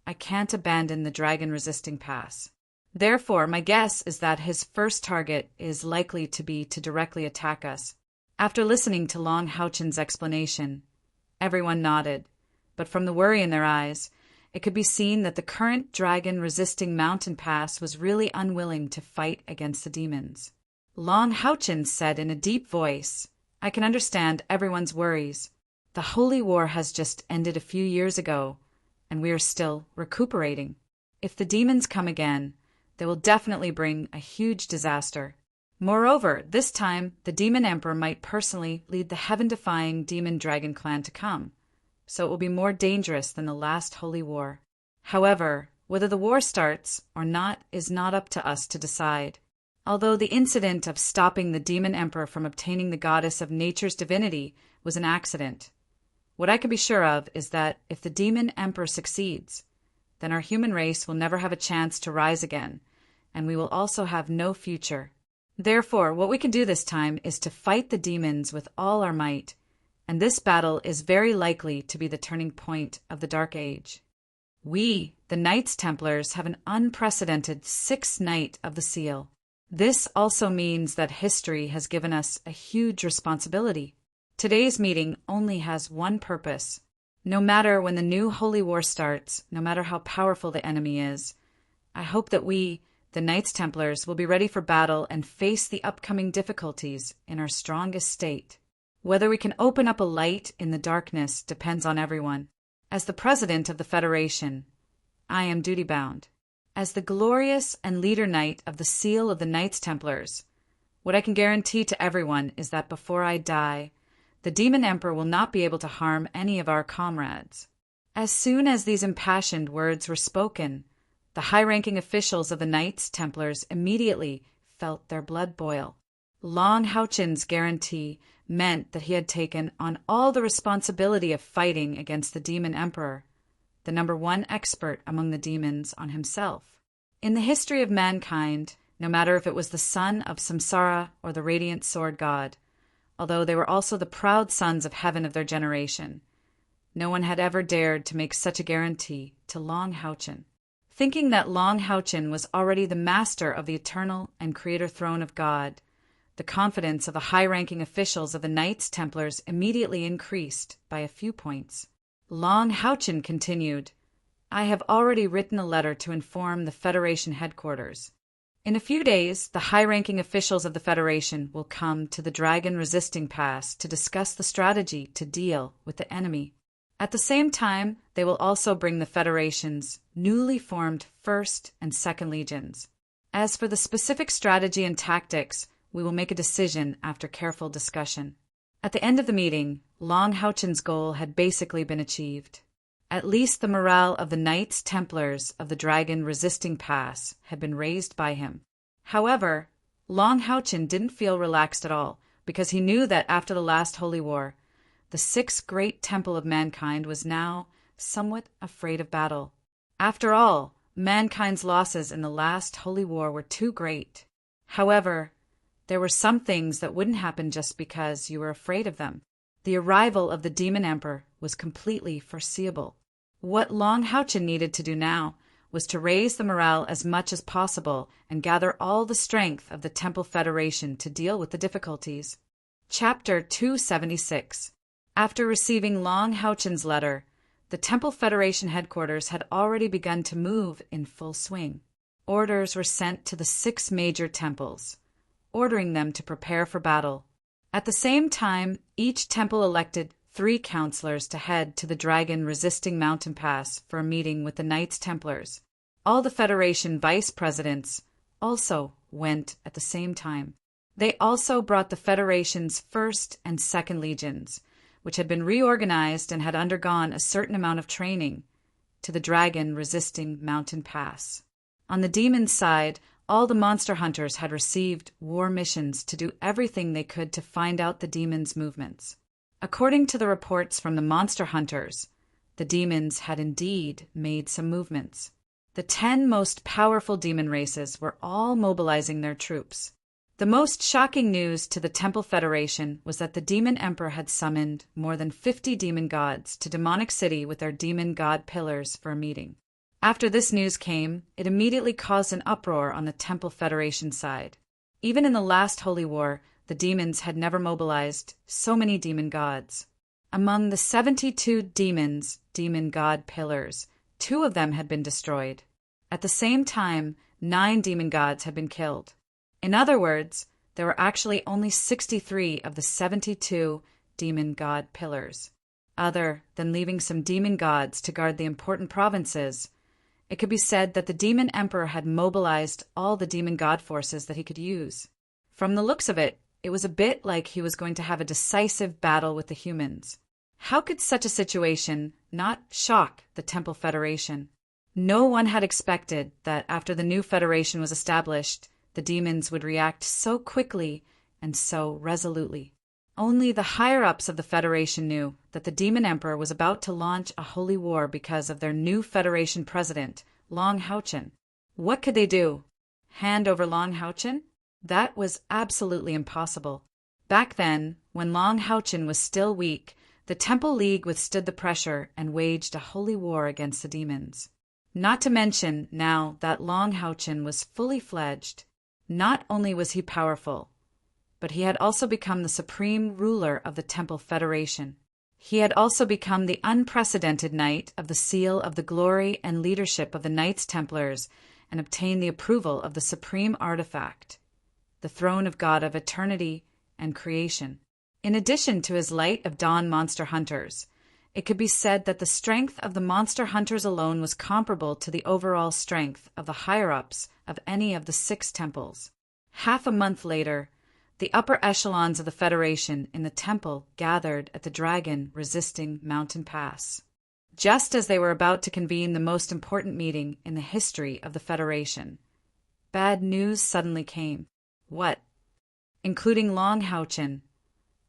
Speaker 1: I can't abandon the dragon resisting pass. Therefore, my guess is that his first target is likely to be to directly attack us. After listening to Long Houchin's explanation, everyone nodded, but from the worry in their eyes, it could be seen that the current dragon-resisting mountain pass was really unwilling to fight against the demons. Long Houchin said in a deep voice, I can understand everyone's worries. The Holy War has just ended a few years ago, and we are still recuperating. If the demons come again, they will definitely bring a huge disaster. Moreover, this time, the Demon Emperor might personally lead the heaven-defying Demon Dragon clan to come, so it will be more dangerous than the last Holy War. However, whether the war starts or not is not up to us to decide. Although the incident of stopping the Demon Emperor from obtaining the goddess of nature's divinity was an accident, what I can be sure of is that if the Demon Emperor succeeds, then our human race will never have a chance to rise again, and we will also have no future. Therefore, what we can do this time is to fight the demons with all our might, and this battle is very likely to be the turning point of the Dark Age. We, the Knights Templars, have an unprecedented 6th Knight of the Seal. This also means that history has given us a huge responsibility. Today's meeting only has one purpose. No matter when the new Holy War starts, no matter how powerful the enemy is, I hope that we, the Knights Templars, will be ready for battle and face the upcoming difficulties in our strongest state. Whether we can open up a light in the darkness depends on everyone. As the president of the Federation, I am duty-bound. As the glorious and leader knight of the Seal of the Knights Templars, what I can guarantee to everyone is that before I die, the Demon Emperor will not be able to harm any of our comrades." As soon as these impassioned words were spoken, the high-ranking officials of the Knights Templars immediately felt their blood boil. Long Houchin's guarantee meant that he had taken on all the responsibility of fighting against the Demon Emperor, the #1 expert among the demons, on himself. In the history of mankind, no matter if it was the son of Samsara or the radiant sword god, although they were also the proud sons of heaven of their generation, no one had ever dared to make such a guarantee to Long Houchin. Thinking that Long Houchin was already the master of the eternal and creator throne of God, the confidence of the high-ranking officials of the Knights Templars immediately increased by a few points. Long Houchin continued, "I have already written a letter to inform the Federation headquarters. In a few days, the high-ranking officials of the Federation will come to the Dragon Resisting Pass to discuss the strategy to deal with the enemy. At the same time, they will also bring the Federation's newly formed 1st and 2nd Legions. As for the specific strategy and tactics, we will make a decision after careful discussion." At the end of the meeting, Long Houchin's goal had basically been achieved. At least the morale of the Knights Templars of the Dragon Resisting Pass had been raised by him. However, Long Houchin didn't feel relaxed at all, because he knew that after the last Holy War, the 6th great temple of mankind was now somewhat afraid of battle. After all, mankind's losses in the last Holy War were too great. However, there were some things that wouldn't happen just because you were afraid of them. The arrival of the Demon Emperor was completely foreseeable. What Long Houchin needed to do now was to raise the morale as much as possible and gather all the strength of the Temple Federation to deal with the difficulties. Chapter 276. After receiving Long Houchin's letter, the Temple Federation headquarters had already begun to move in full swing. Orders were sent to the 6 major temples, ordering them to prepare for battle. At the same time, each temple elected 3 counselors to head to the Dragon Resisting Mountain Pass for a meeting with the Knights Templars. All the Federation vice presidents also went at the same time. They also brought the Federation's 1st and 2nd Legions, which had been reorganized and had undergone a certain amount of training, to the Dragon Resisting Mountain Pass. On the demons' side, all the monster hunters had received war missions to do everything they could to find out the demons' movements. According to the reports from the monster hunters, the demons had indeed made some movements. The 10 most powerful demon races were all mobilizing their troops. The most shocking news to the Temple Federation was that the Demon Emperor had summoned more than 50 demon gods to Demonic City with their demon god pillars for a meeting. After this news came, it immediately caused an uproar on the Temple Federation side. Even in the last Holy War, the demons had never mobilized so many demon gods. Among the 72 demon god pillars, 2 of them had been destroyed. At the same time, 9 demon gods had been killed. In other words, there were actually only 63 of the 72 demon god pillars. Other than leaving some demon gods to guard the important provinces, it could be said that the Demon Emperor had mobilized all the demon god forces that he could use. From the looks of it, it was a bit like he was going to have a decisive battle with the humans. How could such a situation not shock the Temple Federation? No one had expected that after the new Federation was established, the demons would react so quickly and so resolutely. Only the higher-ups of the Federation knew that the Demon Emperor was about to launch a holy war because of their new Federation president, Long Houchin. What could they do? Hand over Long Houchin? That was absolutely impossible. Back then, when Long Houchin was still weak, the Temple League withstood the pressure and waged a holy war against the demons. Not to mention, now that Long Houchin was fully fledged, not only was he powerful, but he had also become the supreme ruler of the Temple Federation. He had also become the unprecedented knight of the seal of the glory and leadership of the Knights Templars and obtained the approval of the supreme artifact, the throne of God of eternity and creation. In addition to his light of dawn monster hunters, It could be said that the strength of the monster hunters alone was comparable to the overall strength of the higher-ups of any of the 6 temples. Half a month later, the upper echelons of the Federation in the temple gathered at the dragon-resisting mountain pass. Just as they were about to convene the most important meeting in the history of the Federation, bad news suddenly came. What? Including Long Haochin.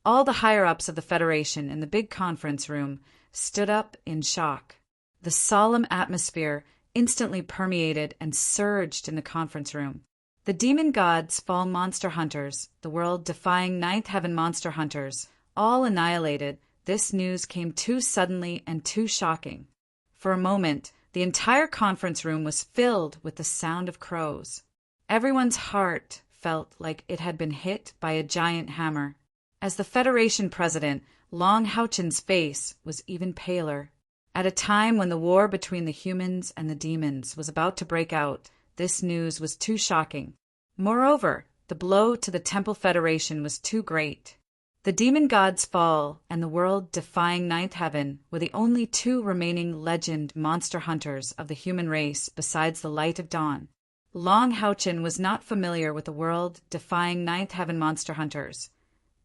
Speaker 1: All the higher-ups of the Federation in the big conference room stood up in shock. The solemn atmosphere instantly permeated and surged in the conference room. The demon gods, fall monster hunters, the world-defying ninth heaven monster hunters, all annihilated. This news came too suddenly and too shocking. For a moment, the entire conference room was filled with the sound of crows. Everyone's heart felt like it had been hit by a giant hammer. As the Federation president, Long Haochin's face was even paler. At a time when the war between the humans and the demons was about to break out, this news was too shocking. Moreover, the blow to the Temple Federation was too great. The demon gods' fall and the world-defying ninth heaven were the only 2 remaining legend monster hunters of the human race besides the light of dawn. Long Haochin was not familiar with the world-defying ninth heaven monster hunters,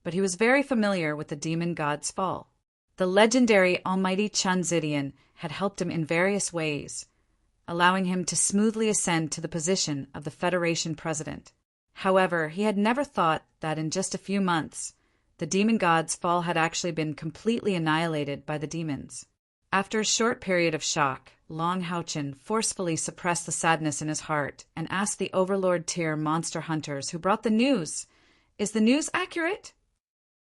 Speaker 1: but he was very familiar with the demon god's fall. The legendary almighty Chun Zidian had helped him in various ways, allowing him to smoothly ascend to the position of the Federation president. However, he had never thought that in just a few months, the demon god's fall had actually been completely annihilated by the demons. After a short period of shock, Long Haochin forcefully suppressed the sadness in his heart and asked the Overlord tier monster hunters who brought the news, "Is the news accurate?"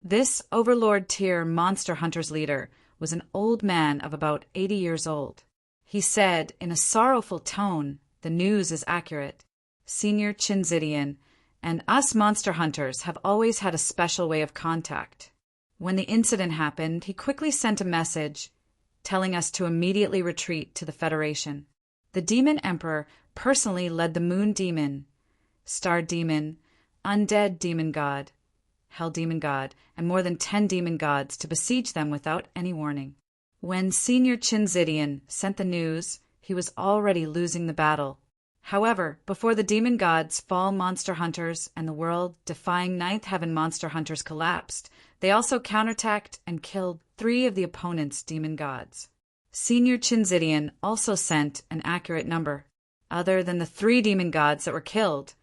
Speaker 1: This Overlord tier monster hunters leader was an old man of about 80 years old. He said in a sorrowful tone, "The news is accurate. Senior Chinzidian and us monster hunters have always had a special way of contact. When the incident happened, he quickly sent a message telling us to immediately retreat to the Federation. The Demon Emperor personally led the Moon Demon, Star Demon, Undead Demon God, Hell Demon God, and more than 10 demon gods to besiege them without any warning. When Senior Chinzidian sent the news, he was already losing the battle. However, before the demon gods, fall monster hunters, and the world-defying ninth heaven monster hunters collapsed, they also counterattacked and killed 3 of the opponent's demon gods. Senior Chinzidian also sent an accurate number. Other than the 3 demon gods that were killed,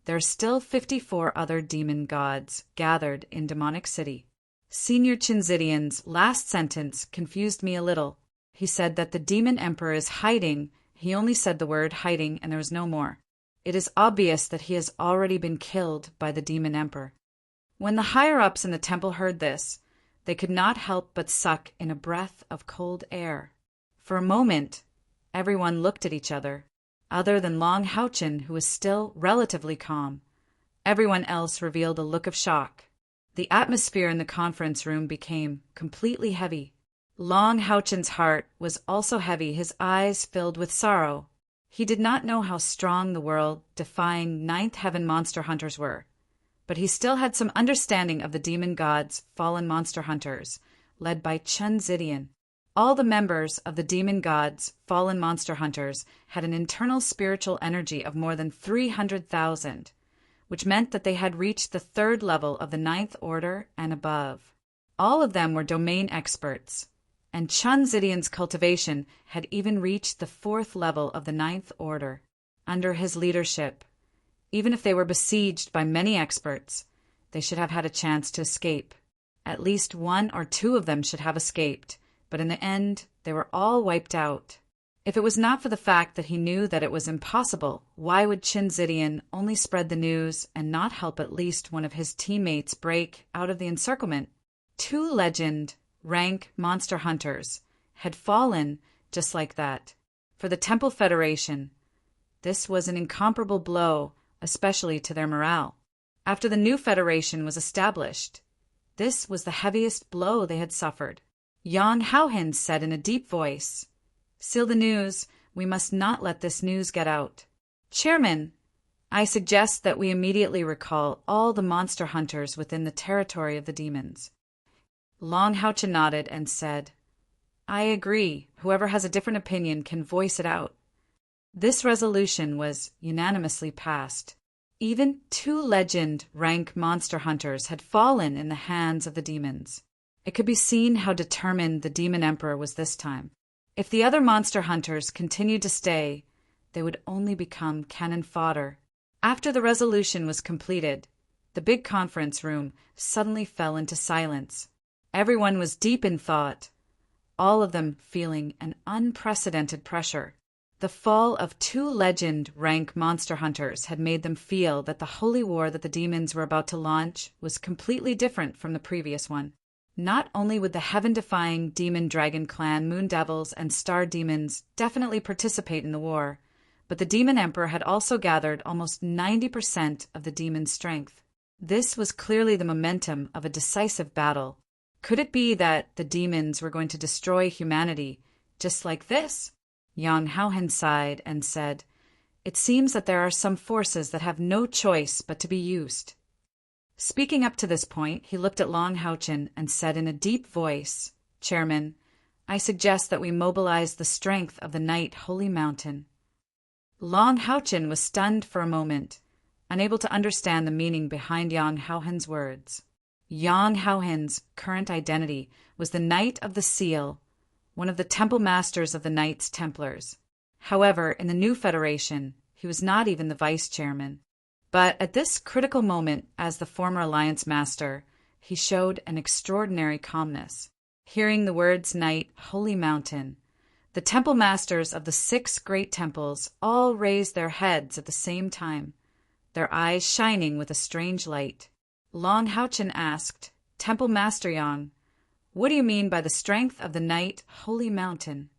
Speaker 1: there are still 54 other demon gods gathered in Demonic City. Senior Chinzidian's last sentence confused me a little. He said that the Demon Emperor is hiding. He only said the word hiding and there was no more. It is obvious that he has already been killed by the Demon Emperor. When the higher-ups in the temple heard this, they could not help but suck in a breath of cold air. For a moment, everyone looked at each other, other than Long Haochin, who was still relatively calm. Everyone else revealed a look of shock. The atmosphere in the conference room became completely heavy. Long Haochin's heart was also heavy, his eyes filled with sorrow. He did not know how strong the world-defying ninth heaven monster hunters were, but he still had some understanding of the demon gods, fallen monster hunters, led by Chun Zidian. All the members of the demon gods, fallen monster hunters, had an internal spiritual energy of more than 300,000, which meant that they had reached the 3rd level of the 9th order and above. All of them were domain experts, and Chun Zidian's cultivation had even reached the 4th level of the 9th order. Under his leadership, even if they were besieged by many experts, they should have had a chance to escape. At least 1 or 2 of them should have escaped, but in the end, they were all wiped out. If it was not for the fact that he knew that it was impossible, why would Chun Zidian only spread the news and not help at least one of his teammates break out of the encirclement? 2 legend rank monster hunters had fallen just like that. For the Temple Federation, this was an incomparable blow, especially to their morale. After the new federation was established, this was the heaviest blow they had suffered. Yang Haohin said in a deep voice, "Seal the news. We must not let this news get out. Chairman, I suggest that we immediately recall all the monster hunters within the territory of the demons." Long Haochin nodded and said, I agree. Whoever has a different opinion can voice it out. This resolution was unanimously passed. Even 2 legend-rank monster hunters had fallen in the hands of the demons. It could be seen how determined the demon emperor was this time. If the other monster hunters continued to stay, they would only become cannon fodder. After the resolution was completed, the big conference room suddenly fell into silence. Everyone was deep in thought, all of them feeling an unprecedented pressure. The fall of 2 legend-rank monster hunters had made them feel that the holy war that the demons were about to launch was completely different from the previous one. Not only would the heaven-defying demon-dragon clan, moon devils, and star demons definitely participate in the war, but the demon emperor had also gathered almost 90% of the demon's strength. This was clearly the momentum of a decisive battle. Could it be that the demons were going to destroy humanity just like this? Yang Haohen sighed and said, "It seems that there are some forces that have no choice but to be used." Speaking up to this point, he looked at Long Haochen and said in a deep voice, "Chairman, I suggest that we mobilize the strength of the Night Holy Mountain." Long Haochen was stunned for a moment, unable to understand the meaning behind Yang Haohen's words. Yang Haohen's current identity was the Knight of the Seal, one of the temple masters of the Knights Templars. However, in the new federation, he was not even the vice-chairman. But at this critical moment, as the former alliance master, he showed an extraordinary calmness. Hearing the words Night Holy Mountain, the temple masters of the 6 great temples all raised their heads at the same time, their eyes shining with a strange light. Long Haochen asked, "Temple Master Yang, what do you mean by the strength of the Night Holy Mountain?"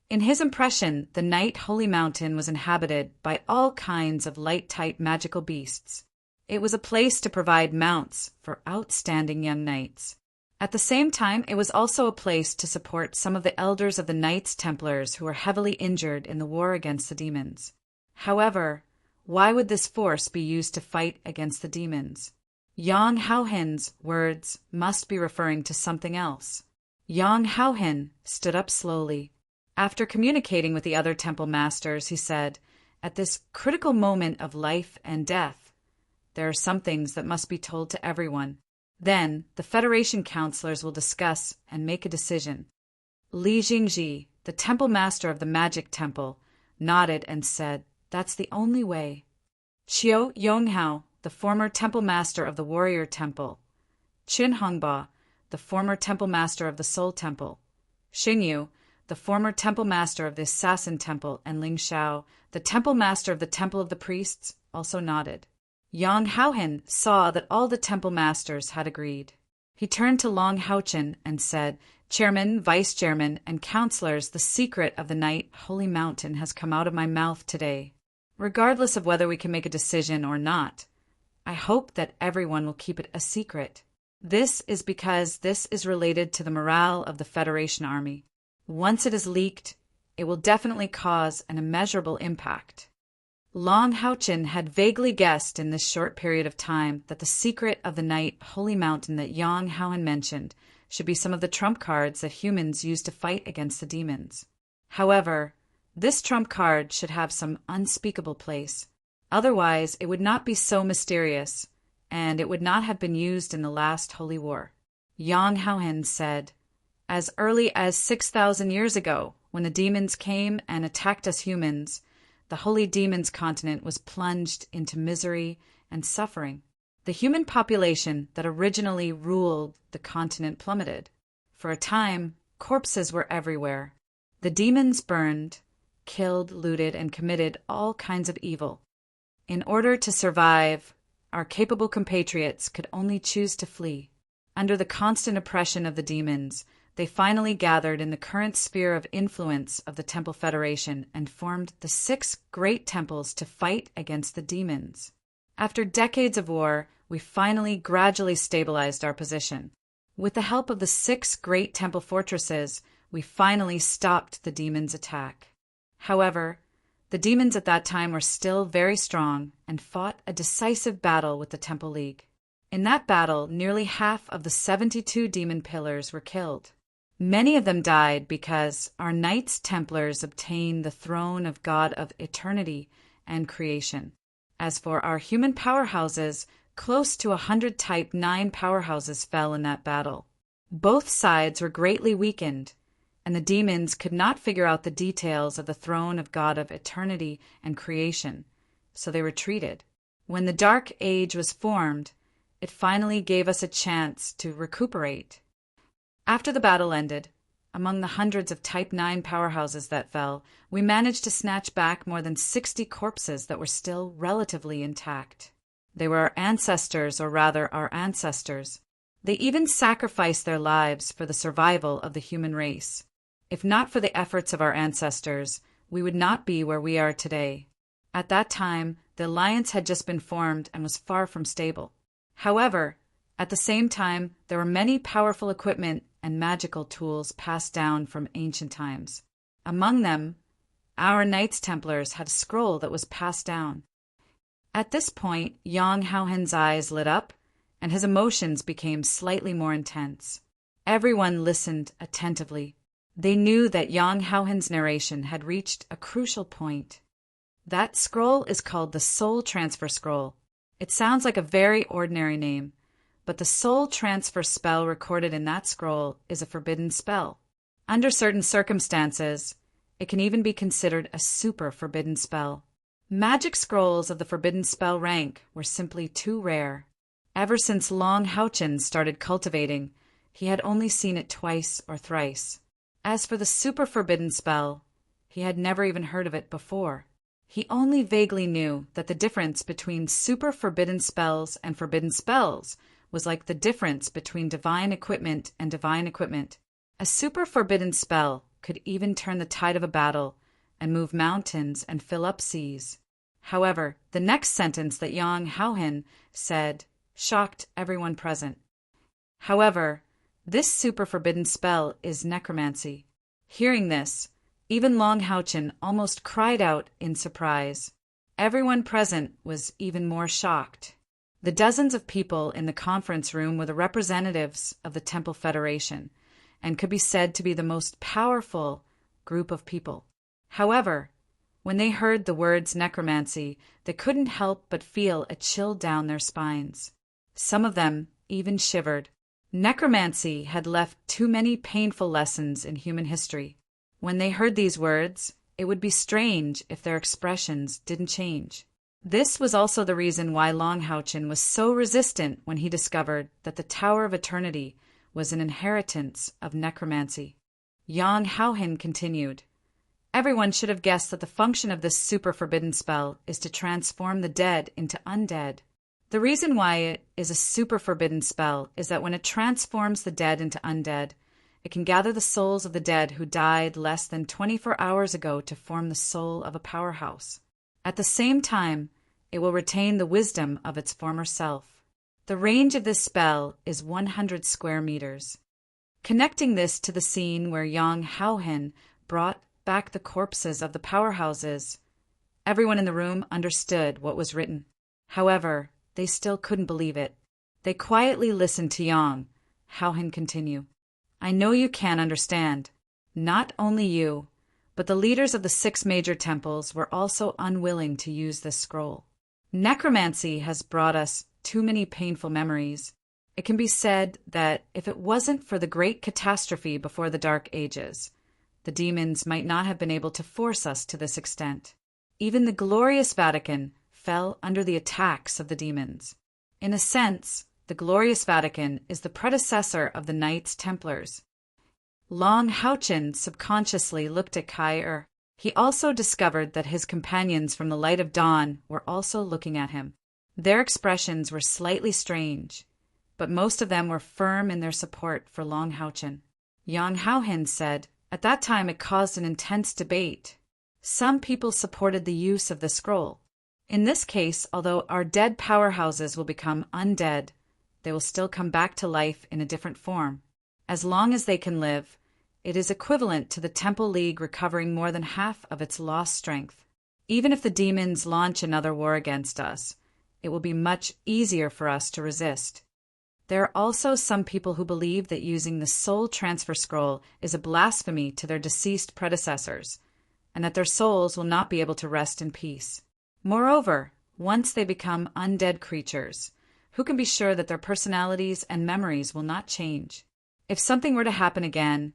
Speaker 1: In his impression, the Night Holy Mountain was inhabited by all kinds of light-type magical beasts. It was a place to provide mounts for outstanding young knights. At the same time, it was also a place to support some of the elders of the Knights Templars who were heavily injured in the war against the demons. However, why would this force be used to fight against the demons? Yang Haohen's words must be referring to something else. Yang Haohen stood up slowly. After communicating with the other temple masters, he said, "At this critical moment of life and death, there are some things that must be told to everyone. Then the Federation counselors will discuss and make a decision." Li Jingji, the temple master of the Magic Temple, nodded and said, "That's the only way." Qiu Yonghao, the former temple master of the Warrior Temple, Qin Hongba, the former temple master of the Soul Temple, Xingyu, the former temple master of the Assassin Temple, and Ling Xiao, the temple master of the Temple of the Priests, also nodded. Yang Haohen saw that all the temple masters had agreed. He turned to Long Haochen and said, "Chairman, vice-chairman, and counselors, the secret of the Night Holy Mountain has come out of my mouth today. Regardless of whether we can make a decision or not, I hope that everyone will keep it a secret. This is because this is related to the morale of the Federation Army. Once it is leaked, it will definitely cause an immeasurable impact." Long Haochen had vaguely guessed in this short period of time that the secret of the Night Holy Mountain that Yang Haohen mentioned should be some of the trump cards that humans use to fight against the demons. However, this trump card should have some unspeakable place. Otherwise, it would not be so mysterious, and it would not have been used in the last Holy War. Yang Haohen said, "As early as 6,000 years ago, when the demons came and attacked us humans, the Holy Demons continent was plunged into misery and suffering. The human population that originally ruled the continent plummeted. For a time, corpses were everywhere. The demons burned, killed, looted, and committed all kinds of evil. In order to survive, our capable compatriots could only choose to flee. Under the constant oppression of the demons, they finally gathered in the current sphere of influence of the Temple Federation and formed the 6 great temples to fight against the demons. After decades of war, we finally gradually stabilized our position. With the help of the 6 great temple fortresses, we finally stopped the demons' attack. However, the demons at that time were still very strong and fought a decisive battle with the Temple League. In that battle, nearly half of the 72 demon pillars were killed. Many of them died because our Knights Templars obtained the throne of God of eternity and creation. As for our human powerhouses, close to 100 Type 9 powerhouses fell in that battle. Both sides were greatly weakened, and the demons could not figure out the details of the throne of God of eternity and creation, so they retreated. When the Dark Age was formed, it finally gave us a chance to recuperate. After the battle ended, among the hundreds of Type 9 powerhouses that fell, we managed to snatch back more than 60 corpses that were still relatively intact. They were our ancestors, or rather our ancestors. They even sacrificed their lives for the survival of the human race. If not for the efforts of our ancestors, we would not be where we are today. At that time, the alliance had just been formed and was far from stable. However, at the same time, there were many powerful equipment and magical tools passed down from ancient times. Among them, our Knights Templars had a scroll that was passed down. At this point, Yang Haohen's eyes lit up, and his emotions became slightly more intense. Everyone listened attentively. They knew that Yang Haohen's narration had reached a crucial point. That scroll is called the Soul Transfer Scroll. It sounds like a very ordinary name, but the soul transfer spell recorded in that scroll is a forbidden spell. Under certain circumstances, it can even be considered a super forbidden spell. Magic scrolls of the forbidden spell rank were simply too rare. Ever since Long Haochen started cultivating, he had only seen it twice or thrice. As for the super forbidden spell, he had never even heard of it before. He only vaguely knew that the difference between super forbidden spells and forbidden spells was like the difference between divine equipment and divine equipment. A super forbidden spell could even turn the tide of a battle and move mountains and fill up seas. However, the next sentence that Yang Haohen said shocked everyone present. However, this super forbidden spell is necromancy. Hearing this, even Long Haochen almost cried out in surprise. Everyone present was even more shocked. The dozens of people in the conference room were the representatives of the Temple Federation, and could be said to be the most powerful group of people. However, when they heard the words necromancy, they couldn't help but feel a chill down their spines. Some of them even shivered. Necromancy had left too many painful lessons in human history. When they heard these words, it would be strange if their expressions didn't change. This was also the reason why Long Haochen was so resistant when he discovered that the Tower of Eternity was an inheritance of necromancy. Yang Haohen continued, "Everyone should have guessed that the function of this super forbidden spell is to transform the dead into undead. The reason why it is a super forbidden spell is that when it transforms the dead into undead, it can gather the souls of the dead who died less than 24 hours ago to form the soul of a powerhouse. At the same time, it will retain the wisdom of its former self. The range of this spell is 100 square meters." Connecting this to the scene where Yang Haohen brought back the corpses of the powerhouses, everyone in the room understood what was written. However, they still couldn't believe it. They quietly listened to Yang Haohen continue. "I know you can't understand. Not only you, but the leaders of the 6 major temples were also unwilling to use this scroll. Necromancy has brought us too many painful memories. It can be said that if it wasn't for the great catastrophe before the Dark Ages, the demons might not have been able to force us to this extent. Even the glorious Vatican fell under the attacks of the demons. In a sense, the glorious Vatican is the predecessor of the Knights Templars." Long Haochen subconsciously looked at Kai. He also discovered that his companions from the Light of Dawn were also looking at him. Their expressions were slightly strange, but most of them were firm in their support for Long Haochen. Yang Haohen said, "At that time it caused an intense debate. Some people supported the use of the scroll. In this case, although our dead powerhouses will become undead, they will still come back to life in a different form. As long as they can live, it is equivalent to the Temple League recovering more than half of its lost strength. Even if the demons launch another war against us, it will be much easier for us to resist. There are also some people who believe that using the soul transfer scroll is a blasphemy to their deceased predecessors, and that their souls will not be able to rest in peace. Moreover, once they become undead creatures, who can be sure that their personalities and memories will not change? If something were to happen again,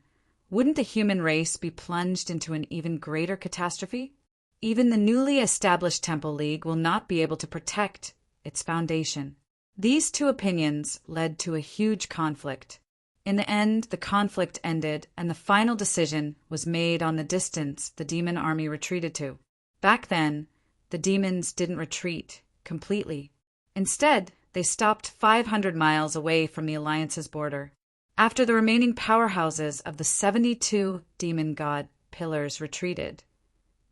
Speaker 1: wouldn't the human race be plunged into an even greater catastrophe? Even the newly established Temple League will not be able to protect its foundation. These two opinions led to a huge conflict. In the end, the conflict ended, and the final decision was made on the distance the demon army retreated to. Back then, the demons didn't retreat completely. Instead, they stopped 500 miles away from the Alliance's border. After the remaining powerhouses of the 72 demon god pillars retreated,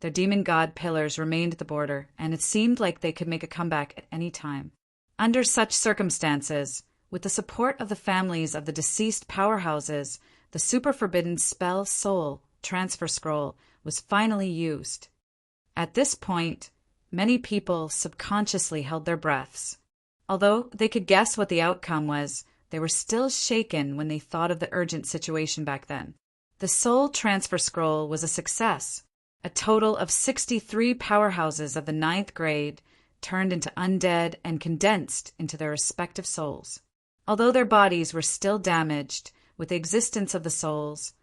Speaker 1: their demon god pillars remained at the border, and it seemed like they could make a comeback at any time. Under such circumstances, with the support of the families of the deceased powerhouses, the super forbidden spell soul transfer scroll was finally used. At this point, many people subconsciously held their breaths. Although they could guess what the outcome was, they were still shaken when they thought of the urgent situation back then. The soul transfer scroll was a success. A total of 63 powerhouses of the 9th grade turned into undead and condensed into their respective souls. Although their bodies were still damaged with the existence of the souls,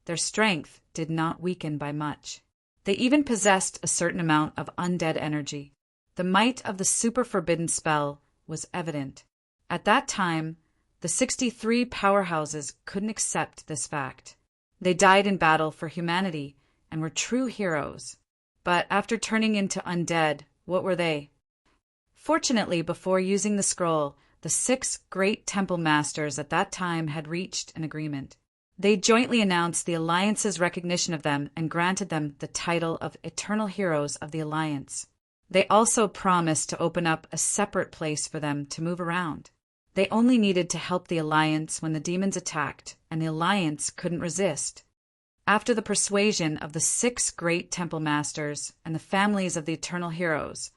Speaker 1: their strength did not weaken by much. They even possessed a certain amount of undead energy. The might of the super forbidden spell was evident. At that time, the 63 powerhouses couldn't accept this fact. They died in battle for humanity and were true heroes. But after turning into undead, what were they? Fortunately, before using the scroll, the 6 great temple masters at that time had reached an agreement. They jointly announced the Alliance's recognition of them and granted them the title of Eternal Heroes of the Alliance. They also promised to open up a separate place for them to move around. They only needed to help the Alliance when the demons attacked, and the Alliance couldn't resist. After the persuasion of the 6 great temple masters and the families of the Eternal Heroes,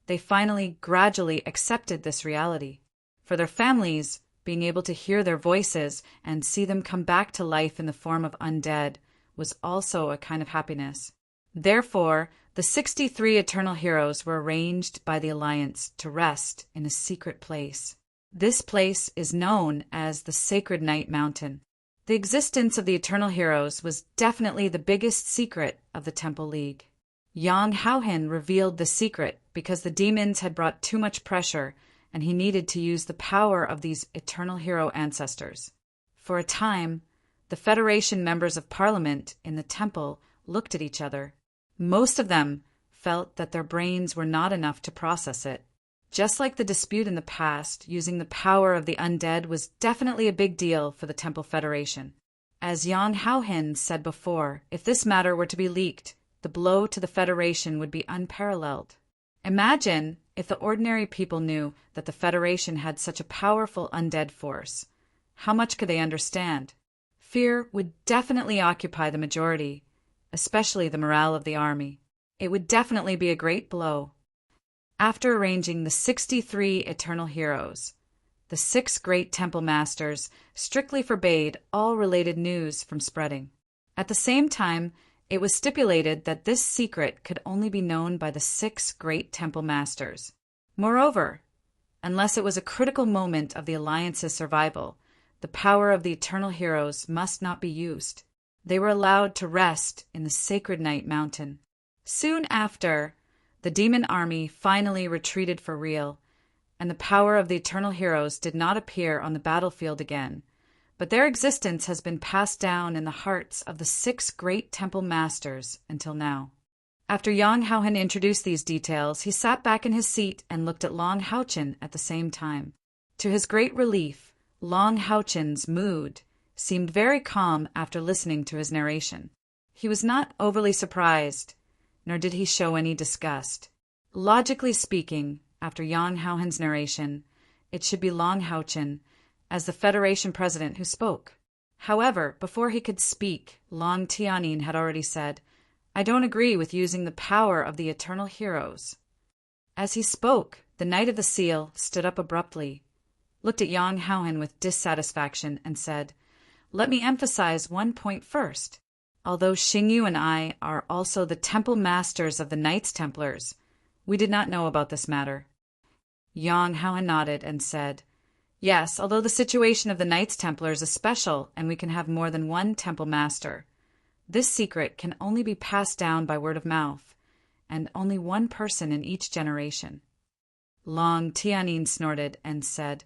Speaker 1: they finally gradually accepted this reality. For their families, being able to hear their voices and see them come back to life in the form of undead was also a kind of happiness. Therefore, the 63 Eternal Heroes were arranged by the Alliance to rest in a secret place. This place is known as the Sacred Night Mountain. The existence of the Eternal Heroes was definitely the biggest secret of the Temple League. Yang Haohen revealed the secret because the demons had brought too much pressure, and he needed to use the power of these Eternal Hero ancestors. For a time, the Federation members of Parliament in the temple looked at each other. Most of them felt that their brains were not enough to process it. Just like the dispute in the past, using the power of the undead was definitely a big deal for the Temple Federation. As Yang Haohen said before, if this matter were to be leaked, the blow to the Federation would be unparalleled. Imagine if the ordinary people knew that the Federation had such a powerful undead force. How much could they understand? Fear would definitely occupy the majority, especially the morale of the army. It would definitely be a great blow. After arranging the 63 Eternal Heroes, the 6 great temple masters strictly forbade all related news from spreading. At the same time, it was stipulated that this secret could only be known by the 6 great temple masters. Moreover, unless it was a critical moment of the Alliance's survival, the power of the Eternal Heroes must not be used. They were allowed to rest in the Sacred Night Mountain. Soon after, the demon army finally retreated for real, and the power of the Eternal Heroes did not appear on the battlefield again, but their existence has been passed down in the hearts of the 6 great temple masters until now. After Yang Haohen introduced these details, he sat back in his seat and looked at Long Haochen at the same time. To his great relief, Long Haochen's mood seemed very calm after listening to his narration. He was not overly surprised, nor did he show any disgust. Logically speaking, after Yang Haohen's narration, it should be Long Haochen, as the Federation president, who spoke. However, before he could speak, Long Tianyin had already said, "I don't agree with using the power of the Eternal Heroes." As he spoke, the Knight of the Seal stood up abruptly, looked at Yang Haohen with dissatisfaction, and said, "Let me emphasize one point first. Although Xingyu and I are also the temple masters of the Knights Templars, we did not know about this matter." Yang Haohen nodded and said, "Yes, although the situation of the Knights Templars is special and we can have more than one temple master, this secret can only be passed down by word of mouth, and only one person in each generation." Long Tianyin snorted and said,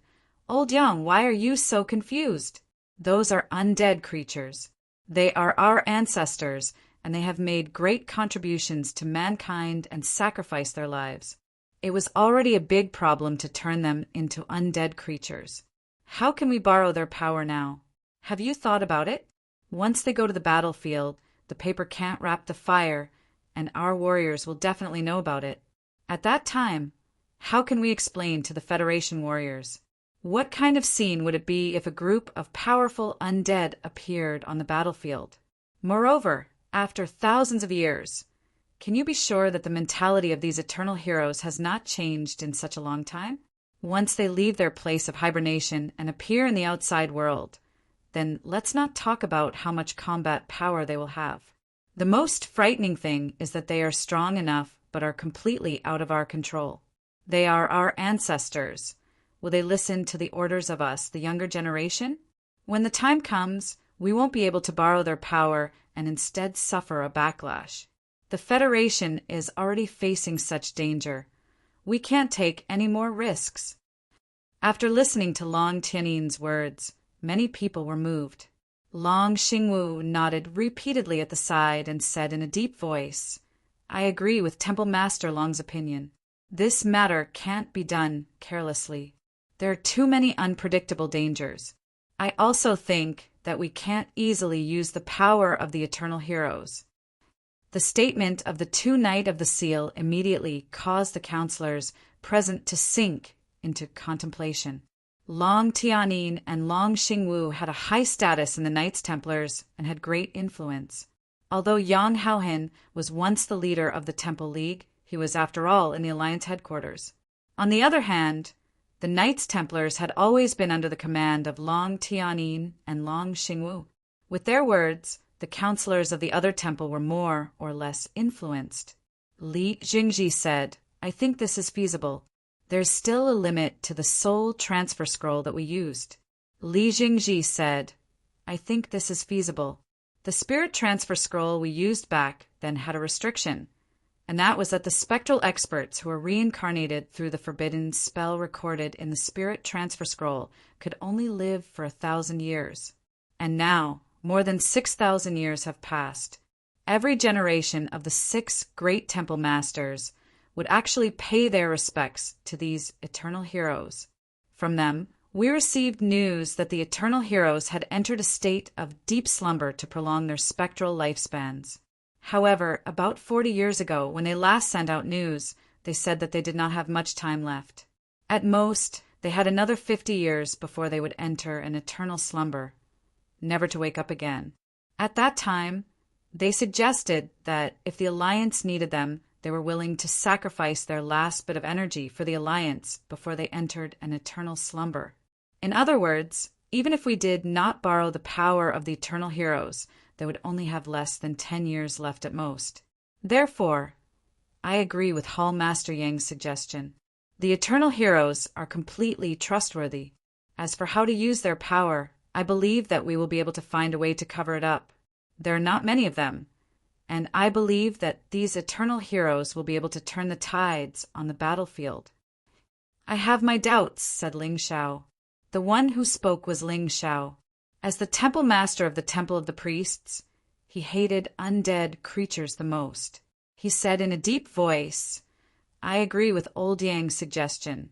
Speaker 1: "Old Yang, why are you so confused? Those are undead creatures. They are our ancestors, and they have made great contributions to mankind and sacrificed their lives. It was already a big problem to turn them into undead creatures. How can we borrow their power now? Have you thought about it? Once they go to the battlefield, the paper can't wrap the fire, and our warriors will definitely know about it. At that time, how can we explain to the Federation warriors? What kind of scene would it be if a group of powerful undead appeared on the battlefield? Moreover, after thousands of years, can you be sure that the mentality of these eternal heroes has not changed in such a long time? Once they leave their place of hibernation and appear in the outside world, then let's not talk about how much combat power they will have. The most frightening thing is that they are strong enough but are completely out of our control. They are our ancestors. Will they listen to the orders of us, the younger generation? When the time comes, we won't be able to borrow their power and instead suffer a backlash. The Federation is already facing such danger. We can't take any more risks." After listening to Long Tianyin's words, many people were moved. Long Xingwu nodded repeatedly at the side and said in a deep voice, "I agree with Temple Master Long's opinion. This matter can't be done carelessly. There are too many unpredictable dangers. I also think that we can't easily use the power of the eternal heroes." The statement of the two Knight of the Seal immediately caused the counselors present to sink into contemplation. Long Tianyin and Long Xingwu had a high status in the Knights Templars and had great influence. Although Yang Haohen was once the leader of the Temple League, he was after all in the Alliance headquarters. On the other hand, the Knights Templars had always been under the command of Long Tianyin and Long Xingwu. With their words, the counselors of the other temple were more or less influenced. Li Jingji said, "I think this is feasible. There's still a limit to the soul transfer scroll that we used." Li Jingji said, "I think this is feasible. The spirit transfer scroll we used back then had a restriction, and that was that the spectral experts who were reincarnated through the forbidden spell recorded in the spirit transfer scroll could only live for 1,000 years. And now, more than 6,000 years have passed. Every generation of the 6 great temple masters would actually pay their respects to these eternal heroes. From them, we received news that the eternal heroes had entered a state of deep slumber to prolong their spectral lifespans. However, about 40 years ago, when they last sent out news, they said that they did not have much time left. At most, they had another 50 years before they would enter an eternal slumber, never to wake up again. At that time, they suggested that if the Alliance needed them, they were willing to sacrifice their last bit of energy for the Alliance before they entered an eternal slumber. In other words, even if we did not borrow the power of the eternal heroes, they would only have less than 10 years left at most. Therefore, I agree with Hall Master Yang's suggestion. The eternal heroes are completely trustworthy. As for how to use their power, I believe that we will be able to find a way to cover it up. There are not many of them, and I believe that these eternal heroes will be able to turn the tides on the battlefield." "I have my doubts," said Ling Shao. The one who spoke was Ling Shao. As the temple master of the Temple of the Priests, he hated undead creatures the most. He said in a deep voice, "I agree with Old Yang's suggestion,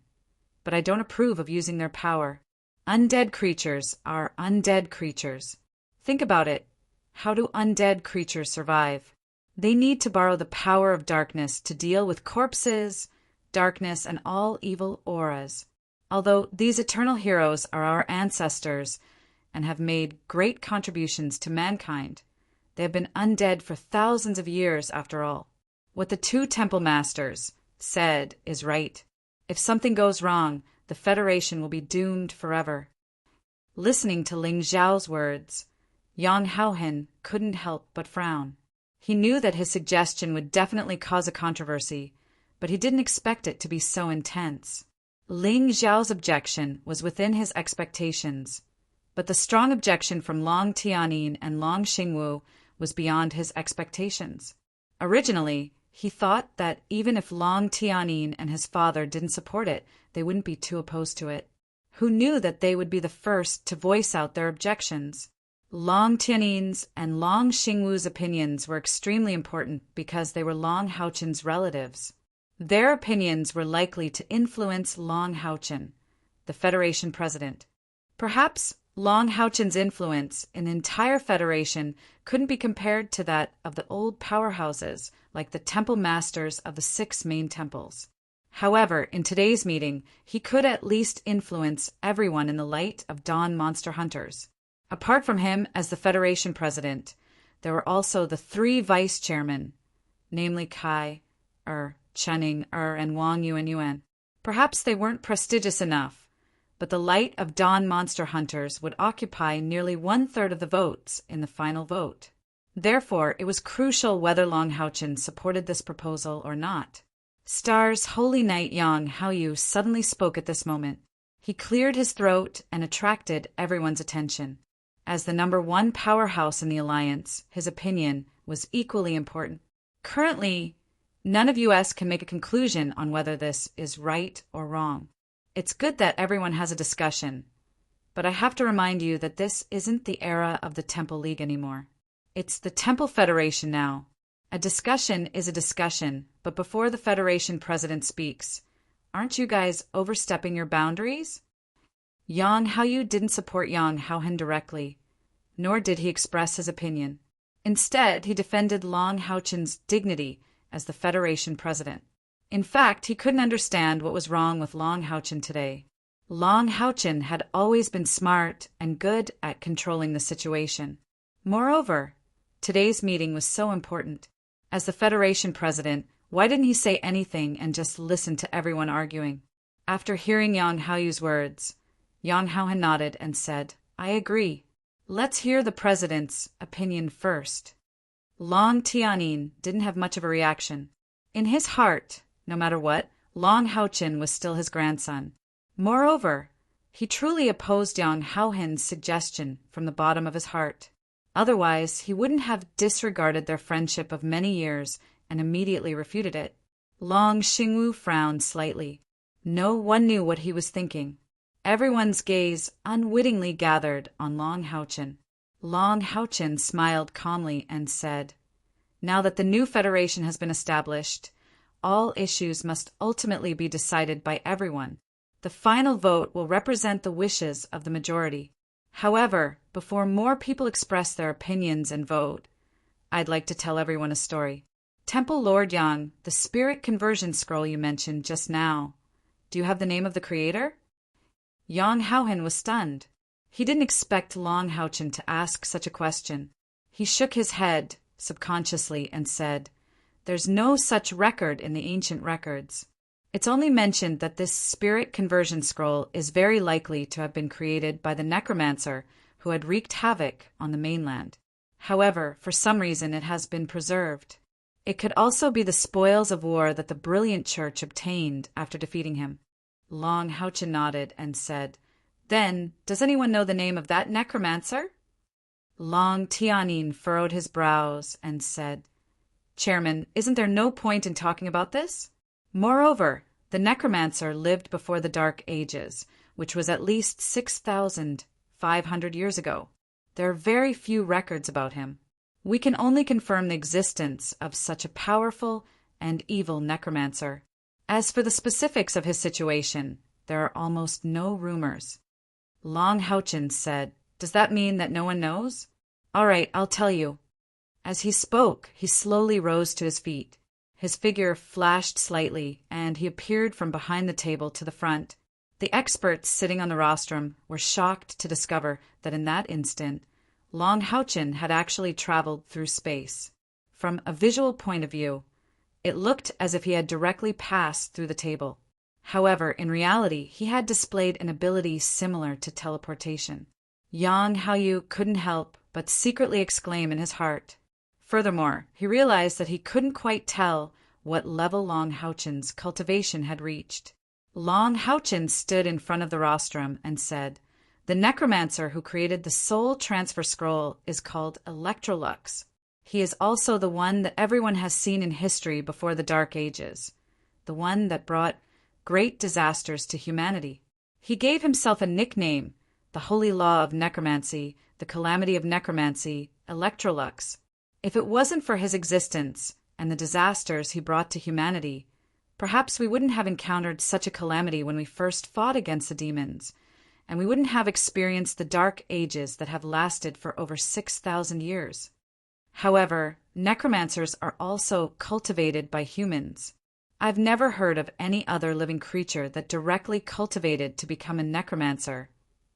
Speaker 1: but I don't approve of using their power. Undead creatures are undead creatures. Think about it. How do undead creatures survive? They need to borrow the power of darkness to deal with corpses, darkness, and all evil auras. Although these eternal heroes are our ancestors and have made great contributions to mankind, they have been undead for thousands of years after all. What the two temple masters said is right. If something goes wrong, the Federation will be doomed forever. Listening to Ling Xiao's words, Yang Haohen couldn't help but frown. He knew that his suggestion would definitely cause a controversy, but he didn't expect it to be so intense. Ling Xiao's objection was within his expectations, but the strong objection from Long Tianyin and Long Xingwu was beyond his expectations. Originally, he thought that even if Long Tianyin and his father didn't support it, they wouldn't be too opposed to it. Who knew that they would be the first to voice out their objections? Long Tianyin's and Long Xingwu's opinions were extremely important because they were Long Haochen's relatives. Their opinions were likely to influence Long Haochen, the Federation president. Perhaps Long Haochen's influence in the entire Federation couldn't be compared to that of the old powerhouses like the temple masters of the 6 main temples. However, in today's meeting, he could at least influence everyone in the light of dawn monster hunters. Apart from him as the Federation president, there were also the 3 vice-chairmen, namely Kai, Chening, and Wang Yuan. Perhaps they weren't prestigious enough, but the light of dawn monster hunters would occupy nearly 1/3 of the votes in the final vote. Therefore, it was crucial whether Long Haochen supported this proposal or not. Star's holy knight Yang Haoyu suddenly spoke at this moment. He cleared his throat and attracted everyone's attention. As the number 1 powerhouse in the alliance, his opinion was equally important. Currently, none of us can make a conclusion on whether this is right or wrong. It's good that everyone has a discussion, but I have to remind you that this isn't the era of the Temple League anymore. It's the Temple Federation now. A discussion is a discussion, but before the Federation president speaks, aren't you guys overstepping your boundaries? Yang Haoyu didn't support Yang Haohen directly, nor did he express his opinion. Instead, he defended Long Haochen's dignity as the Federation president. In fact, he couldn't understand what was wrong with Long Haochen today. Long Haochen had always been smart and good at controlling the situation. Moreover, today's meeting was so important. As the Federation president, why didn't he say anything and just listen to everyone arguing? After hearing Yang Haoyu's words, Yang Haohen nodded and said, "I agree. Let's hear the president's opinion first." Long Tianyin didn't have much of a reaction. In his heart, no matter what, Long Haochen was still his grandson. Moreover, he truly opposed Yang Haohen's suggestion from the bottom of his heart. Otherwise, he wouldn't have disregarded their friendship of many years and immediately refuted it. Long Xingwu frowned slightly. No one knew what he was thinking. Everyone's gaze unwittingly gathered on Long Haochen. Long Haochen smiled calmly and said, "Now that the new federation has been established, all issues must ultimately be decided by everyone. The final vote will represent the wishes of the majority. However, before more people express their opinions and vote, I'd like to tell everyone a story. Temple Lord Yang, the spirit conversion scroll you mentioned just now, do you have the name of the creator?" Yang Haohen was stunned. He didn't expect Long Haochen to ask such a question. He shook his head subconsciously and said, "There's no such record in the ancient records. It's only mentioned that this spirit conversion scroll is very likely to have been created by the necromancer who had wreaked havoc on the mainland. However, for some reason it has been preserved. It could also be the spoils of war that the brilliant church obtained after defeating him." Long Haochen nodded and said, "Then, does anyone know the name of that necromancer?" Long Tianyin furrowed his brows and said, "Chairman, isn't there no point in talking about this? Moreover, the necromancer lived before the Dark Ages, which was at least 6,500 years ago. There are very few records about him. We can only confirm the existence of such a powerful and evil necromancer. As for the specifics of his situation, there are almost no rumors." Long Haochen said, "Does that mean that no one knows? All right, I'll tell you." As he spoke, he slowly rose to his feet. His figure flashed slightly, and he appeared from behind the table to the front. The experts sitting on the rostrum were shocked to discover that in that instant, Long Haochen had actually traveled through space. From a visual point of view, it looked as if he had directly passed through the table. However, in reality, he had displayed an ability similar to teleportation. Yang Haoyu couldn't help but secretly exclaim in his heart. Furthermore, he realized that he couldn't quite tell what level Long Haochen's cultivation had reached. Long Haochen stood in front of the rostrum and said, "The necromancer who created the soul transfer scroll is called Electrolux. He is also the one that everyone has seen in history before the Dark Ages, the one that brought great disasters to humanity. He gave himself a nickname, the Holy Law of Necromancy, the Calamity of Necromancy, Electrolux. If it wasn't for his existence and the disasters he brought to humanity, perhaps we wouldn't have encountered such a calamity when we first fought against the demons, and we wouldn't have experienced the Dark Ages that have lasted for over 6,000 years. However, necromancers are also cultivated by humans. I've never heard of any other living creature that directly cultivated to become a necromancer,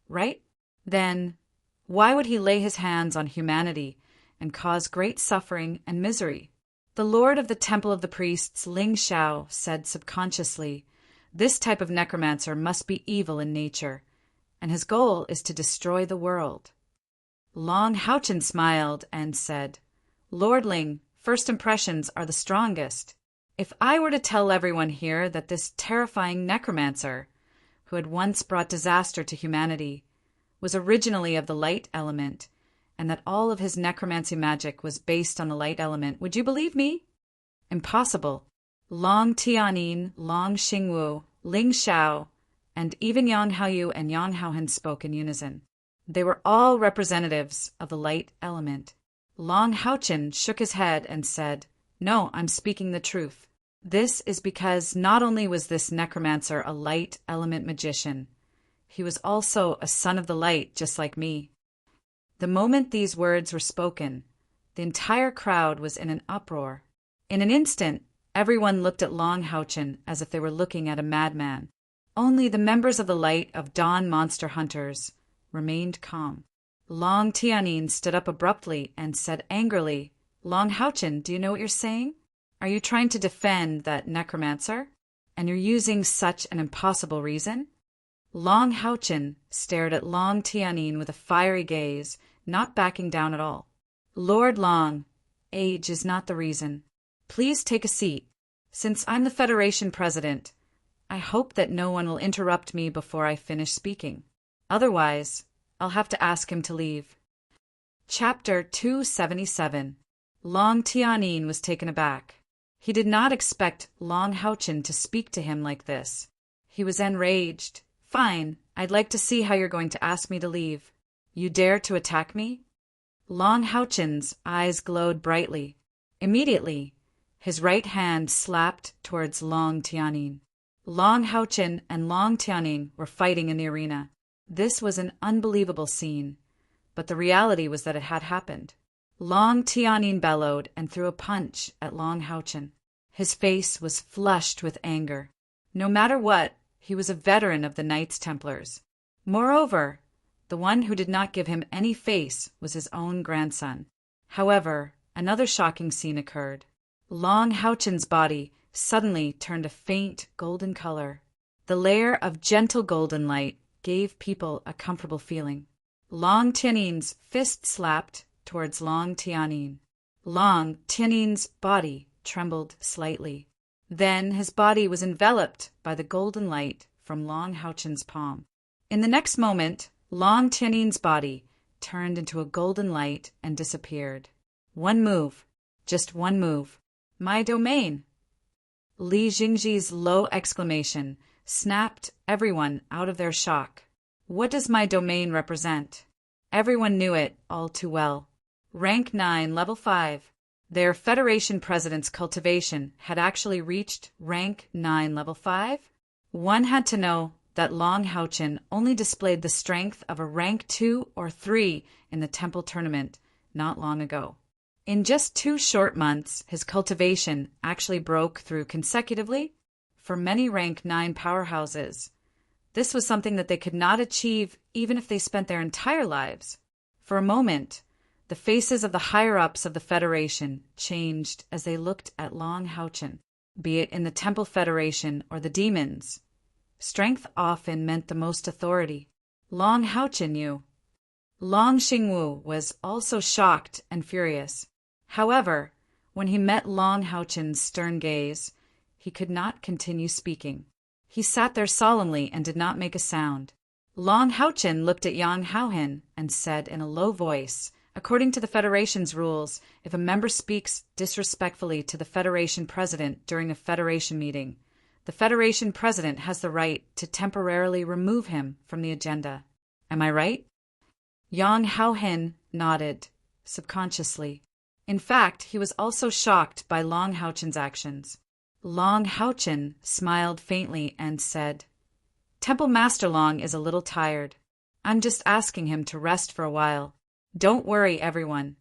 Speaker 1: right? Then, why would he lay his hands on humanity and cause great suffering and misery?" The lord of the Temple of the Priests, Ling Xiao, said subconsciously, "This type of necromancer must be evil in nature, and his goal is to destroy the world." Long Haochen smiled and said, "Lord Ling, first impressions are the strongest. If I were to tell everyone here that this terrifying necromancer, who had once brought disaster to humanity, was originally of the light element, and that all of his necromancy magic was based on the light element, would you believe me? Impossible." Long Tianin, Long Xingwu, Ling Xiao, and even Yang Haoyu and Yang Haohen spoke in unison. They were all representatives of the light element. Long Haochen shook his head and said, "No, I'm speaking the truth. This is because not only was this necromancer a light element magician, he was also a son of the light, just like me." The moment these words were spoken, the entire crowd was in an uproar. In an instant, everyone looked at Long Haochen as if they were looking at a madman. Only the members of the Light of Dawn Monster Hunters remained calm. Long Tianin stood up abruptly and said angrily, "Long Haochen, do you know what you're saying? Are you trying to defend that necromancer? And you're using such an impossible reason?" Long Haochen stared at Long Tianin with a fiery gaze, not backing down at all. "Lord Long, age is not the reason. Please take a seat. Since I'm the Federation president, I hope that no one will interrupt me before I finish speaking. Otherwise, I'll have to ask him to leave." Chapter 277. Long Tianin was taken aback. He did not expect Long Haochen to speak to him like this. He was enraged. "Fine, I'd like to see how you're going to ask me to leave. You dare to attack me?" Long Haochen's eyes glowed brightly. Immediately, his right hand slapped towards Long Tianin. Long Haochen and Long Tianin were fighting in the arena. This was an unbelievable scene, but the reality was that it had happened. Long Tianin bellowed and threw a punch at Long Haochen. His face was flushed with anger. No matter what, he was a veteran of the Knights Templars. Moreover, the one who did not give him any face was his own grandson. However, another shocking scene occurred. Long Haochen's body suddenly turned a faint golden color. The layer of gentle golden light gave people a comfortable feeling. Long Tianin's fist slapped towards Long Tianin. Long Tianin's body trembled slightly. Then his body was enveloped by the golden light from Long Haochen's palm. In the next moment, Long Tianin's body turned into a golden light and disappeared. One move, just one move. "My domain!" Li Jingji's low exclamation snapped everyone out of their shock. What does my domain represent? Everyone knew it all too well. Rank 9, Level 5. Their Federation President's cultivation had actually reached Rank 9, Level 5? One had to know that Long Haochen only displayed the strength of a Rank 2 or 3 in the Temple Tournament not long ago. In just 2 short months, his cultivation actually broke through consecutively for many Rank 9 powerhouses. This was something that they could not achieve even if they spent their entire lives. For a moment, the faces of the higher-ups of the Federation changed as they looked at Long Haochen. Be it in the Temple Federation or the demons, Strength often meant the most authority. Long Haochen knew. Long Xingwu was also shocked and furious. However, when he met Long Haochen's stern gaze, he could not continue speaking. He sat there solemnly and did not make a sound. Long Haochen looked at Yang Haohen and said in a low voice, "According to the Federation's rules, if a member speaks disrespectfully to the Federation president during a Federation meeting, the Federation president has the right to temporarily remove him from the agenda. Am I right?" Yang Haohen nodded, subconsciously. In fact, he was also shocked by Long Haochen's actions. Long Haochen smiled faintly and said, "Temple Master Long is a little tired. I'm just asking him to rest for a while. Don't worry, everyone."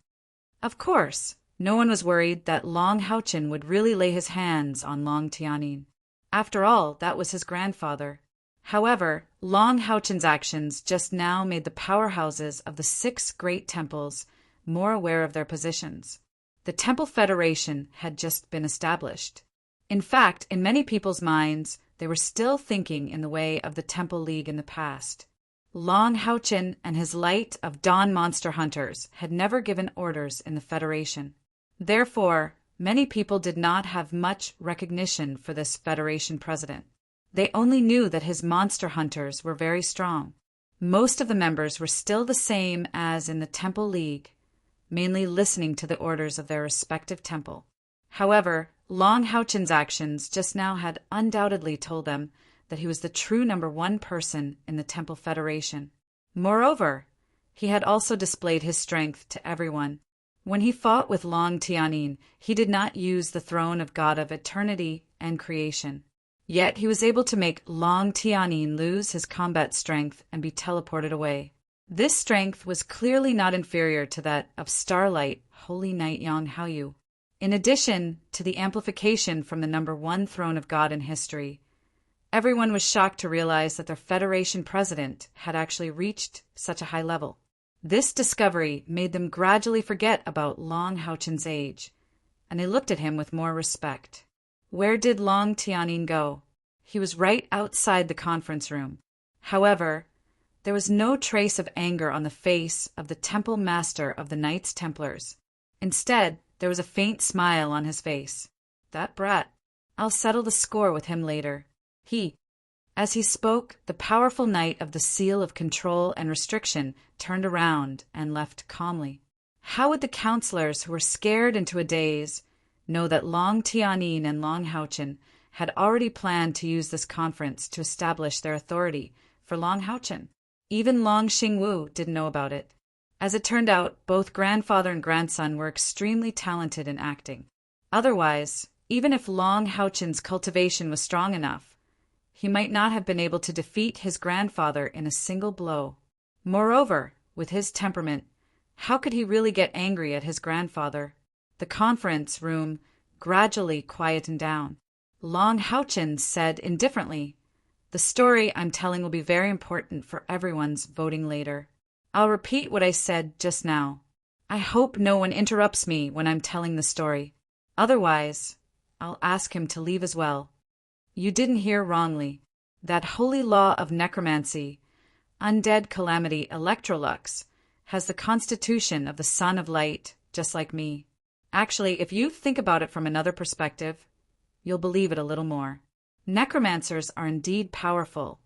Speaker 1: Of course, no one was worried that Long Haochen would really lay his hands on Long Tianyin. After all, that was his grandfather. However, Long Haochen's actions just now made the powerhouses of the 6 great temples more aware of their positions. The Temple Federation had just been established. In fact, in many people's minds, they were still thinking in the way of the Temple League in the past. Long Haochen and his light of dawn monster hunters had never given orders in the Federation. Therefore, many people did not have much recognition for this Federation president. They only knew that his monster hunters were very strong. Most of the members were still the same as in the Temple League, mainly listening to the orders of their respective temple. However, Long Haochen's actions just now had undoubtedly told them that he was the true #1 person in the Temple Federation. Moreover, he had also displayed his strength to everyone. When he fought with Long Tianyin, he did not use the throne of God of eternity and creation. Yet he was able to make Long Tianyin lose his combat strength and be teleported away. This strength was clearly not inferior to that of Starlight, Holy Knight Yang Haoyu. In addition to the amplification from the #1 throne of God in history, everyone was shocked to realize that their Federation president had actually reached such a high level. This discovery made them gradually forget about Long Haochen's age, and they looked at him with more respect. Where did Long Tianyin go? He was right outside the conference room. However, there was no trace of anger on the face of the Temple Master of the Knights Templars. Instead, there was a faint smile on his face. "That brat. I'll settle the score with him later." As he spoke, the powerful knight of the seal of control and restriction turned around and left calmly. How would the counselors who were scared into a daze know that Long Tianyin and Long Haochen had already planned to use this conference to establish their authority for Long Haochen? Even Long Xingwu didn't know about it. As it turned out, both grandfather and grandson were extremely talented in acting. Otherwise, even if Long Haochen's cultivation was strong enough, he might not have been able to defeat his grandfather in a single blow. Moreover, with his temperament, how could he really get angry at his grandfather? The conference room gradually quietened down. Long Haochen said indifferently, "The story I'm telling will be very important for everyone's voting later. I'll repeat what I said just now. I hope no one interrupts me when I'm telling the story. Otherwise, I'll ask him to leave as well. You didn't hear wrongly. That holy law of necromancy, undead calamity Electrolux, has the constitution of the Son of Light, just like me. Actually, if you think about it from another perspective, you'll believe it a little more. Necromancers are indeed powerful,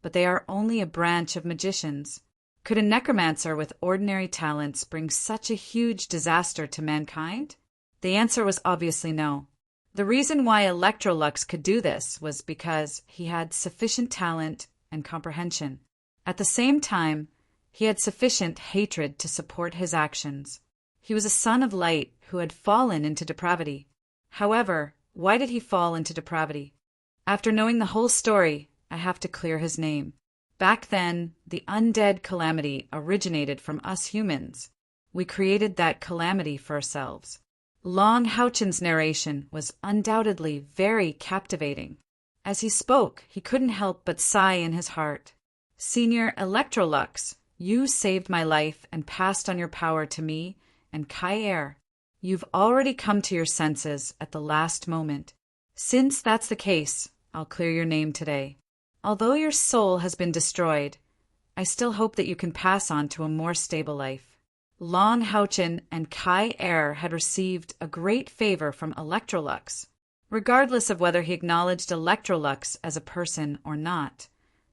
Speaker 1: but they are only a branch of magicians. Could a necromancer with ordinary talents bring such a huge disaster to mankind? The answer was obviously no. The reason why Electrolux could do this was because he had sufficient talent and comprehension. At the same time, he had sufficient hatred to support his actions. He was a son of light who had fallen into depravity. However, why did he fall into depravity? After knowing the whole story, I have to clear his name. Back then, the undead calamity originated from us humans. We created that calamity for ourselves. Long Haochen's narration was undoubtedly very captivating. As he spoke, he couldn't help but sigh in his heart. "Senior Electrolux, you saved my life and passed on your power to me and Kai. You've already come to your senses at the last moment. Since that's the case, I'll clear your name today. Although your soul has been destroyed, I still hope that you can pass on to a more stable life. Long Houchin and Kai Er had received a great favor from Electrolux. Regardless of whether he acknowledged Electrolux as a person or not,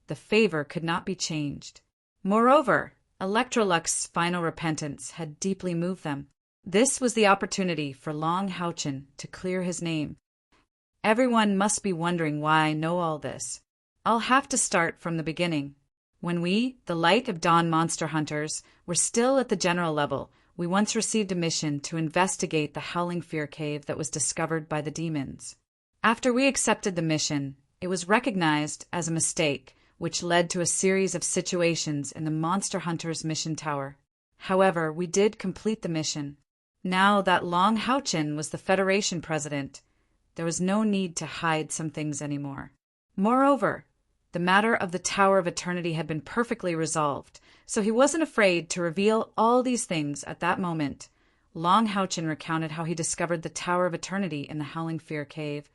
Speaker 1: the favor could not be changed. Moreover, Electrolux's final repentance had deeply moved them. This was the opportunity for Long Houchin to clear his name. Everyone must be wondering why I know all this. I'll have to start from the beginning. When we, the Light of Dawn monster hunters, were still at the general level, we once received a mission to investigate the Howling Fear Cave that was discovered by the demons. After we accepted the mission, it was recognized as a mistake, which led to a series of situations in the Monster Hunters mission tower. However, we did complete the mission. Now that Long Houchin was the Federation president, there was no need to hide some things anymore. Moreover, the matter of the Tower of Eternity had been perfectly resolved, so he wasn't afraid to reveal all these things at that moment. Long Houchin recounted how he discovered the Tower of Eternity in the Howling Fear Cave,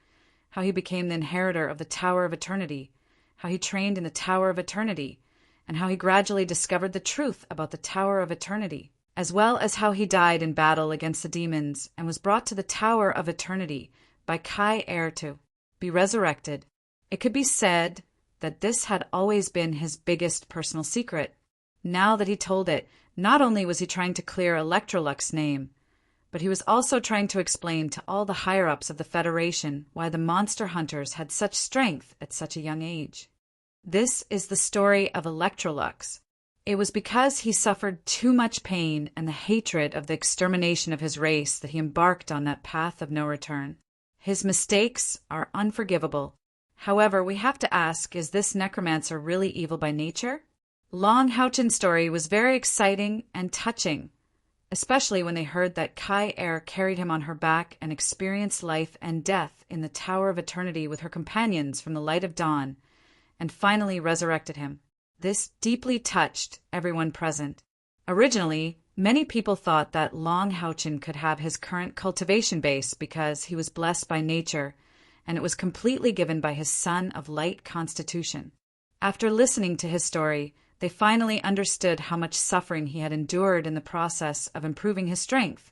Speaker 1: how he became the inheritor of the Tower of Eternity, how he trained in the Tower of Eternity, and how he gradually discovered the truth about the Tower of Eternity, as well as how he died in battle against the demons and was brought to the Tower of Eternity by Kai Er to be resurrected. It could be said that this had always been his biggest personal secret. Now that he told it, not only was he trying to clear Electrolux's name, but he was also trying to explain to all the higher-ups of the Federation why the monster hunters had such strength at such a young age. This is the story of Electrolux. It was because he suffered too much pain and the hatred of the extermination of his race that he embarked on that path of no return. His mistakes are unforgivable. However, we have to ask, is this necromancer really evil by nature? Long Houchin's story was very exciting and touching, especially when they heard that Kai Er carried him on her back and experienced life and death in the Tower of Eternity with her companions from the Light of Dawn, and finally resurrected him. This deeply touched everyone present. Originally, many people thought that Long Houchin could have his current cultivation base because he was blessed by nature, and it was completely given by his son of light constitution. After listening to his story, they finally understood how much suffering he had endured in the process of improving his strength,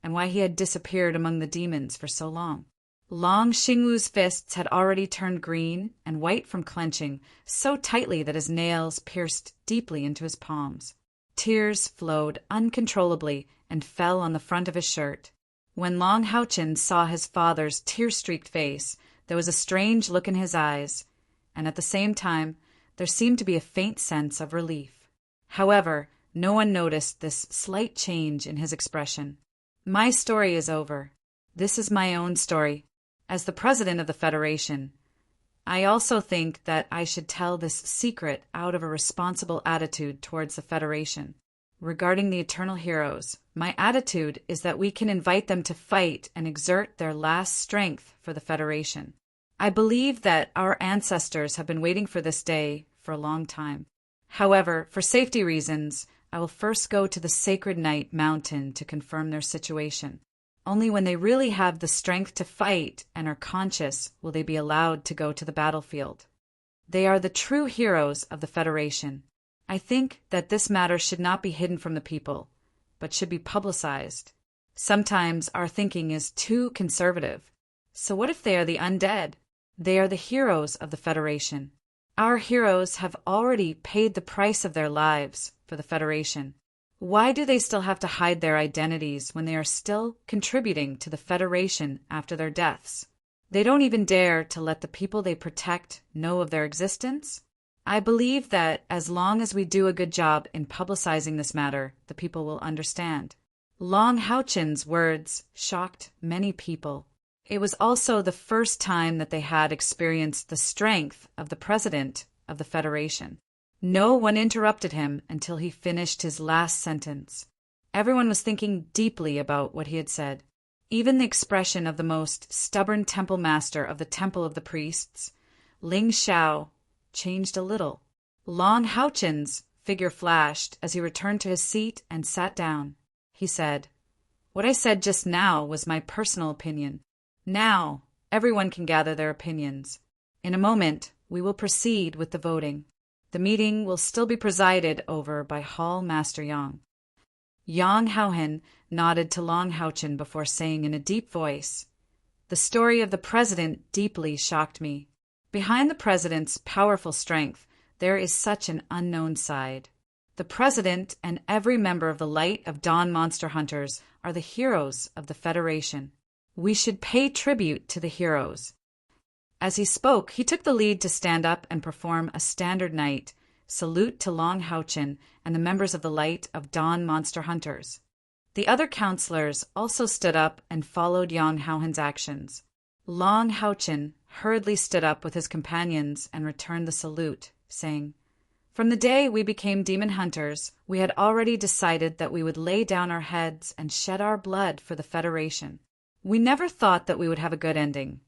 Speaker 1: and why he had disappeared among the demons for so long. Long Xingwu's fists had already turned green and white from clenching so tightly that his nails pierced deeply into his palms. Tears flowed uncontrollably and fell on the front of his shirt. When Long Houchin saw his father's tear-streaked face, there was a strange look in his eyes, and at the same time, there seemed to be a faint sense of relief. However, no one noticed this slight change in his expression. My story is over. This is my own story. As the president of the Federation, I also think that I should tell this secret out of a responsible attitude towards the Federation. Regarding the Eternal Heroes, my attitude is that we can invite them to fight and exert their last strength for the Federation. I believe that our ancestors have been waiting for this day for a long time. However, for safety reasons, I will first go to the Sacred Night Mountain to confirm their situation. Only when they really have the strength to fight and are conscious will they be allowed to go to the battlefield. They are the true heroes of the Federation. I think that this matter should not be hidden from the people, but should be publicized. Sometimes our thinking is too conservative. So what if they are the undead? They are the heroes of the Federation. Our heroes have already paid the price of their lives for the Federation. Why do they still have to hide their identities when they are still contributing to the Federation after their deaths? They don't even dare to let the people they protect know of their existence? I believe that as long as we do a good job in publicizing this matter, the people will understand. Long Houchin's words shocked many people. It was also the first time that they had experienced the strength of the president of the Federation. No one interrupted him until he finished his last sentence. Everyone was thinking deeply about what he had said. Even the expression of the most stubborn temple master of the Temple of the Priests, Ling Xiao, changed a little. Long Houchin's figure flashed as he returned to his seat and sat down. He said, "What I said just now was my personal opinion. Now, everyone can gather their opinions. In a moment, we will proceed with the voting. The meeting will still be presided over by Hall Master Yang. Yang Haohen nodded to Long Haochen before saying in a deep voice, "The story of the president deeply shocked me. Behind the president's powerful strength, there is such an unknown side. The president and every member of the Light of Dawn Monster Hunters are the heroes of the Federation. We should pay tribute to the heroes." As he spoke, he took the lead to stand up and perform a standard knight salute to Long Haochen and the members of the Light of Dawn Monster Hunters. The other counselors also stood up and followed Yang Haohen's actions. Long Haochen hurriedly stood up with his companions and returned the salute, saying, "From the day we became demon hunters, we had already decided that we would lay down our heads and shed our blood for the Federation. We never thought that we would have a good ending,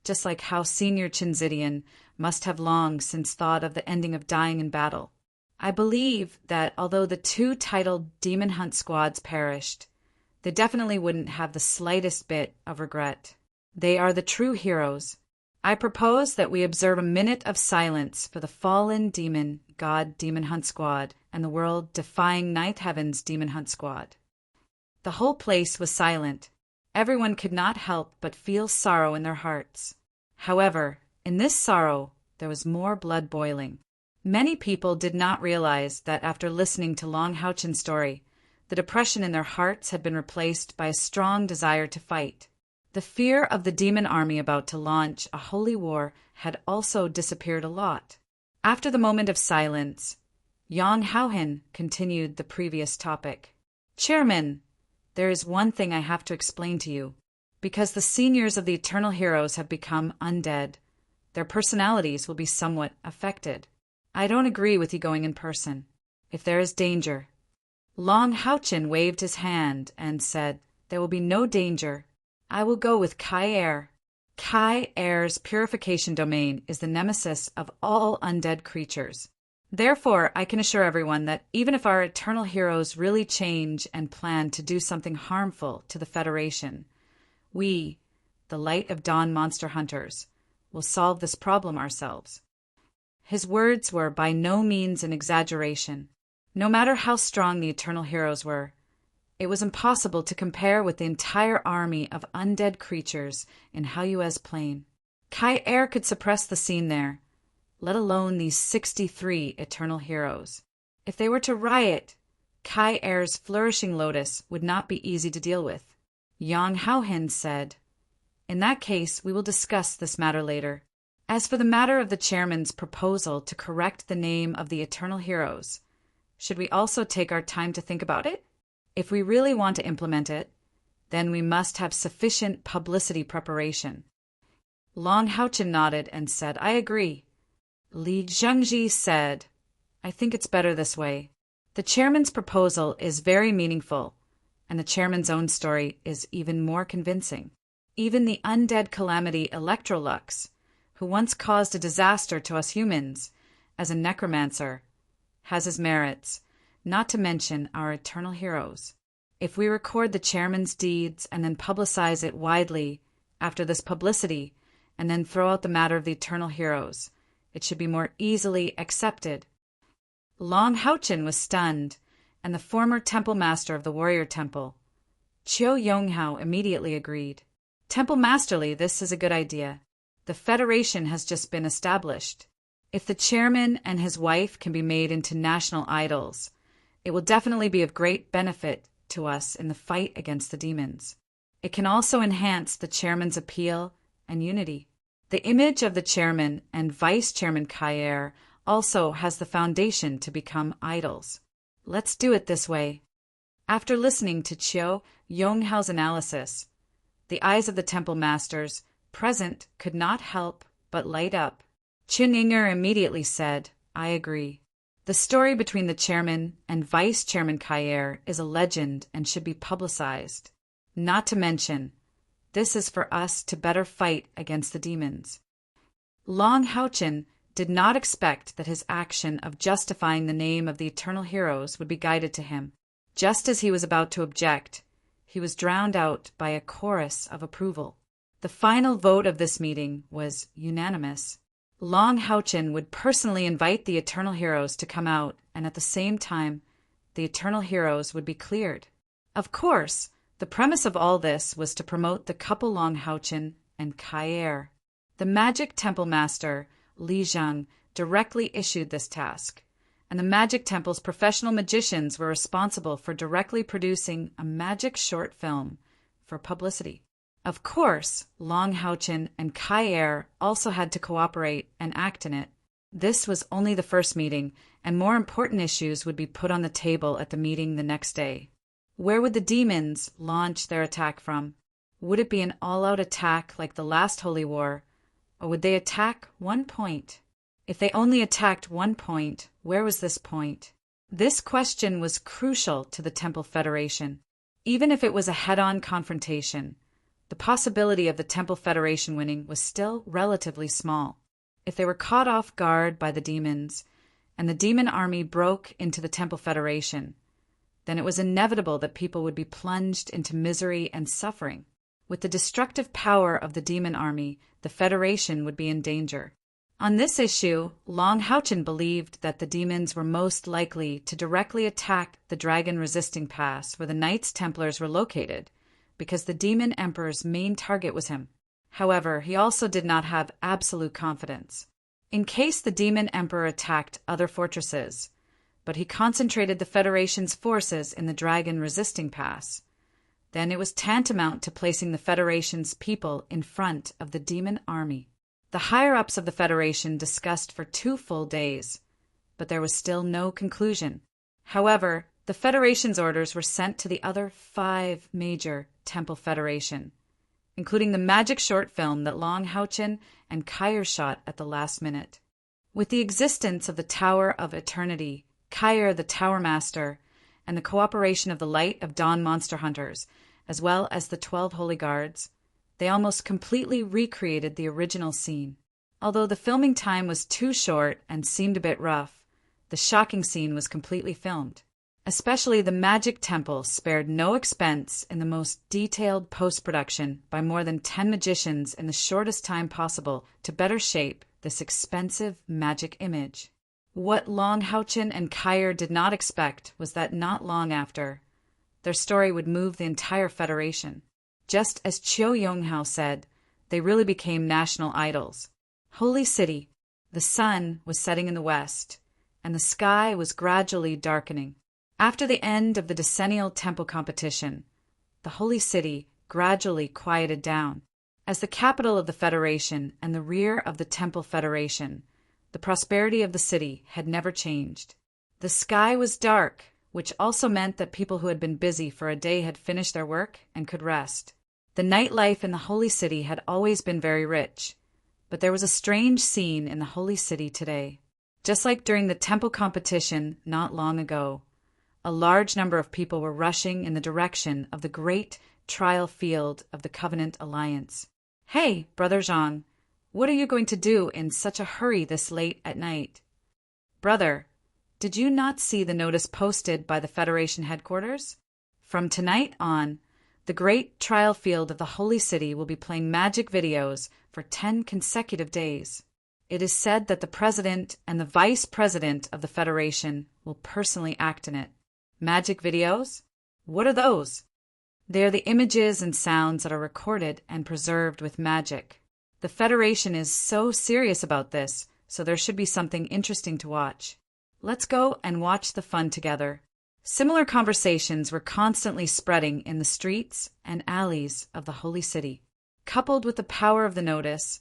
Speaker 1: just like how Senior Chinzidian must have long since thought of the ending of dying in battle. I believe that although the two titled Demon Hunt squads perished, they definitely wouldn't have the slightest bit of regret. They are the true heroes. I propose that we observe a minute of silence for the fallen demon god Demon Hunt Squad and the world-defying Ninth Heavens Demon Hunt Squad." The whole place was silent. Everyone could not help but feel sorrow in their hearts. However, in this sorrow, there was more blood boiling. Many people did not realize that after listening to Long Haochen's story, the depression in their hearts had been replaced by a strong desire to fight. The fear of the demon army about to launch a holy war had also disappeared a lot. After the moment of silence, Yang Haohen continued the previous topic. "Chairman, there is one thing I have to explain to you. Because the seniors of the Eternal Heroes have become undead, their personalities will be somewhat affected. I don't agree with you going in person. If there is danger—" Long Haochen waved his hand and said, "There will be no danger. I will go with Kai Er. Kai Er's purification domain is the nemesis of all undead creatures. Therefore, I can assure everyone that even if our eternal heroes really change and plan to do something harmful to the Federation, we, the Light of Dawn Monster Hunters, will solve this problem ourselves." His words were by no means an exaggeration. No matter how strong the eternal heroes were, it was impossible to compare with the entire army of undead creatures in Haoyue's plain. Kai Er could suppress the scene there, let alone these 63 eternal heroes. If they were to riot, Kai Er's flourishing lotus would not be easy to deal with. Yang Haohen said, "In that case, we will discuss this matter later. As for the matter of the chairman's proposal to correct the name of the eternal heroes, should we also take our time to think about it? If we really want to implement it, then we must have sufficient publicity preparation." Long Haochen nodded and said, "I agree." Li Zhengji said, "I think it's better this way. The chairman's proposal is very meaningful, and the chairman's own story is even more convincing. Even the undead calamity Electrolux, who once caused a disaster to us humans as a necromancer, has his merits, not to mention our eternal heroes. If we record the chairman's deeds and then publicize it widely after this publicity and then throw out the matter of the eternal heroes, it should be more easily accepted." Long Haochen was stunned, and the former temple master of the warrior temple, Chiu Yonghao, immediately agreed. "Temple Masterly, this is a good idea. The Federation has just been established. If the chairman and his wife can be made into national idols, it will definitely be of great benefit to us in the fight against the demons. It can also enhance the chairman's appeal and unity. The image of the chairman and vice chairman Kai Er also has the foundation to become idols. Let's do it this way." After listening to Chiu Yonghao's analysis, the eyes of the temple masters present could not help but light up. Qin Yinger immediately said, "I agree. The story between the chairman and vice chairman Kai Er is a legend and should be publicized. Not to mention, this is for us to better fight against the demons." Long Haochen did not expect that his action of justifying the name of the eternal heroes would be guided to him. Just as he was about to object, he was drowned out by a chorus of approval. The final vote of this meeting was unanimous. Long Houchin would personally invite the Eternal Heroes to come out, and at the same time, the Eternal Heroes would be cleared. Of course, the premise of all this was to promote the couple Long Houchin and Kair. The magic temple master, Li Zhang, directly issued this task, and the magic temple's professional magicians were responsible for directly producing a magic short film for publicity. Of course, Long Houchin and Kair also had to cooperate and act in it. This was only the first meeting, and more important issues would be put on the table at the meeting the next day. Where would the demons launch their attack from? Would it be an all-out attack like the last Holy War, or would they attack one point? If they only attacked one point, where was this point? This question was crucial to the Temple Federation. Even if it was a head-on confrontation, the possibility of the Temple Federation winning was still relatively small. If they were caught off guard by the demons, and the demon army broke into the Temple Federation, then it was inevitable that people would be plunged into misery and suffering. With the destructive power of the demon army, the Federation would be in danger. On this issue, Long Houchin believed that the demons were most likely to directly attack the dragon-resisting pass where the Knights Templars were located, because the demon emperor's main target was him. However, he also did not have absolute confidence. In case the demon emperor attacked other fortresses, but he concentrated the Federation's forces in the dragon-resisting pass, then it was tantamount to placing the Federation's people in front of the demon army. The higher-ups of the Federation discussed for 2 full days, but there was still no conclusion. However, the Federation's orders were sent to the other 5 major Temple Federation, including the magic short film that Long Houchin and Kair shot at the last minute. With the existence of the Tower of Eternity, Kair the Tower Master, and the cooperation of the Light of Dawn monster hunters, as well as the 12 Holy Guards, they almost completely recreated the original scene. Although the filming time was too short and seemed a bit rough, the shocking scene was completely filmed. Especially the Magic Temple spared no expense in the most detailed post-production by more than 10 magicians in the shortest time possible to better shape this expensive magic image. What Long Houchin and Kair did not expect was that not long after, their story would move the entire Federation. Just as Chiu Yonghao said, they really became national idols. Holy City, the sun was setting in the west, and the sky was gradually darkening. After the end of the decennial temple competition, the Holy City gradually quieted down. As the capital of the Federation and the rear of the Temple Federation, the prosperity of the city had never changed. The sky was dark, which also meant that people who had been busy for a day had finished their work and could rest. The nightlife in the Holy City had always been very rich, but there was a strange scene in the Holy City today. Just like during the temple competition not long ago, a large number of people were rushing in the direction of the great trial field of the Covenant Alliance. "Hey, Brother Zhang, what are you going to do in such a hurry this late at night?" "Brother, did you not see the notice posted by the Federation headquarters? From tonight on, the great trial field of the Holy City will be playing magic videos for 10 consecutive days. It is said that the President and the Vice President of the Federation will personally act in it." Magic videos? What are those? They are the images and sounds that are recorded and preserved with magic. The Federation is so serious about this, so there should be something interesting to watch. Let's go and watch the fun together. Similar conversations were constantly spreading in the streets and alleys of the Holy City. Coupled with the power of the notice,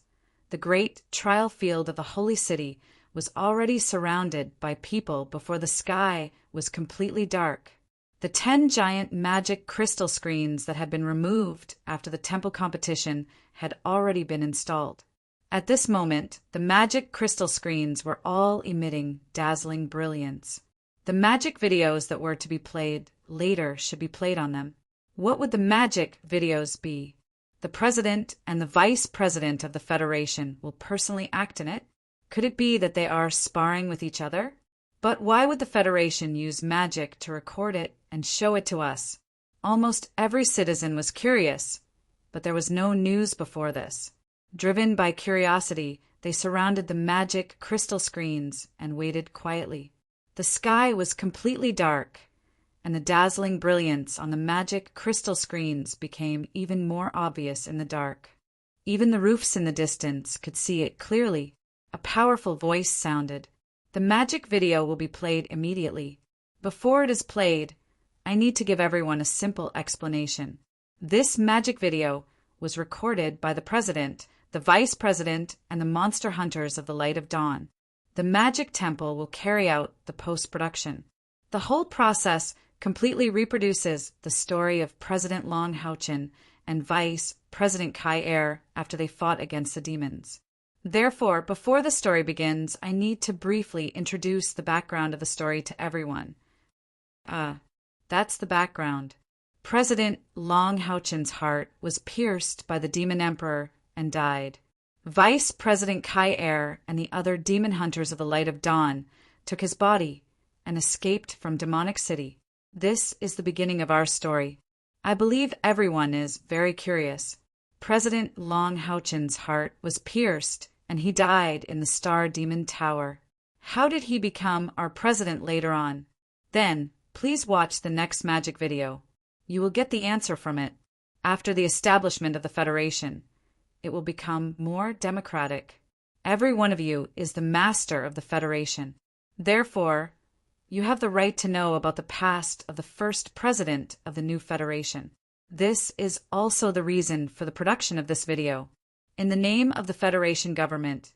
Speaker 1: the great trial field of the Holy City was already surrounded by people before the sky was completely dark. The 10 giant magic crystal screens that had been removed after the temple competition had already been installed. At this moment, the magic crystal screens were all emitting dazzling brilliance. The magic videos that were to be played later should be played on them. What would the magic videos be? The President and the Vice President of the Federation will personally act in it. Could it be that they are sparring with each other? But why would the Federation use magic to record it and show it to us? Almost every citizen was curious, but there was no news before this. Driven by curiosity, they surrounded the magic crystal screens and waited quietly. The sky was completely dark, and the dazzling brilliance on the magic crystal screens became even more obvious in the dark. Even the roofs in the distance could see it clearly. A powerful voice sounded. The magic video will be played immediately. Before it is played, I need to give everyone a simple explanation. This magic video was recorded by the President, the Vice President, and the monster hunters of the Light of Dawn. The Magic Temple will carry out the post-production. The whole process completely reproduces the story of President Long Houchin and Vice President Kai Er after they fought against the demons. Therefore, before the story begins, I need to briefly introduce the background of the story to everyone. That's the background. President Long Houchin's heart was pierced by the demon emperor and died. Vice President Kai Er and the other demon hunters of the Light of Dawn took his body and escaped from Demonic City. This is the beginning of our story. I believe everyone is very curious. President Long Houchin's heart was pierced and he died in the Star Demon Tower. How did he become our president later on? Then, please watch the next magic video. You will get the answer from it. After the establishment of the Federation, it will become more democratic. Every one of you is the master of the Federation. Therefore, you have the right to know about the past of the first president of the new Federation. This is also the reason for the production of this video. In the name of the Federation government,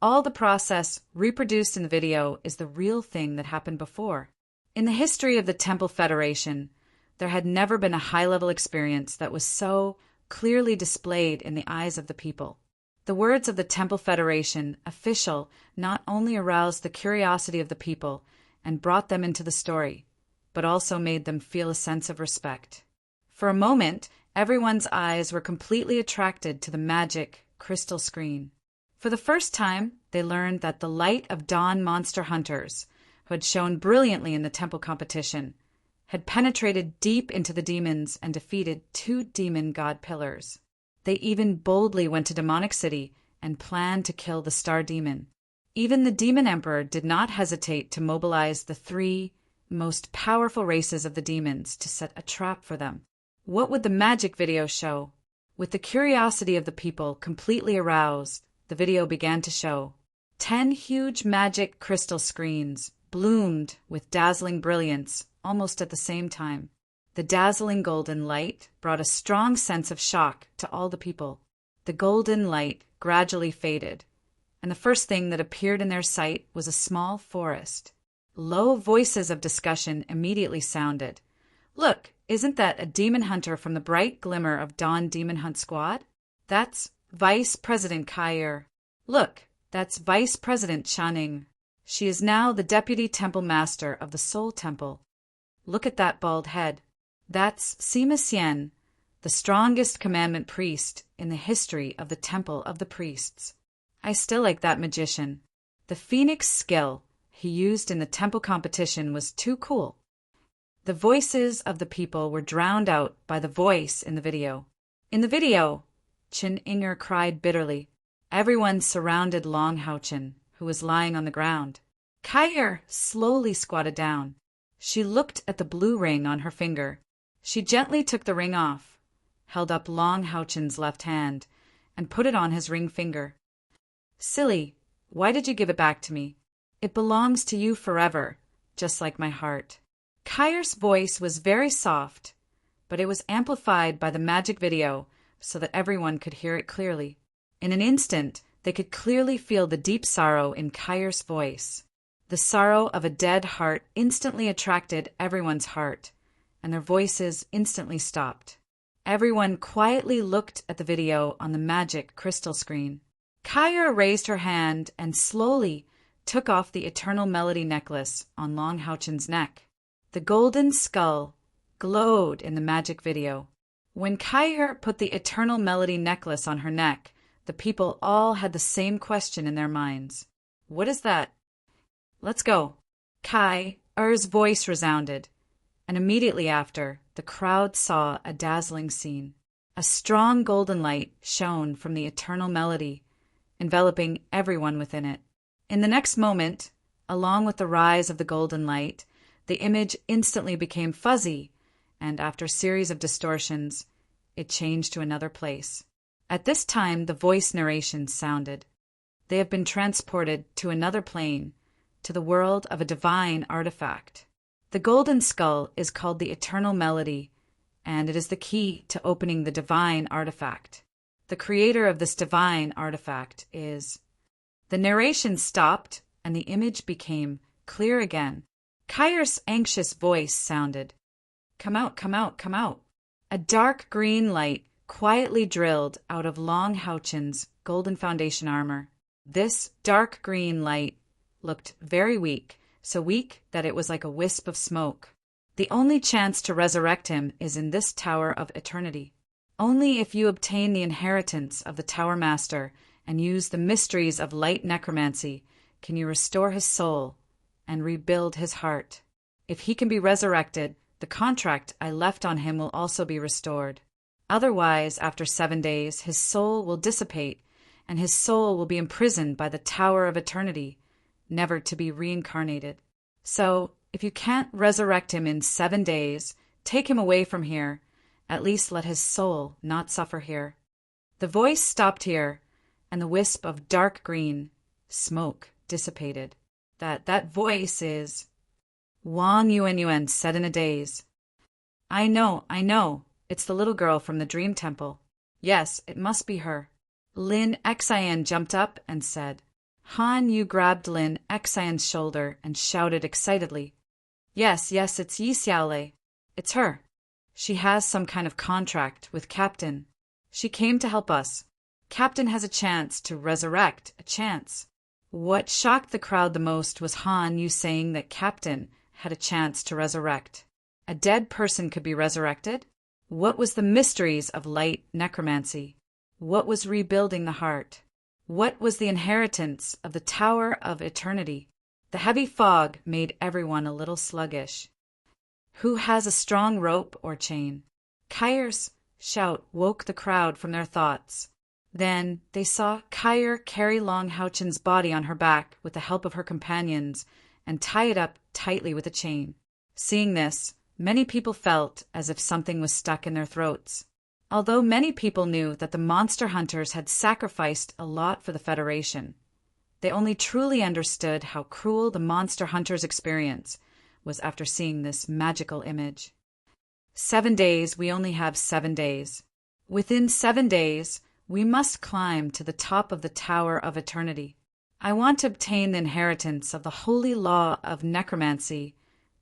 Speaker 1: all the process reproduced in the video is the real thing that happened before. In the history of the Temple Federation, there had never been a high-level experience that was so clearly displayed in the eyes of the people. The words of the Temple Federation official not only aroused the curiosity of the people and brought them into the story, but also made them feel a sense of respect. For a moment, everyone's eyes were completely attracted to the magic crystal screen. For the first time, they learned that the Light of Dawn monster hunters, who had shown brilliantly in the temple competition, had penetrated deep into the demons and defeated 2 demon god pillars. They even boldly went to Demonic City and planned to kill the Star Demon. Even the Demon Emperor did not hesitate to mobilize the 3 most powerful races of the demons to set a trap for them. What would the magic video show? With the curiosity of the people completely aroused, the video began to show. 10 huge magic crystal screens bloomed with dazzling brilliance almost at the same time. The dazzling golden light brought a strong sense of shock to all the people. The golden light gradually faded, and the first thing that appeared in their sight was a small forest. Low voices of discussion immediately sounded. Look, isn't that a demon hunter from the bright glimmer of Dawn Demon Hunt Squad? That's Vice President Kai Er. Look, that's Vice President Channing. She is now the Deputy Temple Master of the Soul Temple. Look at that bald head. That's Sima Xian, the strongest commandment priest in the history of the Temple of the Priests. I still like that magician. The phoenix skill he used in the temple competition was too cool. The voices of the people were drowned out by the voice in the video. In the video, Qin Inger cried bitterly. Everyone surrounded Long Houchin, who was lying on the ground. Kai Er slowly squatted down. She looked at the blue ring on her finger. She gently took the ring off, held up Long Houchin's left hand, and put it on his ring finger. Silly, why did you give it back to me? It belongs to you forever, just like my heart. Kai Er's voice was very soft, but it was amplified by the magic video so that everyone could hear it clearly. In an instant, they could clearly feel the deep sorrow in Kai Er's voice. The sorrow of a dead heart instantly attracted everyone's heart, and their voices instantly stopped. Everyone quietly looked at the video on the magic crystal screen. Kai Er raised her hand and slowly took off the Eternal Melody necklace on Long Houchin's neck. The golden skull glowed in the magic video. When Kai Er put the Eternal Melody necklace on her neck, the people all had the same question in their minds. What is that? Let's go. Kai Er's voice resounded, and immediately after, the crowd saw a dazzling scene. A strong golden light shone from the Eternal Melody, enveloping everyone within it. In the next moment, along with the rise of the golden light, the image instantly became fuzzy, and after a series of distortions, it changed to another place. At this time, the voice narration sounded. They have been transported to another plane, to the world of a divine artifact. The golden skull is called the eternal melody, and it is the key to opening the divine artifact. The creator of this divine artifact is... The narration stopped, and the image became clear again. Kyr's anxious voice sounded. Come out, come out, come out. A dark green light quietly drilled out of Long Houchin's golden foundation armor. This dark green light looked very weak, so weak that it was like a wisp of smoke. The only chance to resurrect him is in this Tower of Eternity. Only if you obtain the inheritance of the Tower Master and use the mysteries of light necromancy can you restore his soul and rebuild his heart. If he can be resurrected, the contract I left on him will also be restored. Otherwise, after 7 days, his soul will dissipate, and his soul will be imprisoned by the Tower of Eternity, never to be reincarnated. So, if you can't resurrect him in 7 days, take him away from here. At least let his soul not suffer here. The voice stopped here, and the wisp of dark green smoke dissipated. That voice is... Wang Yuan said in a daze. I know. It's the little girl from the Dream Temple. Yes, it must be her. Lin Xian jumped up and said. Han Yu grabbed Lin Xian's shoulder and shouted excitedly. Yes, it's Yi Xiaolei. It's her. She has some kind of contract with Captain. She came to help us. Captain has a chance to resurrect, a chance. What shocked the crowd the most was Han Yu saying that Captain had a chance to resurrect. A dead person could be resurrected? What was the mysteries of light necromancy? What was rebuilding the heart? What was the inheritance of the Tower of Eternity? The heavy fog made everyone a little sluggish. Who has a strong rope or chain? Kyr's shout woke the crowd from their thoughts. Then they saw Kyr carry Long Houchin's body on her back with the help of her companions and tie it up tightly with a chain. Seeing this, many people felt as if something was stuck in their throats. Although many people knew that the monster hunters had sacrificed a lot for the Federation, they only truly understood how cruel the monster hunters' experience was after seeing this magical image. 7 days, we only have 7 days. Within 7 days, we must climb to the top of the Tower of Eternity. I want to obtain the inheritance of the holy law of necromancy,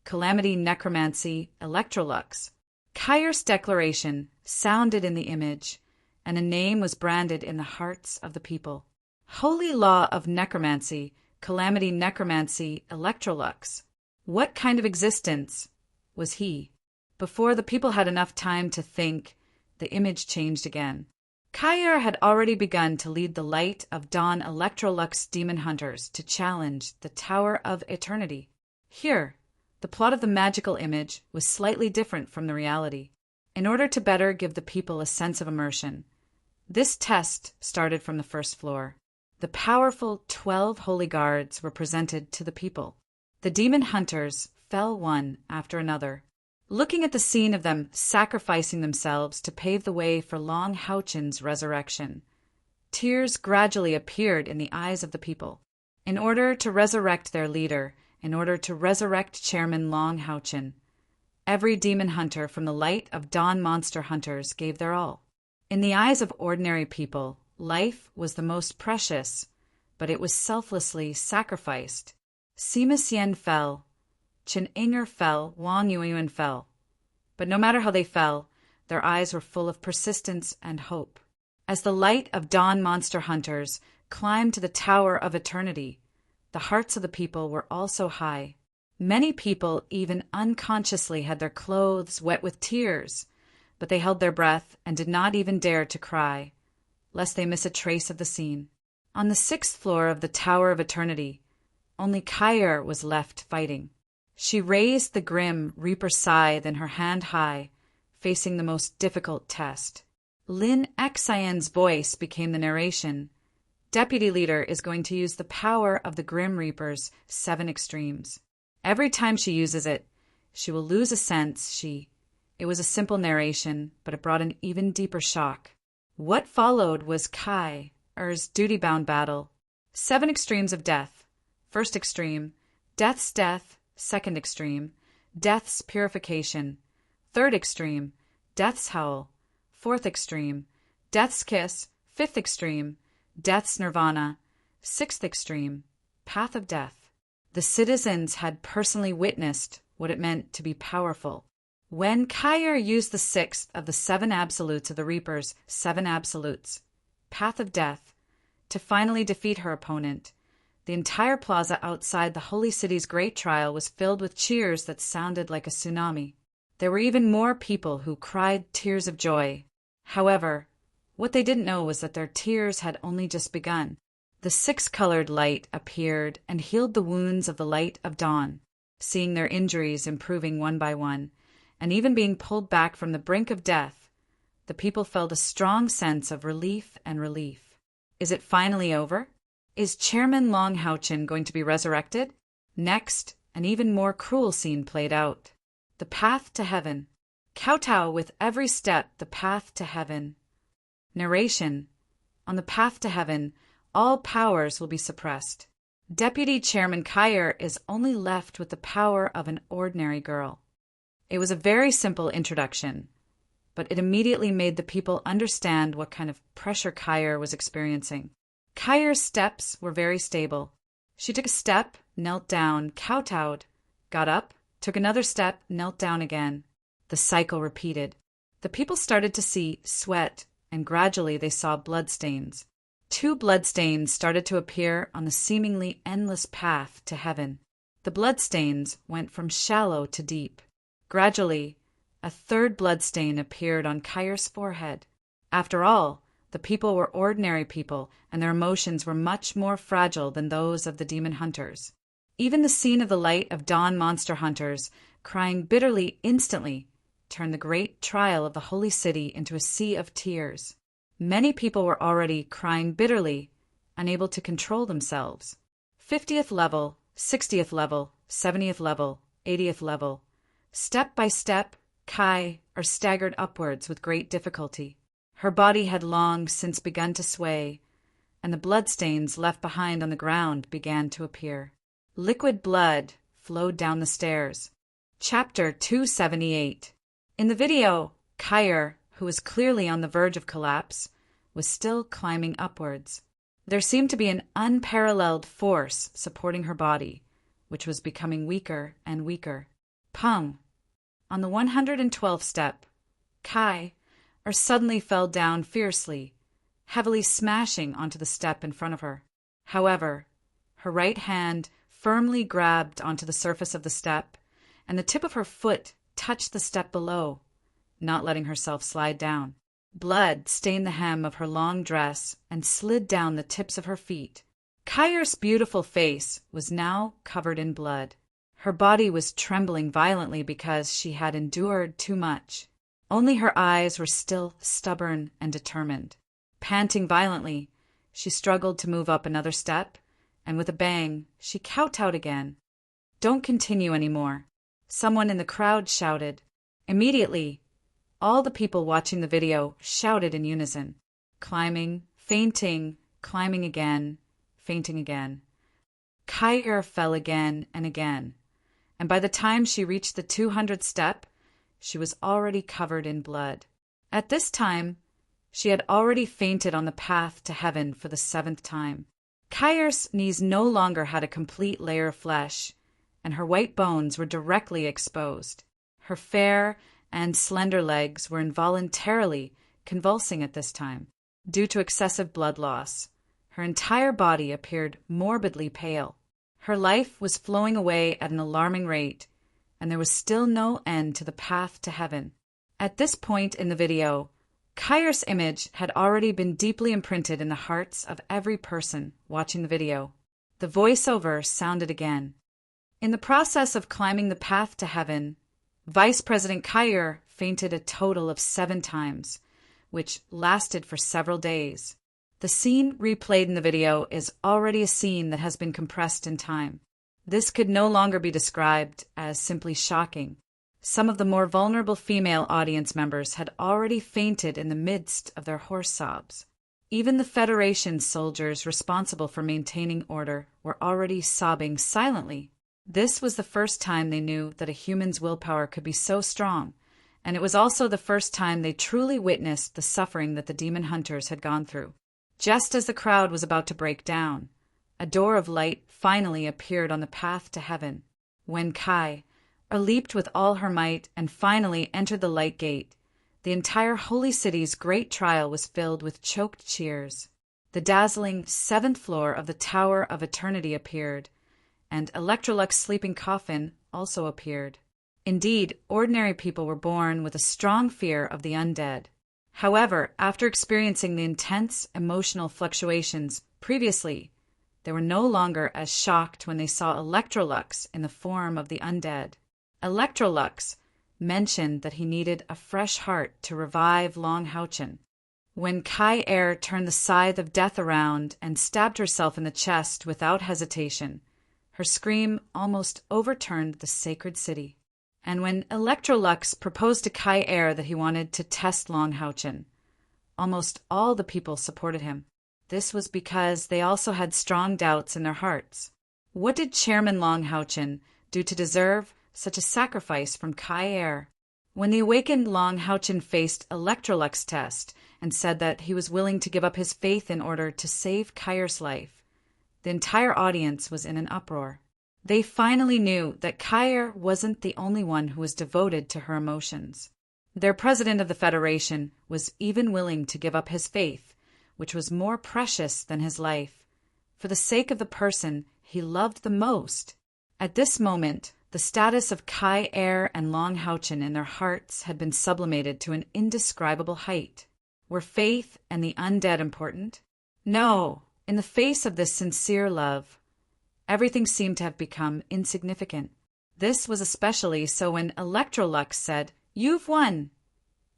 Speaker 1: calamity necromancy, Electrolux. Kyr's declaration sounded in the image, and a name was branded in the hearts of the people. Holy law of necromancy, calamity necromancy, Electrolux. What kind of existence was he? Before the people had enough time to think, the image changed again. Kyr had already begun to lead the Light of Dawn Electrolux demon hunters to challenge the Tower of Eternity. Here, the plot of the magical image was slightly different from the reality. In order to better give the people a sense of immersion, this test started from the first floor. The powerful 12 holy guards were presented to the people. The demon hunters fell one after another. Looking at the scene of them sacrificing themselves to pave the way for Long Houchin's resurrection, tears gradually appeared in the eyes of the people. In order to resurrect their leader, in order to resurrect Chairman Long Houchin, every demon hunter from the Light of Dawn monster hunters gave their all. In the eyes of ordinary people, life was the most precious, but it was selflessly sacrificed. Sima Xian fell. Chen Inger fell, Wang Yuan fell. But no matter how they fell, their eyes were full of persistence and hope. As the Light of Dawn monster hunters climbed to the Tower of Eternity, the hearts of the people were also high. Many people even unconsciously had their clothes wet with tears, but they held their breath and did not even dare to cry, lest they miss a trace of the scene. On the 6th floor of the Tower of Eternity, only Kyr was left fighting. She raised the grim Reaper scythe in her hand high, facing the most difficult test. Lin Xian's voice became the narration. Deputy Leader is going to use the power of the Grim Reaper's 7 extremes. Every time she uses it, she will lose a sense It was a simple narration, but it brought an even deeper shock. What followed was Kai's duty-bound battle. 7 extremes of death. First extreme, death's death. Second extreme, death's purification. Third extreme, death's howl. Fourth extreme, death's kiss. Fifth extreme, death's nirvana. Sixth extreme, path of death. The citizens had personally witnessed what it meant to be powerful. When Kai used the 6th of the 7 absolutes of the Reaper's 7 absolutes, path of death, to finally defeat her opponent, the entire plaza outside the Holy City's great trial was filled with cheers that sounded like a tsunami. There were even more people who cried tears of joy. However, what they didn't know was that their tears had only just begun. The 6-colored light appeared and healed the wounds of the light of dawn, seeing their injuries improving one by one, and even being pulled back from the brink of death. The people felt a strong sense of relief and relief. Is it finally over? Is Chairman Long Houchin going to be resurrected? Next, an even more cruel scene played out. The path to heaven. Kowtow with every step, the path to heaven. Narration. On the path to heaven, all powers will be suppressed. Deputy Chairman Kyer is only left with the power of an ordinary girl. It was a very simple introduction, but it immediately made the people understand what kind of pressure Kyer was experiencing. Kyer's steps were very stable. She took a step, knelt down, kowtowed, got up, took another step, knelt down again. The cycle repeated. The people started to see sweat, and gradually they saw bloodstains. 2 bloodstains started to appear on the seemingly endless path to heaven. The bloodstains went from shallow to deep. Gradually, a 3rd bloodstain appeared on Kyer's forehead. After all, the people were ordinary people, and their emotions were much more fragile than those of the demon hunters. Even the scene of the light of dawn monster hunters, crying bitterly instantly, turned the great trial of the Holy City into a sea of tears. Many people were already crying bitterly, unable to control themselves. 50th level, 60th level, 70th level, 80th level. Step by step, Kai staggered upwards with great difficulty. Her body had long since begun to sway, and the bloodstains left behind on the ground began to appear. Liquid blood flowed down the stairs. Chapter 278. In the video, Kyer, who was clearly on the verge of collapse, was still climbing upwards. There seemed to be an unparalleled force supporting her body, which was becoming weaker and weaker. Pung! On the 112th step, Kai suddenly fell down fiercely, heavily smashing onto the step in front of her. However, her right hand firmly grabbed onto the surface of the step, and the tip of her foot touched the step below, not letting herself slide down. Blood stained the hem of her long dress and slid down the tips of her feet. Kyer's beautiful face was now covered in blood. Her body was trembling violently because she had endured too much. Only her eyes were still stubborn and determined. Panting violently, she struggled to move up another step, and with a bang, she kowtowed again. "Don't continue any more," someone in the crowd shouted. Immediately, all the people watching the video shouted in unison. Climbing, fainting, climbing again, fainting again. Kyer fell again and again, and by the time she reached the 200th step, she was already covered in blood. At this time, she had already fainted on the path to heaven for the 7th time. Kyer's knees no longer had a complete layer of flesh, and her white bones were directly exposed. Her fair and slender legs were involuntarily convulsing at this time. Due to excessive blood loss, her entire body appeared morbidly pale. Her life was flowing away at an alarming rate, and there was still no end to the path to heaven. At this point in the video, Kyer's image had already been deeply imprinted in the hearts of every person watching the video. The voiceover sounded again. In the process of climbing the path to heaven, Vice President Kyer fainted a total of 7 times, which lasted for several days. The scene replayed in the video is already a scene that has been compressed in time. This could no longer be described as simply shocking. Some of the more vulnerable female audience members had already fainted in the midst of their hoarse sobs. Even the Federation soldiers responsible for maintaining order were already sobbing silently. This was the first time they knew that a human's willpower could be so strong, and it was also the first time they truly witnessed the suffering that the demon hunters had gone through. Just as the crowd was about to break down, a door of light finally appeared on the path to heaven. When Kai leaped with all her might and finally entered the light gate, the entire holy city's great trial was filled with choked cheers. The dazzling 7th floor of the Tower of Eternity appeared, and Electrolux's sleeping coffin also appeared. Indeed, ordinary people were born with a strong fear of the undead. However, after experiencing the intense emotional fluctuations previously, they were no longer as shocked when they saw Electrolux in the form of the undead. Electrolux mentioned that he needed a fresh heart to revive Long Houchen. When Kai Er turned the scythe of death around and stabbed herself in the chest without hesitation, her scream almost overturned the sacred city. And when Electrolux proposed to Kai Er that he wanted to test Long Houchen, almost all the people supported him. This was because they also had strong doubts in their hearts. What did Chairman Long Houchen do to deserve such a sacrifice from Kai Er? When the awakened Long Houchen faced Electrolux's test and said that he was willing to give up his faith in order to save Kai Er's life, the entire audience was in an uproar. They finally knew that Kai Er wasn't the only one who was devoted to her emotions. Their president of the Federation was even willing to give up his faith, which was more precious than his life, for the sake of the person he loved the most. At this moment, the status of Kai Er and Long Houchen in their hearts had been sublimated to an indescribable height. Were faith and the undead important? No. In the face of this sincere love, everything seemed to have become insignificant. This was especially so when Electrolux said, "You've won!"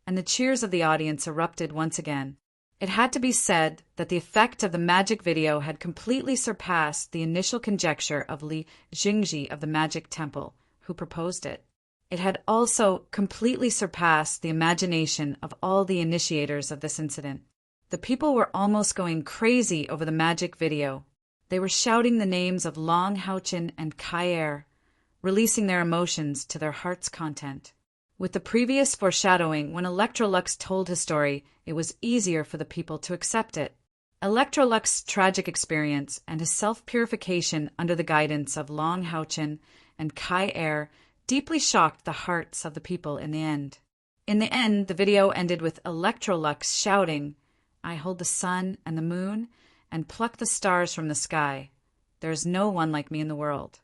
Speaker 1: and the cheers of the audience erupted once again. It had to be said that the effect of the magic video had completely surpassed the initial conjecture of Li Jingji of the Magic Temple, who proposed it. It had also completely surpassed the imagination of all the initiators of this incident. The people were almost going crazy over the magic video. They were shouting the names of Long Houchen and Kai Er, releasing their emotions to their heart's content. With the previous foreshadowing, when Electrolux told his story, it was easier for the people to accept it. Electrolux's tragic experience and his self-purification under the guidance of Long Houchen and Kai Er deeply shocked the hearts of the people in the end. In the end, the video ended with Electrolux shouting, "I hold the sun and the moon and pluck the stars from the sky. There is no one like me in the world."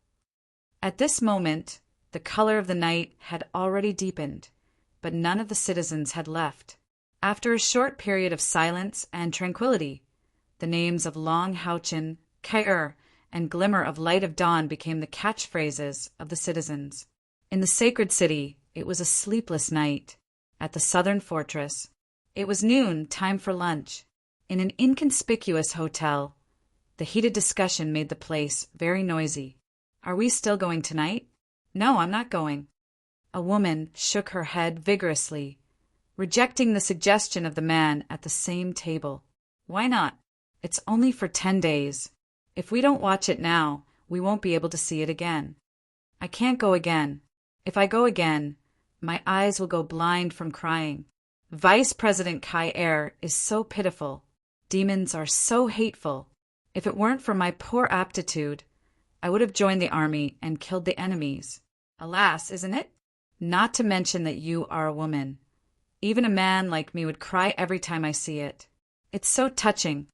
Speaker 1: At this moment, the color of the night had already deepened, but none of the citizens had left. After a short period of silence and tranquility, the names of Long Houchen, Kai Er, and Glimmer of Light of Dawn became the catchphrases of the citizens. In the sacred city, it was a sleepless night. At the southern fortress, it was noon, time for lunch. In an inconspicuous hotel, the heated discussion made the place very noisy. "Are we still going tonight?" "No, I'm not going." A woman shook her head vigorously, rejecting the suggestion of the man at the same table. "Why not? It's only for 10 days. If we don't watch it now, we won't be able to see it again." "I can't go again. If I go again, my eyes will go blind from crying. Vice President Kai Er is so pitiful. Demons are so hateful. If it weren't for my poor aptitude, I would have joined the army and killed the enemies. Alas, isn't it? Not to mention that you are a woman. Even a man like me would cry every time I see it. It's so touching.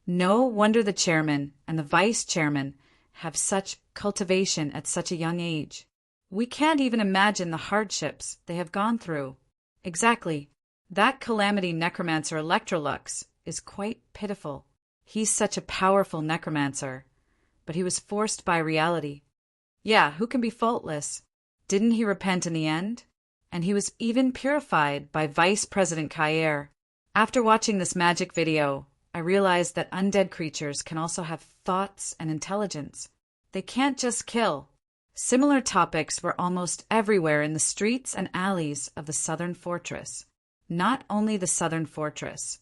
Speaker 1: No wonder the chairman and the vice chairman have such cultivation at such a young age. We can't even imagine the hardships they have gone through." Exactly. That calamity necromancer Electrolux is quite pitiful. He's such a powerful necromancer, but he was forced by reality. Yeah, who can be faultless? Didn't he repent in the end? And he was even purified by Vice President Kai Er. After watching this magic video, I realized that undead creatures can also have thoughts and intelligence. They can't just kill. Similar topics were almost everywhere in the streets and alleys of the Southern Fortress. Not only the Southern Fortress,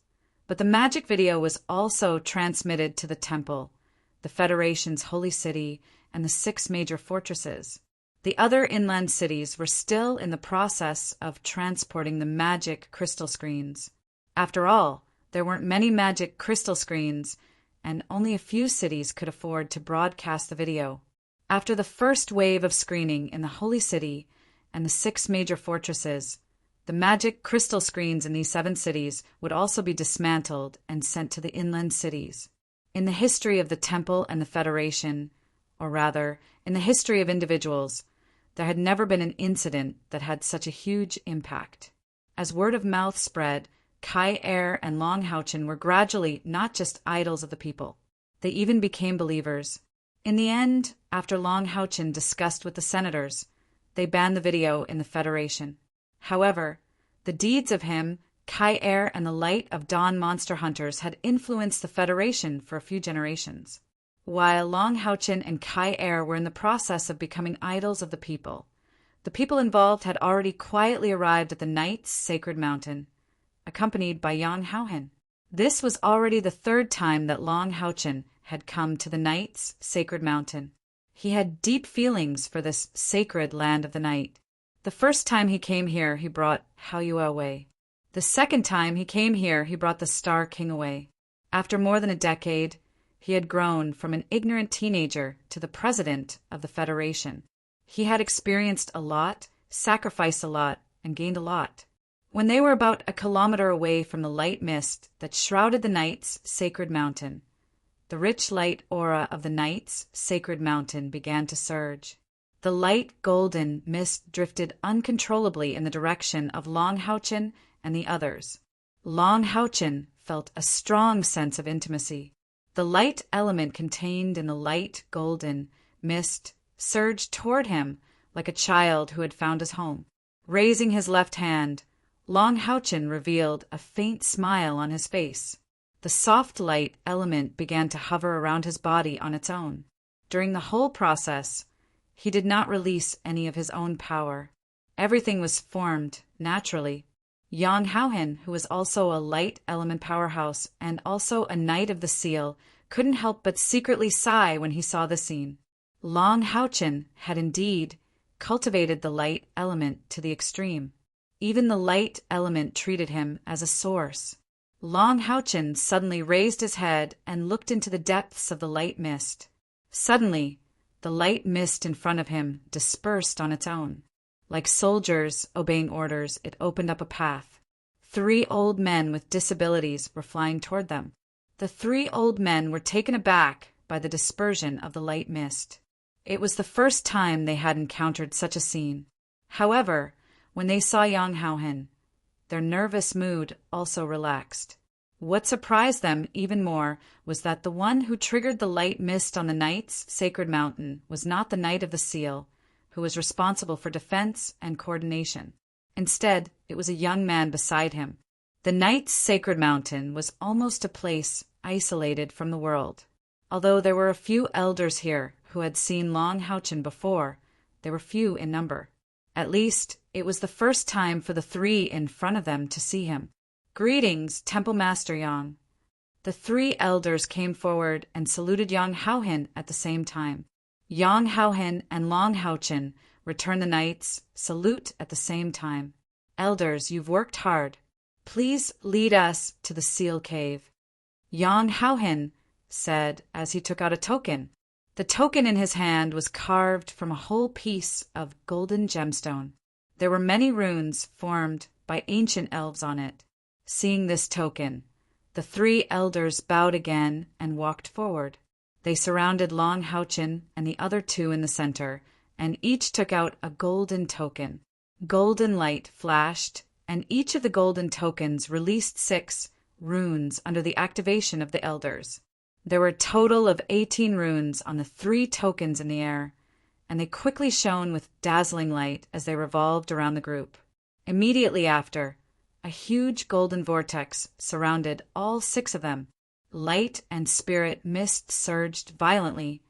Speaker 1: but the magic video was also transmitted to the Temple, the Federation's holy city, and the 6 major fortresses. The other inland cities were still in the process of transporting the magic crystal screens. After all, there weren't many magic crystal screens, and only a few cities could afford to broadcast the video. After the first wave of screening in the Holy City and the 6 major fortresses, the magic crystal screens in these 7 cities would also be dismantled and sent to the inland cities. In the history of the Temple and the Federation, or rather, in the history of individuals, there had never been an incident that had such a huge impact. As word of mouth spread, Kai Er and Long Houchin were gradually not just idols of the people. They even became believers. In the end, after Long Houchin discussed with the senators, they banned the video in the Federation. However, the deeds of him, Kai Er, and the light of Dawn monster hunters had influenced the Federation for a few generations. While Long Houchin and Kai Er were in the process of becoming idols of the people involved had already quietly arrived at the Knight's Sacred Mountain, accompanied by Yang Haohen. This was already the 3rd time that Long Houchin had come to the Knight's Sacred Mountain. He had deep feelings for this sacred land of the night. The first time he came here, he brought Haoyue away. The second time he came here, he brought the Star King away. After more than a decade, he had grown from an ignorant teenager to the president of the Federation. He had experienced a lot, sacrificed a lot, and gained a lot. When they were about a kilometer away from the light mist that shrouded the Knight's Sacred Mountain, the rich light aura of the Knight's Sacred Mountain began to surge. The light golden mist drifted uncontrollably in the direction of Long Houchin and the others. Long Houchin felt a strong sense of intimacy. The light element contained in the light golden mist surged toward him like a child who had found his home. Raising his left hand, Long Houchin revealed a faint smile on his face. The soft light element began to hover around his body on its own. During the whole process, he did not release any of his own power. Everything was formed naturally. Yang Haohen, who was also a light element powerhouse and also a Knight of the Seal, couldn't help but secretly sigh when he saw the scene. Long Houchin had indeed cultivated the light element to the extreme. Even the light element treated him as a source. Long Houchin suddenly raised his head and looked into the depths of the light mist. Suddenly, the light mist in front of him dispersed on its own. Like soldiers obeying orders, it opened up a path. 3 old men with disabilities were flying toward them. The 3 old men were taken aback by the dispersion of the light mist. It was the first time they had encountered such a scene. However, when they saw Yang Haohen, their nervous mood also relaxed. What surprised them even more was that the one who triggered the light mist on the Knight's Sacred Mountain was not the Knight of the Seal, who was responsible for defense and coordination. Instead, it was a young man beside him. The Knight's Sacred Mountain was almost a place isolated from the world. Although there were a few elders here who had seen Long Houchin before, they were few in number. At least, it was the first time for the 3 in front of them to see him. "Greetings, Temple Master Yang." The 3 elders came forward and saluted Yang Haohen at the same time. Yang Haohen and Long Houchin returned the Knight's salute at the same time. "Elders, you've worked hard. Please lead us to the Seal Cave," Yang Haohen said as he took out a token. The token in his hand was carved from a whole piece of golden gemstone. There were many runes formed by ancient elves on it. Seeing this token, the 3 elders bowed again and walked forward. They surrounded Long Houchin and the other 2 in the center, and each took out a golden token. Golden light flashed, and each of the golden tokens released 6 runes under the activation of the elders. There were a total of 18 runes on the 3 tokens in the air, and they quickly shone with dazzling light as they revolved around the group. Immediately after, a huge golden vortex surrounded all 6 of them. Light and spirit mist surged violently,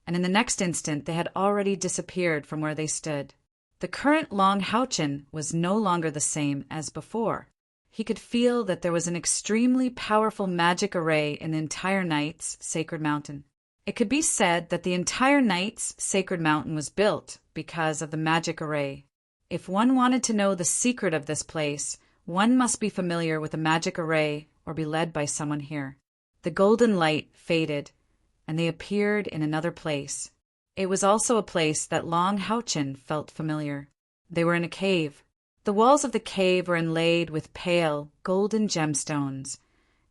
Speaker 1: and in the next instant they had already disappeared from where they stood. The current Long Houchin was no longer the same as before. He could feel that there was an extremely powerful magic array in the entire Knight's Sacred Mountain. It could be said that the entire Knight's Sacred Mountain was built because of the magic array. If one wanted to know the secret of this place, one must be familiar with the magic array or be led by someone here. The golden light faded, and they appeared in another place. It was also a place that Long Houchin felt familiar. They were in a cave. The walls of the cave were inlaid with pale, golden gemstones,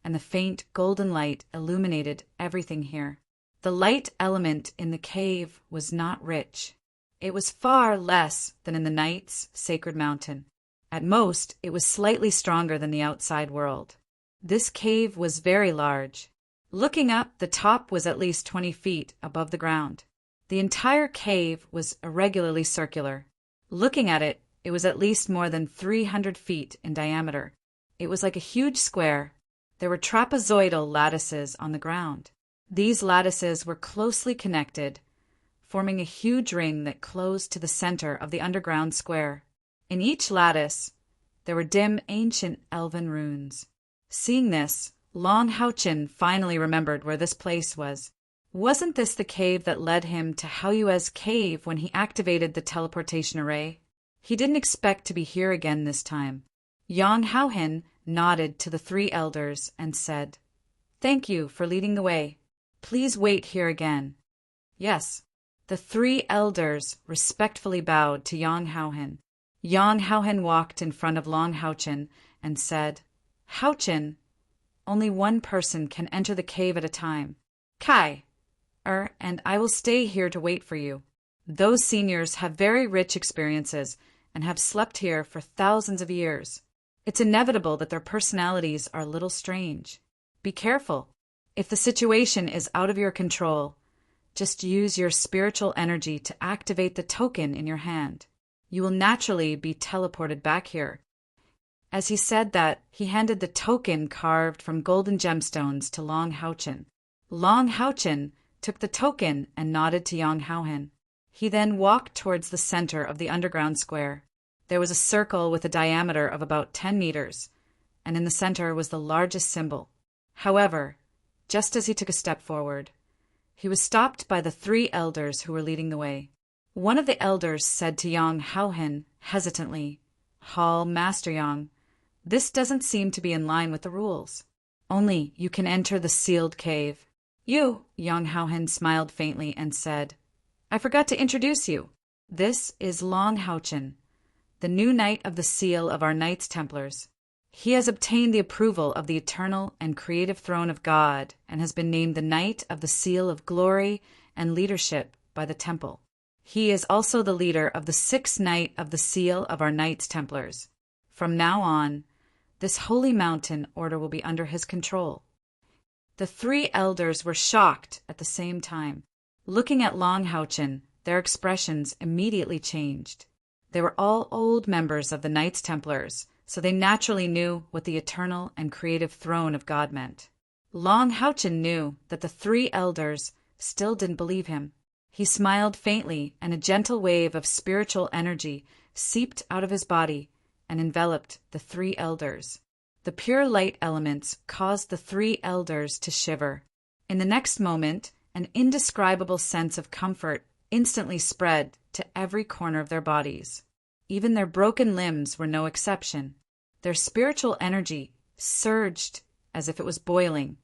Speaker 1: and the faint golden light illuminated everything here. The light element in the cave was not rich. It was far less than in the Knight's Sacred Mountain. At most, it was slightly stronger than the outside world. This cave was very large. Looking up, the top was at least 20 feet above the ground. The entire cave was irregularly circular. Looking at it, it was at least more than 300 feet in diameter. It was like a huge square. There were trapezoidal lattices on the ground. These lattices were closely connected, forming a huge ring that closed to the center of the underground square. In each lattice, there were dim, ancient elven runes. Seeing this, Long Houchin finally remembered where this place was. Wasn't this the cave that led him to Haoyue's cave when he activated the teleportation array? He didn't expect to be here again this time. Yang Haohen nodded to the three elders and said, "Thank you for leading the way. Please wait here again." Yes. The three elders respectfully bowed to Yang Haohen. Yang Haohen walked in front of Long Houchin and said, "Houchin, only one person can enter the cave at a time. Kai, and I will stay here to wait for you. Those seniors have very rich experiences and have slept here for thousands of years. It's inevitable that their personalities are a little strange. Be careful. If the situation is out of your control, just use your spiritual energy to activate the token in your hand. You will naturally be teleported back here." As he said that, he handed the token carved from golden gemstones to Long Houchin. Long Houchin took the token and nodded to Yang Haohen. He then walked towards the center of the underground square. There was a circle with a diameter of about 10 meters, and in the center was the largest symbol. However, just as he took a step forward, he was stopped by the three elders who were leading the way. One of the elders said to Yang Haohen hesitantly, "Hall Master Yang, this doesn't seem to be in line with the rules. Only you can enter the sealed cave." "You," Yang Haohen smiled faintly and said, "I forgot to introduce you. This is Long Houchin, the new knight of the seal of our Knights Templars. He has obtained the approval of the eternal and creative throne of God and has been named the Knight of the Seal of Glory and Leadership by the Temple. He is also the leader of the sixth Knight of the Seal of our Knights Templars. From now on, this holy mountain order will be under his control." The three elders were shocked at the same time. Looking at Long Houchin, their expressions immediately changed. They were all old members of the Knights Templars, so they naturally knew what the eternal and creative throne of God meant. Long Houchin knew that the three elders still didn't believe him. He smiled faintly, and a gentle wave of spiritual energy seeped out of his body and enveloped the three elders. The pure light elements caused the three elders to shiver. In the next moment, an indescribable sense of comfort instantly spread to every corner of their bodies. Even their broken limbs were no exception. Their spiritual energy surged as if it was boiling.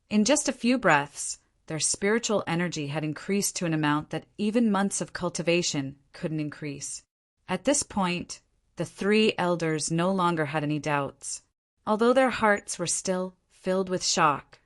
Speaker 1: In just a few breaths, their spiritual energy had increased to an amount that even months of cultivation couldn't increase. At this point, the three elders no longer had any doubts. Although their hearts were still filled with shock,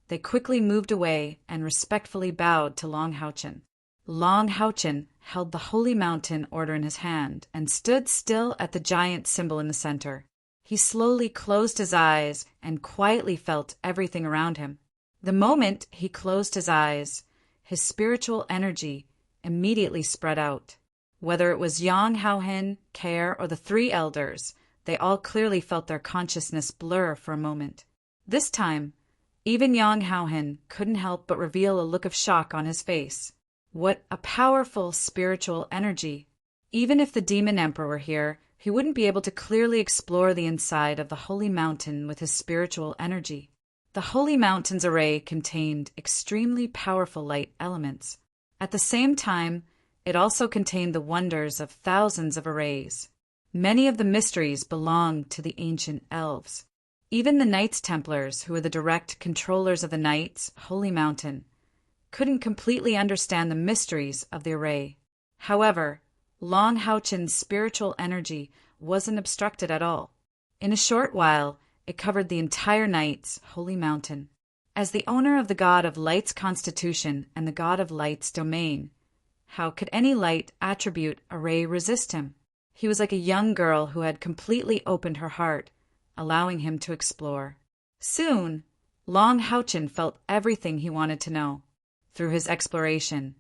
Speaker 1: they quickly moved away and respectfully bowed to Long Houchin. Long Houchin held the holy mountain order in his hand and stood still at the giant symbol in the center. He slowly closed his eyes and quietly felt everything around him. The moment he closed his eyes, his spiritual energy immediately spread out. Whether it was Yang Haohen, Care, or the three elders, they all clearly felt their consciousness blur for a moment. This time, Even Yang Haohen couldn't help but reveal a look of shock on his face. What a powerful spiritual energy! Even if the Demon Emperor were here, he wouldn't be able to clearly explore the inside of the Holy Mountain with his spiritual energy. The Holy Mountain's array contained extremely powerful light elements. At the same time, it also contained the wonders of thousands of arrays. Many of the mysteries belonged to the ancient elves. Even the Knights Templars, who were the direct controllers of the Knights' Holy Mountain, couldn't completely understand the mysteries of the array. However, Long Haochen's spiritual energy wasn't obstructed at all. In a short while, it covered the entire Knight's Holy Mountain. As the owner of the God of Light's constitution and the God of Light's domain, how could any light attribute array resist him? He was like a young girl who had completely opened her heart, allowing him to explore. Soon, Long Haochen felt everything he wanted to know. Through his exploration,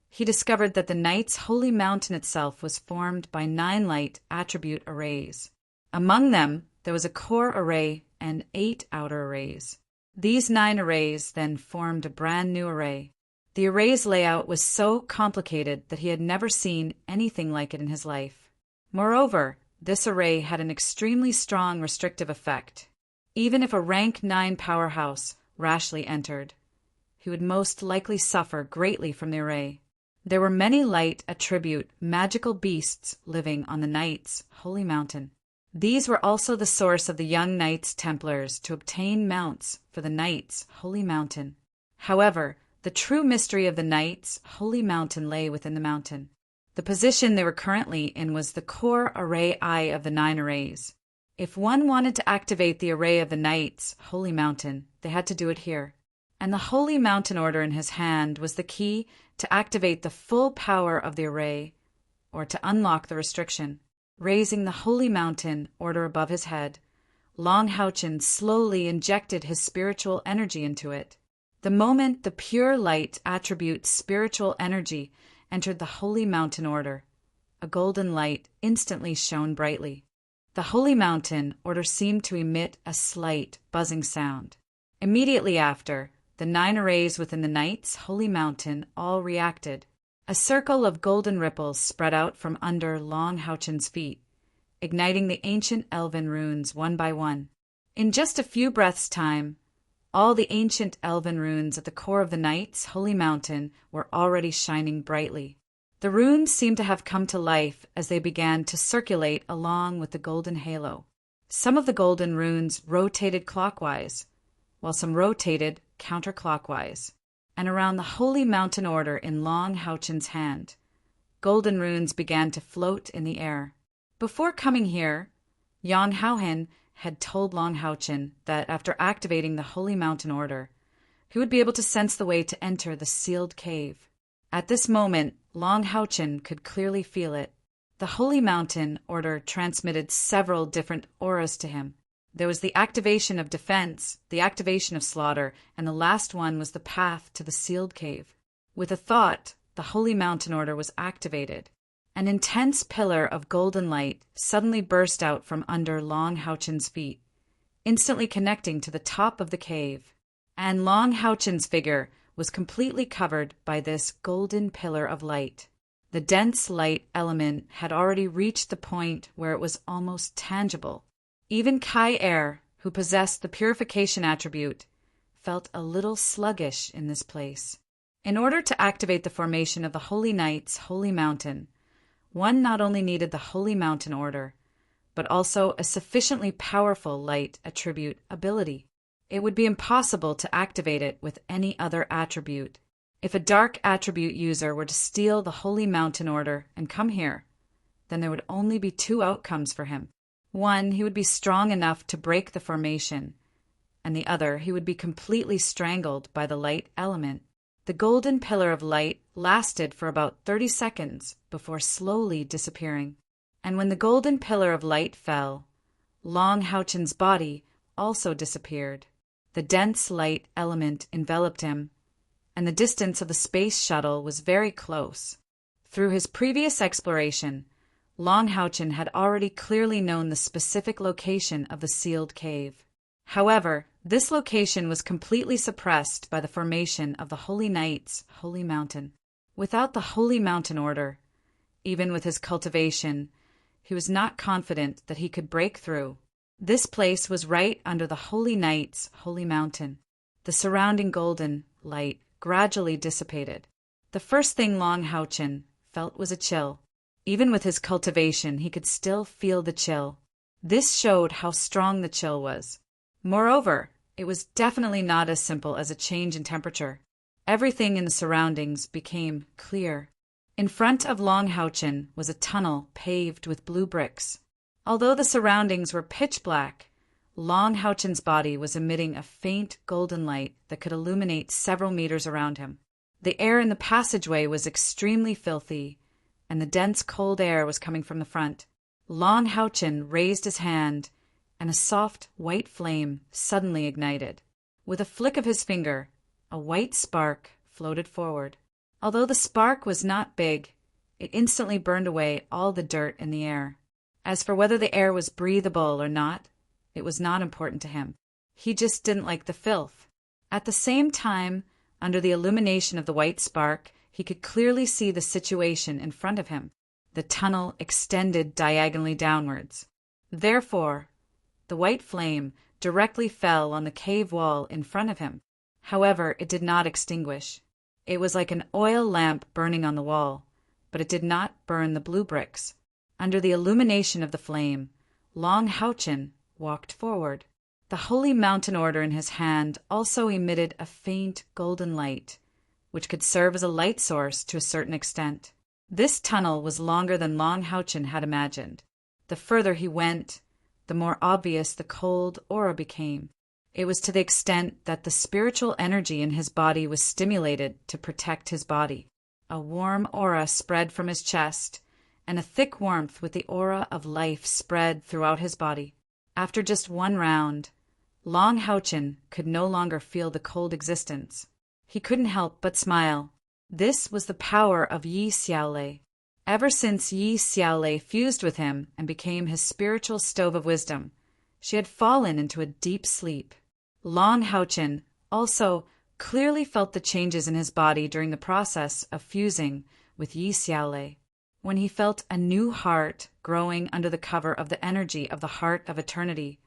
Speaker 1: he discovered that the Knight's Holy Mountain itself was formed by 9 light attribute arrays. Among them, there was a core array and 8 outer arrays. These 9 arrays then formed a brand new array. The array's layout was so complicated that he had never seen anything like it in his life. Moreover, this array had an extremely strong restrictive effect. Even if a rank 9 powerhouse rashly entered, he would most likely suffer greatly from the array. There were many light attribute magical beasts living on the Knight's Holy Mountain. These were also the source of the young Knights Templars to obtain mounts for the Knight's Holy Mountain. However, the true mystery of the Knight's Holy Mountain lay within the mountain. The position they were currently in was the core array eye of the 9 arrays. If one wanted to activate the array of the Knight's Holy Mountain, they had to do it here. And the Holy Mountain Order in his hand was the key to activate the full power of the array, or to unlock the restriction. Raising the Holy Mountain Order above his head, Long Haochen slowly injected his spiritual energy into it. The moment the pure light attribute spiritual energy entered the Holy Mountain Order, a golden light instantly shone brightly. The Holy Mountain Order seemed to emit a slight buzzing sound. Immediately after, the 9 arrays within the Knight's Holy Mountain all reacted. A circle of golden ripples spread out from under Long Haochen's feet, igniting the ancient elven runes one by one. In just a few breaths' time, all the ancient elven runes at the core of the Knight's Holy Mountain were already shining brightly. The runes seemed to have come to life as they began to circulate along with the golden halo. Some of the golden runes rotated clockwise, while some rotated counterclockwise. And around the Holy Mountain Order in Long Haochen's hand, golden runes began to float in the air. Before coming here, Yang Haohen had told Long Haochen that after activating the Holy Mountain Order, he would be able to sense the way to enter the sealed cave. At this moment, Long Haochen could clearly feel it. The Holy Mountain Order transmitted several different auras to him. There was the activation of defense, the activation of slaughter, and the last one was the path to the sealed cave. With a thought, the Holy Mountain Order was activated. An intense pillar of golden light suddenly burst out from under Long Haochen's feet, instantly connecting to the top of the cave. And Long Haochen's figure was completely covered by this golden pillar of light. The dense light element had already reached the point where it was almost tangible. Even Kai Er, who possessed the purification attribute, felt a little sluggish in this place. In order to activate the formation of the Holy Knight's Holy Mountain, one not only needed the Holy Mountain Order, but also a sufficiently powerful light attribute ability. It would be impossible to activate it with any other attribute. If a dark attribute user were to steal the Holy Mountain Order and come here, then there would only be 2 outcomes for him. One, he would be strong enough to break the formation, and the other, he would be completely strangled by the light element. The golden pillar of light lasted for about 30 seconds before slowly disappearing. And when the golden pillar of light fell, Long Haochen's body also disappeared. The dense light element enveloped him, and the distance of the space shuttle was very close. Through his previous exploration, Long Haochen had already clearly known the specific location of the sealed cave. However, This location was completely suppressed by the formation of the Holy Knights' Holy Mountain. Without the Holy Mountain Order, even with his cultivation, he was not confident that he could break through. This place was right under the Holy Knights' Holy Mountain. The surrounding golden light gradually dissipated. The first thing Long Hao-Chen felt was a chill. Even with his cultivation, he could still feel the chill. This showed how strong the chill was. Moreover, it was definitely not as simple as a change in temperature. Everything in the surroundings became clear. In front of Long Hao-Chen was a tunnel paved with blue bricks. Although the surroundings were pitch black, Long Hao-Chen's body was emitting a faint golden light that could illuminate several meters around him. The air in the passageway was extremely filthy, and the dense cold air was coming from the front. Long Hao-Chen raised his hand, and a soft white flame suddenly ignited. With a flick of his finger, a white spark floated forward. Although the spark was not big, it instantly burned away all the dirt in the air. As for whether the air was breathable or not, it was not important to him. He just didn't like the filth. At the same time, under the illumination of the white spark, he could clearly see the situation in front of him. The tunnel extended diagonally downwards. Therefore, the white flame directly fell on the cave wall in front of him. However, it did not extinguish. It was like an oil lamp burning on the wall, but it did not burn the blue bricks. Under the illumination of the flame, Long Hao-Chen walked forward. The Holy Mountain Order in his hand also emitted a faint golden light, which could serve as a light source to a certain extent. This tunnel was longer than Long Hao-Chen had imagined. The further he went, the more obvious the cold aura became. It was to the extent that the spiritual energy in his body was stimulated to protect his body. A warm aura spread from his chest, and a thick warmth with the aura of life spread throughout his body. After just one round, Long Hao-Chen could no longer feel the cold existence. He couldn't help but smile. This was the power of Yi Xiaolei. Ever since Yi Xiaolei fused with him and became his spiritual stove of wisdom, she had fallen into a deep sleep. Long Hao-Chen also clearly felt the changes in his body during the process of fusing with Yi Xiaolei. When he felt a new heart growing under the cover of the energy of the Heart of Eternity,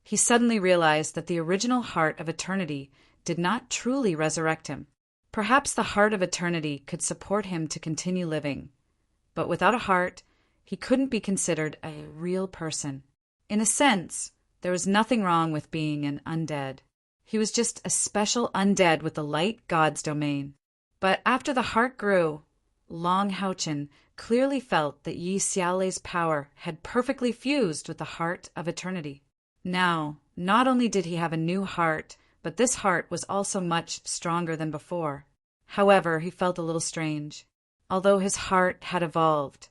Speaker 1: he suddenly realized that the original Heart of Eternity did not truly resurrect him. Perhaps the Heart of Eternity could support him to continue living, but without a heart, he couldn't be considered a real person. In a sense, there was nothing wrong with being an undead. He was just a special undead with the light god's domain. But after the heart grew, Long Hao-Chen clearly felt that Yi Xiaolei's power had perfectly fused with the Heart of Eternity. Now, not only did he have a new heart, but this heart was also much stronger than before. However, he felt a little strange. Although his heart had evolved,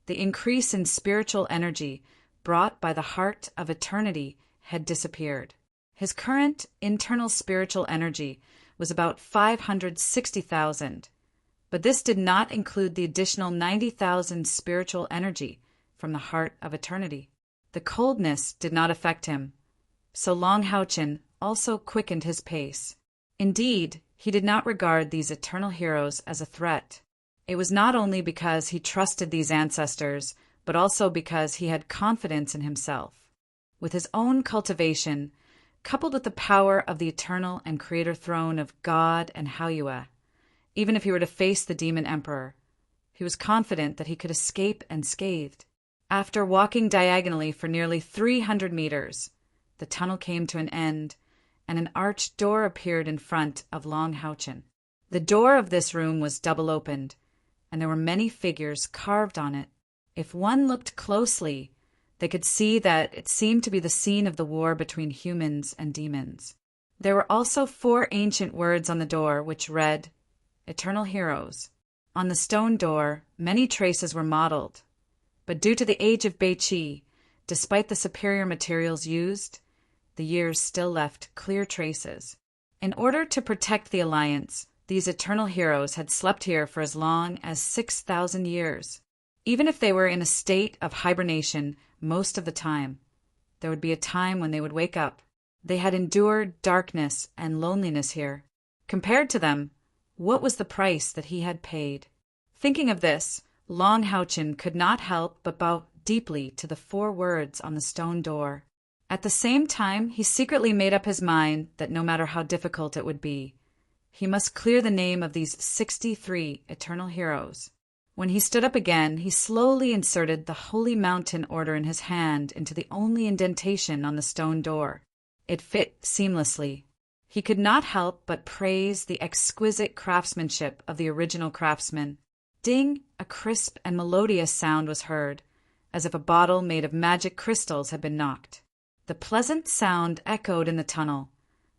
Speaker 1: the increase in spiritual energy brought by the Heart of Eternity had disappeared. His current internal spiritual energy was about 560,000, but this did not include the additional 90,000 spiritual energy from the Heart of Eternity. The coldness did not affect him, so Long Hao-Chen also quickened his pace. Indeed, he did not regard these eternal heroes as a threat. It was not only because he trusted these ancestors, but also because he had confidence in himself. With his own cultivation, coupled with the power of the eternal and creator throne of God and Haoyue, even if he were to face the demon emperor, he was confident that he could escape unscathed. After walking diagonally for nearly 300 meters, the tunnel came to an end, and an arched door appeared in front of Long Hao-Chen. The door of this room was double-opened, and there were many figures carved on it. If one looked closely, they could see that it seemed to be the scene of the war between humans and demons. There were also 4 ancient words on the door which read, Eternal Heroes. On the stone door, many traces were modeled, but due to the age of Beiqi, despite the superior materials used, the years still left clear traces. In order to protect the Alliance, these eternal heroes had slept here for as long as 6,000 years. Even if they were in a state of hibernation most of the time, there would be a time when they would wake up. They had endured darkness and loneliness here. Compared to them, what was the price that he had paid? Thinking of this, Long Houchin could not help but bow deeply to the 4 words on the stone door. At the same time, he secretly made up his mind that no matter how difficult it would be, he must clear the name of these 63 eternal heroes. When he stood up again, he slowly inserted the Holy Mountain order in his hand into the only indentation on the stone door. It fit seamlessly. He could not help but praise the exquisite craftsmanship of the original craftsman. Ding! A crisp and melodious sound was heard, as if a bottle made of magic crystals had been knocked. The pleasant sound echoed in the tunnel,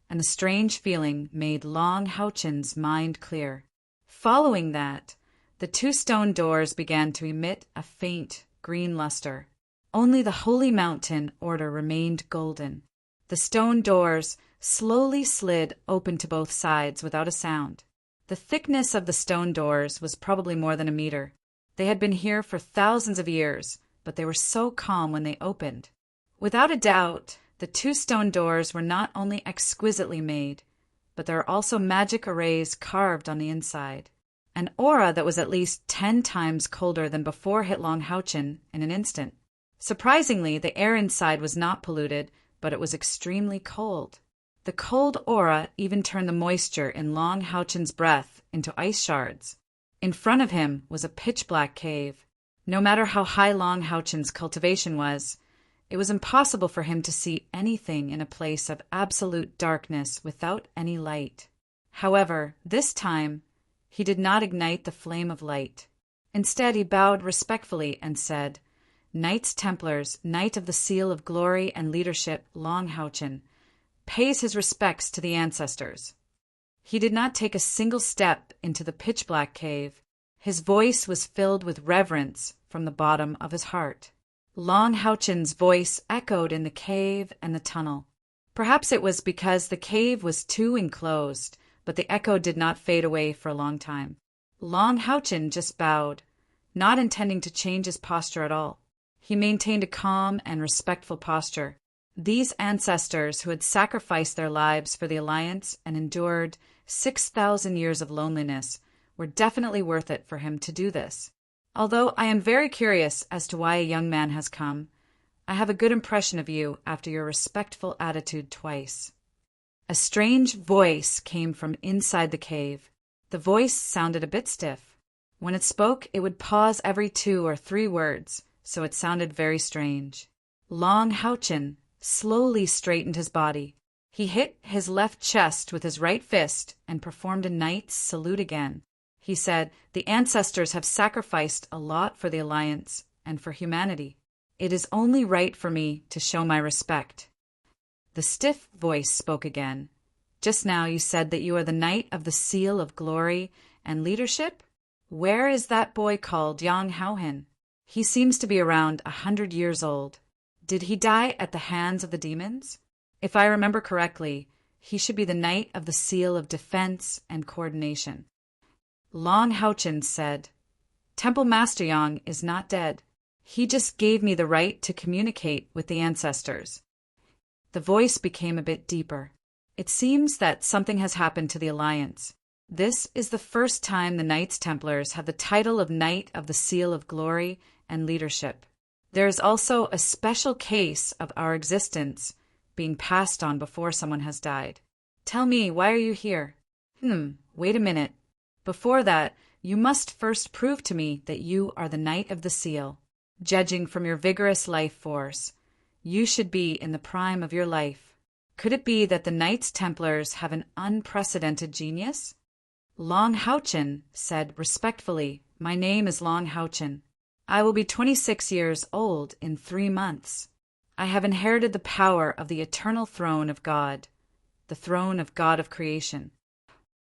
Speaker 1: and the strange feeling made Long Houchin's mind clear. Following that, the 2 stone doors began to emit a faint green luster. Only the Holy Mountain order remained golden. The stone doors slowly slid open to both sides without a sound. The thickness of the stone doors was probably more than a meter. They had been here for thousands of years, but they were so calm when they opened. Without a doubt, the 2 stone doors were not only exquisitely made, but there are also magic arrays carved on the inside. An aura that was at least 10 times colder than before hit Long Houchin in an instant. Surprisingly, the air inside was not polluted, but it was extremely cold. The cold aura even turned the moisture in Long Houchin's breath into ice shards. In front of him was a pitch-black cave. No matter how high Long Houchin's cultivation was, it was impossible for him to see anything in a place of absolute darkness without any light. However, this time, he did not ignite the flame of light. Instead, he bowed respectfully and said, "Knights Templars, Knight of the Seal of Glory and Leadership, Long Houchin, pays his respects to the ancestors." He did not take a single step into the pitch-black cave. His voice was filled with reverence from the bottom of his heart. Long Houchin's voice echoed in the cave and the tunnel. Perhaps it was because the cave was too enclosed, but the echo did not fade away for a long time. Long Houchin just bowed, not intending to change his posture at all. He maintained a calm and respectful posture. These ancestors who had sacrificed their lives for the Alliance and endured 6,000 years of loneliness were definitely worth it for him to do this. Although I am very curious as to why a young man has come, I have a good impression of you after your respectful attitude twice. A strange voice came from inside the cave. The voice sounded a bit stiff. When it spoke, it would pause every 2 or 3 words, so it sounded very strange. Long Houchin slowly straightened his body. He hit his left chest with his right fist and performed a knight's salute again. He said, "The ancestors have sacrificed a lot for the Alliance and for humanity. It is only right for me to show my respect." The stiff voice spoke again. "Just now you said that you are the Knight of the Seal of Glory and Leadership? Where is that boy called Long Houchin? He seems to be around 100 years old. Did he die at the hands of the demons? If I remember correctly, he should be the Knight of the Seal of Defense and Coordination." Long Houchin said, "Temple Master Yang is not dead. He just gave me the right to communicate with the ancestors." The voice became a bit deeper. "It seems that something has happened to the Alliance. This is the first time the Knights Templars have the title of Knight of the Seal of Glory and Leadership. There is also a special case of our existence being passed on before someone has died. Tell me, why are you here? Wait a minute. Before that, you must first prove to me that you are the Knight of the Seal. Judging from your vigorous life force, you should be in the prime of your life. Could it be that the Knights Templars have an unprecedented genius?" Long Houchin said respectfully, "My name is Long Houchin. I will be 26 years old in 3 months. I have inherited the power of the eternal throne of God, the throne of God of creation."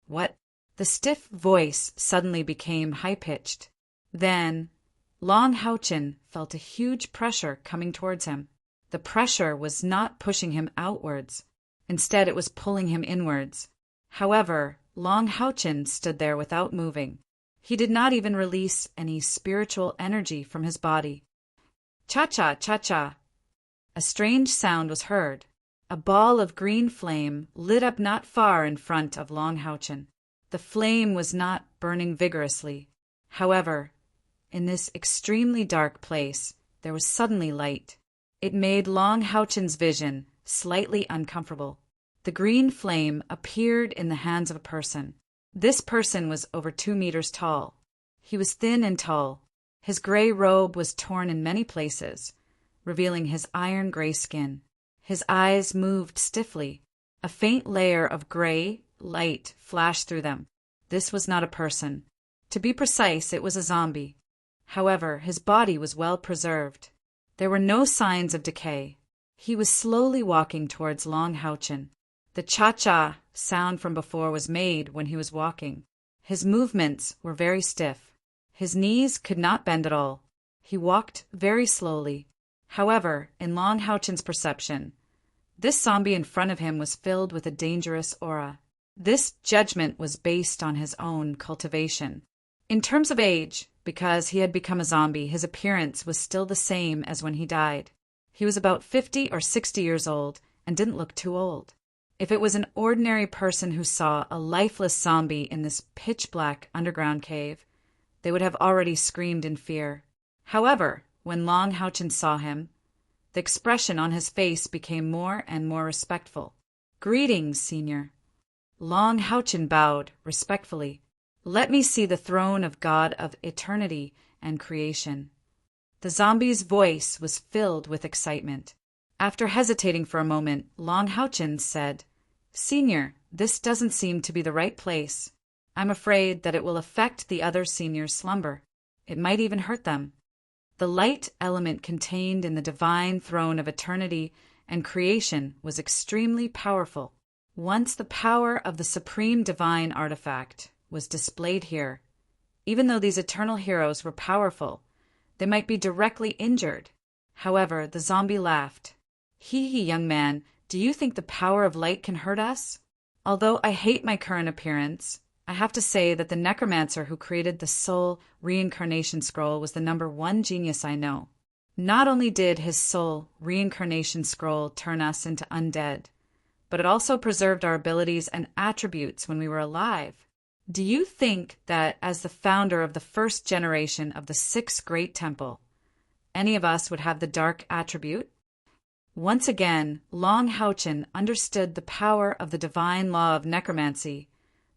Speaker 1: What? The stiff voice suddenly became high-pitched. Then Long Houchin felt a huge pressure coming towards him. The pressure was not pushing him outwards. Instead, it was pulling him inwards. However, Long Houchin stood there without moving. He did not even release any spiritual energy from his body. Cha-cha, cha-cha. A strange sound was heard. A ball of green flame lit up not far in front of Long Houchin. The flame was not burning vigorously. However, in this extremely dark place, there was suddenly light. It made Long Houchin's vision slightly uncomfortable. The green flame appeared in the hands of a person. This person was over 2 meters tall. He was thin and tall. His gray robe was torn in many places, revealing his iron gray skin. His eyes moved stiffly. A faint layer of gray light flashed through them. This was not a person. To be precise, it was a zombie. However, his body was well preserved. There were no signs of decay. He was slowly walking towards Long Houchin. The cha-cha sound from before was made when he was walking. His movements were very stiff. His knees could not bend at all. He walked very slowly. However, in Long Houchin's perception, this zombie in front of him was filled with a dangerous aura. This judgment was based on his own cultivation. In terms of age, because he had become a zombie, his appearance was still the same as when he died. He was about 50 or 60 years old and didn't look too old. If it was an ordinary person who saw a lifeless zombie in this pitch-black underground cave, they would have already screamed in fear. However, when Long Houchin saw him, the expression on his face became more and more respectful. "Greetings, Senior." Long Houchin bowed respectfully. "Let me see the throne of God of eternity and creation." The zombie's voice was filled with excitement. After hesitating for a moment, Long Houchin said, "Senior, this doesn't seem to be the right place. I'm afraid that it will affect the other seniors' slumber. It might even hurt them. The light element contained in the divine throne of eternity and creation was extremely powerful. Once the power of the supreme divine artifact was displayed here, even though these eternal heroes were powerful, they might be directly injured." However, the zombie laughed. Hee, young man, do you think the power of light can hurt us? Although I hate my current appearance, I have to say that the necromancer who created the soul reincarnation scroll was the #1 genius I know. Not only did his soul reincarnation scroll turn us into undead, but it also preserved our abilities and attributes when we were alive. Do you think that as the founder of the first generation of the 6th Great Temple, any of us would have the dark attribute? Once again, Long Houchin understood the power of the divine law of necromancy,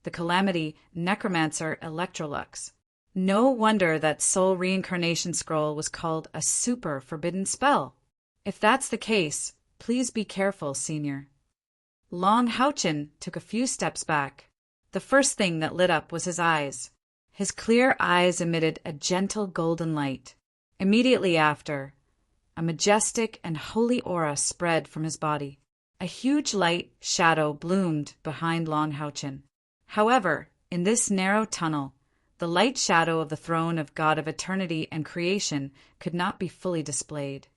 Speaker 1: the calamity Necromancer Electrolux. No wonder that soul reincarnation scroll was called a super forbidden spell. If that's the case, please be careful, Senior. Long Houchin took a few steps back. The first thing that lit up was his eyes. His clear eyes emitted a gentle golden light. Immediately after, a majestic and holy aura spread from his body. A huge light shadow bloomed behind Long Houchin. However, in this narrow tunnel, the light shadow of the throne of God of eternity and creation could not be fully displayed.